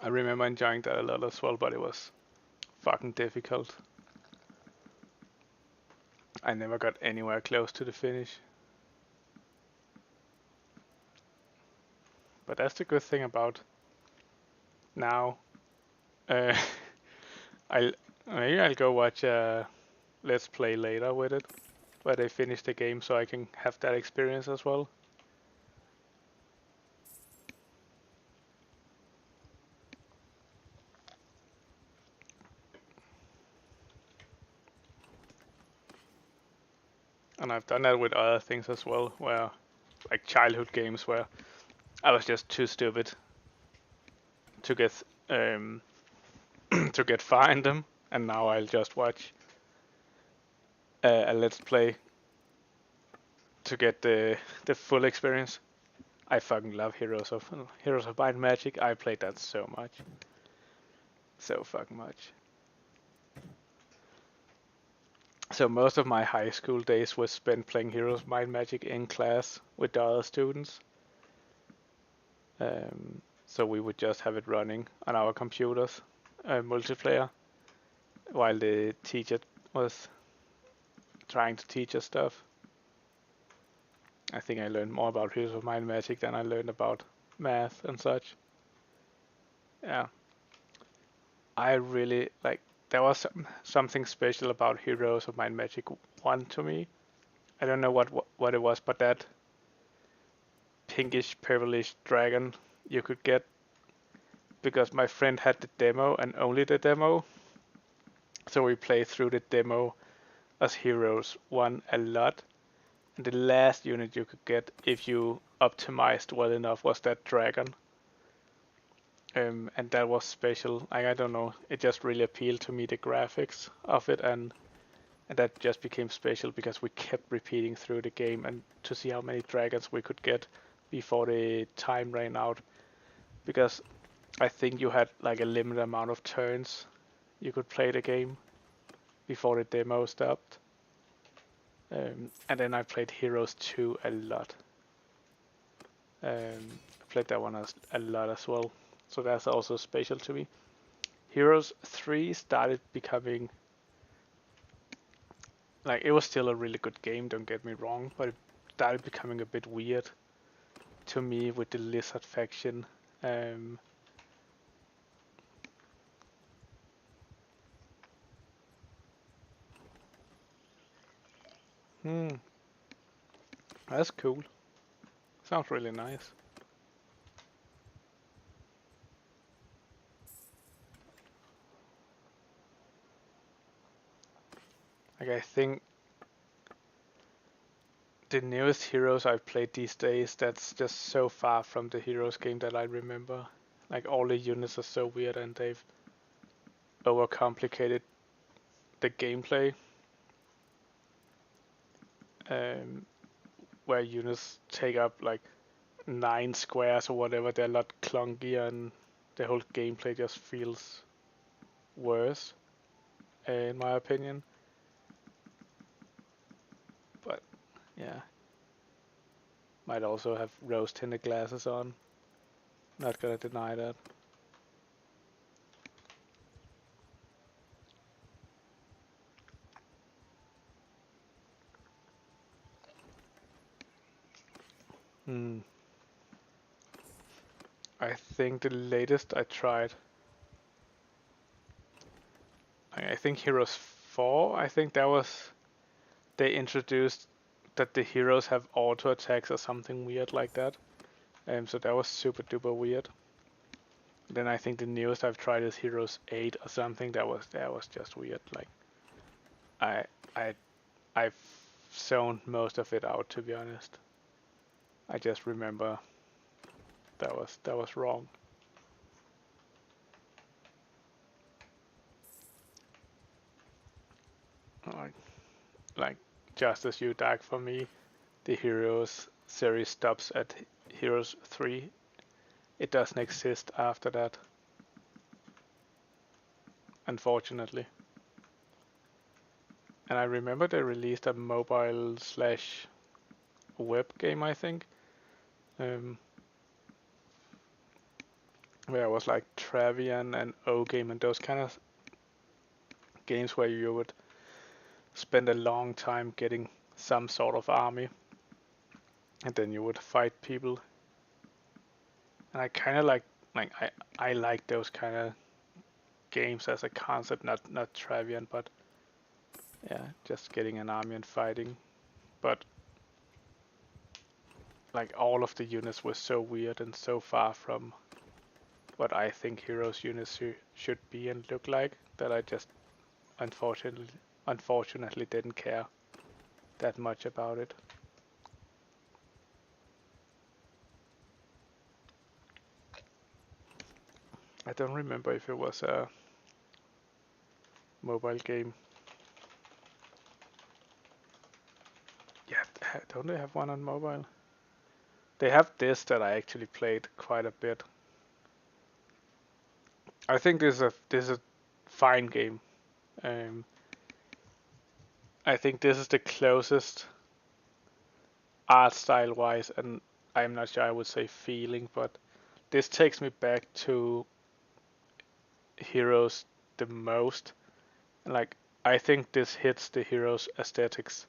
I remember enjoying that a lot as well, but it was fucking difficult. I never got anywhere close to the finish. But that's the good thing about now. Uh, I'll maybe I'll go watch a Let's Play later with it, where they finish the game, so I can have that experience as well. And I've done that with other things as well, where like childhood games where I was just too stupid to get to get far in them, and now I'll just watch a Let's Play to get the full experience. I fucking love Heroes of Might and Magic. I played that so much, so fucking much. So most of my high school days was spent playing Heroes of Might and Magic in class with the other students. So we would just have it running on our computers, multiplayer, while the teacher was trying to teach us stuff. I think I learned more about Heroes of Might and Magic than I learned about math and such. Yeah, I really like. There was something special about Heroes of Might and Magic 1 to me. I don't know what it was, but that pinkish purplish dragon you could get, because my friend had the demo and only the demo. So we played through the demo as Heroes 1 a lot. And the last unit you could get, if you optimized well enough, was that dragon. And that was special. I don't know, it just really appealed to me, the graphics of it, and that just became special because we kept repeating through the game and to see how many dragons we could get before the time ran out. Because I think you had like a limited amount of turns you could play the game before the demo stopped. And then I played Heroes 2 a lot. I played that one a lot as well. So that's also special to me. Heroes 3 started becoming, like, it was still a really good game, don't get me wrong, but it started becoming a bit weird to me with the lizard faction. That's cool. Sounds really nice. Like, I think the newest Heroes I've played these days, that's just so far from the Heroes game that I remember. Like, all the units are so weird and they've overcomplicated the gameplay. Where units take up like 9 squares or whatever, they're a lot clunky and the whole gameplay just feels worse, in my opinion. But yeah, might also have rose tinted glasses on. Not gonna deny that. I think the latest I tried, I think Heroes 4, I think that was, they introduced that the heroes have auto attacks or something weird like that. So that was super duper weird. Then I think the newest I've tried is Heroes 8 or something. That was just weird. Like, I I've zoned most of it out, to be honest. I just remember that was wrong. Like just as you died for me, the Heroes series stops at Heroes 3. It doesn't exist after that, unfortunately. And I remember they released a mobile slash web game, I think, where it was like Travian and O Game and those kind of games where you would spend a long time getting some sort of army, and then you would fight people. And I kind of I like those kind of games as a concept, not Travian, but yeah, just getting an army and fighting. But like all of the units were so weird and so far from what I think Heroes units should be and look like that I just unfortunately didn't care that much about it. I don't remember if it was a mobile game. Yeah, don't they have one on mobile? They have this that I actually played quite a bit. I think this is a fine game. I think this is the closest art style wise, and I'm not sure I would say feeling, but this takes me back to Heroes the most. Like I think this hits the Heroes aesthetics,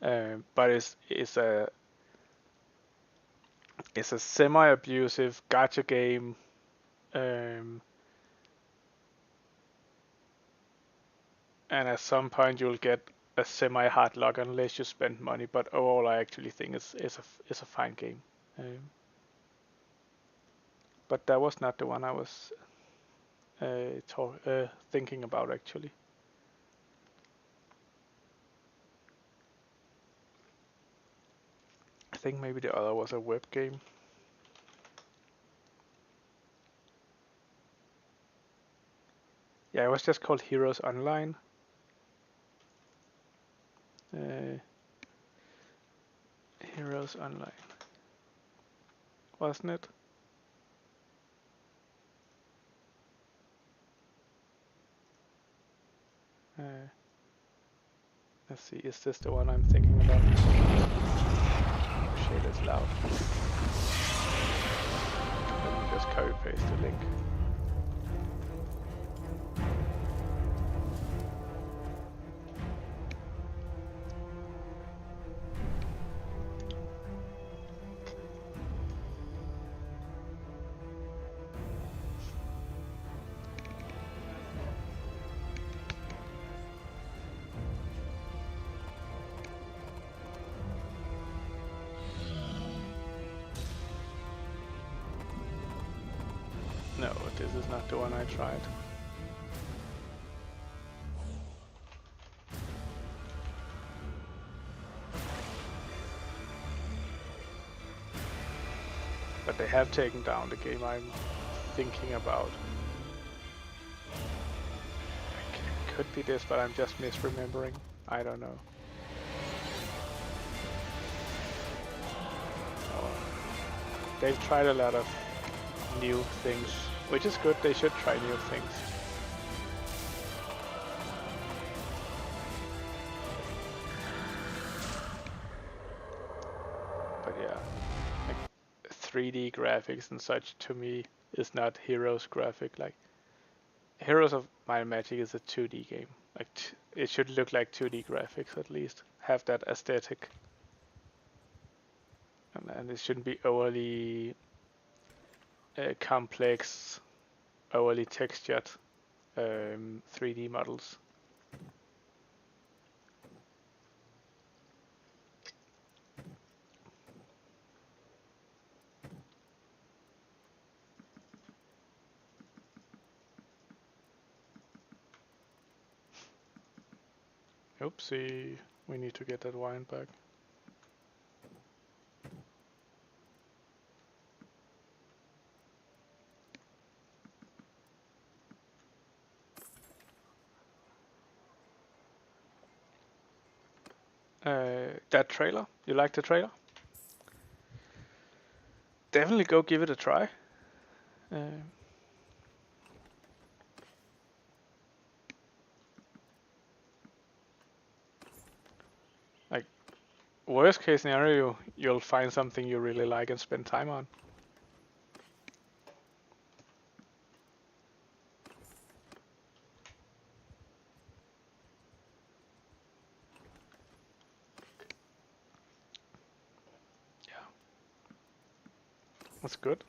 but it's a semi-abusive gacha game. Um, and at some point you'll get a semi-hard lock unless you spend money. But overall, I actually think it's a fine game. But that was not the one I was thinking about actually. I think maybe the other was a web game. Yeah, it was just called Heroes Online. Heroes Online, wasn't it? Let's see, is this the one I'm thinking about? Oh shit, it's loud. Let me just copy paste the link. No, this is not the one I tried. But they have taken down the game I'm thinking about. It could be this, but I'm just misremembering. I don't know. Oh, they've tried a lot of new things, which is good. They should try new things. But yeah, like 3D graphics and such to me is not Heroes graphic. Like Heroes of Might and Magic is a 2D game. Like it should look like 2D graphics at least. Have that aesthetic. And it shouldn't be overly complex, overly textured 3D models. Oopsie, we need to get that wine back. that trailer? You like the trailer? Definitely go give it a try. Like, worst case scenario, you'll find something you really like and spend time on. Yeah, that's good.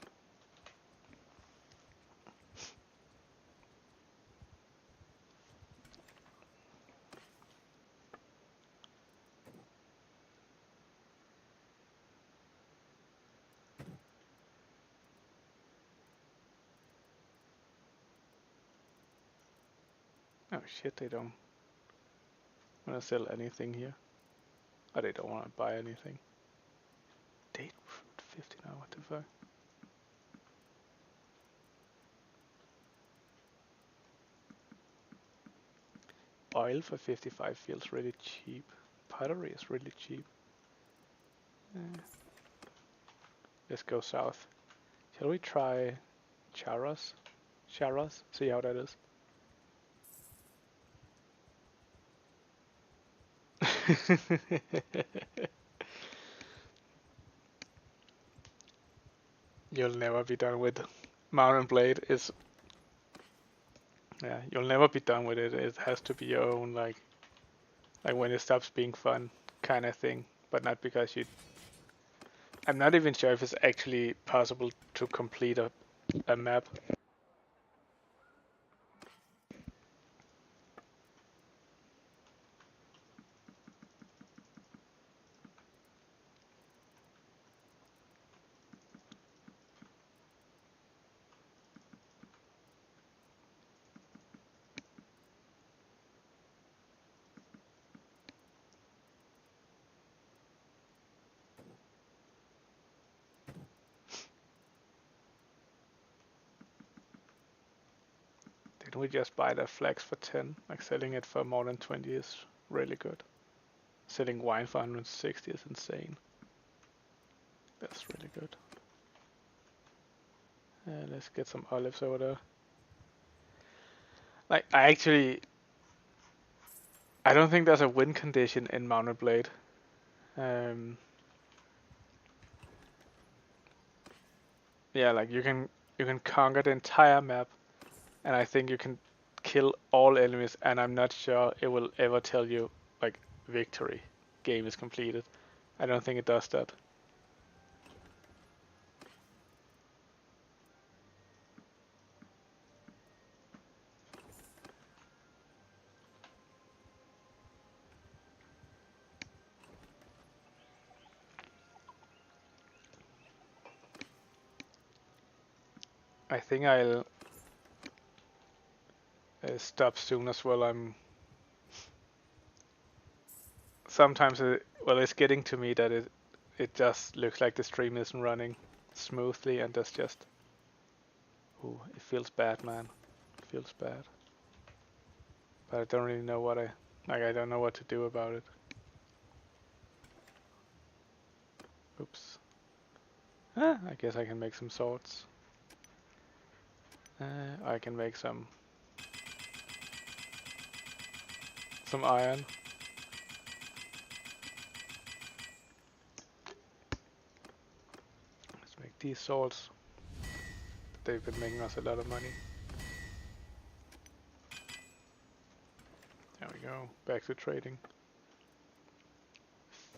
Oh shit, they don't want to sell anything here. Or they don't want to buy anything. Date fruit 50 now, what the fuck? Oil for 55 feels really cheap. Pottery is really cheap. Let's go south. Shall we try Charas? Charas? See how that is. You'll never be done with Mountain Blade. Is yeah, you'll never be done with it. It has to be your own like when it stops being fun kind of thing. But not because you. I'm not even sure if it's actually possible to complete a map. Didn't we just buy the flags for 10? Like selling it for more than 20 is really good. Selling wine for 160 is insane. That's really good. Let's get some olives over there. Like, I don't think there's a win condition in Mounted Blade. Yeah, like you can conquer the entire map, and I think you can kill all enemies, and I'm not sure it will ever tell you like victory, game is completed. I don't think it does that. I think I'll stop soon as well. Sometimes it's getting to me that it just looks like the stream isn't running smoothly, and that's just it feels bad, man. It feels bad. But I don't really know I don't know what to do about it. Oops. I guess I can make some swords. I can make some iron. Let's make these swords. They've been making us a lot of money. There we go. Back to trading.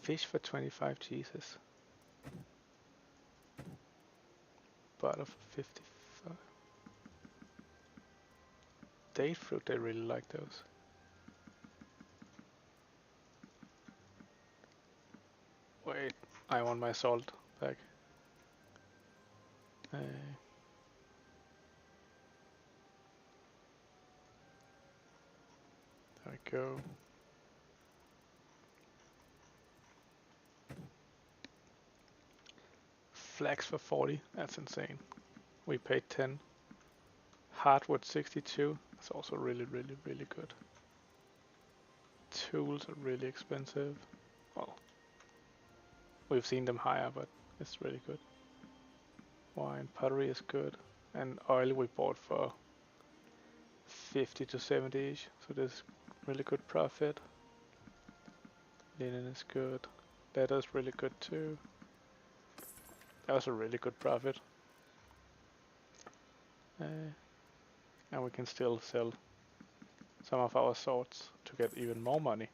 Fish for 25, Jesus. Butter for 55. Date fruit, they really like those. Wait, I want my salt back. There we go. Flax for 40, that's insane. We paid 10. Hardwood 62, that's also really, really, really good. Tools are really expensive. Well, We've seen them higher, but it's really good. Wine, pottery is good. And oil we bought for 50 to 70-ish, so there's really good profit. Linen is good. Leather is really good too. That was a really good profit. And we can still sell some of our swords to get even more money.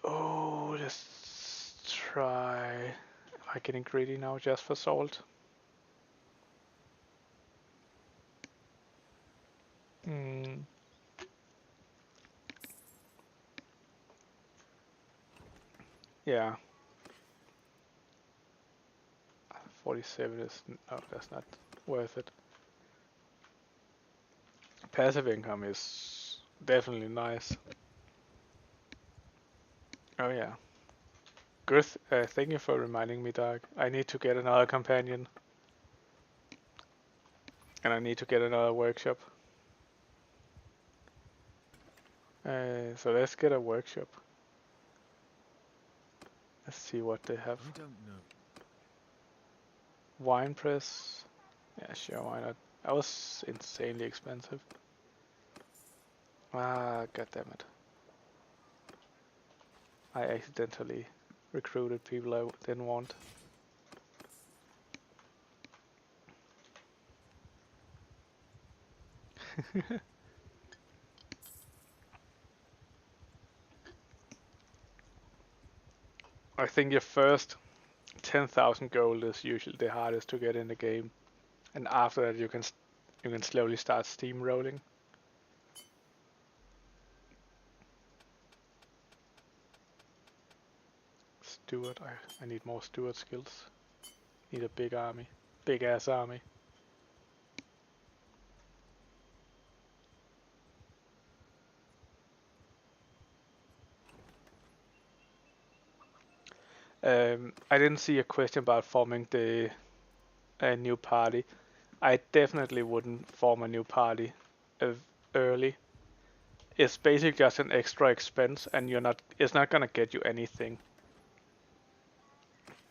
Oh, let's try. Am I getting greedy now just for salt? Yeah. 47 is... no, that's not worth it. Passive income is definitely nice. Oh yeah. Good. Thank you for reminding me, Doug. I need to get another companion. And I need to get another workshop. So let's get a workshop. Let's see what they have. I don't know. Wine press. Yeah, sure, why not? That was insanely expensive. Ah, goddammit. I accidentally recruited people I didn't want. I think your first 10,000 gold is usually the hardest to get in the game, and after that you can slowly start steamrolling. Steward, I need more steward skills. Need a big army, big ass army. I didn't see a question about forming the new party. I definitely wouldn't form a new party early. It's basically just an extra expense, and it's not gonna get you anything.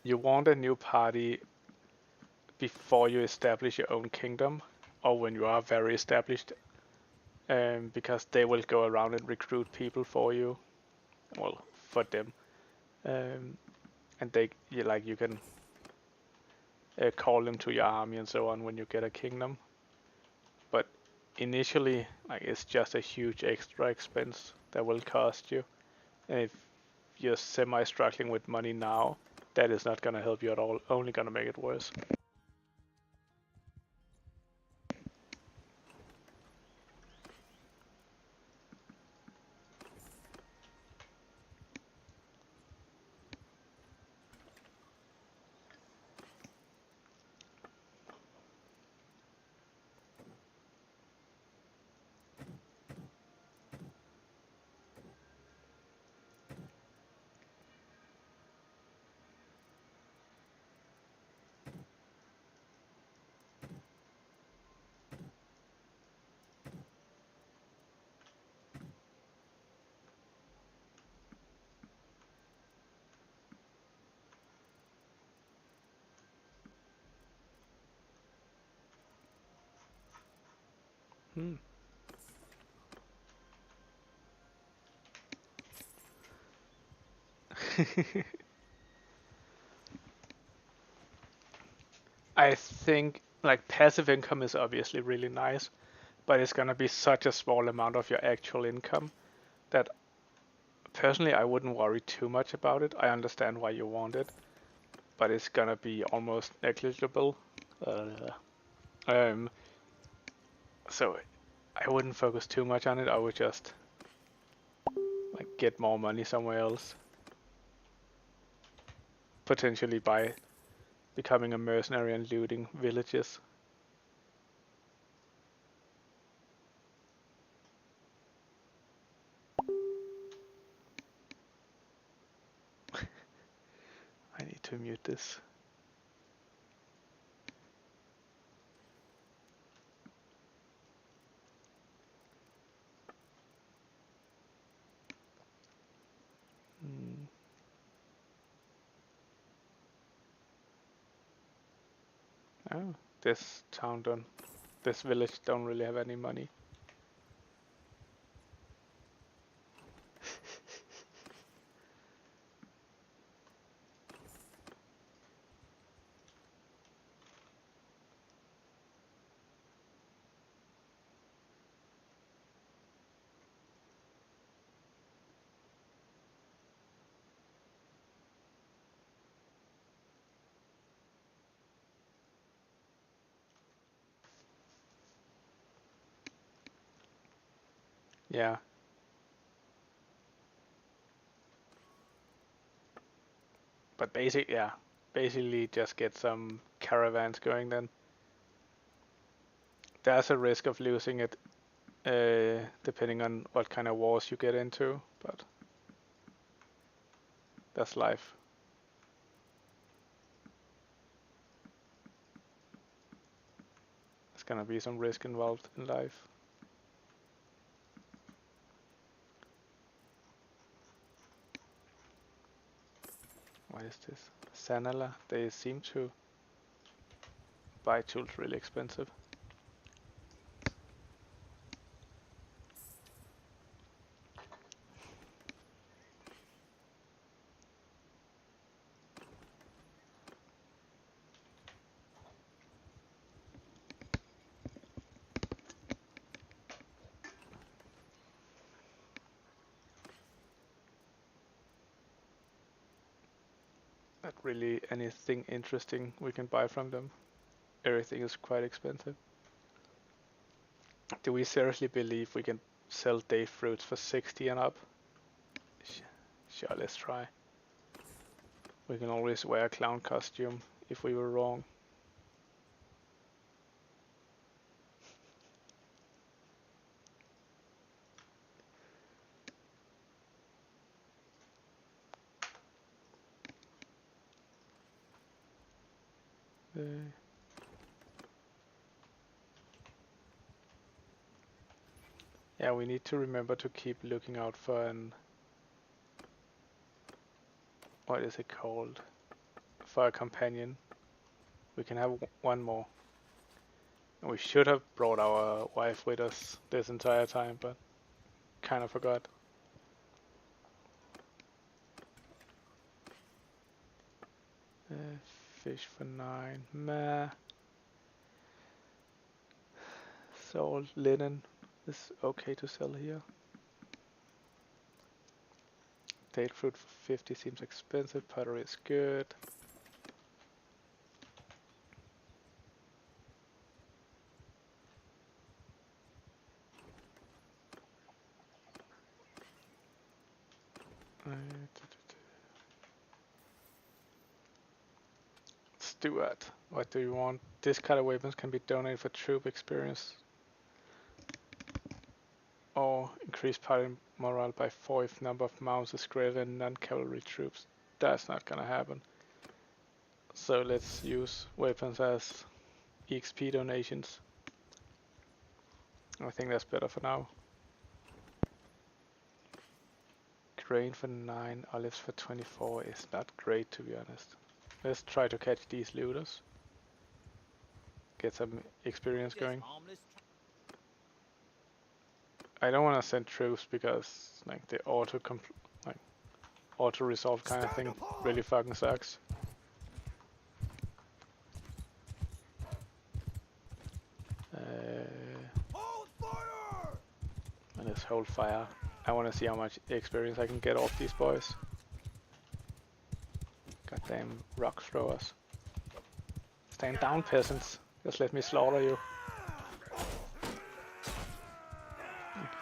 You want a new party before you establish your own kingdom, or when you are very established, because they will go around and recruit people for you, well, for them, and you can call them to your army and so on when you get a kingdom. But initially, it's just a huge extra expense that will cost you, and if you're semi-struggling with money now, that is not gonna help you at all, only gonna make it worse. I think passive income is obviously really nice, but it's gonna be such a small amount of your actual income that personally I wouldn't worry too much about it. I understand why you want it, but it's gonna be almost negligible. Um, so I wouldn't focus too much on it. I would just get more money somewhere else, potentially by becoming a mercenary and looting villages. I need to mute this. Oh, this town don't, this village don't really have any money. Yeah. But basically just get some caravans going then. There's a risk of losing it, depending on what kind of wars you get into, but that's life. There's gonna be some risk involved in life. What is this? Sanala, they seem to buy tools really expensive. Not really anything interesting we can buy from them. Everything is quite expensive. Do we seriously believe we can sell date fruits for 60 and up? Sure, let's try. We can always wear a clown costume if we were wrong. Yeah, we need to remember to keep looking out for an... What is it called? For a companion. We can have one more. And we should have brought our wife with us this entire time, but kind of forgot. Fish for 9. Meh. Salt, linen is okay to sell here. Date fruit for 50 seems expensive. Pottery is good. Stuart, what do you want? Discarded weapons can be donated for troop experience. Or increase party morale by 4 if number of mounts is greater than non-cavalry troops. That's not gonna happen. So let's use weapons as EXP donations. I think that's better for now. Grain for 9, olives for 24 is not great, to be honest. Let's try to catch these looters. Get some experience going. I don't want to send troops because like the auto resolve kind of thing really fucking sucks. And let's hold fire. I want to see how much experience I can get off these boys. Goddamn rock throwers. Stand down, peasants. Just let me slaughter you.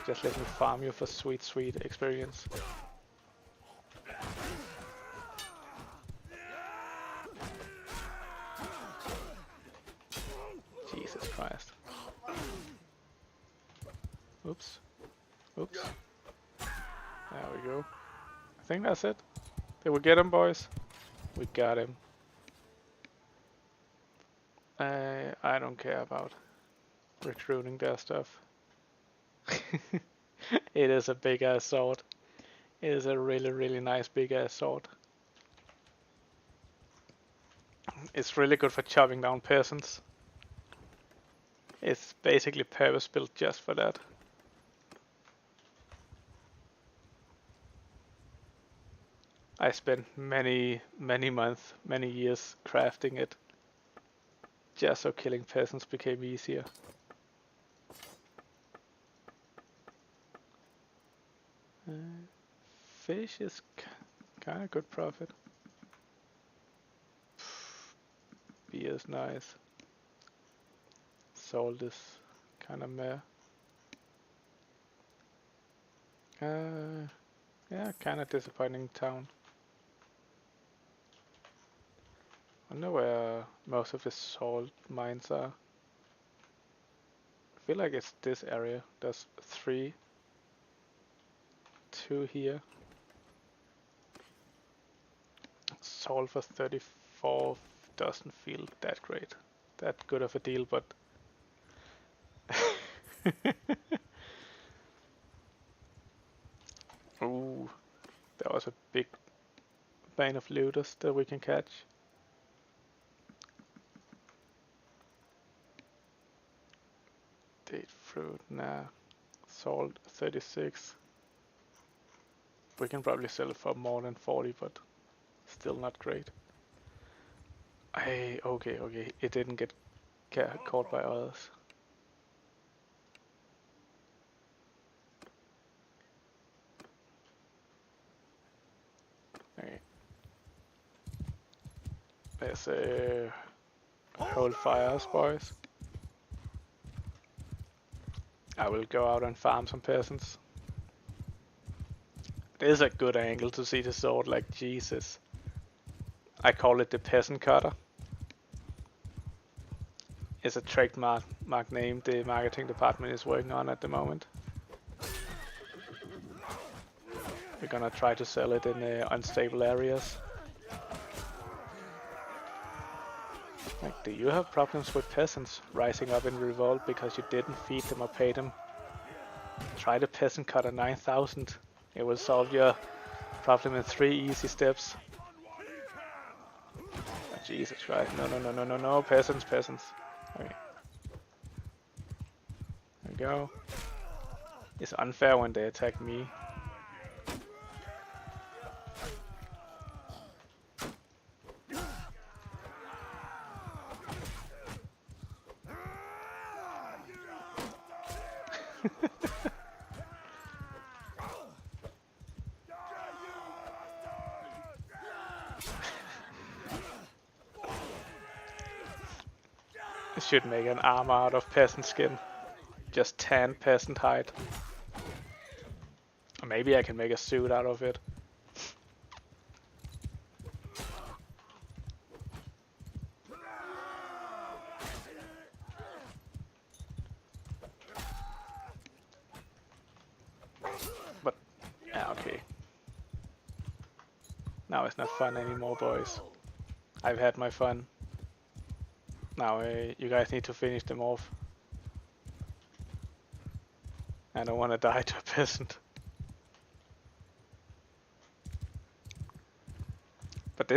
Just let me farm you for sweet, sweet experience. Jesus Christ. Oops. Oops. There we go. I think that's it. Did we get him, boys? We got him. I don't care about recruiting their stuff. It is a big ass sword. It is a really, really nice big ass sword. It's really good for chopping down peasants. It's basically purpose built just for that. I spent many months, many years crafting it, just so killing peasants became easier. Fish is kind of good profit. Beer is nice. Salt is kind of meh. Yeah, kind of disappointing town. I wonder where most of the salt mines are. I feel like it's this area. There's 3. 2 here. Salt for 34 doesn't feel that great. That good of a deal, but ooh, there was a big band of looters that we can catch. Date fruit, nah. Salt 36. We can probably sell it for more than 40, but still not great. Okay, it didn't get caught by others. Okay. There's a whole fires, boys. I will go out and farm some peasants. It is a good angle to see the sword, like Jesus. I call it the peasant cutter. It's a trademark name the marketing department is working on at the moment. We're gonna try to sell it in unstable areas. Like, do you have problems with peasants rising up in revolt because you didn't feed them or pay them? Try the peasant cutter 9000. It will solve your problem in 3 easy steps. Oh, Jesus Christ, no, peasants. Okay. There we go. It's unfair when they attack me. I should make an armor out of peasant skin. Just tan peasant hide. Or maybe I can make a suit out of it. But, yeah, okay. Now it's not fun anymore, boys. I've had my fun. Now you guys need to finish them off. I don't want to die to a peasant. But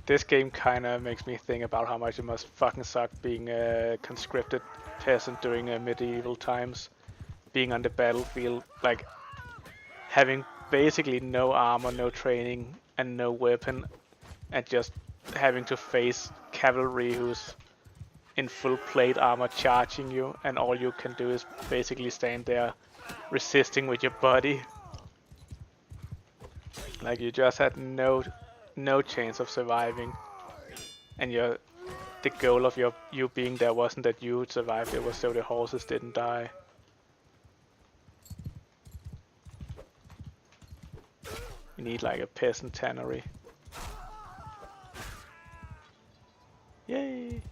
this game kind of makes me think about how much it must fucking suck being a conscripted peasant during medieval times. Being on the battlefield, like having basically no armor, no training, and no weapon, and just having to face cavalry who's in full plate armor charging you, and all you can do is basically stand there resisting with your body. Like you just had no chance of surviving, and the goal of you being there wasn't that you would survive, it was so the horses didn't die. You need like a peasant tannery. Yay!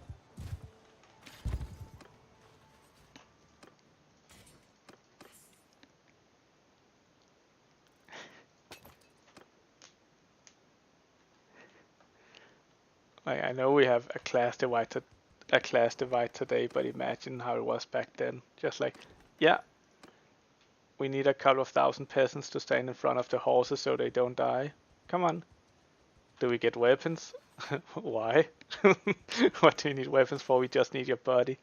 Like, I know we have a class divide today, but imagine how it was back then. Just like, yeah, we need a couple of thousand peasants to stand in front of the horses so they don't die. Come on. Do we get weapons? Why? What do you need weapons for? We just need your body.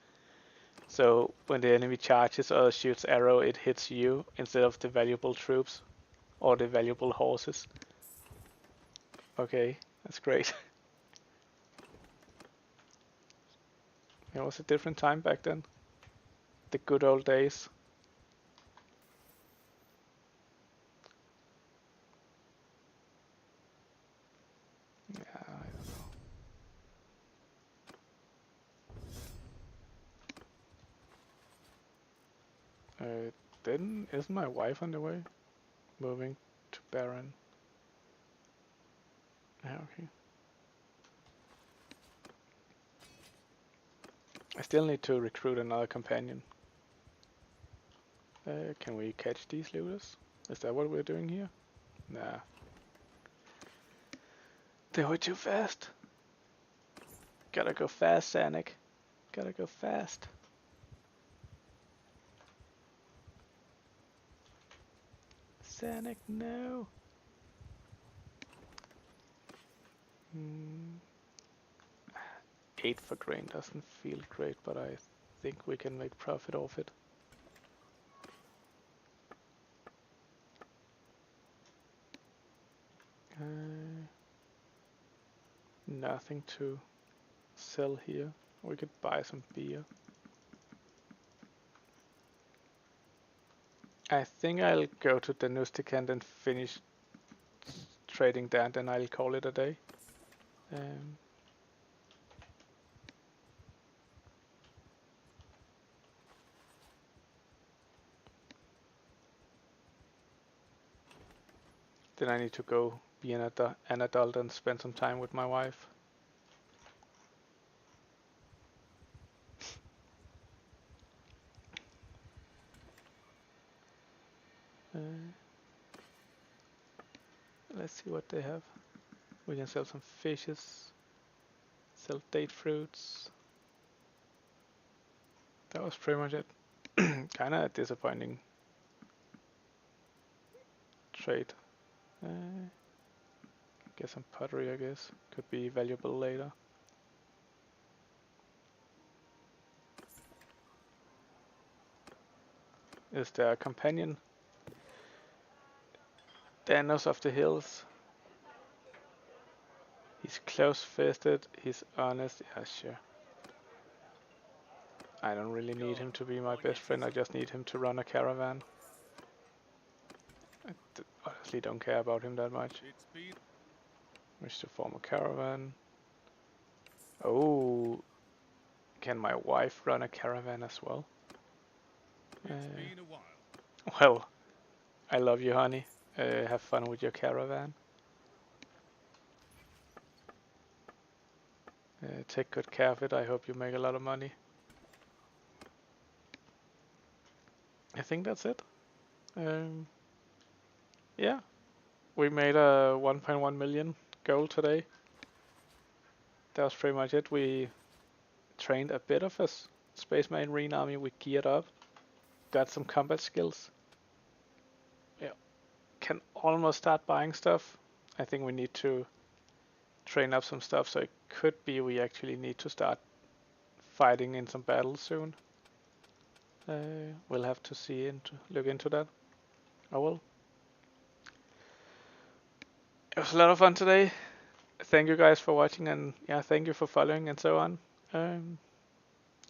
So when the enemy charges or shoots arrow, it hits you instead of the valuable troops or the valuable horses. Okay, that's great. It was a different time back then. The good old days. Yeah, I don't know. Isn't my wife on the way? Moving to Baron. Yeah, okay. I still need to recruit another companion. Can we catch these looters? Is that what we're doing here? Nah. They were too fast. Gotta go fast, Sanic. Gotta go fast. Sanic, no. 8 for grain doesn't feel great, but I think we can make profit off it. Nothing to sell here. We could buy some beer. I think I'll go to the Nustikant and finish trading there, and then I'll call it a day. Then I need to go be an adult and spend some time with my wife. Let's see what they have. We can sell some fishes, sell date fruits. That was pretty much it. Kinda a disappointing trade. Get some pottery, I guess. Could be valuable later. Is there a companion? Danos of the Hills. He's close-fisted, he's honest. Yeah, sure. I don't really need him to be my best friend, I just need him to run a caravan. I honestly don't care about him that much. Wish to form a caravan. Oh, can my wife run a caravan as well? Well, I love you, honey. Have fun with your caravan. Take good care of it. I hope you make a lot of money. I think that's it. Yeah, we made a 1.1 million goal today. That was pretty much it. We trained a bit of a Space Marine army. We geared up, got some combat skills. Yeah, can almost start buying stuff. I think we need to train up some stuff, so it could be we actually need to start fighting in some battles soon. We'll have to look into that. Oh well. It was a lot of fun today. Thank you guys for watching, and yeah, thank you for following and so on.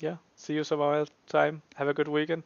Yeah, see you some other time. Have a good weekend.